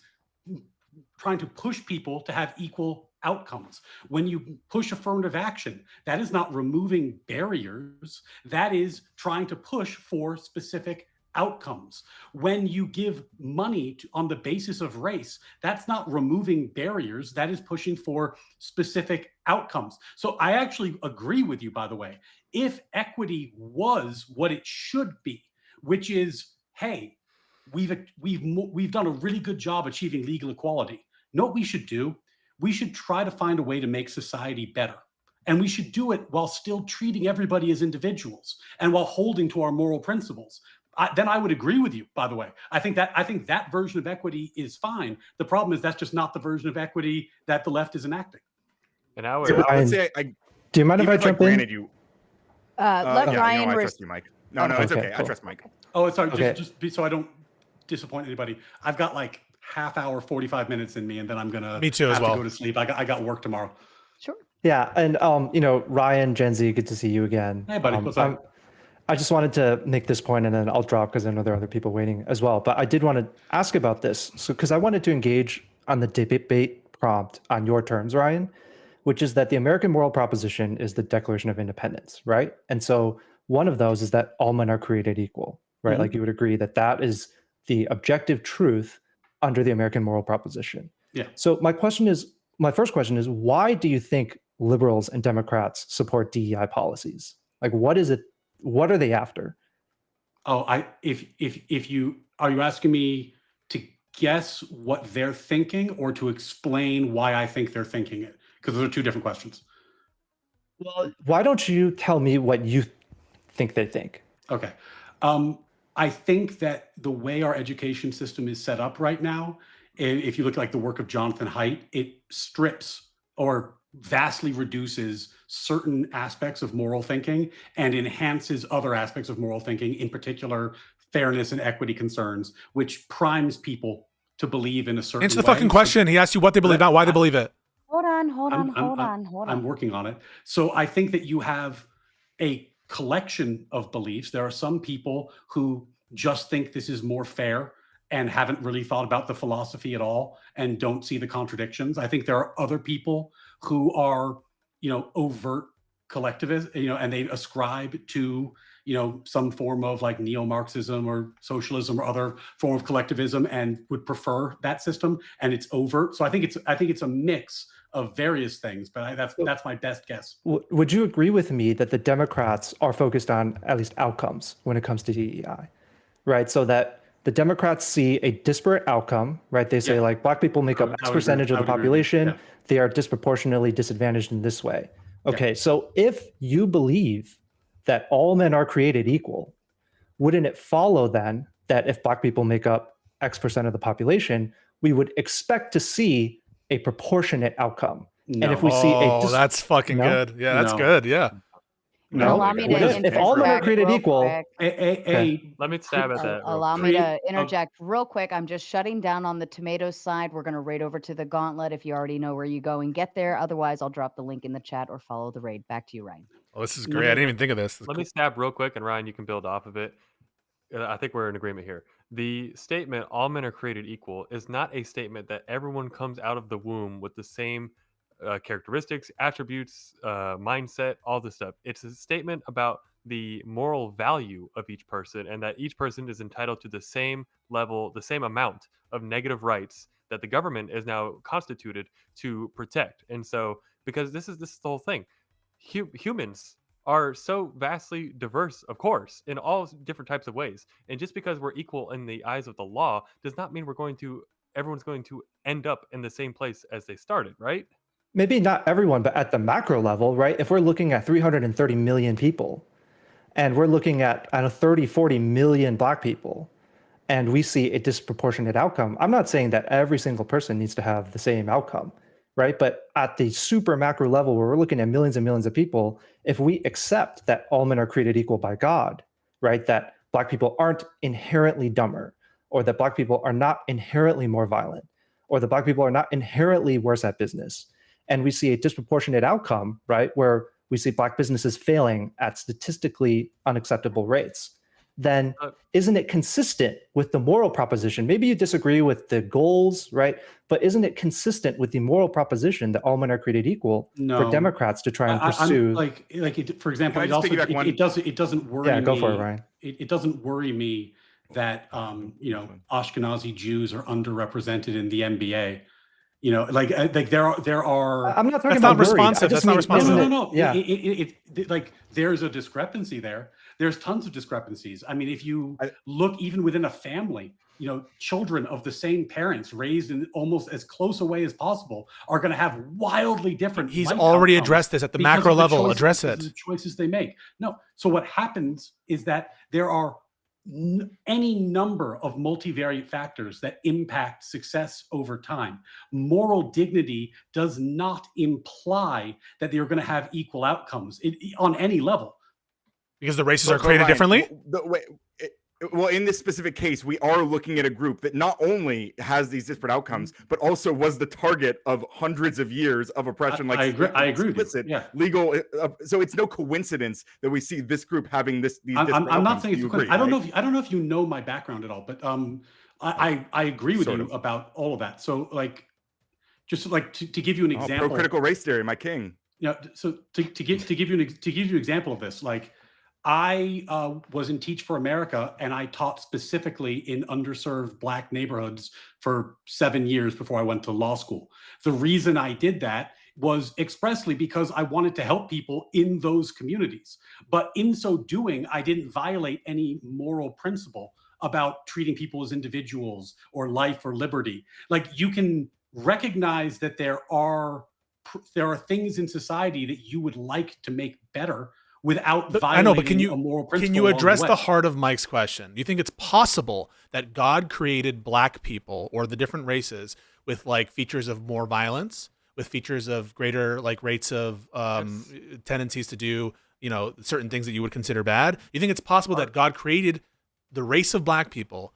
trying to push people to have equal outcomes. When you push affirmative action, that is not removing barriers. That is trying to push for specific outcomes. When you give money on the basis of race, that's not removing barriers. That is pushing for specific outcomes. So I actually agree with you, by the way. If equity was what it should be, which is, hey, we've done a really good job achieving legal equality. Know what we should do? We should try to find a way to make society better. And we should do it while still treating everybody as individuals and while holding to our moral principles. Then I would agree with you, by the way. I think that version of equity is fine. The problem is that's just not the version of equity that the left is enacting. And I would say, do you mind if I jump in? Let Ryan. I trust you, Mike. No, it's okay. I trust Mike. Oh, sorry. Just so I don't disappoint anybody. I've got like half hour, 45 minutes in me, and then I'm gonna Me too, have as well. to go to sleep. I got work tomorrow. Sure. Yeah, and Ryan, Gen Z, good to see you again. Hey, buddy. What's up? I just wanted to make this point, and then I'll drop because I know there are other people waiting as well. But I did want to ask about this, because I wanted to engage on the debate prompt on your terms, Ryan, which is that the American moral proposition is the Declaration of Independence, right? And so one of those is that all men are created equal, right? Mm-hmm. Like you would agree that that is the objective truth under the American moral proposition. Yeah. So my first question is, why do you think liberals and Democrats support DEI policies? Like, what is it? What are they after? Oh, if you are you asking me to guess what they're thinking or to explain why I think they're thinking it? Because those are two different questions. Well, why don't you tell me what you think they think? Okay. I think that the way our education system is set up right now, if you look like the work of Jonathan Haidt, it strips or vastly reduces certain aspects of moral thinking and enhances other aspects of moral thinking, in particular fairness and equity concerns, which primes people to believe in a certain Answer the way. fucking question. He asked you what they believe, not why they believe it. Hold on. I'm working on it. So I think that you have a collection of beliefs. There are some people who just think this is more fair and haven't really thought about the philosophy at all and don't see the contradictions. I think there are other people who are, overt collectivists, and they ascribe to, some form of like neo-Marxism or socialism or other form of collectivism and would prefer that system, and it's overt. So I think it's a mix of various things, but that's my best guess. Would you agree with me that the Democrats are focused on at least outcomes when it comes to DEI, right? So that the Democrats see a disparate outcome, right? They say like Black people make up X percentage of the population. They are disproportionately disadvantaged in this way. Okay, so if you believe that all men are created equal, wouldn't it follow then that if Black people make up X percent of the population, we would expect to see a proportionate outcome? No. And if we see that's fucking good. Yeah, that's good. Yeah. No. Allow me to if all men are created equal, let me stab at that. Allow me to interject real quick. I'm just shutting down on the tomato side. We're going to raid over to the gauntlet. If you already know where you go and get there. Otherwise, I'll drop the link in the chat or follow the raid. Back to you, Ryan. Oh, this is great. I didn't even think of this. Let me stab real quick, and Ryan, you can build off of it. I think we're in agreement here. The statement, all men are created equal, is not a statement that everyone comes out of the womb with the same characteristics, attributes, mindset, all this stuff. It's a statement about the moral value of each person, and that each person is entitled to the same level, the same amount of negative rights that the government is now constituted to protect. And so, because this is the whole thing, humans are so vastly diverse, of course, in all different types of ways. And just because we're equal in the eyes of the law does not mean everyone's going to end up in the same place as they started, right? maybe not everyone, but at the macro level, right? If we're looking at 330 million people and we're looking at 30, 40 million Black people, and we see a disproportionate outcome, I'm not saying that every single person needs to have the same outcome, right? But at the super macro level where we're looking at millions and millions of people, if we accept that all men are created equal by God, right? That Black people aren't inherently dumber, or that Black people are not inherently more violent, or that Black people are not inherently worse at business, and we see a disproportionate outcome, right, where we see Black businesses failing at statistically unacceptable rates, then isn't it consistent with the moral proposition? Maybe you disagree with the goals, right? But isn't it consistent with the moral proposition that all men are created equal for Democrats to try and pursue? For example, it doesn't worry me. Yeah, go for it, Ryan. It doesn't worry me that Ashkenazi Jews are underrepresented in the NBA. You know, like there are. I'm not talking That's not about worried. responsive. I just That's not mean, responsive. isn't No. Yeah. Like there's a discrepancy there. There's tons of discrepancies. I mean, if you look even within a family, you know, children of the same parents raised in almost as close a way as possible are going to have wildly different. He's life already outcomes addressed this at the because macro of the level. choices- Address because of it. the choices they make. No. So what happens is that there are any number of multivariate factors that impact success over time. Moral dignity does not imply that you're going to have equal outcomes on any level. Because the races But- are but created Ryan, differently? Well, in this specific case, we are looking at a group that not only has these disparate outcomes, but also was the target of hundreds of years of oppression. Like I agree with you. explicit, Yeah. legal. So it's no coincidence that we see this group having these disparate I'm not outcomes. saying Do it's you agree, I don't right? know if you know my background at all, but I agree with Sort you of. about all of that. So like, just like to give you an example. Pro critical race theory, my king. You know, so to give you an example of this, like I was in Teach for America, and I taught specifically in underserved Black neighborhoods for 7 years before I went to law school. The reason I did that was expressly because I wanted to help people in those communities. But in so doing, I didn't violate any moral principle about treating people as individuals or life or liberty. Like you can recognize that there are things in society that you would like to make better without violating I know, but can a moral principle. can you address along the way. heart of Mike's question? Do you think it's possible that God created Black people or the different races with like features of more violence, with features of greater like rates of tendencies to do, you know, certain things that you would consider bad? You think it's possible that God created the race of Black people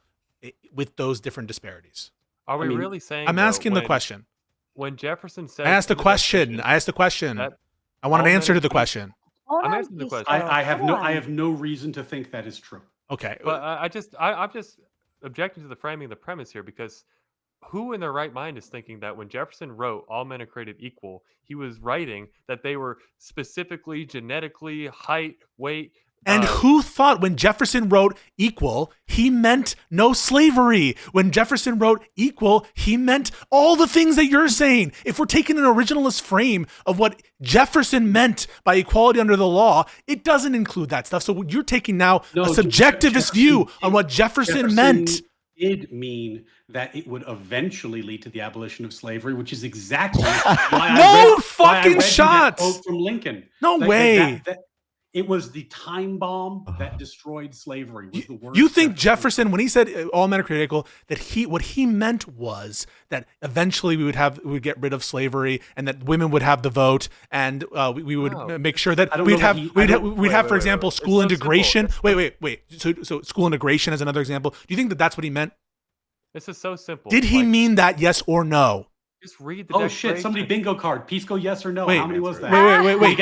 with those different disparities? Are we really saying? I'm asking the question. When Jefferson said, I asked the question. I want an answer to the question. I'm answering the question. I have no reason to think that is true. Okay. But I'm just objecting to the framing of the premise here, because who in their right mind is thinking that when Jefferson wrote all men are created equal, he was writing that they were specifically genetically, height, weight. And who thought when Jefferson wrote equal, he meant no slavery? When Jefferson wrote equal, he meant all the things that you're saying. If we're taking an originalist frame of what Jefferson meant by equality under the law, it doesn't include that stuff. So you're taking now a subjectivist view on what Jefferson meant. Did mean that it would eventually lead to the abolition of slavery, which is exactly why I read that quote from Lincoln. No way. It was the time bomb that destroyed slavery. Was the word You think Jefferson, when he said all men are created equal, that what he meant was that eventually we would get rid of slavery, and that women would have the vote, and we would make sure that we'd have, for example, school integration. Wait. So school integration as another example. Do you think that that's what he meant? This is so simple. Did he mean that? Yes or no? Just read the Oh shit! Somebody bingo card. Pisco, yes or no? Wait, How many was that? Wait.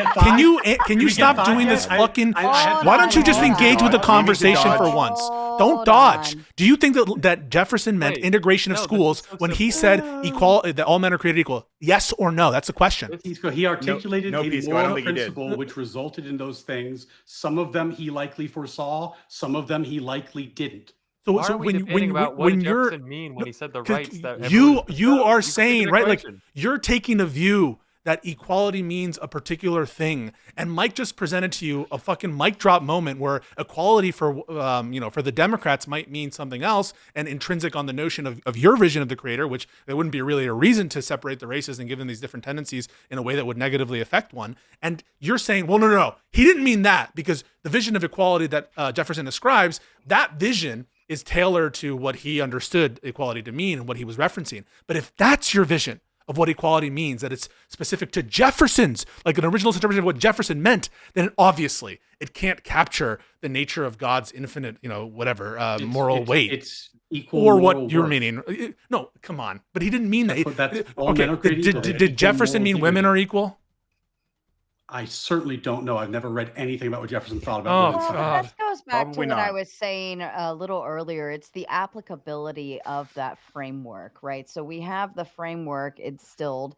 Can you stop doing this fucking? Why don't you just engage with the conversation for once? Don't dodge. Do you think that Jefferson meant integration of schools when he said that all men are created equal? Yes or no? That's the question. Pisco, he articulated a moral principle which resulted in those things. Some of them he likely foresaw. Some of them he likely didn't. So when you're mean when he said the rights that you are saying, right, like you're taking a view that equality means a particular thing, and Mike just presented to you a fucking mic drop moment where equality for for the Democrats might mean something else, and intrinsic on the notion of your vision of the creator, which there wouldn't be really a reason to separate the races and give them these different tendencies in a way that would negatively affect one. And you're saying, well, no, he didn't mean that, because the vision of equality that Jefferson describes, that vision is tailored to what he understood equality to mean and what he was referencing. But if that's your vision of what equality means, that it's specific to Jefferson's, like an original interpretation of what Jefferson meant, then obviously it can't capture the nature of God's infinite, moral weight. It's equal or moral what you're worth. meaning. No, come on. But he didn't mean that. That's all men are created equal. Did Jefferson mean women are equal? I certainly don't know. I've never read anything about what Jefferson thought about women. Well, this goes back Probably to what not. I was saying a little earlier. It's the applicability of that framework, right? So we have the framework instilled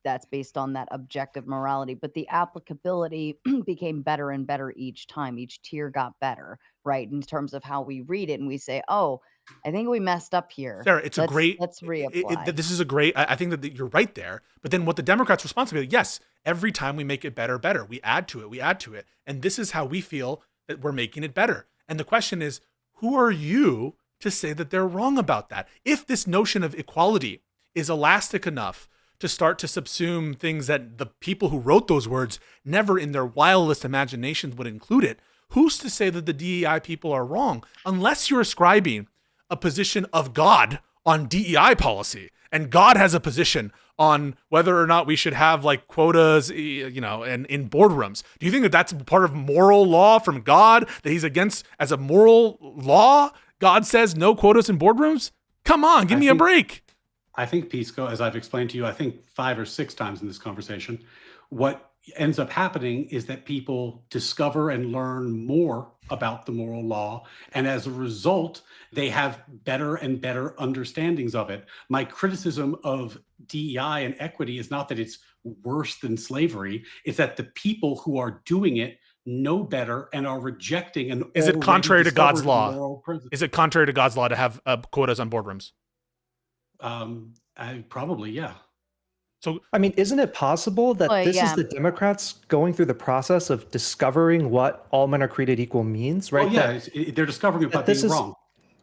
that's based on that objective morality, but the applicability became better and better each time. Each tier got better, right? In terms of how we read it, and we say, oh, I think we messed up here. Sarah, it's a great. Let's reapply. This is a great. I think that you're right there. But then what the Democrats' responsibility? Yes, every time we make it better, we add to it, and this is how we feel that we're making it better. And the question is, who are you to say that they're wrong about that? If this notion of equality is elastic enough to start to subsume things that the people who wrote those words never in their wildest imaginations would include it, who's to say that the DEI people are wrong? Unless you're ascribing a position of God on DEI policy, and God has a position on whether or not we should have like quotas, and in boardrooms. Do you think that that's part of moral law from God, that he's against as a moral law? God says no quotas in boardrooms? Come on, give me a break. I think, Pisco, as I've explained to you, I think 5 or 6 times in this conversation, what ends up happening is that people discover and learn more about the moral law. And as a result, they have better and better understandings of it. My criticism of DEI and equity is not that it's worse than slavery. It's that the people who are doing it know better and are rejecting an Is it contrary to God's law? moral principle. Is it contrary to God's law to have quotas on boardrooms? Probably, yeah. So, I mean, isn't it possible that this is the Democrats going through the process of discovering what all men are created equal means, right? Oh, yeah, they're discovering it by being wrong.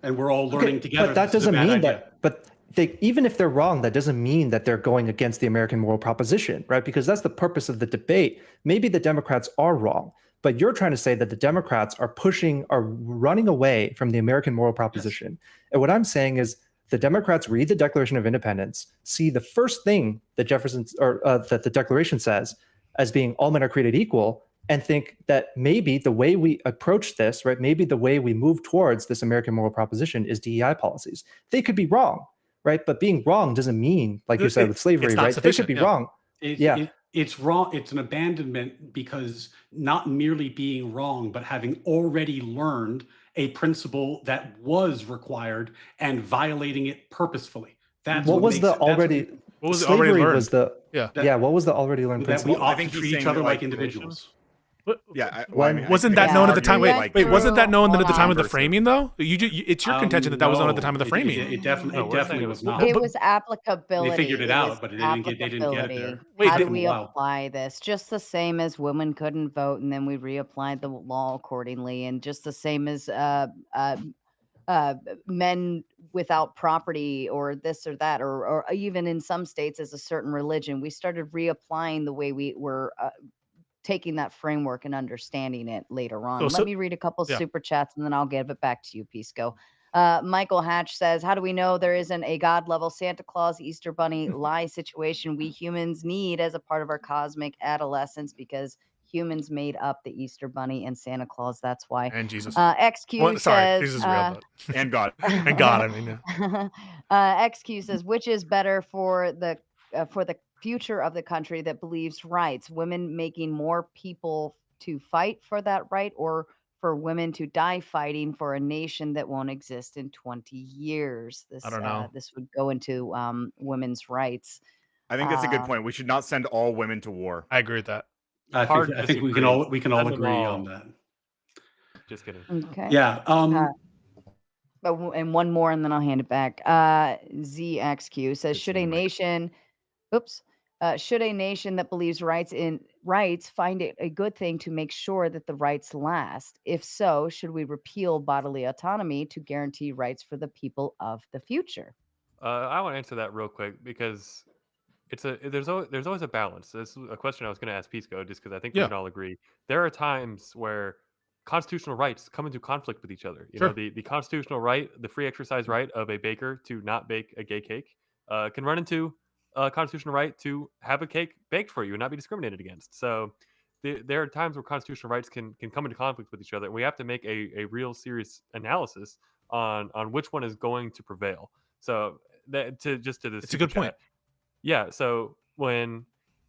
And we're all learning together. But that doesn't mean that, even if they're wrong, that doesn't mean that they're going against the American moral proposition, right? Because that's the purpose of the debate. Maybe the Democrats are wrong, but you're trying to say that the Democrats are running away from the American moral proposition. Yes. And what I'm saying is, the Democrats read the Declaration of Independence, see the first thing that that the Declaration says as being all men are created equal, and think that maybe the way we approach this, right, maybe the way we move towards this American moral proposition is DEI policies. They could be wrong, right? But being wrong doesn't mean, like you said with slavery, right? They could be wrong. It's wrong. It's an abandonment because not merely being wrong, but having already learned a principle that was required and violating it purposefully. That's what was the already. What was already learned? Was the what was the already learned principle? That we ought to treat each other like individuals. Yeah, wasn't that known at the time? Wait, wasn't that known at the time of the framing, though? It's your contention that was known at the time of the framing. It definitely was not. It was applicability. They figured it out, but they didn't get it there. How do we apply this? Just the same as women couldn't vote, and then we reapplied the law accordingly, and just the same as men without property or this or that, or even in some states as a certain religion, we started reapplying the way we were taking that framework and understanding it later on. Let me read a couple super chats and then I'll give it back to you, Pisco. Michael Hatch says, how do we know there isn't a God level Santa Claus, Easter Bunny lie situation we humans need as a part of our cosmic adolescence? Because humans made up the Easter Bunny and Santa Claus. That's why. And Jesus. XQ says, Jesus is real, but and God. And God, I mean. Yeah. XQ says, which is better for the future of the country that believes rights, women making more people to fight for that right, or for women to die fighting for a nation that won't exist in 20 years? I don't know. This would go into women's rights. I think that's a good point. We should not send all women to war. I agree with that. I think we can all agree on that. Just kidding. Okay. Yeah. And one more, and then I'll hand it back. ZXQ says, should a nation that believes rights find it a good thing to make sure that the rights last? If so, should we repeal bodily autonomy to guarantee rights for the people of the future? I want to answer that real quick because there's always a balance. This is a question I was going to ask Pisco, just because I think we can all agree. There are times where constitutional rights come into conflict with each other. You know, the constitutional right, the free exercise right of a baker to not bake a gay cake can run into a constitutional right to have a cake baked for you and not be discriminated against. So there are times where constitutional rights can come into conflict with each other. And we have to make a real serious analysis on which one is going to prevail. So it's a good point. Yeah. So when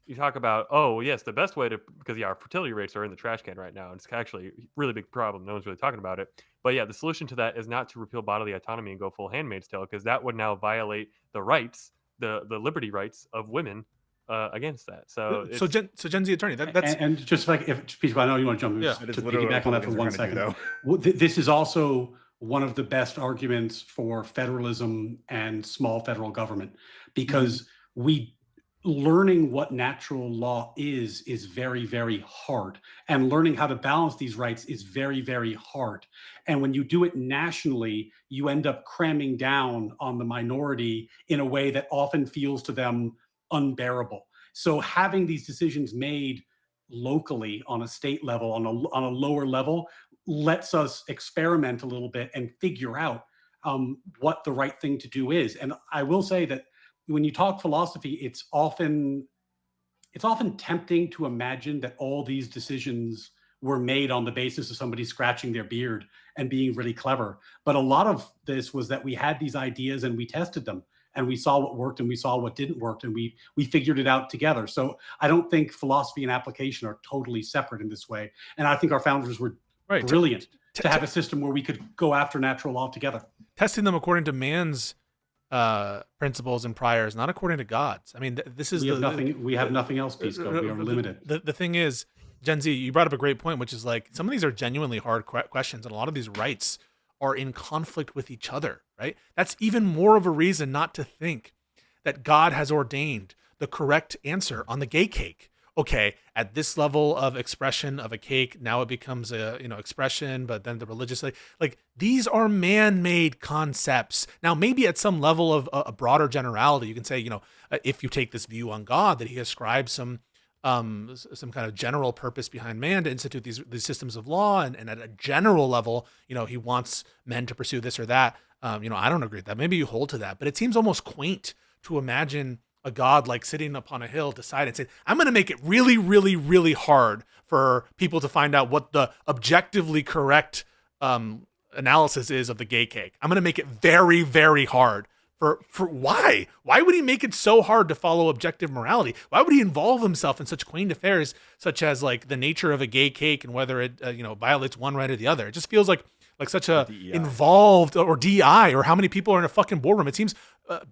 you talk about, oh yes, the best way because our fertility rates are in the trash can right now. And it's actually a really big problem. No one's really talking about it. But yeah, the solution to that is not to repeal bodily autonomy and go full Handmaid's Tale, because that would now violate the rights, the liberty rights of women against that. So Gen Z attorney, that's and just like if Pisco, I know you want to jump in, to piggyback on that for 1 second. This is also one of the best arguments for federalism and small federal government, because we learning what natural law is very, very hard, and learning how to balance these rights is very, very hard. And when you do it nationally, you end up cramming down on the minority in a way that often feels to them unbearable. So having these decisions made locally on a state level, on a lower level, lets us experiment a little bit and figure out what the right thing to do is. And I will say that when you talk philosophy, it's often tempting to imagine that all these decisions were made on the basis of somebody scratching their beard and being really clever. But a lot of this was that we had these ideas and we tested them, and we saw what worked and we saw what didn't work, and we figured it out together. So I don't think philosophy and application are totally separate in this way. And I think our founders were brilliant to have a system where we could go after natural law together. Testing them according to man's principles and priors, not according to God's. I mean, this is we have nothing else, Pisco. We are limited. The thing is, Gen Z, you brought up a great point, which is like some of these are genuinely hard questions, and a lot of these rights are in conflict with each other, right? That's even more of a reason not to think that God has ordained the correct answer on the gay cake. Okay, at this level of expression of a cake, now it becomes a expression, but then the religious like these are man-made concepts. Now, maybe at some level of a broader generality, you can say, if you take this view on God, that he ascribes some kind of general purpose behind man to institute these systems of law, and at a general level, he wants men to pursue this or that. I don't agree with that. Maybe you hold to that, but it seems almost quaint to imagine a God like sitting upon a hill decide and say, I'm going to make it really, really, really hard for people to find out what the objectively correct analysis is of the gay cake. I'm going to make it very, very hard. For why? Why would he make it so hard to follow objective morality? Why would he involve himself in such quaint affairs, such as like the nature of a gay cake and whether it violates one right or the other? It just feels like such a involved, or DI, or how many people are in a fucking boardroom. It seems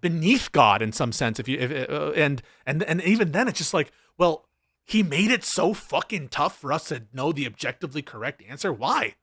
beneath God in some sense. And even then, it's just like, well, he made it so fucking tough for us to know the objectively correct answer. Why?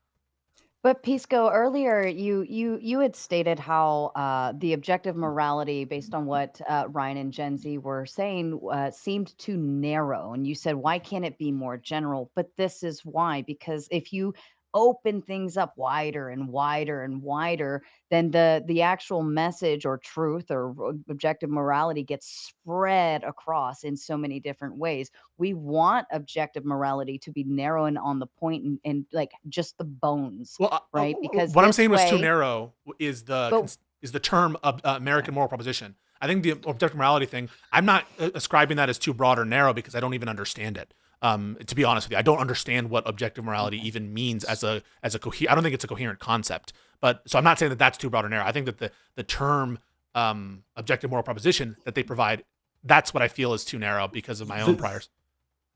But Pisco, earlier you had stated how the objective morality, based on what Ryan and Gen Z were saying, seemed too narrow, and you said, why can't it be more general? But this is why, because if you open things up wider and wider and wider, then the actual message or truth or objective morality gets spread across in so many different ways. We want objective morality to be narrow and on the point, and like just the bones. Well, right? Because what I'm this saying was too way- narrow is the term of American moral proposition. I think the objective morality thing, I'm not ascribing that as too broad or narrow because I don't even understand it. To be honest with you, I don't understand what objective morality even means as a I don't think it's a coherent concept. But so I'm not saying that that's too broad or narrow. I think that the term objective moral proposition that they provide, that's what I feel is too narrow because of my own priors.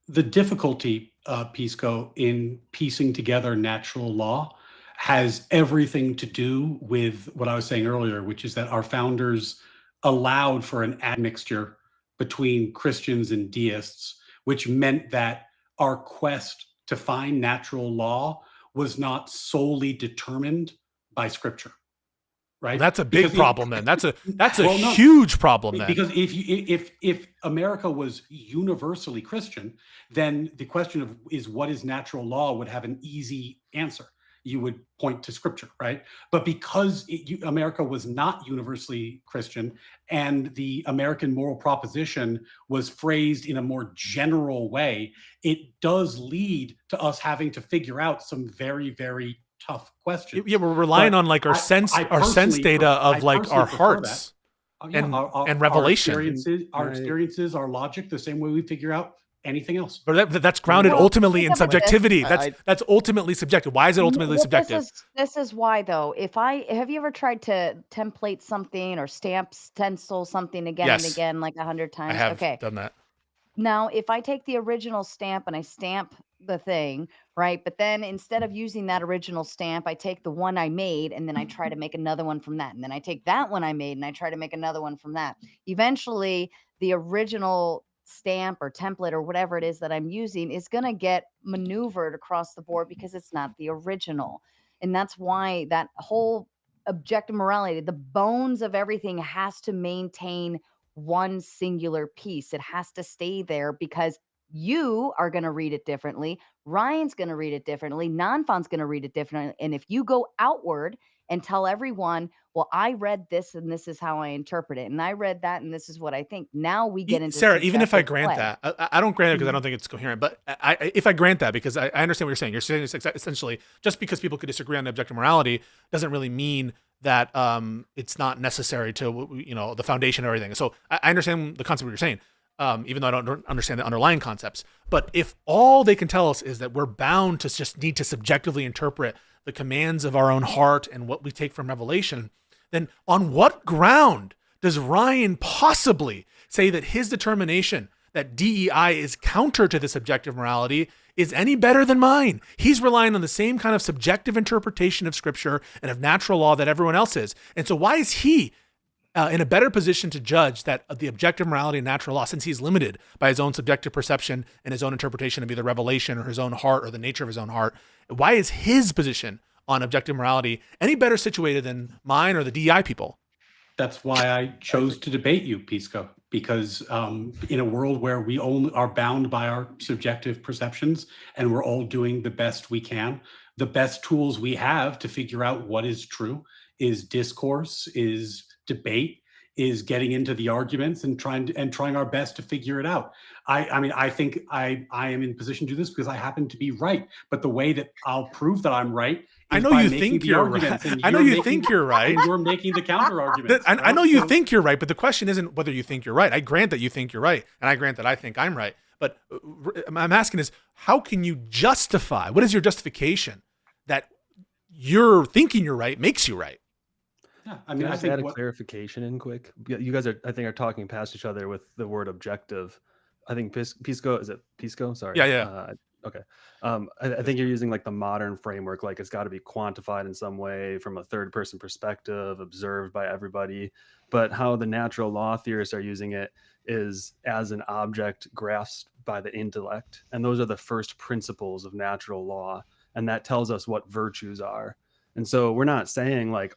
The difficulty, Pisco, in piecing together natural law has everything to do with what I was saying earlier, which is that our founders allowed for an admixture between Christians and deists, which meant that our quest to find natural law was not solely determined by Scripture. Right? Well, that's a big problem then. That's a huge problem then. Because if America was universally Christian, then the question is what is natural law would have an easy answer. You would point to Scripture, right? But because America was not universally Christian, and the American moral proposition was phrased in a more general way, it does lead to us having to figure out some very, very tough questions. Yeah, we're relying on like our sense data of like our hearts and revelation. Our experiences, our logic, the same way we figure out anything else. But that's grounded ultimately in subjectivity. That's ultimately subjective. Why is it ultimately subjective? This is why, though. Have you ever tried to template something or stencil something again and again like 100 times? I have done that. Now, if I take the original stamp and I stamp the thing, right? But then instead of using that original stamp, I take the one I made and then I try to make another one from that. And then I take that one I made and I try to make another one from that. Eventually, the original stamp or template or whatever it is that I'm using is going to get maneuvered across the board because it's not the original. And that's why that whole objective morality, the bones of everything, has to maintain one singular piece. It has to stay there because you are going to read it differently. Ryan's going to read it differently. Nanfan's going to read it differently. And if you go outward and tell everyone, well, I read this and this is how I interpret it, and I read that and this is what I think, now we get into Sarah, even if I subjective grant play. that, I don't grant it because I don't think it's coherent, but if I grant that, because I understand what you're saying it's essentially just because people could disagree on objective morality doesn't really mean that it's not necessary to, the foundation of everything. So I understand the concept of what you're saying, even though I don't understand the underlying concepts. But if all they can tell us is that we're bound to just need to subjectively interpret the commands of our own heart and what we take from Revelation, then on what ground does Ryan possibly say that his determination that DEI is counter to this objective morality is any better than mine? He's relying on the same kind of subjective interpretation of scripture and of natural law that everyone else is. And so why is he in a better position to judge that the objective morality and natural law, since he's limited by his own subjective perception and his own interpretation of either revelation or his own heart or the nature of his own heart? Why is his position on objective morality any better situated than mine or the DEI people? That's why I chose to debate you, Pisco, because in a world where we only are bound by our subjective perceptions and we're all doing the best we can, the best tools we have to figure out what is true is discourse, is debate, is getting into the arguments and trying our best to figure it out. I think I am in position to do this because I happen to be right. But the way that I'll prove that I'm right, I know you think you're right. I know you think you're right. And you're making the counter arguments. I know you think you're right, but the question isn't whether you think you're right. I grant that you think you're right, and I grant that I think I'm right. But I'm asking is, how can you justify? What is your justification that you're thinking you're right makes you right? Yeah, Can I just add a clarification in quick? You guys are, I think, are talking past each other with the word objective. I think Pisco, is it Pisco? Sorry. Yeah. Okay. I think you're using like the modern framework, like it's got to be quantified in some way from a third person perspective, observed by everybody. But how the natural law theorists are using it is as an object grasped by the intellect. And those are the first principles of natural law. And that tells us what virtues are. And so we're not saying like,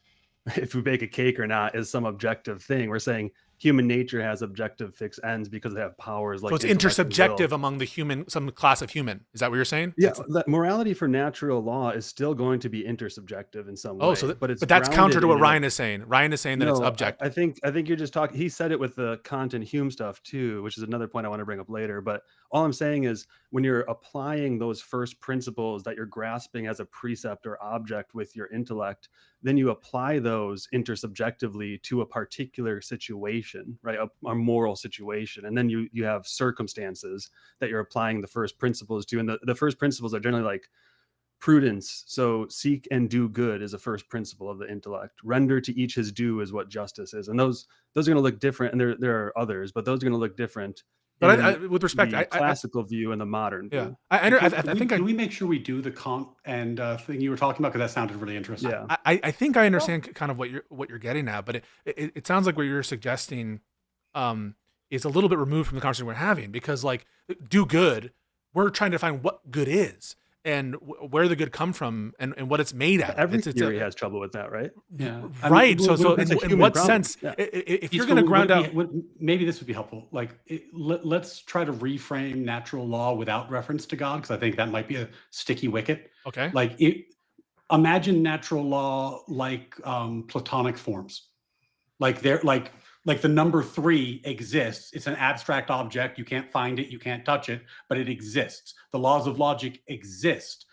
if we bake a cake or not is some objective thing. We're saying human nature has objective fixed ends because they have powers like. So it's intersubjective among the human, some class of human. Is that what you're saying? Yeah, that morality for natural law is still going to be intersubjective in some way. Oh, so but that's counter to what Ryan is saying. Ryan is saying that it's objective. I think you're just talking. He said it with the Kant and Hume stuff too, which is another point I want to bring up later. But all I'm saying is when you're applying those first principles that you're grasping as a precept or object with your intellect, then you apply those intersubjectively to a particular situation, right? A moral situation. And then you have circumstances that you're applying the first principles to. And the first principles are generally like prudence. So seek and do good is a first principle of the intellect. Render to each his due is what justice is. And those are going to look different. And there are others, but those are going to look different. But with respect, the classical view and the modern view. I think can we make sure we do the Kant and thing you were talking about, because that sounded really interesting. Yeah, I think I understand kind of what you're getting at, but it sounds like what you're suggesting is a little bit removed from the conversation we're having, because like do good, we're trying to find what good is and where the good come from and what it's made out of. Every theory has trouble with that, right? Yeah. Right. So in what sense, if you're going to ground out... Maybe this would be helpful. Like, let's try to reframe natural law without reference to God, because I think that might be a sticky wicket. Okay. Like, imagine natural law like Platonic forms. Like the number 3 exists. It's an abstract object. You can't find it. You can't touch it, but it exists. The laws of logic exist.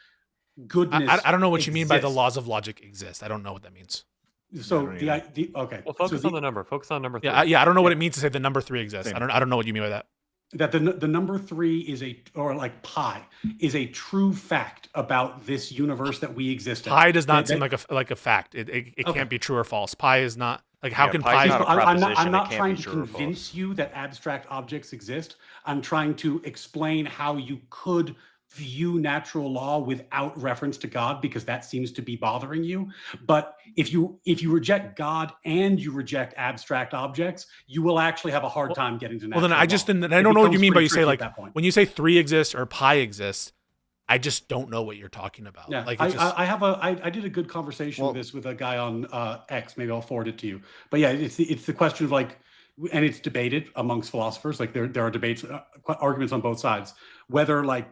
Goodness. I don't know what you mean by the laws of logic exist. I don't know what that means. So okay. Well, focus on the number. Focus on number 3. Yeah. I don't know what it means to say the number 3 exists. Same. I don't know what you mean by that. That the number 3 is like pi is a true fact about this universe that we exist in. Pi does not seem like a fact. It can't be true or false. Pi is not like, how can pi? I'm not trying to convince you that abstract objects exist. I'm trying to explain how you could view natural law without reference to God, because that seems to be bothering you. But if you reject God and you reject abstract objects, you will actually have a hard time getting to natural law. Well, then I don't know what you mean by you say like when you say 3 exists or pi exists. I just don't know what you're talking about. Yeah, Like, I did a good conversation with this with a guy on X. Maybe I'll forward it to you. But yeah, it's the question of like, and it's debated amongst philosophers. Like there are debates, arguments on both sides, whether like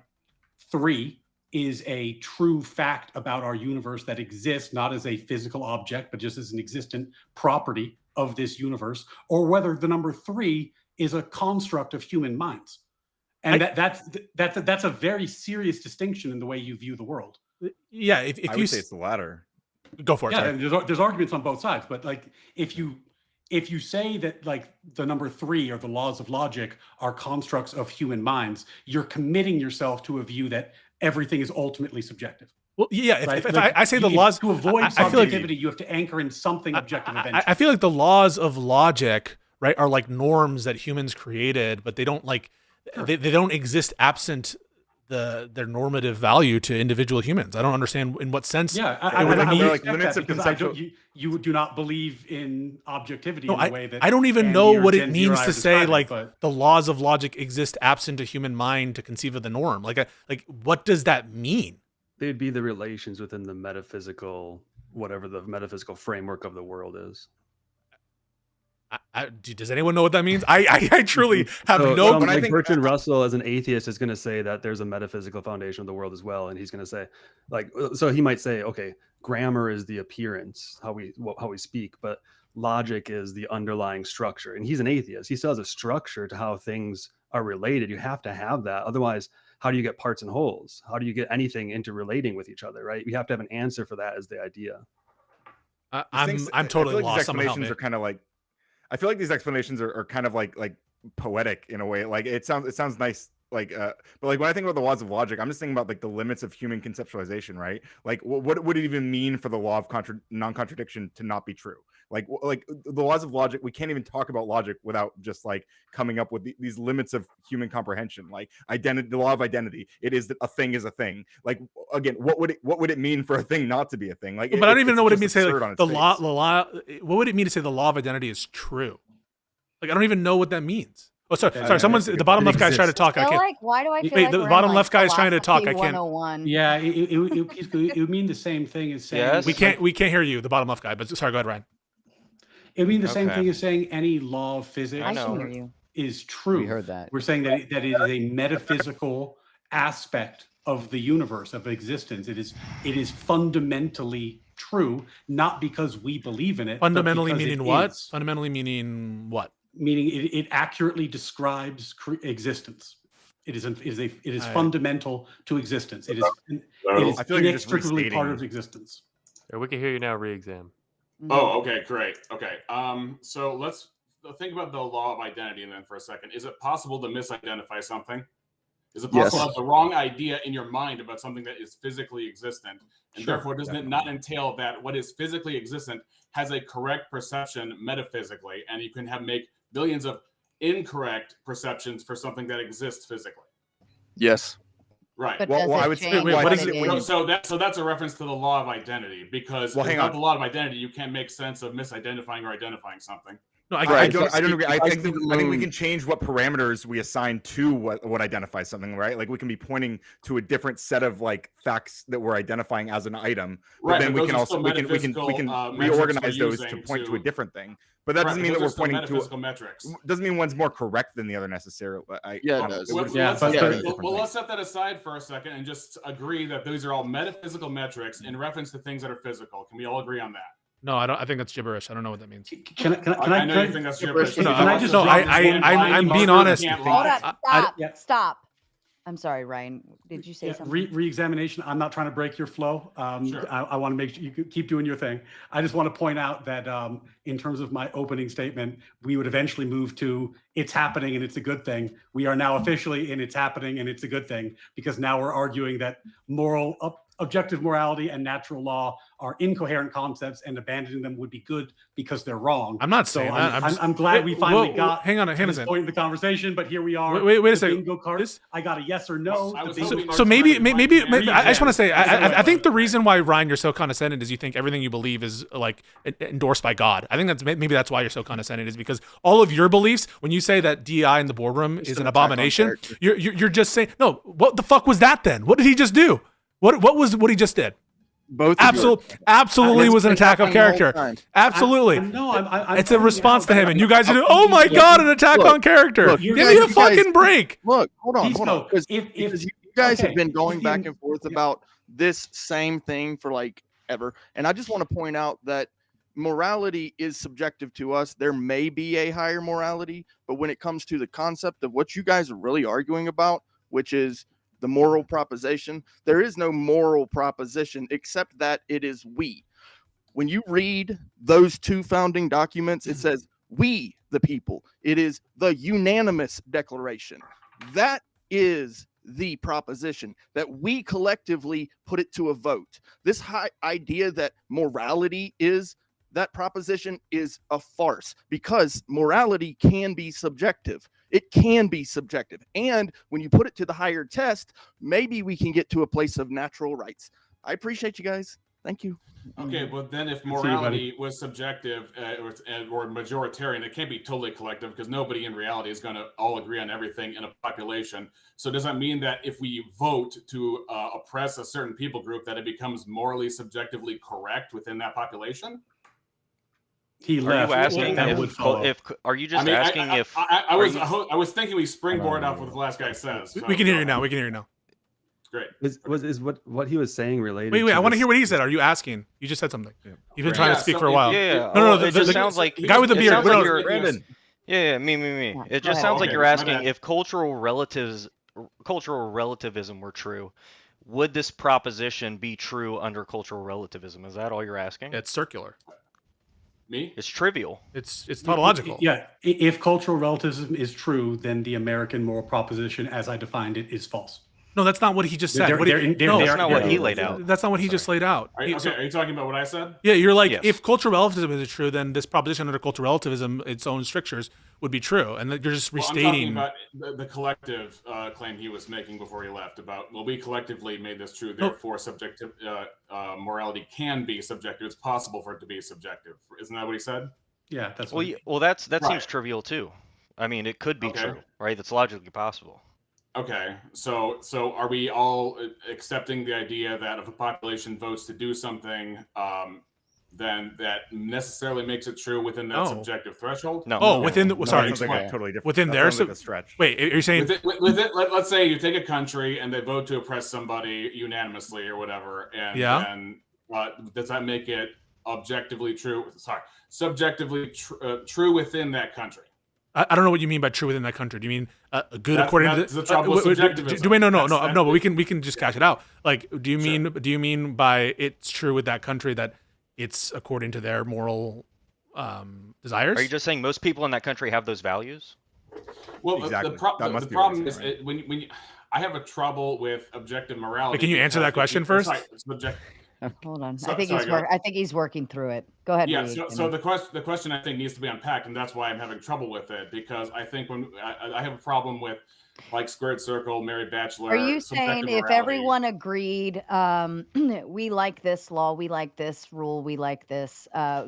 3 is a true fact about our universe that exists, not as a physical object, but just as an existent property of this universe, or whether the number 3 is a construct of human minds. And that's a very serious distinction in the way you view the world. Yeah, if I you would say it's the latter. Go for it. Yeah, Sorry. and there's arguments on both sides, but like if you say that like the number 3 or the laws of logic are constructs of human minds, you're committing yourself to a view that everything is ultimately subjective. Well, yeah. Right? If Like, I say the laws to avoid I feel like subjectivity, you have to anchor in something objective eventually. I feel like the laws of logic, right, are like norms that humans created, but they don't like they don't exist absent their normative value to individual humans. I don't understand in what sense. Yeah, you do not believe in objectivity in the way that I don't even know Andy or what it Gen Z or means I to are say describing, like but- the laws of logic exist absent a human mind to conceive of the norm. Like what does that mean? They'd be the relations within the metaphysical, whatever the metaphysical framework of the world is. Does anyone know what that means? I truly have no. Like Bertrand Russell, as an atheist, is going to say that there's a metaphysical foundation of the world as well, and he's going to say, like, so he might say, okay, grammar is the appearance, how we speak, but logic is the underlying structure. And he's an atheist. He still has a structure to how things are related. You have to have that, otherwise, how do you get parts and wholes? How do you get anything interrelating with each other? Right? You have to have an answer for that as the idea. I'm totally lost. Someone help me. Are kind of like. I feel like these explanations are kind of like poetic in a way. Like it sounds nice. Like, but like when I think about the laws of logic, I'm just thinking about like the limits of human conceptualization, right? Like, what would it even mean for the law of non-contradiction to not be true? Like the laws of logic, we can't even talk about logic without just like coming up with these limits of human comprehension. Like identity, the law of identity, it is that a thing is a thing. Like again, what would it mean for a thing not to be a thing? Like, but I don't even know what it means to say like, the law. What would it mean to say the law of identity is true? Like I don't even know what that means. Oh, sorry. Someone's the bottom left guy's trying to talk. I can't. Like, why do I feel Wait, like the we're bottom in, left like, guy's trying to talk. I can't. 101? Yeah, it would mean the same thing as saying We can't hear you, the bottom left guy. But sorry, go ahead, Ryan. It would mean the same thing as saying any law of physics is true. We heard that. We're saying that it is a metaphysical aspect of the universe, of existence. It is fundamentally true, not because we believe in it. Fundamentally meaning what? Is. Fundamentally meaning what? Meaning it accurately describes existence. It is fundamental to existence. It is inextricably part of existence. Yeah, we can hear you now. Re-exam. Oh, okay, great. Okay, so let's think about the law of identity then for a second. Is it possible to misidentify something? Is it possible to have the wrong idea in your mind about something that is physically existent? And therefore, doesn't it not entail that what is physically existent has a correct perception metaphysically, and you can make billions of incorrect perceptions for something that exists physically? Yes. Right. But Well, I would say, what is it? So that's a reference to the law of identity, because without the law of identity, you can't make sense of misidentifying or identifying something. No, I don't agree. I think we can change what parameters we assign to what identifies something, right? Like we can be pointing to a different set of like facts that we're identifying as an item, but then we can also we can reorganize those to point to a different thing. But that doesn't mean that we're pointing to metrics. Doesn't mean one's more correct than the other necessarily. It does. Let's set that aside for a second and just agree that these are all metaphysical metrics in reference to things that are physical. Can we all agree on that? No, I don't. I think that's gibberish. I don't know what that means. I know you think that's gibberish. I'm being honest. Hold up. Stop. I'm sorry, Ryan. Did you say something? Re-examination. I'm not trying to break your flow. I want to make sure you keep doing your thing. I just want to point out that in terms of my opening statement, we would eventually move to it's happening and it's a good thing. We are now officially in it's happening and it's a good thing, because now we're arguing that moral objective morality and natural law are incoherent concepts, and abandoning them would be good because they're wrong. I'm not saying that. I'm glad we finally got hang on a to this second. point in the conversation, but here we are. Wait a The second. bingo card. I got a yes or no. The bingo So card's maybe fine. I just want to say I think the reason why, Ryan, you're so condescending is you think everything you believe is like endorsed by God. I think that's why you're so condescending, is because all of your beliefs, when you say that DEI in the boardroom is an abomination, you're just saying, no, what the fuck was that then? What did he just do? What was what he just did? Both absolutely was an attack of character. Absolutely. It's a response to him, and you guys are doing, oh my God, an attack on character. Give me a fucking break. Look, hold on. Because you guys have been going back and forth about this same thing for like ever. And I just want to point out that morality is subjective to us. There may be a higher morality, but when it comes to the concept of what you guys are really arguing about, which is the moral proposition, there is no moral proposition except that it is we. When you read those two founding documents, it says we, the people. It is the unanimous declaration. That is the proposition, that we collectively put it to a vote. This high idea that morality is that proposition is a farce, because morality can be subjective. It can be subjective. And when you put it to the higher test, maybe we can get to a place of natural rights. I appreciate you guys. Thank you. Okay, but then if morality was subjective or majoritarian, it can't be totally collective, because nobody in reality is going to all agree on everything in a population. So does that mean that if we vote to oppress a certain people group, that it becomes morally subjectively correct within that population? He left. Are you asking if are you just asking if I was thinking we springboard off what the last guy says. So we can hear you now. We can hear you now. Great. Is what he was saying related? Wait. To I want to this- hear what he said. Are you asking? You just said something. Yeah. You've been trying to speak for a while. Yeah. No. It just sounds like the guy with the it beard. sounds like No, you're- Brandon. Yeah, me. It just sounds like you're asking if cultural relativism were true. Would this proposition be true under cultural relativism? Is that all you're asking? It's circular. Me? It's trivial. It's tautological. Yeah. If cultural relativism is true, then the American moral proposition, as I defined it, is false. No, that's not what he just said. That's not what he laid out. That's not what he just laid out. Are you talking about what I said? Yeah, you're like, if cultural relativism is true, then this proposition under cultural relativism, its own strictures, would be true. And you're just restating. I'm talking about the collective claim he was making before he left about, well, we collectively made this true, therefore subjective morality can be subjective. It's possible for it to be subjective. Isn't that what he said? Yeah, that's that seems trivial too. I mean, it could be true, right? That's logically possible. Okay, so are we all accepting the idea that if a population votes to do something, then that necessarily makes it true within that subjective threshold? No. Oh, within the Totally different. Within That their sounds like a stretch. Wait, you're saying let's say you take a country and they vote to oppress somebody unanimously or whatever, and then does that make it objectively true? Subjectively true within that country? I don't know what you mean by true within that country. Do you mean good according to the trouble with subjectivism? No, but we can just cash it out. Like, do you mean by it's true with that country that it's according to their moral desires? Are you just saying most people in that country have those values? Well, Exactly. the problem is when I have a trouble with objective morality. Can you answer that question first? Hold on. I think he's working through it. Go ahead. Yeah. So the question I think needs to be unpacked, and that's why I'm having trouble with it, because I think when I have a problem with like squared circle, Mary Bachelor. Are you saying if everyone agreed, we like this law, we like this rule, we like this,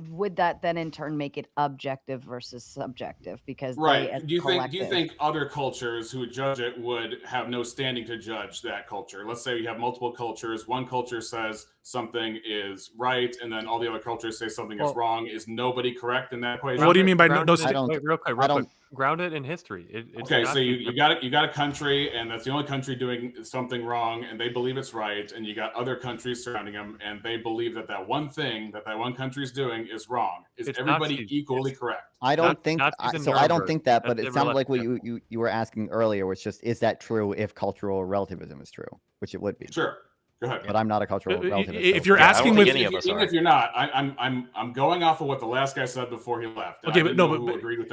would that then in turn make it objective versus subjective? Because do you think other cultures who judge it would have no standing to judge that culture? Let's say you have multiple cultures. One culture says something is right, and then all the other cultures say something is wrong. Is nobody correct in that equation? What do you mean by no? Real quick. Grounded in history. Okay, so you got a country, and that's the only country doing something wrong, and they believe it's right, and you got other countries surrounding them, and they believe that one thing that one country is doing is wrong. Is everybody equally correct? I don't think that, but it sounded like what you were asking earlier, which just is that true if cultural relativism is true, which it would be. Sure. Go ahead. But I'm not a cultural relativist. If you're asking with even if you're not, I'm going off of what the last guy said before he left. Okay, but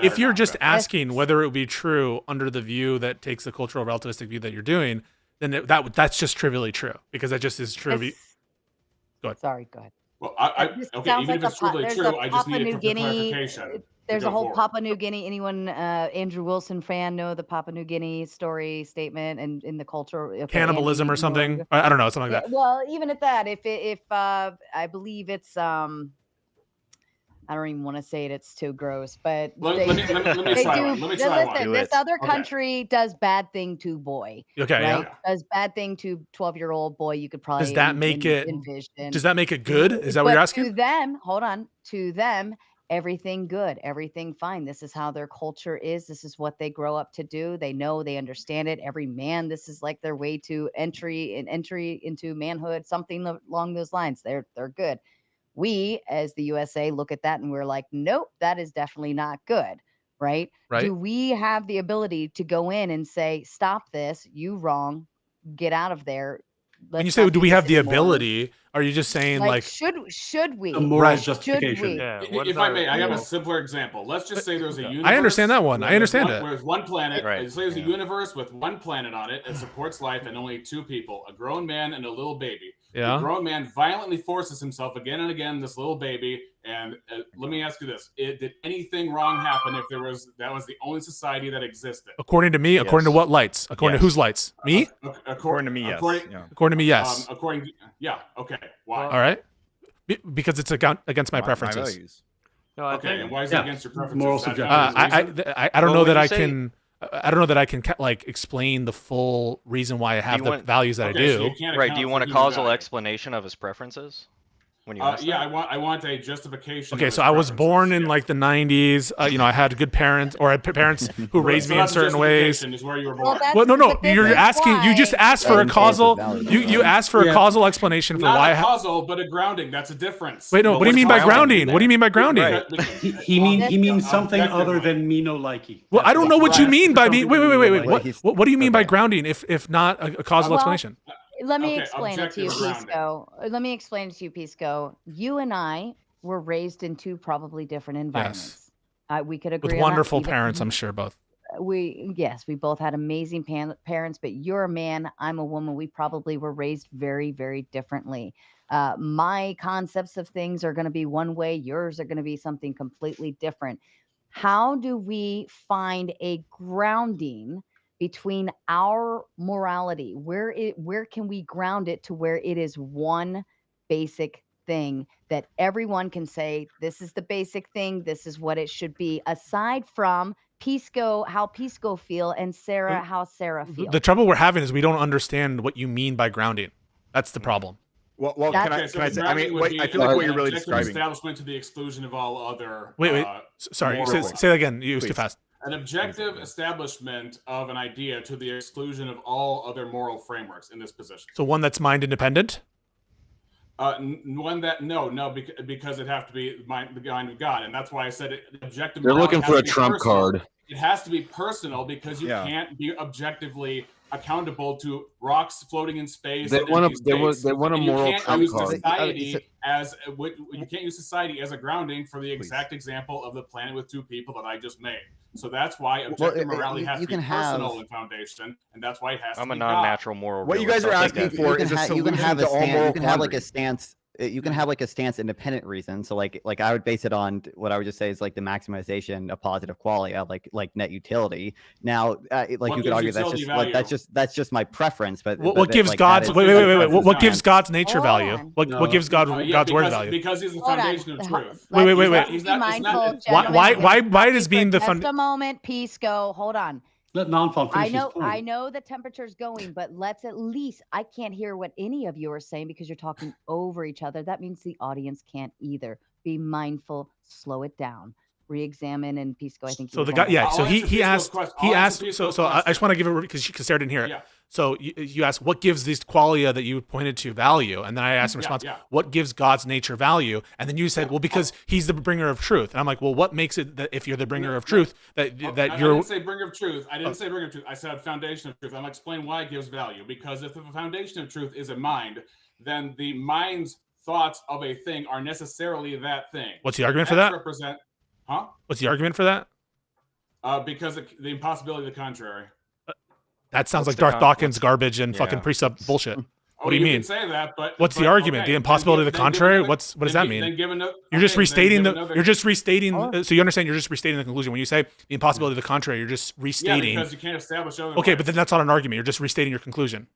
if you're just asking whether it would be true under the view that takes the cultural relativistic view that you're doing, then that's just trivially true, because that just is true. Go ahead. Sorry, go ahead. Well, This okay, sounds even like if it's truly there's true, a I just Papua need New a Guinea. clarification. There's to a go whole forward. Papua New Guinea. Anyone, Andrew Wilson fan, know the Papua New Guinea story statement and in the culture? Okay, Cannibalism Andy, or you know where I'm something. I don't know, something like that. well, even at that, if I believe it's I don't even want to say it; it's too gross. But Let they me they try do. one. Let me try one. Listen, Do this it. other Okay. country does bad thing to boy. Okay, right? yeah. Does bad thing to 12-year-old boy. You could probably Does that make it? envision. Does that make it good? Is that what But you're asking? to them, hold on. To them, everything good, everything fine. This is how their culture is. This is what they grow up to do. They know, they understand it. Every man, this is like their way to entry into manhood, something along those lines. They're good. We, as the USA, look at that and we're like, nope, that is definitely not good. Right? Right. Do we have the ability to go in and say, stop this, you wrong, get out of there? When you Let's say, not do we this have the anymore." ability? Are you just saying like? Should we? The moral Right. justification. Should we? Yeah. If I may, I have a simpler example. Let's just say there's a universe. I understand that one. I understand it. There's one planet. Right. Say there's a universe with one planet on it that supports life and only two people, a grown man and a little baby. Yeah. The grown man violently forces himself again and again, this little baby. And let me ask you this. Did anything wrong happen if that was the only society that existed? According to me, according to what lights? According to whose lights? Me? According to me, yes. According to me, yes. Yeah. Okay. Why? All right. Because it's against my preferences. values. No, I Okay. think And why is it against your preferences? Moral Is that subjectivity. valid reason? I don't know Well, that when I you say- can. I don't know that I can like explain the full reason why I have you the want- values that I Okay, so do. you can't Right. account Do you for want a human causal value. explanation of his preferences? When you ask Yeah, that? I want a justification. Okay, of so his I was preferences, born in yeah. like the 90s. I had good parents, or I had parents who raised So me in that's a certain ways. justification is where you were Well, born. that's, Well, no. but this You're is asking. You just why- asked for a That causal. valid, You asked for a Yeah. causal explanation for Not why. a causal, but a grounding. That's a difference. Wait, no. But What do you what's mean by grounding grounding? What do you mean by grounding? He means something other than me no likey. Well, I don't know what you mean by me. Wait. Like What do you mean by okay. grounding? If not a causal Well, explanation? Let me Okay, explain it to you, objective grounding. Pisco. Let me explain it to you, Pisco. You and I were raised in two probably different environments. We could agree With on that, wonderful even- parents, I'm sure both. we both had amazing parents, but you're a man, I'm a woman. We probably were raised very, very differently. My concepts of things are going to be one way, yours are going to be something completely different. How do we find a grounding between our morality? Where can we ground it to where it is one basic thing that everyone can say, this is the basic thing, this is what it should be, aside from Pisco, how Pisco feel, and Sarah, how Sarah feel. The trouble we're having is we don't understand what you mean by grounding. That's the problem. Well, That's- can I Okay, so say? I mean, grounding would be I feel like what you're an really objective describing. establishment to the exclusion of all other. Wait. Sorry. moral- Say that again. You was too Please. fast. An objective establishment of an idea to the exclusion of all other moral frameworks in this position. So one that's mind independent. One that because it have to be the mind of God, and that's why I said it. Objective. They're morality looking has for to a be trump personal. card. It has to be personal because you Yeah. can't be objectively accountable to rocks floating in space. They and want a- empty they want- space. they want a And moral you can't trump use card. society you can't use society as a grounding for the exact example of the planet with two people that I just made. So that's why objective morality has you to be can have- personal in foundation, and that's why it has I'm to a be non-natural moral. What you realist, guys are I'll take asking that. for is a you can solution have a to all stance. moral You can have like a quandaries. stance. You can have like a stance independent reason. So like I would base it on what I would just say is like the maximization of positive quality, like net utility. Now, like What you could gives argue utility that's just my preference. But What but gives like, God's that is- wait. that's What the gives stance. God's nature Hold value? on. What gives God's word value? Because he's the Hold on. foundation of truth. Wait. He's Be not- mindful, Why gentlemen. why does being the Just a moment, Pisco. Hold on. Let non-fun finish his point. I know the temperature's going, but let's at least, I can't hear what any of you are saying because you're talking over each other. That means the audience can't either. Be mindful, slow it down, re-examine, and Pisco, I think. So the guy, yeah. So I'll answer he Pisco's asked. question. He I'll answer asked. So Pisco's so I question. just want to give it because Sarah didn't hear it. Yeah. So you asked what gives this qualia that you pointed to value, and then I asked in response, yeah. what gives God's nature value? And then you said, well, because he's the bringer of truth. And I'm like, well, what makes it that if you're the bringer of truth that I you're didn't say bringer of truth. I didn't say bringer of truth. I said foundation of truth. I'm going to explain why it gives value. Because if the foundation of truth is a mind, then the mind's thoughts of a thing are necessarily that thing. What's the argument for Facts that? Represent, huh? What's the argument for that? Because the impossibility of the contrary. That sounds What's like the Darth con- Dawkins what's- garbage and yeah. fucking precept bullshit. What do you you mean? can say that, but what's the but, argument? okay, The impossibility of the contrary? another, What does that mean? Then give another, You're just restating another, so you understand you're just restating the conclusion. When you say the impossibility of the contrary, you're just restating. Yeah, because you can't establish otherwise. Okay, but then that's not an argument. You're just restating your conclusion.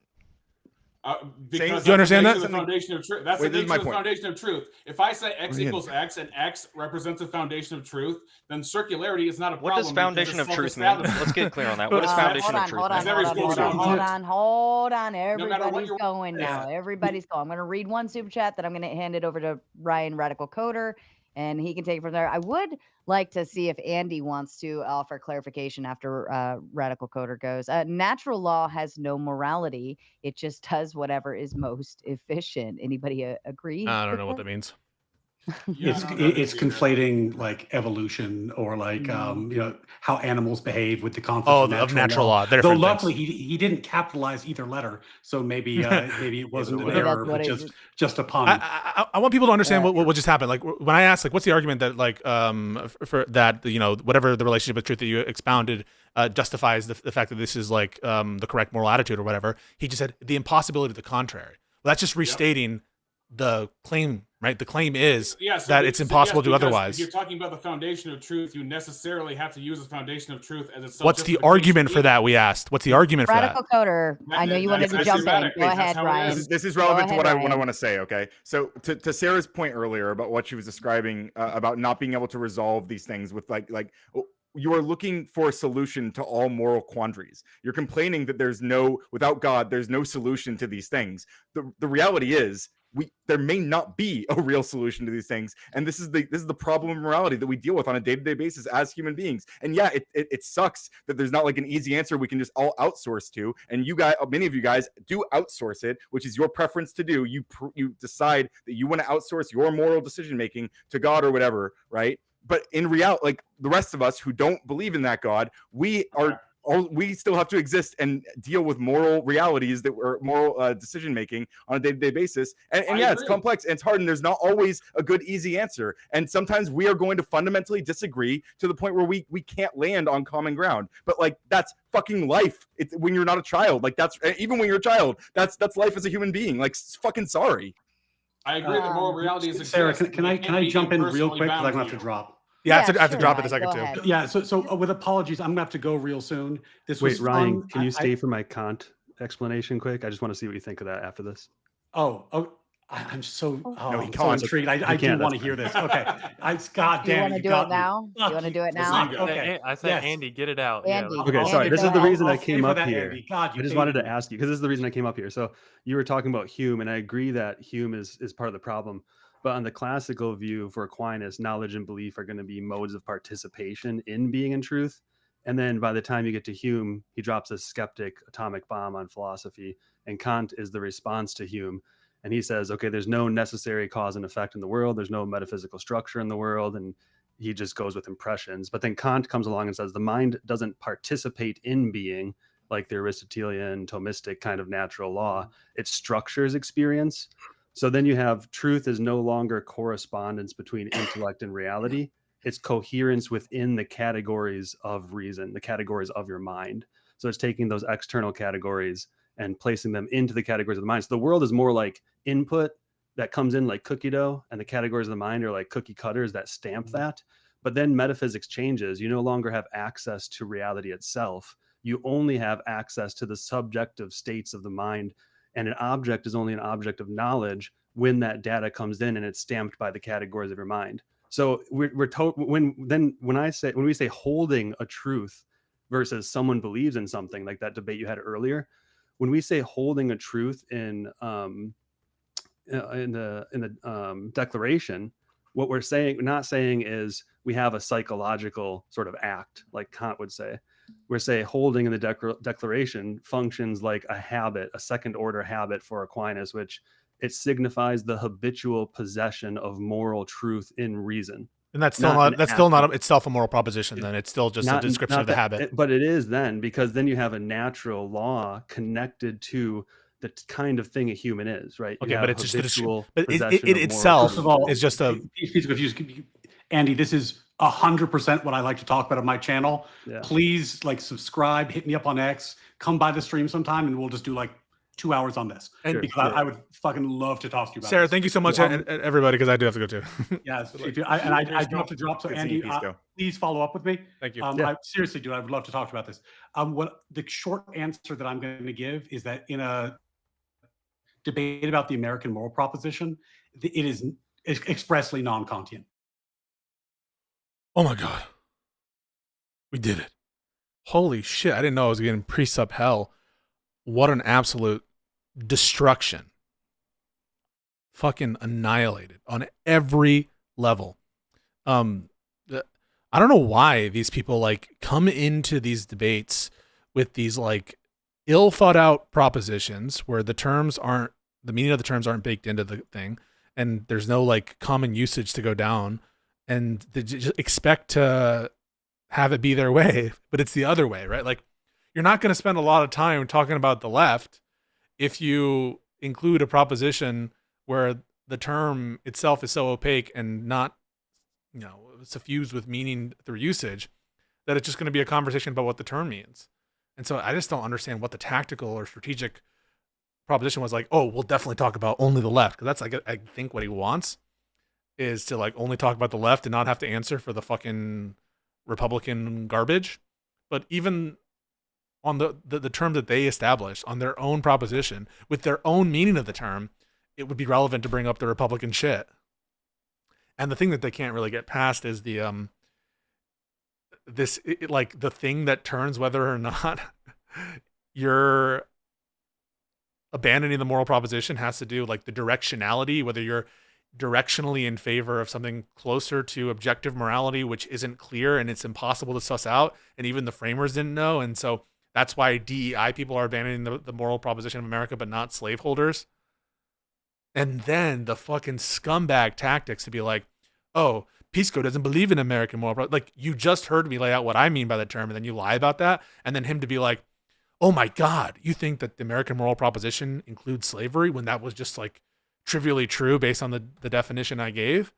Because do you understand that? The foundation of truth. That's the nature of the foundation of truth. If I say x equals x and x represents the foundation of truth, then circularity is not a problem. What does foundation of truth mean? Let's get clear on that. What is foundation of truth? Hold on. Everybody's going now. Everybody's going. I'm going to read one super chat, then I'm going to hand it over to Ryan Radical Coder, and he can take it from there. I would like to see if Andy wants to offer clarification after Radical Coder goes. Natural law has no morality. It just does whatever is most efficient. Anybody agree? I don't know what that means. It's conflating like evolution or like how animals behave with the concept of natural law. Though luckily he didn't capitalize either letter, so maybe it wasn't an error, but just a pun. I want people to understand what just happened. Like when I asked, like, what's the argument that like for that whatever the relationship with truth that you expounded justifies the fact that this is like the correct moral attitude or whatever. He just said the impossibility of the contrary. Well, that's just restating the claim, right? The claim is that it's impossible to do otherwise. If you're talking about the foundation of truth, you necessarily have to use the foundation of truth as its. What's the argument for that? We asked. What's the argument for that? Radical Coder, I know you wanted to jump in. Go ahead, Ryan. This is relevant to what I want to say. Okay, so to Sarah's point earlier about what she was describing about not being able to resolve these things with like you are looking for a solution to all moral quandaries. You're complaining that without God, there's no solution to these things. The reality is, there may not be a real solution to these things, and this is the problem of morality that we deal with on a day-to-day basis as human beings. And yeah, it sucks that there's not like an easy answer we can just all outsource to. And many of you guys do outsource it, which is your preference to do. You decide that you want to outsource your moral decision making to God or whatever, right? But in reality, like the rest of us who don't believe in that God, we still have to exist and deal with moral realities that were moral decision making on a day-to-day basis. And yeah, it's complex and it's hard, and there's not always a good, easy answer. And sometimes we are going to fundamentally disagree to the point where we can't land on common ground. But like that's fucking life. It's when you're not a child. Like that's even when you're a child, that's life as a human being. Like fucking sorry. I agree that moral reality is. Sarah, can I jump in real quick because I'm gonna have to drop. Yeah, I have to drop it a second too. Yeah, so with apologies, I'm gonna have to go real soon. Wait, Ryan, can you stay for my Kant explanation quick? I just want to see what you think of that after this. I'm so he so intrigued. I do want to hear this. Okay, God damn it, you want to do it now? You want to do it now? Okay. I said, Andy, get it out. Andy, okay, sorry. This is the reason I came up here. God, I just wanted to ask you because this is the reason I came up here. So you were talking about Hume, and I agree that Hume is part of the problem. But on the classical view for Aquinas, knowledge and belief are going to be modes of participation in being and truth. And then by the time you get to Hume, he drops a skeptic atomic bomb on philosophy. And Kant is the response to Hume. And he says, okay, there's no necessary cause and effect in the world. There's no metaphysical structure in the world. And he just goes with impressions. But then Kant comes along and says the mind doesn't participate in being like the Aristotelian, Thomistic kind of natural law. It structures experience. So then you have truth is no longer correspondence between intellect and reality. It's coherence within the categories of reason, the categories of your mind. So it's taking those external categories and placing them into the categories of the mind. So the world is more like input that comes in like cookie dough, and the categories of the mind are like cookie cutters that stamp that. But then metaphysics changes. You no longer have access to reality itself. You only have access to the subjective states of the mind. And an object is only an object of knowledge when that data comes in and it's stamped by the categories of your mind. So when we say holding a truth versus someone believes in something, like that debate you had earlier, when we say holding a truth in the Declaration, what we're not saying is we have a psychological sort of act, like Kant would say. We're saying holding in the Declaration functions like a habit, a second order habit for Aquinas, which it signifies the habitual possession of moral truth in reason. And that's still not itself a moral proposition. Then it's still just a description of the habit. But it is then, because then you have a natural law connected to the kind of thing a human is, right? Okay, but it's just it itself is just a piece of confusion. Andy, this is 100% what I like to talk about on my channel. Yeah. Please subscribe, hit me up on X, come by the stream sometime, and we'll just do 2 hours on this, And- because I would fucking love to talk to you about Sarah, this. thank you so much, everybody, because I do have to go too. Yes, I do have to drop. So Good seeing you, Andy, Pisco. please follow up with me. Thank you. I seriously, dude, I would love to talk about this. What the short answer that I'm going to give is that in a debate about the American moral proposition, it is expressly non-Kantian. Oh my God. We did it. Holy shit. I didn't know I was getting pre-sub hell. What an absolute destruction. Fucking annihilated on every level. I don't know why these people like come into these debates with these like ill thought out propositions where the meaning of the terms aren't baked into the thing, and there's no like common usage to go down, and they just expect to have it be their way, but it's the other way, right? Like, you're not going to spend a lot of time talking about the left if you include a proposition where the term itself is so opaque and not, suffused with meaning through usage, that it's just going to be a conversation about what the term means. And so I just don't understand what the tactical or strategic proposition was. Like, oh, we'll definitely talk about only the left, because that's like, I think what he wants is to like only talk about the left and not have to answer for the fucking Republican garbage. But even on the term that they established on their own proposition with their own meaning of the term, it would be relevant to bring up the Republican shit. And the thing that they can't really get past is the the thing that turns whether or not you're abandoning the moral proposition has to do like the directionality, whether you're directionally in favor of something closer to objective morality, which isn't clear and it's impossible to suss out, and even the framers didn't know. And so that's why DEI people are abandoning the moral proposition of America, but not slaveholders. And then the fucking scumbag tactics to be like, oh, Pisco doesn't believe in American moral. Like, you just heard me lay out what I mean by the term, and then you lie about that. And then him to be like, oh my God, you think that the American moral proposition includes slavery, when that was just like trivially true based on the definition I gave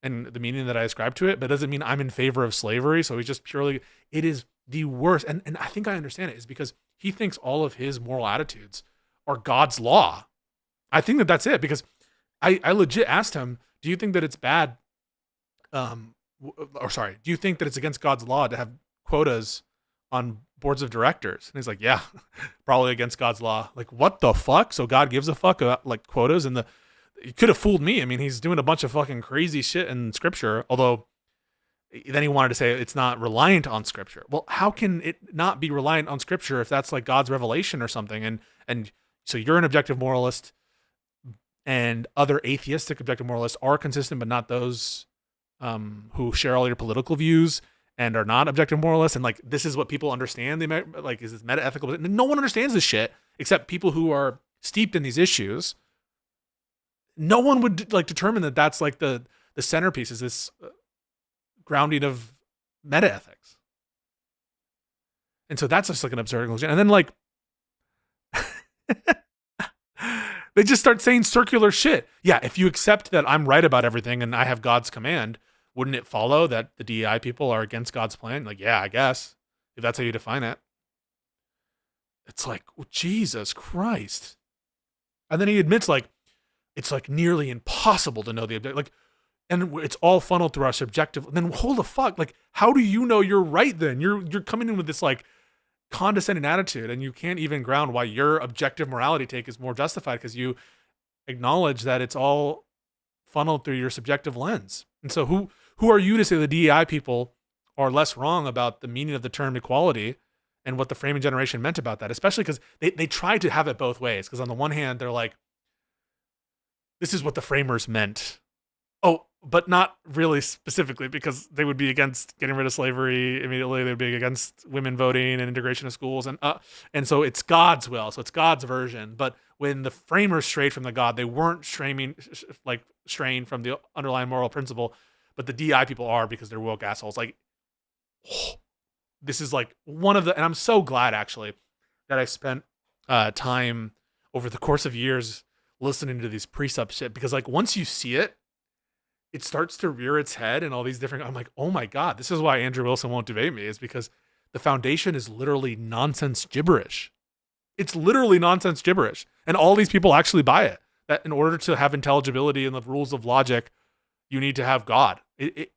and the meaning that I ascribed to it, but doesn't mean I'm in favor of slavery. So he's just purely, it is the worst. And I think I understand it is because he thinks all of his moral attitudes are God's law. I think that that's it, because I legit asked him, do you think that it's bad? Do you think that it's against God's law to have quotas on boards of directors? And he's like, yeah, probably against God's law. Like, what the fuck? So God gives a fuck about like quotas, and he could have fooled me. I mean, he's doing a bunch of fucking crazy shit in scripture, although then he wanted to say it's not reliant on scripture. Well, how can it not be reliant on scripture if that's like God's revelation or something? And so you're an objective moralist, and other atheistic objective moralists are consistent, but not those who share all your political views and are not objective moralists. And like, this is what people understand. Like, is this meta-ethical? No one understands this shit except people who are steeped in these issues. No one would like determine that that's like the centerpiece is this grounding of meta-ethics. And so that's just like an absurd conclusion. And then like, they just start saying circular shit. Yeah, if you accept that I'm right about everything and I have God's command, wouldn't it follow that the DEI people are against God's plan? Like, yeah, I guess, if that's how you define it. It's like, oh, Jesus Christ. And then he admits, like, it's like nearly impossible to know the objective. Like, and it's all funneled through our subjective. And then hold the fuck. Like, how do you know you're right then? You're coming in with this like condescending attitude, and you can't even ground why your objective morality take is more justified, because you acknowledge that it's all funneled through your subjective lens. And so who are you to say the DEI people are less wrong about the meaning of the term equality and what the framing generation meant about that? Especially because they try to have it both ways. Because on the one hand, they're like, this is what the framers meant. Oh, but not really specifically, because they would be against getting rid of slavery immediately. They'd be against women voting and integration of schools. And so it's God's will. So it's God's version. But when the framers strayed from the God, they weren't straying from the underlying moral principle, but the DI people are, because they're woke assholes. Like, this is like one of the, and I'm so glad actually that I spent time over the course of years listening to these precept shit, because like once you see it, it starts to rear its head and all these different, I'm like, oh my God, this is why Andrew Wilson won't debate me, is because the foundation is literally nonsense gibberish. It's literally nonsense gibberish. And all these people actually buy it. That in order to have intelligibility and the rules of logic, you need to have God. It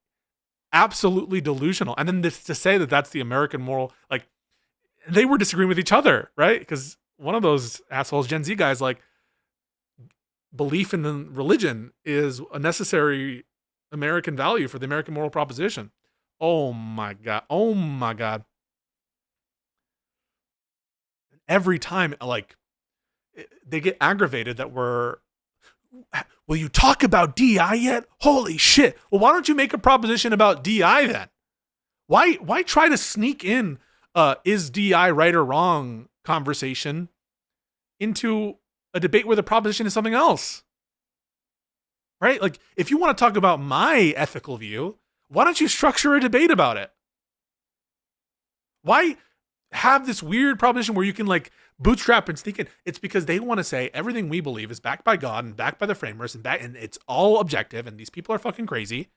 absolutely delusional. And then to say that that's the American moral, like, they were disagreeing with each other, right? Because one of those assholes, Gen Z guys, like, belief in the religion is a necessary American value for the American moral proposition. Oh my God. Oh my God. Every time, like, they get aggravated that will you talk about DI yet? Holy shit. Well, why don't you make a proposition about DI then? Why try to sneak in is DI right or wrong conversation into a debate where the proposition is something else? Right? Like, if you want to talk about my ethical view, why don't you structure a debate about it? Why have this weird proposition where you can, like, bootstrap and sneak in? It's because they want to say everything we believe is backed by God and backed by the framers and it's all objective and these people are fucking crazy.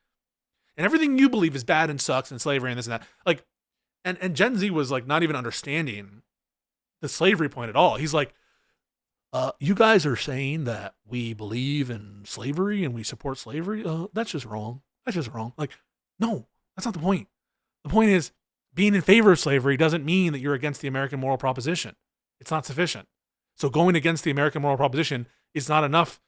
And everything you believe is bad and sucks and slavery and this and that. Like, and Gen Z was, like, not even understanding the slavery point at all. He's like, you guys are saying that we believe in slavery and we support slavery. That's just wrong. That's just wrong. Like, no, that's not the point. The point is, being in favor of slavery doesn't mean that you're against the American moral proposition. It's not sufficient. So going against the American moral proposition is not enough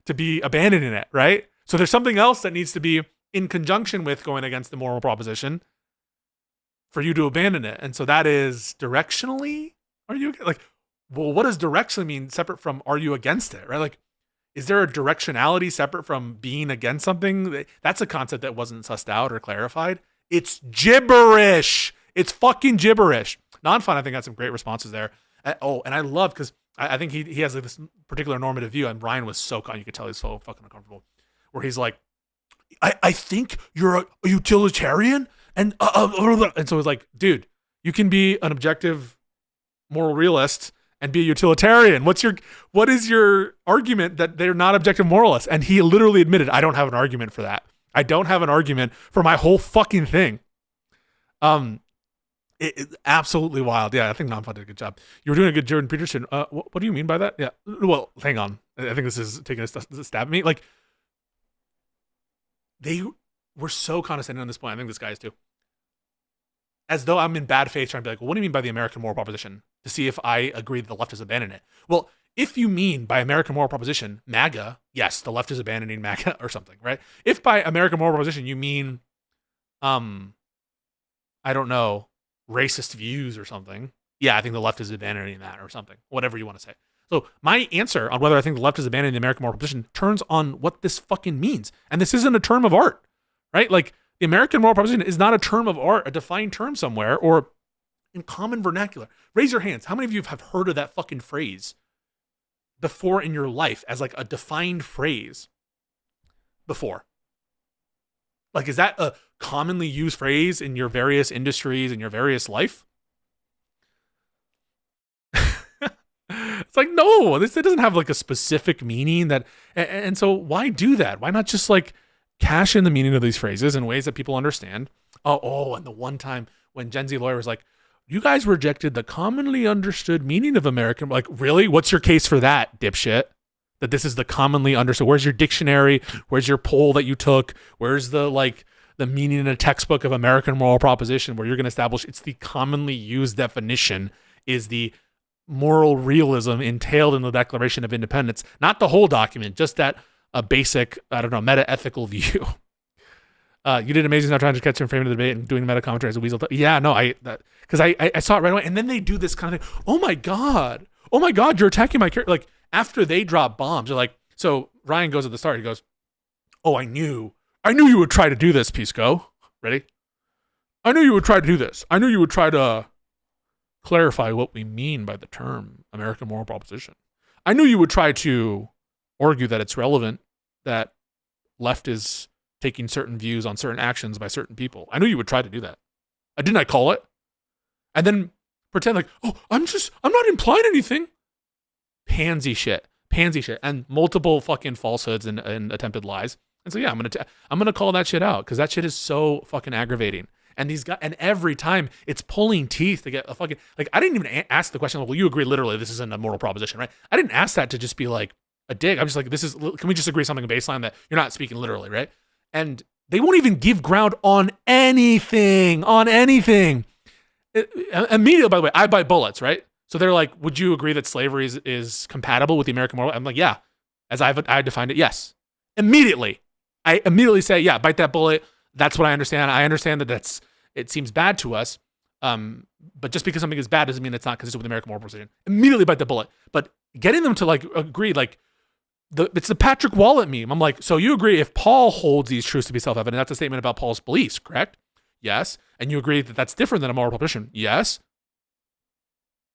to be abandoning it, right? So there's something else that needs to be in conjunction with going against the moral proposition for you to abandon it. And so that is directionally, are you like, well, what does directionally mean separate from are you against it, right? Like, is there a directionality separate from being against something? That's a concept that wasn't sussed out or clarified. It's gibberish. It's fucking gibberish. Non-fun, I think, had some great responses there. And I love, because I think he has, like, this particular normative view, and Brian was so you could tell he's so fucking uncomfortable, where he's like, I think you're a utilitarian, and so it's like, dude, you can be an objective moral realist and be a utilitarian. What is your argument that they're not objective moralists? And he literally admitted, I don't have an argument for that. I don't have an argument for my whole fucking thing. It's absolutely wild. Yeah, I think Non-Fun did a good job. You were doing a good Jordan Peterson. What do you mean by that? Yeah. Well, hang on. I think this is taking a stab at me. Like, they were so condescending on this point. I think this guy is too. As though I'm in bad faith trying to be like, well, what do you mean by the American moral proposition? To see if I agree that the left has abandoned it. Well, if you mean by American moral proposition, MAGA, yes, the left is abandoning MAGA or something, right? If by American moral proposition you mean, I don't know, racist views or something, yeah, I think the left is abandoning that or something, whatever you want to say. So my answer on whether I think the left is abandoning the American moral proposition turns on what this fucking means. And this isn't a term of art, right? Like, the American moral proposition is not a term of art, a defined term somewhere, or in common vernacular. Raise your hands. How many of you have heard of that fucking phrase before in your life as, like, a defined phrase before? Like, is that a commonly used phrase in your various industries, in your various life? It's like, no, it doesn't have, like, a specific meaning that, and so why do that? Why not just, like, cash in the meaning of these phrases in ways that people understand? And the one time when Gen Z lawyer was like, you guys rejected the commonly understood meaning of American. Like, really? What's your case for that, dipshit? That this is the commonly understood. Where's your dictionary? Where's your poll that you took? Where's the meaning in a textbook of American moral proposition where you're going to establish it's the commonly used definition is the moral realism entailed in the Declaration of Independence, not the whole document, just that a basic, I don't know, meta-ethical view. You did amazing job trying to catch and frame the debate and doing meta commentary as a weasel. Yeah, no, because I saw it right away, and then they do this kind of thing. Oh my god, you're attacking my character. Like, after they drop bombs, they're like, so Ryan goes at the start, he goes, oh, I knew you would try to do this, Pisco. Ready? I knew you would try to do this. I knew you would try to clarify what we mean by the term American moral proposition. I knew you would try to argue that it's relevant that left is taking certain views on certain actions by certain people. I knew you would try to do that. Didn't I call it? And then pretend like, oh, I'm not implying anything. Pansy shit, and multiple fucking falsehoods and attempted lies. And so yeah, I'm gonna call that shit out because that shit is so fucking aggravating. And these guys, and every time it's pulling teeth to get a fucking, like, I didn't even ask the question, like, well, you agree literally this isn't a moral proposition, right? I didn't ask that to just be like a dig. I'm just like, can we just agree something baseline that you're not speaking literally, right? And they won't even give ground on anything, immediately, by the way, I bite bullets, right? So they're like, would you agree that slavery is compatible with the American moral? I'm like, yeah. As I defined it, yes. I immediately say, yeah, bite that bullet. That's what I understand. I understand that it seems bad to us. But just because something is bad doesn't mean it's not consistent with American moral position. Immediately bite the bullet. But getting them to like agree, like it's the Patrick Wallet meme. I'm like, so you agree if Paul holds these truths to be self-evident, that's a statement about Paul's beliefs, correct? Yes. And you agree that that's different than a moral proposition? Yes.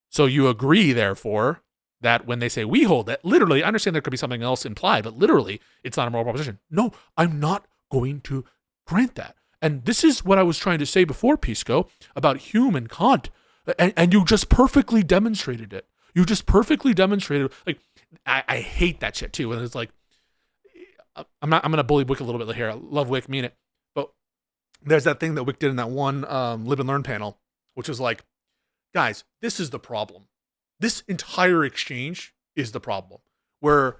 So you agree, therefore, that when they say we hold that, literally, I understand there could be something else implied, but literally, it's not a moral proposition. No, I'm not going to grant that. And this is what I was trying to say before, Pisco, about Hume and Kant. And you just perfectly demonstrated it. You just perfectly demonstrated, like, I hate that shit too. And it's like, I'm going to bully Wick a little bit here. I love Wick, mean it. But there's that thing that Wick did in that one Live and Learn panel, which was like, guys, this is the problem. This entire exchange is the problem, where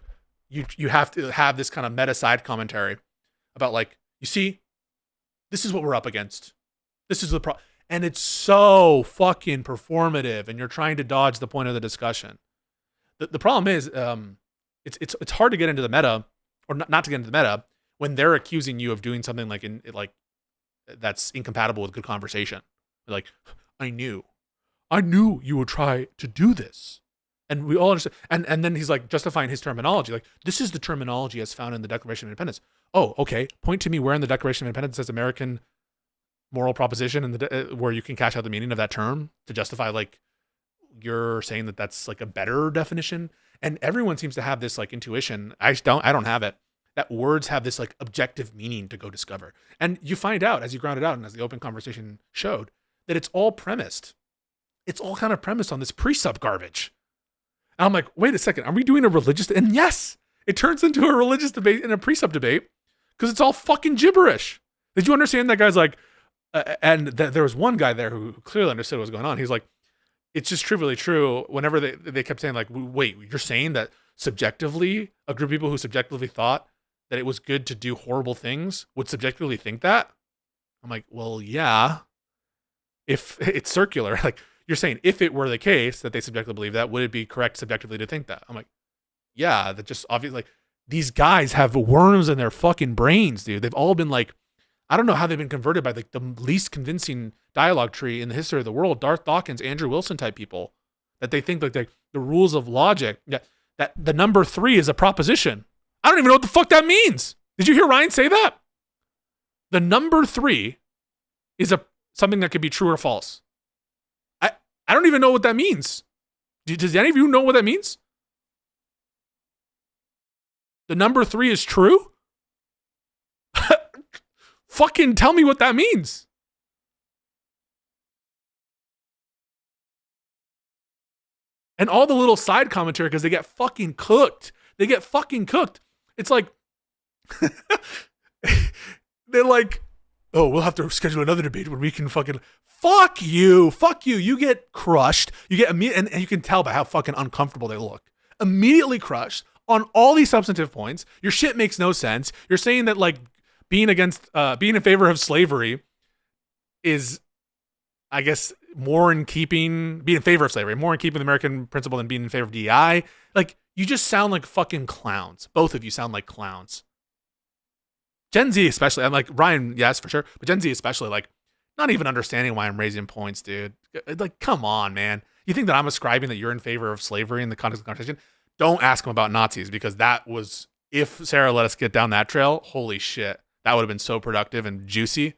you have to have this kind of meta side commentary about, like, you see, this is what we're up against. This is the problem. And it's so fucking performative, and you're trying to dodge the point of the discussion. The problem is, it's hard to get into the meta, or not to get into the meta, when they're accusing you of doing something like that's incompatible with good conversation. Like, I knew you would try to do this. And we all understand. And then he's like justifying his terminology. Like, this is the terminology as found in the Declaration of Independence. Oh, okay. Point to me where in the Declaration of Independence says American moral proposition and where you can cash out the meaning of that term to justify, like, you're saying that that's like a better definition. And everyone seems to have this like intuition. I don't have it. That words have this like objective meaning to go discover. And you find out as you ground it out and as the open conversation showed that it's all premised. It's all kind of premised on this precept garbage. And I'm like, wait a second, are we doing a religious? And yes, it turns into a religious debate and a precept debate because it's all fucking gibberish. Did you understand that guy's like, there was one guy there who clearly understood what was going on. He's like, it's just trivially true. Whenever they kept saying like, wait, you're saying that subjectively, a group of people who subjectively thought that it was good to do horrible things would subjectively think that? I'm like, well, yeah. If it's circular, like, you're saying if it were the case that they subjectively believe that, would it be correct subjectively to think that? I'm like, yeah, that just obviously, like, these guys have worms in their fucking brains, dude. They've all been like, I don't know how they've been converted by like the least convincing dialogue tree in the history of the world, Darth Dawkins, Andrew Wilson type people, that they think like the rules of logic, that the number 3 is a proposition. I don't even know what the fuck that means. Did you hear Ryan say that? The number 3 is something that could be true or false. I don't even know what that means. Does any of you know what that means? The number 3 is true? Fucking tell me what that means. And all the little side commentary, because they get fucking cooked. It's like, they're like, oh, we'll have to schedule another debate when we can fucking, fuck you. You get crushed. You get and you can tell by how fucking uncomfortable they look. Immediately crushed on all these substantive points. Your shit makes no sense. You're saying that like being in favor of slavery is, I guess, being in favor of slavery, more in keeping with the American principle than being in favor of DEI. Like, you just sound like fucking clowns. Both of you sound like clowns. Gen Z especially. I'm like, Ryan, yes, for sure. But Gen Z especially, like, not even understanding why I'm raising points, dude. Like, come on, man. You think that I'm ascribing that you're in favor of slavery in the context of the conversation? Don't ask him about Nazis, because that was, if Sarah let us get down that trail, holy shit. That would have been so productive and juicy.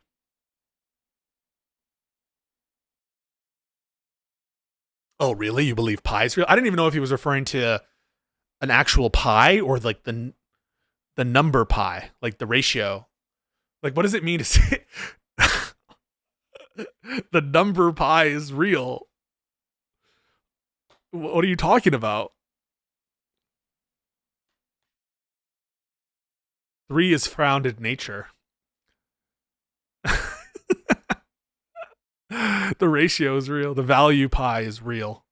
Oh, really? You believe pi is real? I didn't even know if he was referring to an actual pi or like the number pi, like the ratio. Like, what does it mean to say the number pi is real? What are you talking about? 3 is found in nature. The ratio is real. The value pie is real.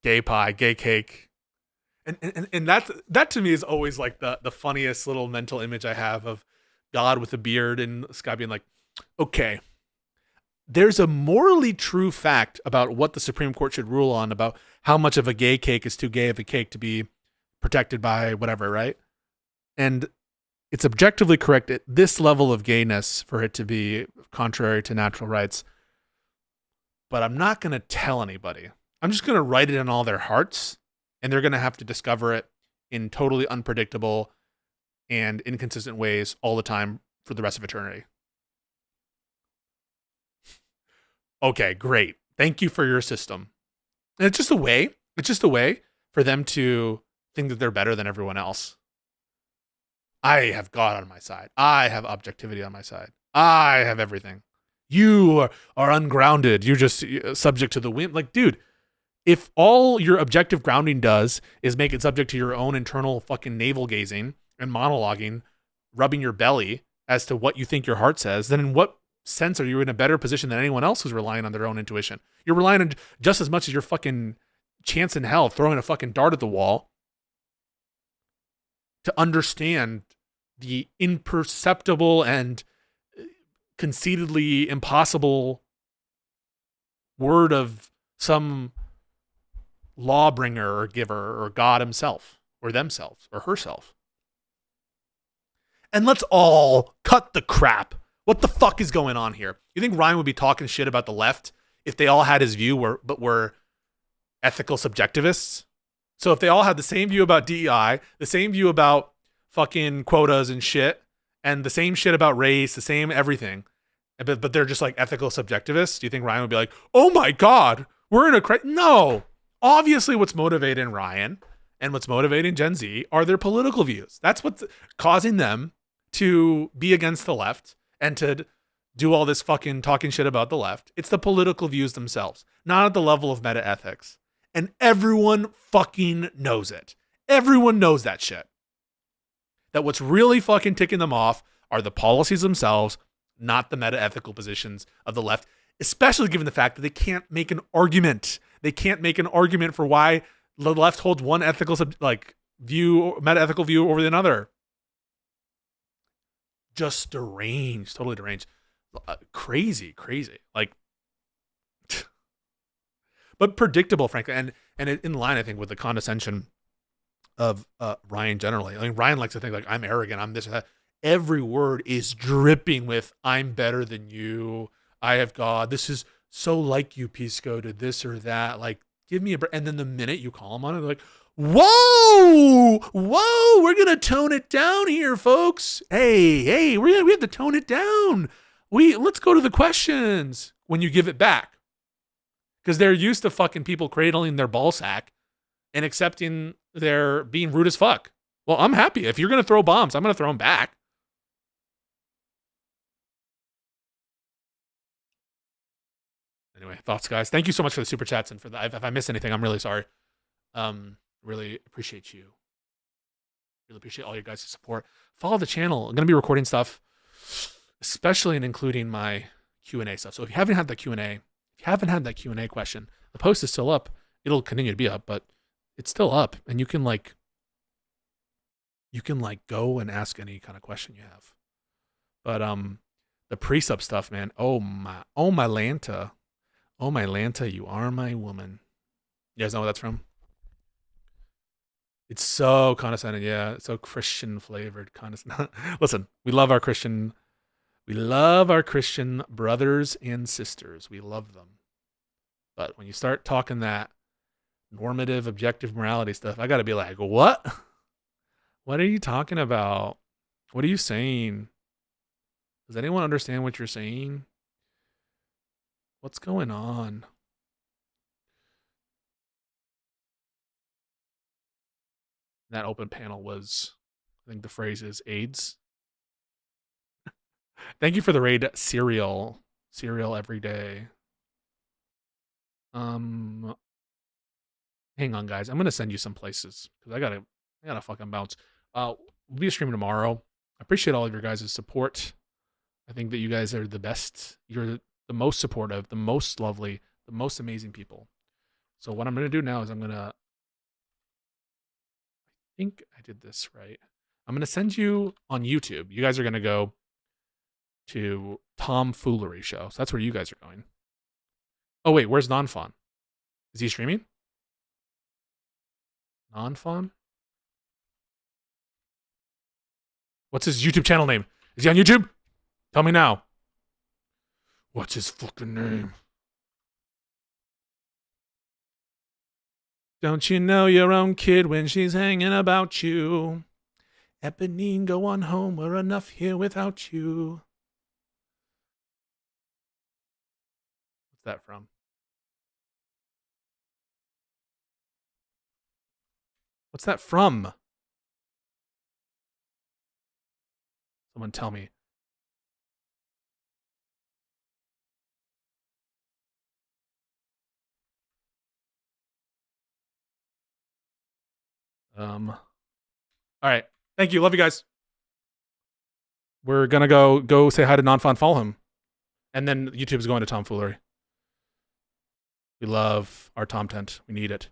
Gay pie, gay cake. And that to me is always like the funniest little mental image I have of God with a beard and Scott being like, okay, there's a morally true fact about what the Supreme Court should rule on about how much of a gay cake is too gay of a cake to be protected by whatever, right? And it's objectively correct at this level of gayness for it to be contrary to natural rights. But I'm not going to tell anybody. I'm just going to write it in all their hearts, and they're going to have to discover it in totally unpredictable and inconsistent ways all the time for the rest of eternity. Okay, great. Thank you for your system. And it's just a way for them to think that they're better than everyone else. I have God on my side. I have objectivity on my side. I have everything. You are ungrounded. You're just subject to the whim. Like, dude, if all your objective grounding does is make it subject to your own internal fucking navel gazing and monologuing, rubbing your belly as to what you think your heart says, then in what sense are you in a better position than anyone else who's relying on their own intuition? You're relying on just as much as your fucking chance in hell throwing a fucking dart at the wall to understand the imperceptible and conceitedly impossible word of some lawbringer or giver or God himself or themselves or herself. And let's all cut the crap. What the fuck is going on here? You think Ryan would be talking shit about the left if they all had his view but were ethical subjectivists? So if they all had the same view about DEI, the same view about fucking quotas and shit, and the same shit about race, the same everything, but they're just like ethical subjectivists, do you think Ryan would be like, oh my God, we're in a crisis? No. Obviously what's motivating Ryan and what's motivating Gen Z are their political views. That's what's causing them to be against the left and to do all this fucking talking shit about the left. It's the political views themselves, not at the level of meta ethics. And everyone fucking knows it. Everyone knows that shit. That what's really fucking ticking them off are the policies themselves, not the meta ethical positions of the left, especially given the fact that they can't make an argument. They can't make an argument for why the left holds one ethical view, meta ethical view over another. Just deranged, totally deranged, crazy, like, but predictable, frankly, and in line, I think, with the condescension of Ryan generally. I mean, Ryan likes to think like I'm arrogant, I'm this or that. Every word is dripping with I'm better than you. I have God. This is so like you, Pisco, to this or that. Like, give me a break. And then the minute you call him on it, they're like, whoa, we're going to tone it down here, folks. Hey, we have to tone it down. Let's go to the questions when you give it back. Because they're used to fucking people cradling their ball sack and accepting they're being rude as fuck. Well, I'm happy. If you're going to throw bombs, I'm going to throw them back. Anyway, thoughts, guys. Thank you so much for the super chats and for that. If I miss anything, I'm really sorry. Really appreciate you. Really appreciate all your guys' support. Follow the channel. I'm going to be recording stuff, especially and including my Q&A stuff. So if you haven't had that Q&A question, the post is still up. It'll continue to be up, but it's still up, and you can go and ask any kind of question you have. But the pre-sub stuff, man. Oh my Lanta. Oh my Lanta, you are my woman. You guys know where that's from? It's so condescending, yeah. It's so Christian flavored condescending. Listen, we love our Christian brothers and sisters. We love them. But when you start talking that normative, objective morality stuff, I gotta be like, what? What are you talking about? What are you saying? Does anyone understand what you're saying? What's going on? That open panel was, I think the phrase is AIDS. Thank you for the raid, cereal every day. Hang on, guys. I'm gonna send you some places because I gotta fucking bounce. We'll be streaming tomorrow. I appreciate all of your guys' support. I think that you guys are the best. You're the most supportive, the most lovely, the most amazing people. So what I'm going to do now is I think I did this right. I'm going to send you on YouTube. You guys are going to go to Tomfoolery Show. So that's where you guys are going. Oh, wait, where's Nonfon? Is he streaming? Nonfon? What's his YouTube channel name? Is he on YouTube? Tell me now. What's his fucking name? Don't you know your own kid when she's hanging about you? Eponine, go on home. We're enough here without you. What's that from? What's that from? Someone tell me. All right. Thank you. Love you guys. We're gonna go say hi to Nonfon, follow him. And then YouTube's going to Tomfoolery. We love our Tom tent. We need it.